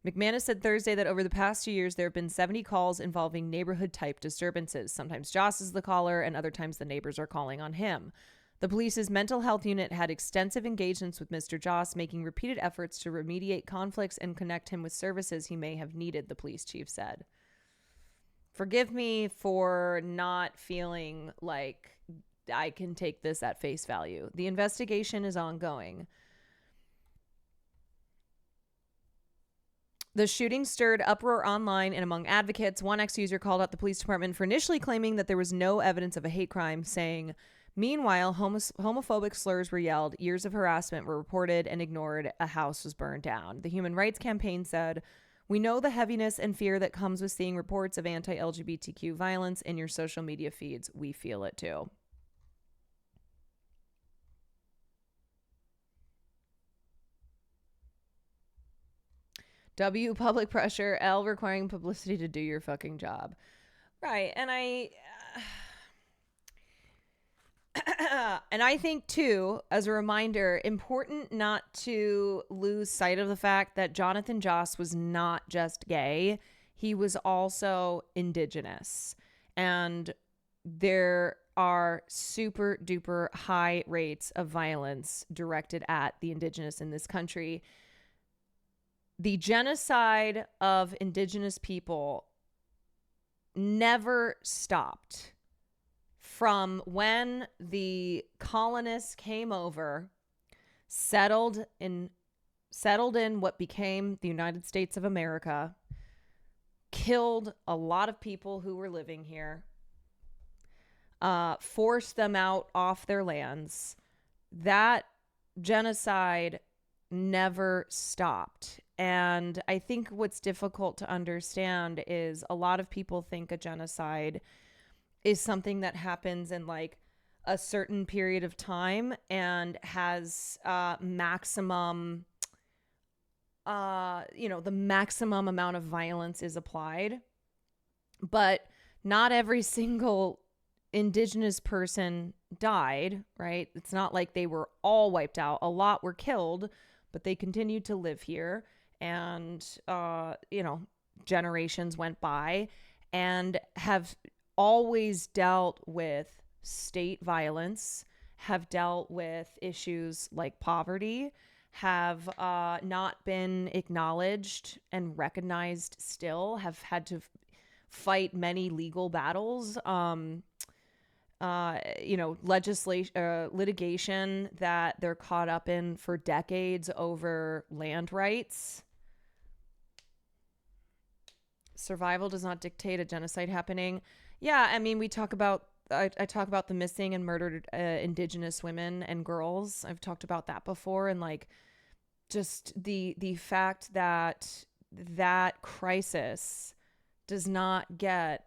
Speaker 1: McManus said Thursday that over the past 2 years, there have been 70 calls involving neighborhood-type disturbances. Sometimes Joss is the caller, and other times the neighbors are calling on him. The police's mental health unit had extensive engagements with Mr. Joss, making repeated efforts to remediate conflicts and connect him with services he may have needed, the police chief said. Forgive me for not feeling like I can take this at face value. The investigation is ongoing. The shooting stirred uproar online and among advocates. One ex-user called out the police department for initially claiming that there was no evidence of a hate crime, saying, meanwhile, homophobic slurs were yelled, years of harassment were reported and ignored, a house was burned down. The Human Rights Campaign said, we know the heaviness and fear that comes with seeing reports of anti-LGBTQ violence in your social media feeds. We feel it too. W, public pressure. L, requiring publicity to do your fucking job. Right. And I think too, as a reminder, important not to lose sight of the fact that Jonathan Joss was not just gay. He was also indigenous. And there are super duper high rates of violence directed at the indigenous in this country. The genocide of indigenous people never stopped from when the colonists came over, settled in what became the United States of America, killed a lot of people who were living here, forced them out off their lands. That genocide never stopped. And I think what's difficult to understand is a lot of people think a genocide is something that happens in like a certain period of time and has maximum, the maximum amount of violence is applied. But not every single indigenous person died, right? It's not like they were all wiped out. A lot were killed, but they continued to live here. And, generations went by and have always dealt with state violence, have dealt with issues like poverty, have not been acknowledged and recognized still, have had to fight many legal battles, litigation that they're caught up in for decades over land rights. Survival does not dictate a genocide happening. Yeah, I mean, I talk about the missing and murdered indigenous women and girls. I've talked about that before, and like just the fact that that crisis does not get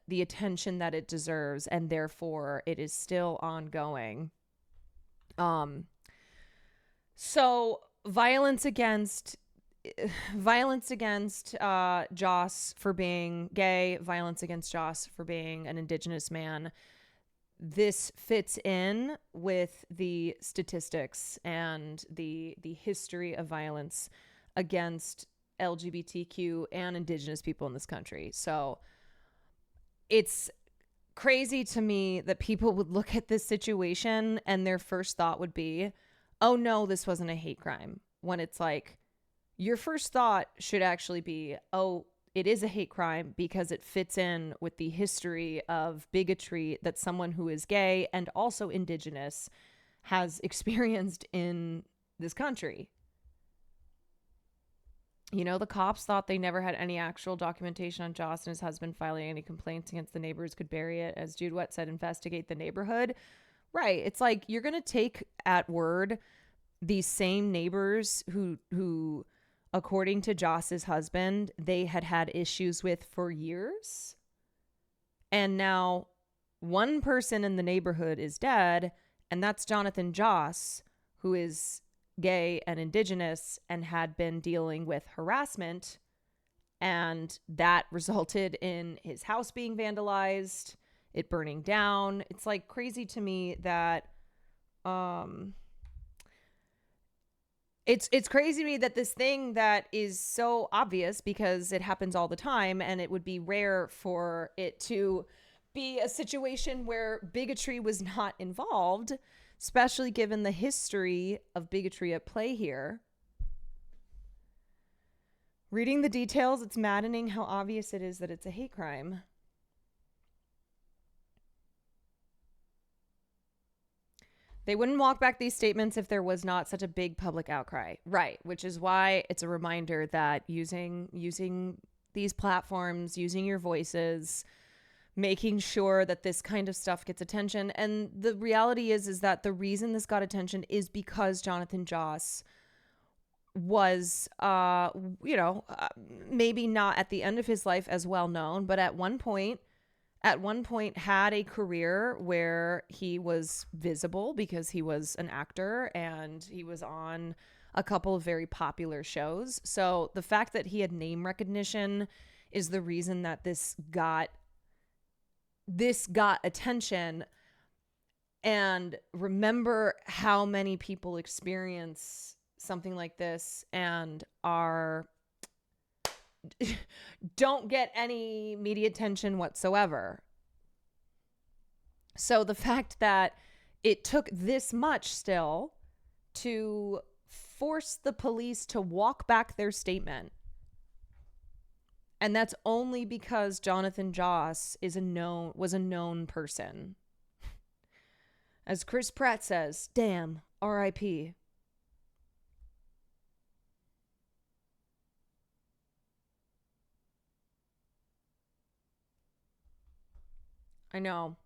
Speaker 1: the attention that it deserves, and therefore it is still ongoing. So violence against Joss for being gay, violence against Joss for being an indigenous man. This fits in with the statistics and the history of violence against LGBTQ and indigenous people in this country. So it's crazy to me that people would look at this situation and their first thought would be, oh no, this wasn't a hate crime. When it's like, your first thought should actually be, oh, it is a hate crime because it fits in with the history of bigotry that someone who is gay and also indigenous has experienced in this country. The cops thought they never had any actual documentation on Joss and his husband filing any complaints against the neighbors could bury it. As Jude Wett said, investigate the neighborhood. Right. It's like you're going to take at word these same neighbors who according to Joss's husband, they had issues with for years. And now one person in the neighborhood is dead, and that's Jonathan Joss, who is gay and indigenous and had been dealing with harassment. And that resulted in his house being vandalized, it burning down. It's like crazy to me that It's crazy to me that this thing that is so obvious because it happens all the time, and it would be rare for it to be a situation where bigotry was not involved, especially given the history of bigotry at play here. Reading the details, it's maddening how obvious it is that it's a hate crime. They wouldn't walk back these statements if there was not such a big public outcry. Right, which is why it's a reminder that using these platforms, using your voices, making sure that this kind of stuff gets attention. And the reality is that the reason this got attention is because Jonathan Joss was, maybe not at the end of his life as well known, but at one point had a career where he was visible because he was an actor and he was on a couple of very popular shows. So the fact that he had name recognition is the reason that this got attention. And remember how many people experience something like this and don't get any media attention whatsoever. So the fact that it took this much still to force the police to walk back their statement And that's only because Jonathan Joss was a known person. As Chris Pratt says, damn, R.I.P. I know.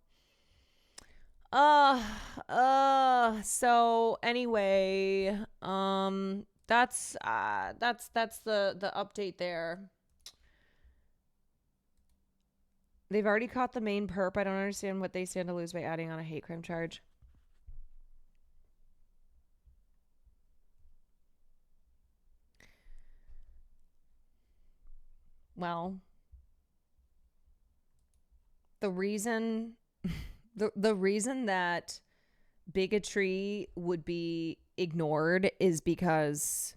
Speaker 1: So anyway, that's the update there. They've already caught the main perp. I don't understand what they stand to lose by adding on a hate crime charge. Well, the reason the reason that bigotry would be ignored is because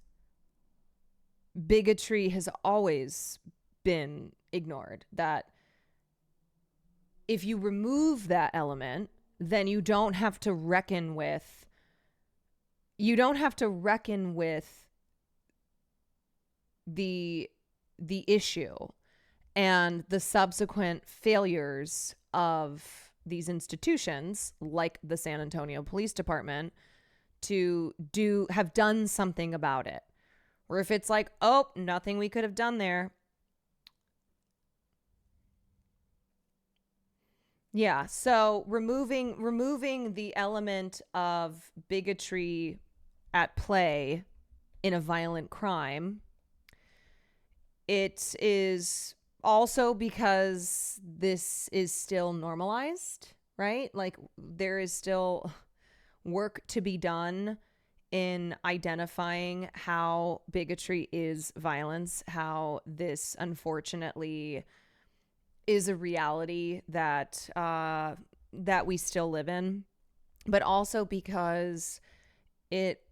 Speaker 1: bigotry has always been ignored. That if you remove that element, then you don't have to reckon with the issue and the subsequent failures of these institutions like the San Antonio Police Department to have done something about it. Or if it's like, oh, nothing we could have done there. Yeah, so removing the element of bigotry at play in a violent crime, it is also because this is still normalized, right? Like there is still work to be done in identifying how bigotry is violence, how this unfortunately is a reality that that we still live in, but also because it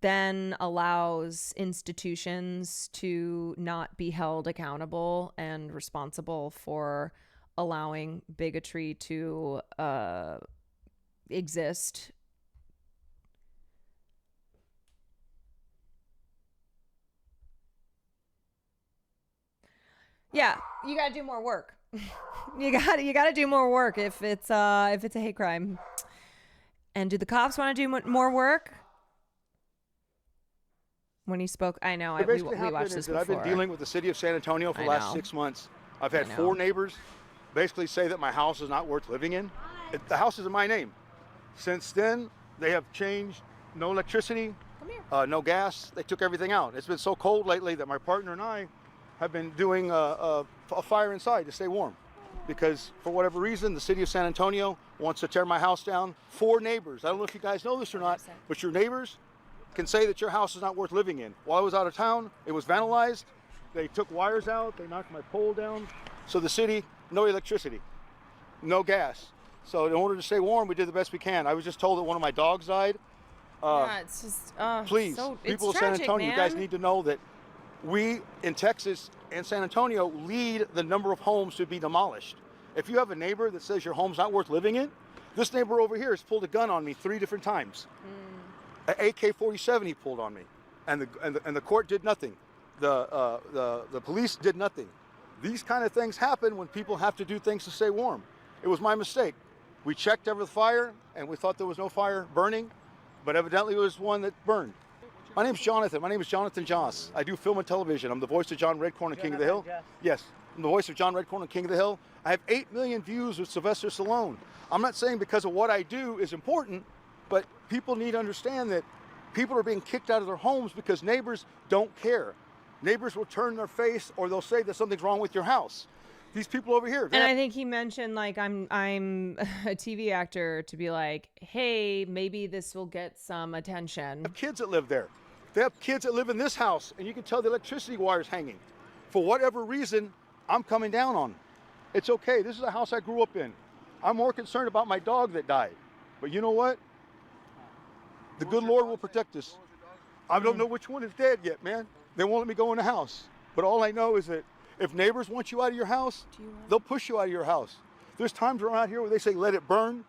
Speaker 1: then allows institutions to not be held accountable and responsible for allowing bigotry to exist. Yeah, you gotta do more work. you gotta do more work if it's a hate crime. And do the cops want to do more work? When he spoke, I know, we watched this before.
Speaker 9: I've been dealing with the city of San Antonio for the last 6 months. I've had 4 neighbors basically say that my house is not worth living in. The house is in my name. Since then, they have changed. No electricity, no gas. They took everything out. It's been so cold lately that my partner and I have been doing a fire inside to stay warm. Because for whatever reason, the city of San Antonio wants to tear my house down. 4 neighbors. I don't know if you guys know this or not, but your neighbors can say that your house is not worth living in. While I was out of town, it was vandalized. They took wires out. They knocked my pole down. So the city, no electricity, no gas. So in order to stay warm, we did the best we can. I was just told that one of my dogs died.
Speaker 1: Yeah, it's just
Speaker 9: please, people of San Antonio, you guys need to know that we in Texas and San Antonio lead the number of homes to be demolished. If you have a neighbor that says your home's not worth living in, this neighbor over here has pulled a gun on me 3 different times. An AK-47 he pulled on me, and the court did nothing. The police did nothing. These kind of things happen when people have to do things to stay warm. It was my mistake. We checked over the fire, and we thought there was no fire burning, but evidently it was one that burned. My name's Jonathan. My name is Jonathan Joss. I do film and television. I'm the voice of John Redcorn and King of the Hill. Yes, I'm the voice of John Redcorn and King of the Hill. I have 8 million views with Sylvester Stallone. I'm not saying because of what I do is important, but people need to understand that people are being kicked out of their homes because neighbors don't care. Neighbors will turn their face or they'll say that something's wrong with your house. These people over here.
Speaker 1: And I think he mentioned, like, I'm a TV actor, to be like, hey, maybe this will get some attention.
Speaker 9: They have kids that live there. They have kids that live in this house, and you can tell the electricity wire's hanging. For whatever reason, I'm coming down on. It's okay. This is a house I grew up in. I'm more concerned about my dog that died. But you know what? The good Lord will protect us. I don't know which one is dead yet, man. They won't let me go in the house. But all I know is that if neighbors want you out of your house, they'll push you out of your house. There's times around here where they say, let it burn.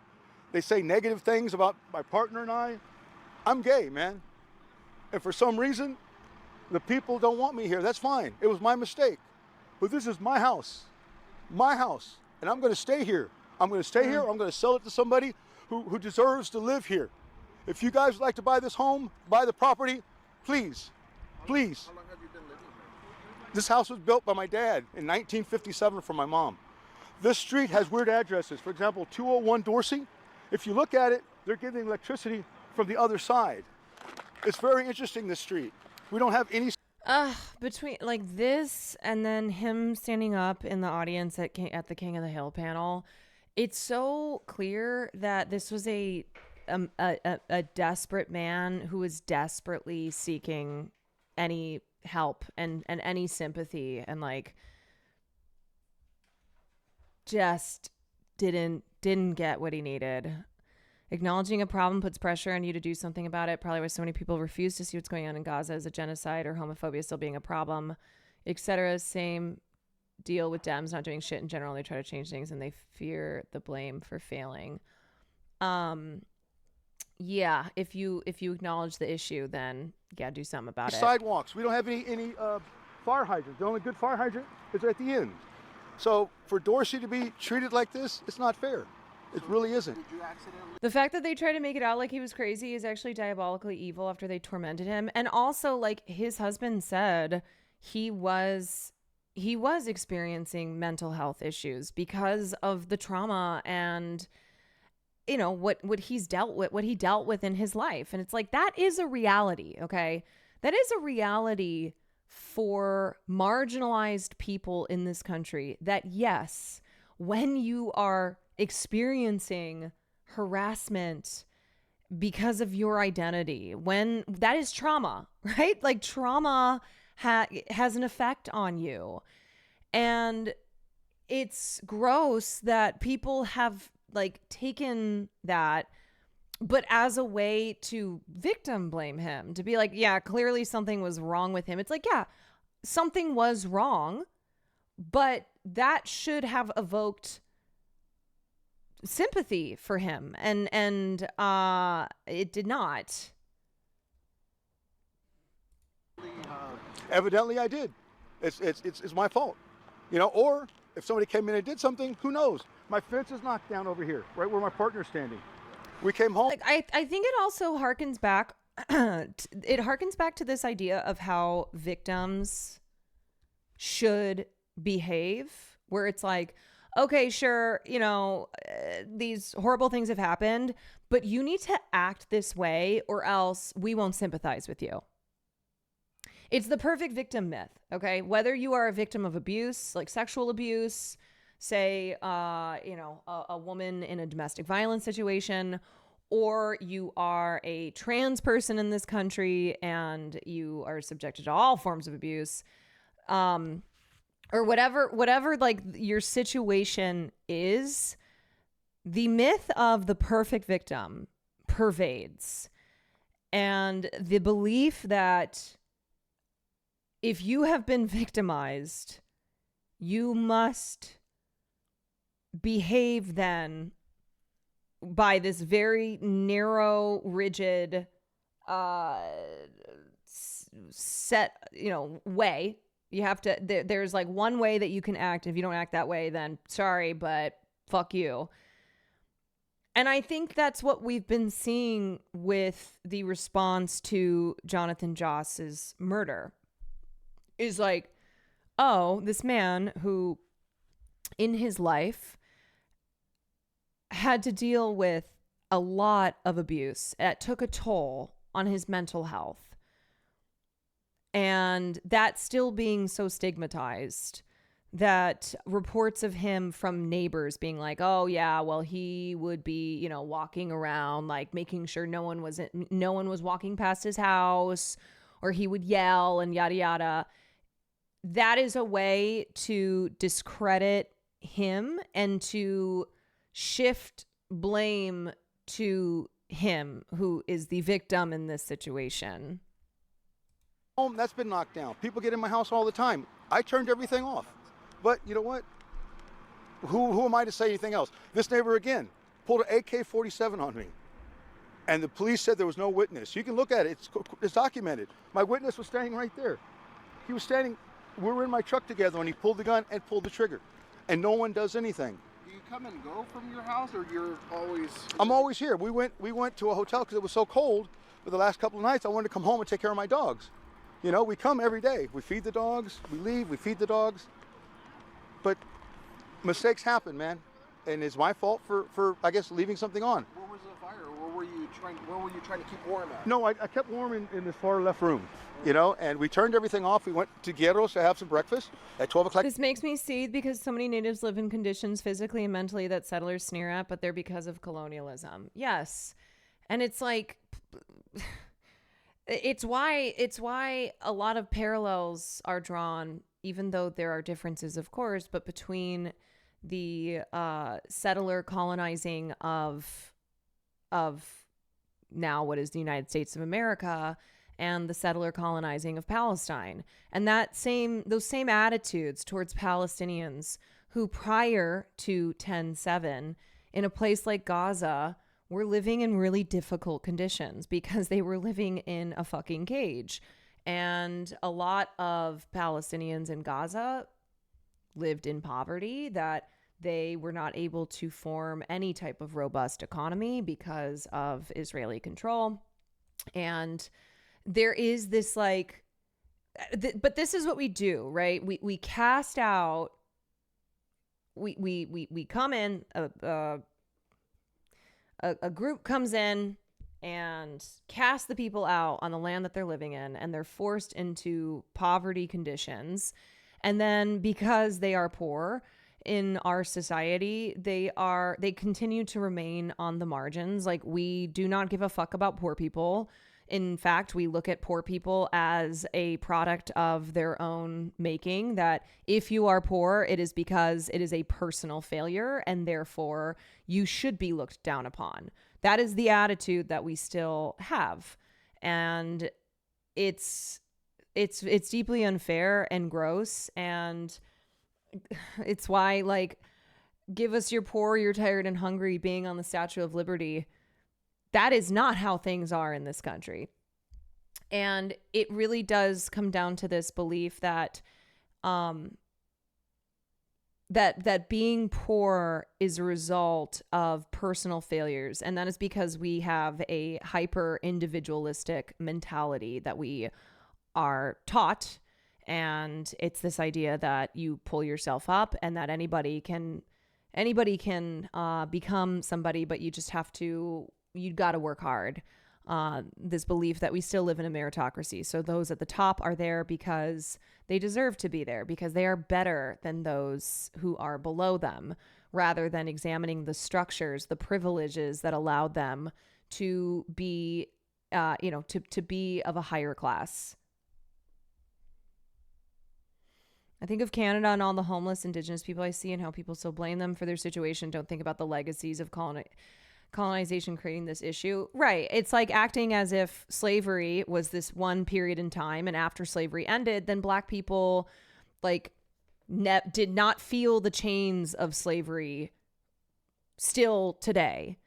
Speaker 9: They say negative things about my partner and I. I'm gay, man. And for some reason, the people don't want me here. That's fine. It was my mistake. but this is my house, and I'm going to stay here. I'm going to stay here. Or I'm going to sell it to somebody who deserves to live here. If you guys would like to buy this home, buy the property, please, please.
Speaker 14: How long have you been living here?
Speaker 9: This house was built by my dad in 1957 for my mom. This street has weird addresses. For example, 201 Dorsey. If you look at it, they're getting electricity from the other side. It's very interesting, this street. We don't have any...
Speaker 1: Between like this and then him standing up in the audience at the King of the Hill panel, it's so clear that this was a desperate man who was desperately seeking any help and any sympathy, and like just didn't get what he needed. Acknowledging a problem puts pressure on you to do something about it. Probably why so many people refuse to see what's going on in Gaza as a genocide or homophobia still being a problem, etc. Same deal with Dems not doing shit in general. They try to change things and they fear the blame for failing. Yeah, if you acknowledge the issue, then yeah, do something about it.
Speaker 9: Sidewalks. We don't have any fire hydrants. The only good fire hydrant is at the end. So for Dorsey to be treated like this, it's not fair. It really isn't.
Speaker 1: The fact that they try to make it out like he was crazy is actually diabolically evil after they tormented him. And also, like his husband said, he was experiencing mental health issues because of the trauma and, you know, what he dealt with in his life. And it's like, that is a reality. Okay. That is a reality for marginalized people in this country, that yes, when you are experiencing harassment because of your identity, when that is trauma, right? Like trauma has an effect on you. And it's gross that people have like taken that, but as a way to victim blame him, to be like, yeah, clearly something was wrong with him. It's like, yeah, something was wrong, but that should have evoked sympathy for him, and it did not.
Speaker 9: Evidently I did. It's my fault, you know. Or if somebody came in and did something, who knows? My fence is knocked down over here, right where my partner's standing. We came home.
Speaker 1: Like, I think it also harkens back to this idea of how victims should behave, where it's like, okay, sure, you know, these horrible things have happened, but you need to act this way or else we won't sympathize with you. It's the perfect victim myth, okay? Whether you are a victim of abuse, like sexual abuse, say, you know, a woman in a domestic violence situation, or you are a trans person in this country and you are subjected to all forms of abuse, or whatever like your situation is, the myth of the perfect victim pervades. And the belief that if you have been victimized, you must behave then by this very narrow, rigid, set, you know, way. You have to, there's like one way that you can act. If you don't act that way, then sorry, but fuck you. And I think that's what we've been seeing with the response to Jonathan Joss's murder. Is like, oh, this man who in his life had to deal with a lot of abuse. It took a toll on his mental health. And that still being so stigmatized, that reports of him from neighbors being like, oh yeah, well, he would be, you know, walking around, like making sure no one was walking past his house, or he would yell and yada, yada. That is a way to discredit him and to shift blame to him, who is the victim in this situation.
Speaker 9: Home that's been knocked down. People get in my house all the time. I turned everything off. But you know what? Who am I to say anything else? This neighbor again pulled an AK-47 on me. And the police said there was no witness. You can look at it. It's documented. My witness was standing right there. He was standing we're in my truck together when he pulled the gun and pulled the trigger, and no one does anything.
Speaker 14: Do you come and go from your house, or you're always?
Speaker 9: I'm always here. We went to a hotel because it was so cold. For the last couple of nights, I wanted to come home and take care of my dogs. You know, we come every day. We feed the dogs. We leave. We feed the dogs. But mistakes happen, man, and it's my fault for I guess leaving something on.
Speaker 14: Where was the fire? Where were you trying to keep warm at?
Speaker 9: No, I kept warm in this far left room. You know, and we turned everything off. We went to Guerreros to have some breakfast at 12 o'clock.
Speaker 1: This makes me seethe because so many natives live in conditions physically and mentally that settlers sneer at, but they're because of colonialism. Yes. And it's like, it's why a lot of parallels are drawn, even though there are differences, of course, but between the settler colonizing of now what is the United States of America and the settler colonizing of Palestine. And those same attitudes towards Palestinians who prior to 10/7 in a place like Gaza were living in really difficult conditions because they were living in a fucking cage. And a lot of Palestinians in Gaza lived in poverty, that they were not able to form any type of robust economy because of Israeli control. And there is this like, but this is what we do, right? We cast out, we come in, a group comes in and casts the people out on the land that they're living in, and they're forced into poverty conditions. And then because they are poor in our society, they continue to remain on the margins. Like, we do not give a fuck about poor people. In fact, we look at poor people as a product of their own making, that if you are poor, it is because it is a personal failure and therefore you should be looked down upon. That is the attitude that we still have. And it's deeply unfair and gross. And it's why, like, give us your poor, you're tired and hungry being on the Statue of Liberty. That is not how things are in this country. And it really does come down to this belief that that being poor is a result of personal failures. And that is because we have a hyper individualistic mentality that we are taught. And it's this idea that you pull yourself up and that anybody can become somebody, but you just have to, you got to work hard. This belief that we still live in a meritocracy. So those at the top are there because they deserve to be there, because they are better than those who are below them, rather than examining the structures, the privileges that allowed them to be, to be of a higher class. I think of Canada and all the homeless Indigenous people I see and how people still blame them for their situation, don't think about the legacies of colonization creating this issue. Right. It's like acting as if slavery was this one period in time, and after slavery ended, then Black people like did not feel the chains of slavery still today.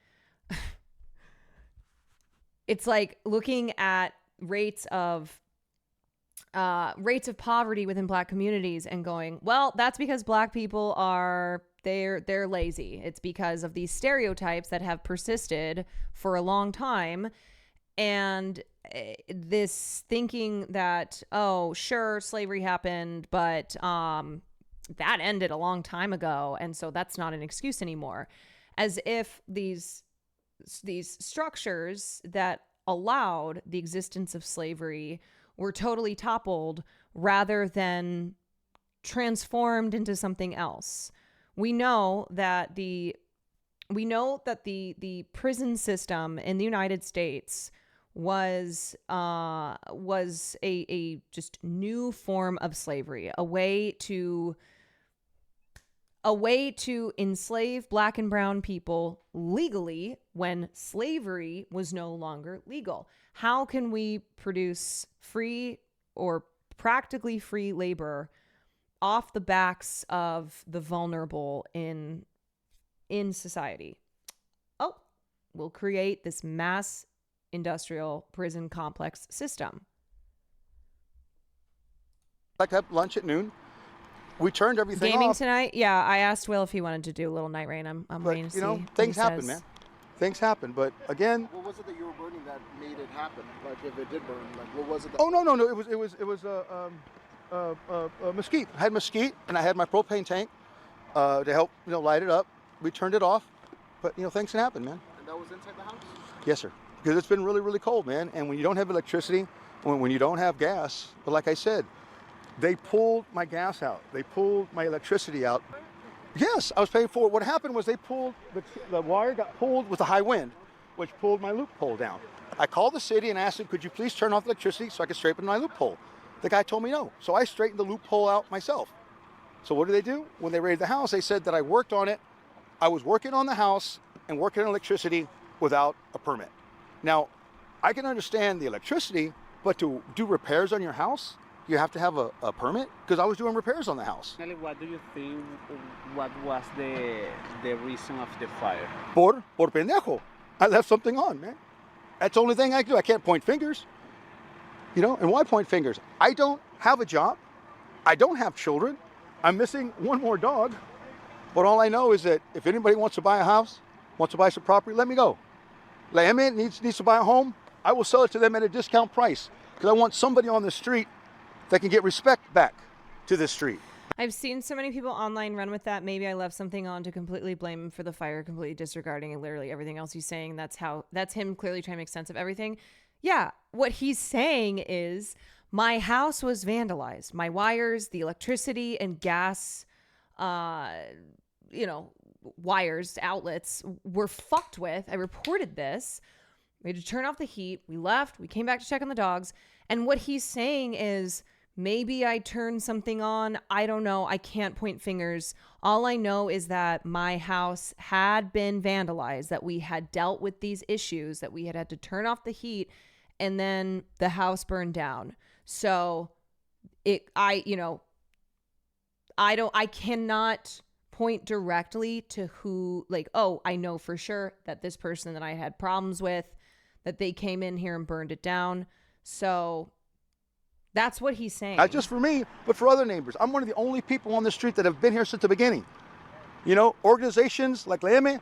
Speaker 1: It's like looking at rates of poverty within Black communities and going, well, that's because Black people are they're lazy. It's because of these stereotypes that have persisted for a long time. And this thinking that, oh, sure, slavery happened, but that ended a long time ago. And so that's not an excuse anymore. As if these structures that allowed the existence of slavery were totally toppled rather than transformed into something else. We know that the prison system in the United States was a just new form of slavery, a way to enslave Black and brown people legally when slavery was no longer legal. How can we produce free or practically free labor off the backs of the vulnerable in society? Oh, we'll create this mass industrial prison complex system.
Speaker 9: like to have lunch at noon. We turned everything
Speaker 1: Gaming
Speaker 9: off.
Speaker 1: tonight? Yeah, I asked Will if he wanted to do a little night rain. I'm waiting to see.
Speaker 9: You know,
Speaker 1: what
Speaker 9: things
Speaker 1: he
Speaker 9: happen,
Speaker 1: says.
Speaker 9: man. Things happen. But again,
Speaker 14: What was it that you were burning that made it happen? Like if it did burn, like what was it?
Speaker 9: oh no. It was mesquite. I had mesquite, and I had my propane tank to help light it up. We turned it off, but things can happen, man.
Speaker 14: And that was inside the house?
Speaker 9: Yes, sir. Because it's been really, really cold, man. And when you don't have electricity, when you don't have gas, but like I said, they pulled my gas out. They pulled my electricity out. Yes, I was paying for it. What happened was they pulled, the wire got pulled with a high wind, which pulled my loophole down. I called the city and asked them, could you please turn off electricity so I could straighten my loophole? The guy told me no. So I straightened the loophole out myself. So what did they do? When they raided the house, they said that I worked on it. I was working on the house and working on electricity without a permit. Now, I can understand the electricity, but to do repairs on your house, you have to have a permit? Because I was doing repairs on the house.
Speaker 16: What do you think, what was the reason of the fire?
Speaker 9: Por pendejo. I left something on, man. That's the only thing I can do. I can't point fingers. And why point fingers? I don't have a job. I don't have children. I'm missing one more dog. But all I know is that if anybody wants to buy a house, wants to buy some property, let me go. Layeme needs to buy a home, I will sell it to them at a discount price. Because I want somebody on the street that can get respect back to this street.
Speaker 1: I've seen so many people online run with that. Maybe I left something on to completely blame him for the fire, completely disregarding literally everything else he's saying. That's him clearly trying to make sense of everything. Yeah, what he's saying is my house was vandalized. My wires, the electricity and gas, wires, outlets were fucked with. I reported this. We had to turn off the heat. We left. We came back to check on the dogs. And what he's saying is maybe I turned something on. I don't know. I can't point fingers. All I know is that my house had been vandalized, that we had dealt with these issues, that we had to turn off the heat, and then the house burned down. So I cannot point directly to who, I know for sure that this person that I had problems with, that they came in here and burned it down. So that's what he's saying.
Speaker 9: Not just for me, but for other neighbors. I'm one of the only people on the street that have been here since the beginning. Organizations like Layeme,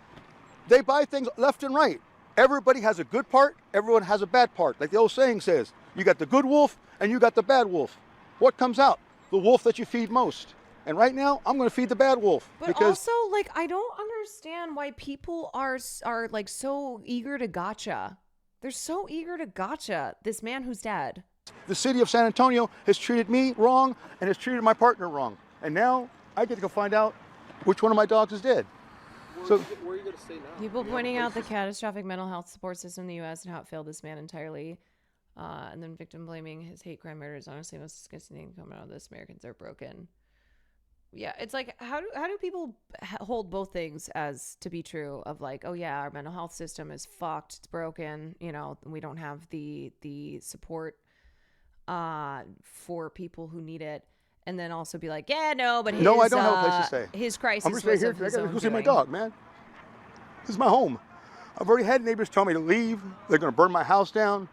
Speaker 9: they buy things left and right. Everybody has a good part, everyone has a bad part. Like the old saying says, you got the good wolf and you got the bad wolf. What comes out? The wolf that you feed most. And right now, I'm going to feed the bad wolf.
Speaker 1: But
Speaker 9: because
Speaker 1: also, I don't understand why people are so eager to gotcha. They're so eager to gotcha this man who's dead.
Speaker 9: The city of San Antonio has treated me wrong and has treated my partner wrong. And now I get to go find out which one of my dogs is dead.
Speaker 14: Where are you going to stay now?
Speaker 1: People pointing out the catastrophic mental health support system in the U.S. and how it failed this man entirely. And then victim blaming his hate crime murder is honestly the most disgusting thing coming out of this. Americans are broken. Yeah, it's like, how do people hold both things as to be true of oh yeah, our mental health system is fucked, it's broken, we don't have the support for people who need it, and then also be like, yeah, no, but I don't have a place to stay. His crisis
Speaker 9: I'm
Speaker 1: was
Speaker 9: gonna stay here.
Speaker 1: of his
Speaker 9: I gotta
Speaker 1: own
Speaker 9: go see my
Speaker 1: doing.
Speaker 9: dog, man. This is my home. I've already had neighbors tell me to leave. They're gonna burn my house down,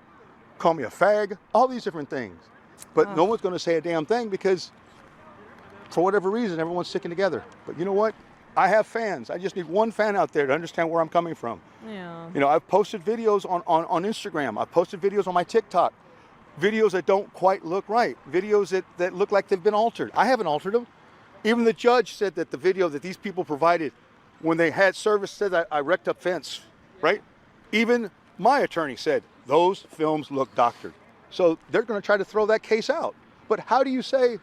Speaker 9: call me a fag, all these different things. But no one's gonna say a damn thing because for whatever reason, everyone's sticking together. But you know what? I have fans. I just need one fan out there to understand where I'm coming from.
Speaker 1: Yeah.
Speaker 9: I've posted videos on Instagram. I've posted videos on my TikTok. Videos that don't quite look right. Videos that look like they've been altered. I haven't altered them. Even the judge said that the video that these people provided when they had service said that I wrecked up fence, right? Even my attorney said those films look doctored. So they're going to try to throw that case out. But how do you say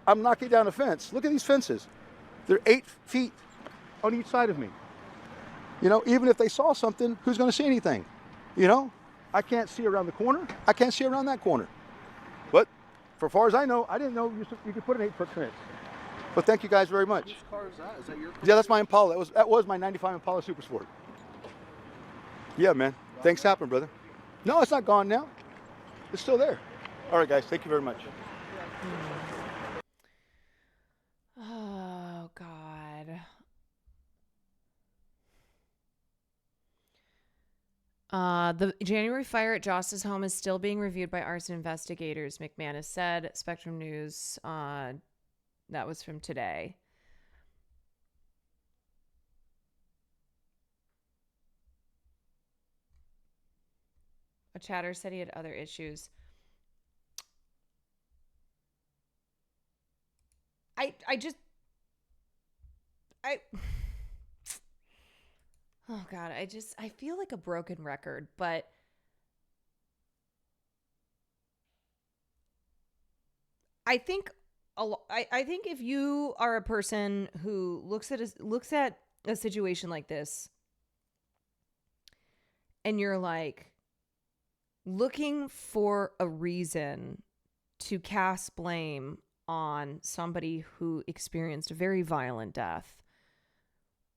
Speaker 9: I'm knocking down a fence? Look at these fences. They're 8 feet on each side of me. Even if they saw something, who's going to see anything? I can't see around the corner. I can't see around that corner. But for far as I know, I didn't know you could put an 8-foot fence. But thank you guys very much.
Speaker 14: Whose car is that? Is that your car?
Speaker 9: Yeah, that's my Impala. That was my 95 Impala Super Sport. Yeah, man. Things happen, brother. No, it's not gone now. It's still there. All right, guys. Thank you very much.
Speaker 1: Oh, God. The January fire at Joss's home is still being reviewed by arson investigators, McManus said. Spectrum News, that was from today. A chatter said he had other issues. Oh God, I feel like a broken record, but I think I think if you are a person who looks at a situation like this and you're like looking for a reason to cast blame on somebody who experienced a very violent death,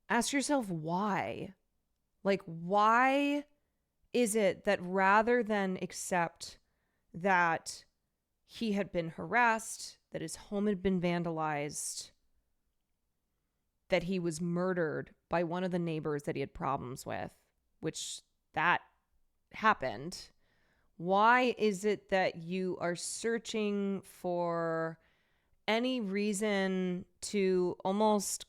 Speaker 1: ask yourself why. Like, why is it that rather than accept that he had been harassed, that his home had been vandalized, that he was murdered by one of the neighbors that he had problems with, which that happened, why is it that you are searching for any reason to almost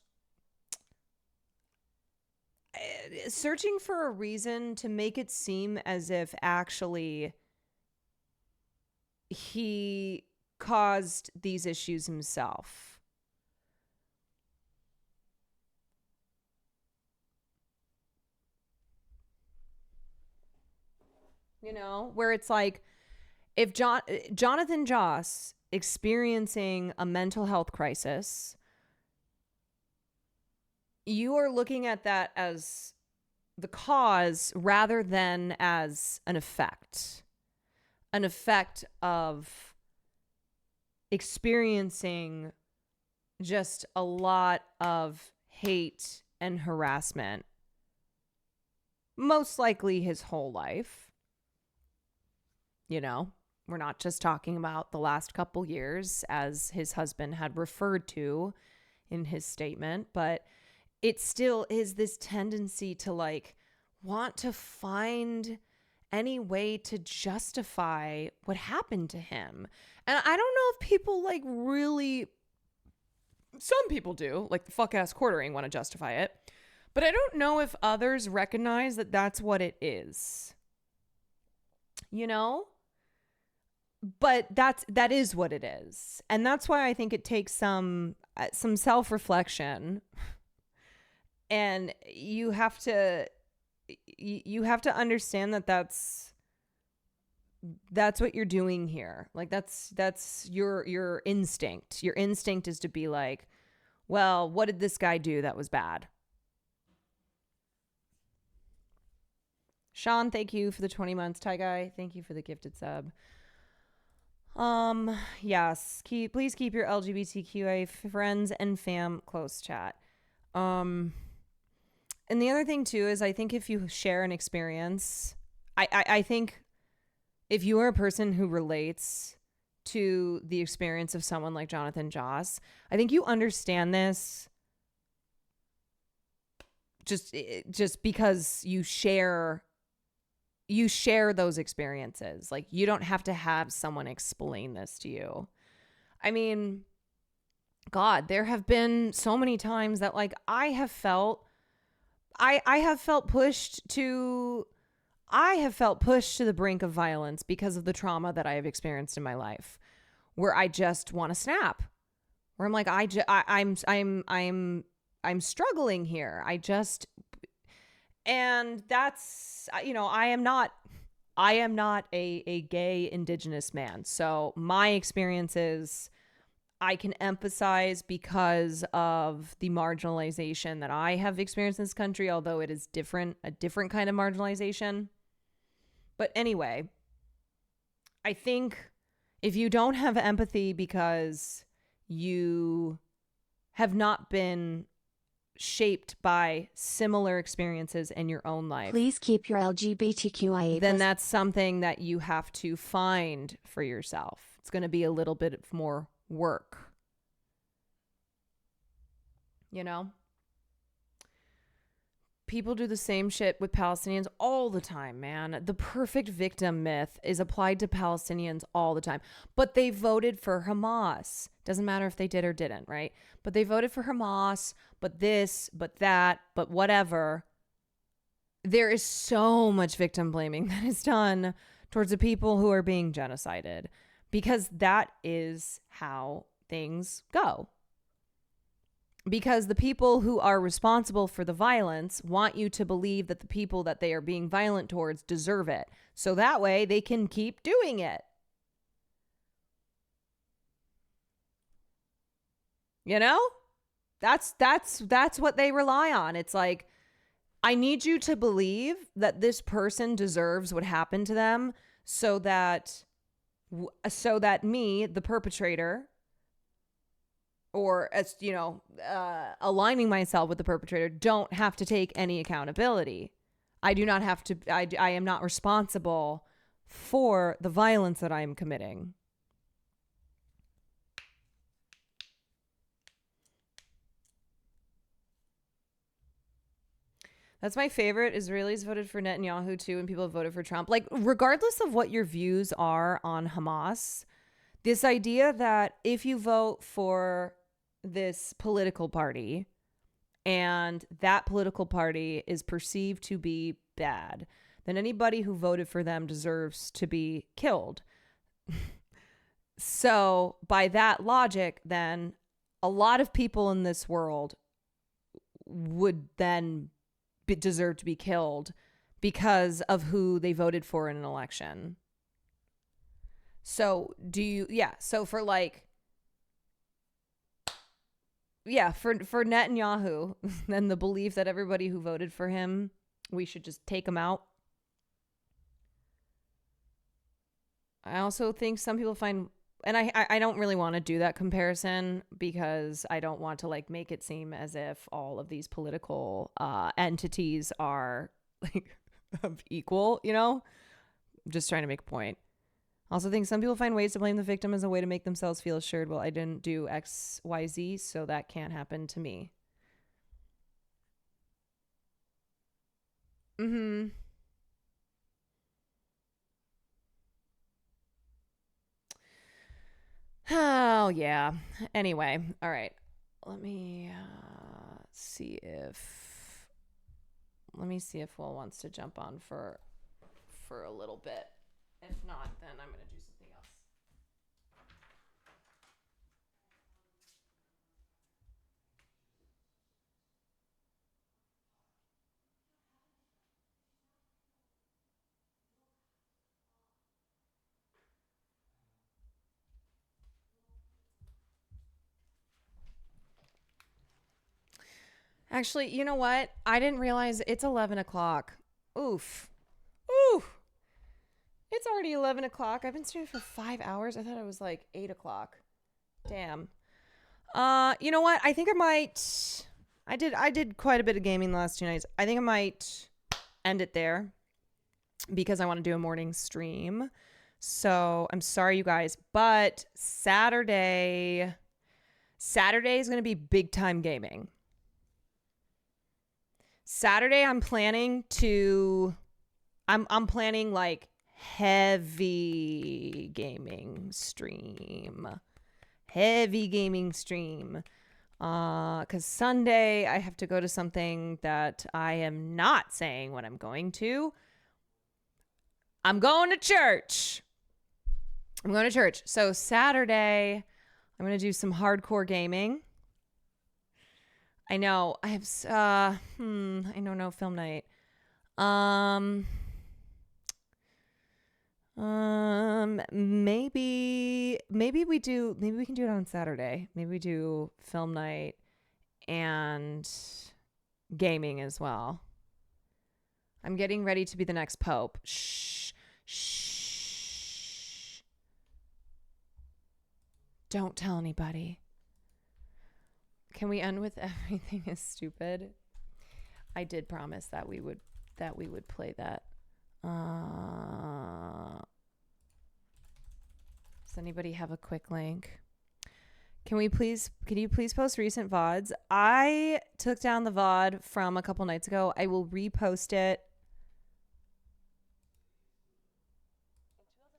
Speaker 1: searching for a reason to make it seem as if actually he caused these issues himself? You know, where it's like if Jonathan Joss experiencing a mental health crisis, you are looking at that as the cause rather than as an effect of experiencing just a lot of hate and harassment, most likely his whole life. You know, we're not just talking about the last couple years, as his husband had referred to in his statement, but it still is this tendency to like want to find any way to justify what happened to him. And I don't know if people like really, some people do, like the fuck ass quartering, want to justify it, but I don't know if others recognize that that's what it is, you know? But that is what it is. And that's why I think it takes some self-reflection, and you have to understand that that's what you're doing here. Like that's your instinct. Your instinct is to be like, well, what did this guy do that was bad? Sean, thank you for the 20 months. Ty Guy, thank you for the gifted sub. Yes, please keep your LGBTQA friends and fam close, chat. And the other thing too is I think if you share an experience, I think if you are a person who relates to the experience of someone like Jonathan Joss, I think you understand this just because you share those experiences. Like, you don't have to have someone explain this to you. I mean, God, there have been so many times that like I have felt pushed to the brink of violence because of the trauma that I have experienced in my life, where I just want to snap, where I'm like, I'm struggling here. And that's, you know, I am not a gay Indigenous man. So my experiences, I can emphasize because of the marginalization that I have experienced in this country, although it is a different kind of marginalization. But anyway, I think if you don't have empathy because you have not been shaped by similar experiences in your own life,
Speaker 17: please keep your LGBTQIA+.
Speaker 1: Then that's something that you have to find for yourself. It's going to be a little bit more work, you know? people do the same shit with Palestinians all the time, man. The perfect victim myth is applied to Palestinians all the time. But they voted for Hamas. Doesn't matter if they did or didn't, right? But they voted for Hamas, but this, but that, but whatever. There is so much victim blaming that is done towards the people who are being genocided, because that is how things go. Because the people who are responsible for the violence want you to believe that the people that they are being violent towards deserve it. So that way they can keep doing it. You know? That's what they rely on. It's like, I need you to believe that this person deserves what happened to them so that me, the perpetrator, or as you know, aligning myself with the perpetrator, don't have to take any accountability. I do not have to. I am not responsible for the violence that I am committing. That's my favorite. Israelis voted for Netanyahu too, and people have voted for Trump. Like, regardless of what your views are on Hamas, this idea that if you vote for this political party and that political party is perceived to be bad, then anybody who voted for them deserves to be killed. So by that logic, then a lot of people in this world would then deserve to be killed because of who they voted for in an election. So so for Netanyahu, then the belief that everybody who voted for him, we should just take him out. I also think some people find, and I don't really want to do that comparison because I don't want to make it seem as if all of these political entities are of equal, you know? I'm just trying to make a point. I also think some people find ways to blame the victim as a way to make themselves feel assured, well, I didn't do X, Y, Z, so that can't happen to me. Oh, yeah. Anyway, all right. Let me see if Will wants to jump on for a little bit. If not, then I'm going to do something else. Actually, you know what? I didn't realize it's 11 o'clock. Oof. Ooh. It's already 11 o'clock. I've been streaming for 5 hours. I thought it was 8 o'clock. Damn. You know what? I think I might... I did quite a bit of gaming the last 2 nights. I think I might end it there because I want to do a morning stream. So I'm sorry, you guys. But Saturday is going to be big time gaming. Saturday, I'm planning heavy gaming stream. Because Sunday I have to go to something that I am not saying what I'm going to. I'm going to church. So Saturday, I'm going to do some hardcore gaming. I know. I have, I don't know, film night. Maybe we can do it on Saturday. Maybe we do film night and gaming as well. I'm getting ready to be the next pope. Shh. Don't tell anybody. Can we end with everything is stupid? I did promise that we would play that. Does anybody have a quick link? Can you please post recent VODs? I took down the VOD from a couple nights ago. I will repost it.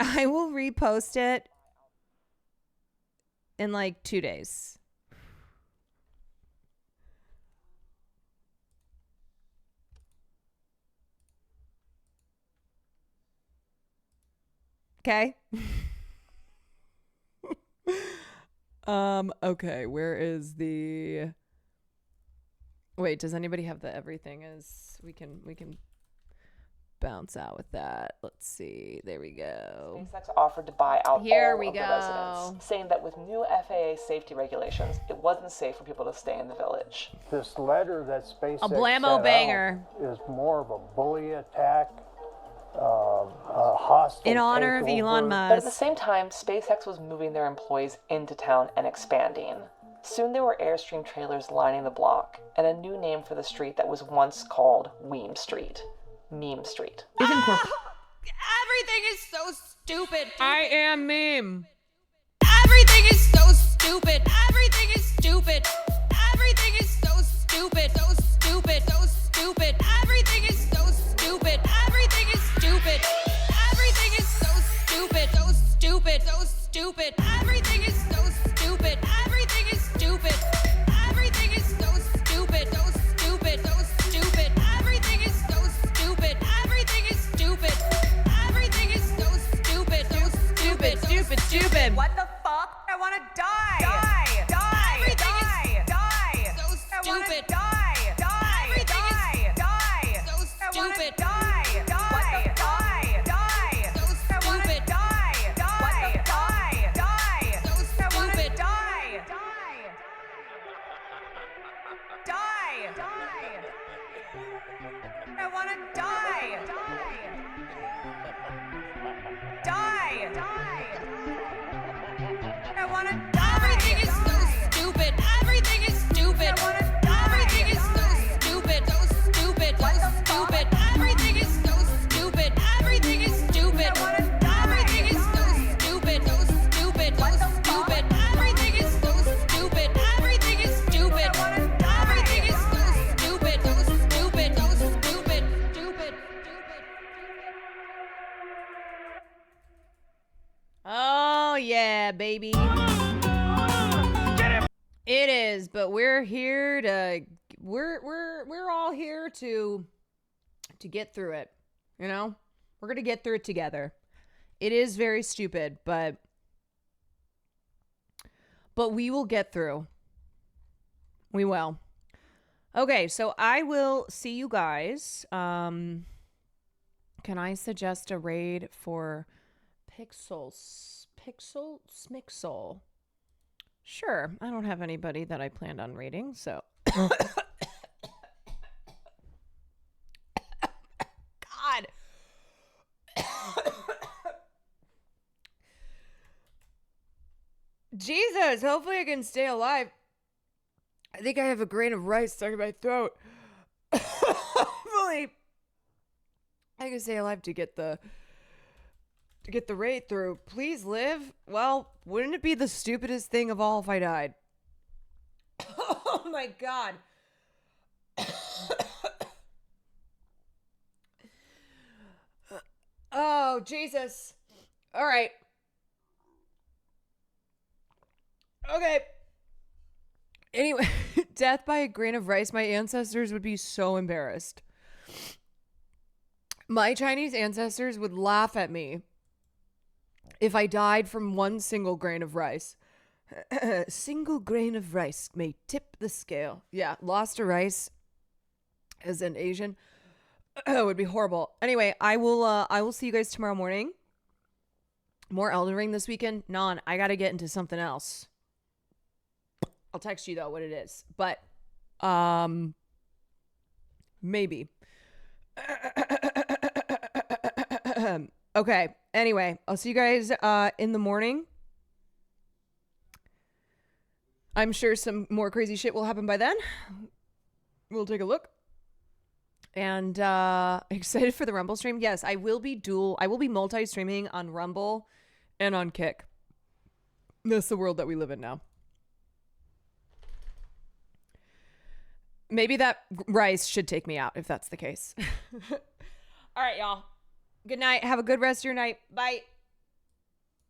Speaker 1: I will repost it in like 2 days. Okay. Okay, where is the... Wait, does anybody have the everything is... We can bounce out with that. Let's see. There we go.
Speaker 18: SpaceX offered to buy out
Speaker 1: Here
Speaker 18: all
Speaker 1: we
Speaker 18: of the
Speaker 1: go.
Speaker 18: residents, saying that with new FAA safety regulations, it wasn't safe for people to stay in the village.
Speaker 21: This letter that SpaceX
Speaker 1: A blammo
Speaker 21: sent
Speaker 1: banger.
Speaker 21: out is more of a bully attack, a hostile
Speaker 1: In honor of
Speaker 21: takeover.
Speaker 1: Elon
Speaker 18: But at the
Speaker 1: Musk.
Speaker 18: same time, SpaceX was moving their employees into town and expanding. Soon there were Airstream trailers lining the block, and a new name for the street that was once called Weem Street. Meme Street.
Speaker 1: Everything is so stupid. I am meme.
Speaker 22: Everything is so stupid. Everything is stupid. Everything is so stupid. So stupid. So stupid. Everything is so stupid. Everything is stupid. Everything is so stupid. So stupid. So stupid. Everything is so stupid. Everything is stupid. Everything is so stupid. So stupid. So stupid. Everything is so stupid. Everything is stupid. Everything is so stupid. So stupid.
Speaker 1: Stupid, stupid.
Speaker 22: What the fuck? I wanna die. Die. Die. Everything is die. So stupid. Die. Die. Everything is die. So stupid. Die. Die. Die. Die. So stupid. Die. Die. Die. Die. So stupid. Die. Die. Die. I wanna die. Die. I wanna die. Everything is so stupid. Everything is stupid. I wanna die. Everything is so stupid. So stupid. So stupid. Everything is so stupid. Everything is stupid. I wanna die. Everything is so stupid. So stupid. So stupid. Everything is so stupid. Everything is stupid. I wanna die. Everything is so stupid. So stupid. So stupid. Stupid.
Speaker 1: Oh yeah, baby. It is, but we're here to we're all here to get through it. You know? We're going to get through it together. It is very stupid, but we will get through. We will. Okay, so I will see you guys. Can I suggest a raid for Pixel Smixel? Sure. I don't have anybody that I planned on raiding, so. God. Jesus, hopefully I can stay alive. I think I have a grain of rice stuck in my throat. Hopefully I can stay alive to get the raid through. Please live. Well, wouldn't it be the stupidest thing of all if I died? Oh my God. Oh, Jesus. All right. Okay. Anyway, death by a grain of rice. My ancestors would be so embarrassed. My Chinese ancestors would laugh at me if I died from one single grain of rice. Single grain of rice may tip the scale. Yeah, lost a rice as an Asian would be horrible. Anyway, I will see you guys tomorrow morning. More Elden Ring this weekend. Non, I gotta get into something else. I'll text you though what it is. But maybe. Okay. Anyway, I'll see you guys in the morning. I'm sure some more crazy shit will happen by then. We'll take a look. And excited for the Rumble stream. Yes, I will be multi-streaming on Rumble and on Kick. That's the world that we live in now. maybe that rice should take me out if that's the case. All right, y'all. Good night. Have a good rest of your night. Bye.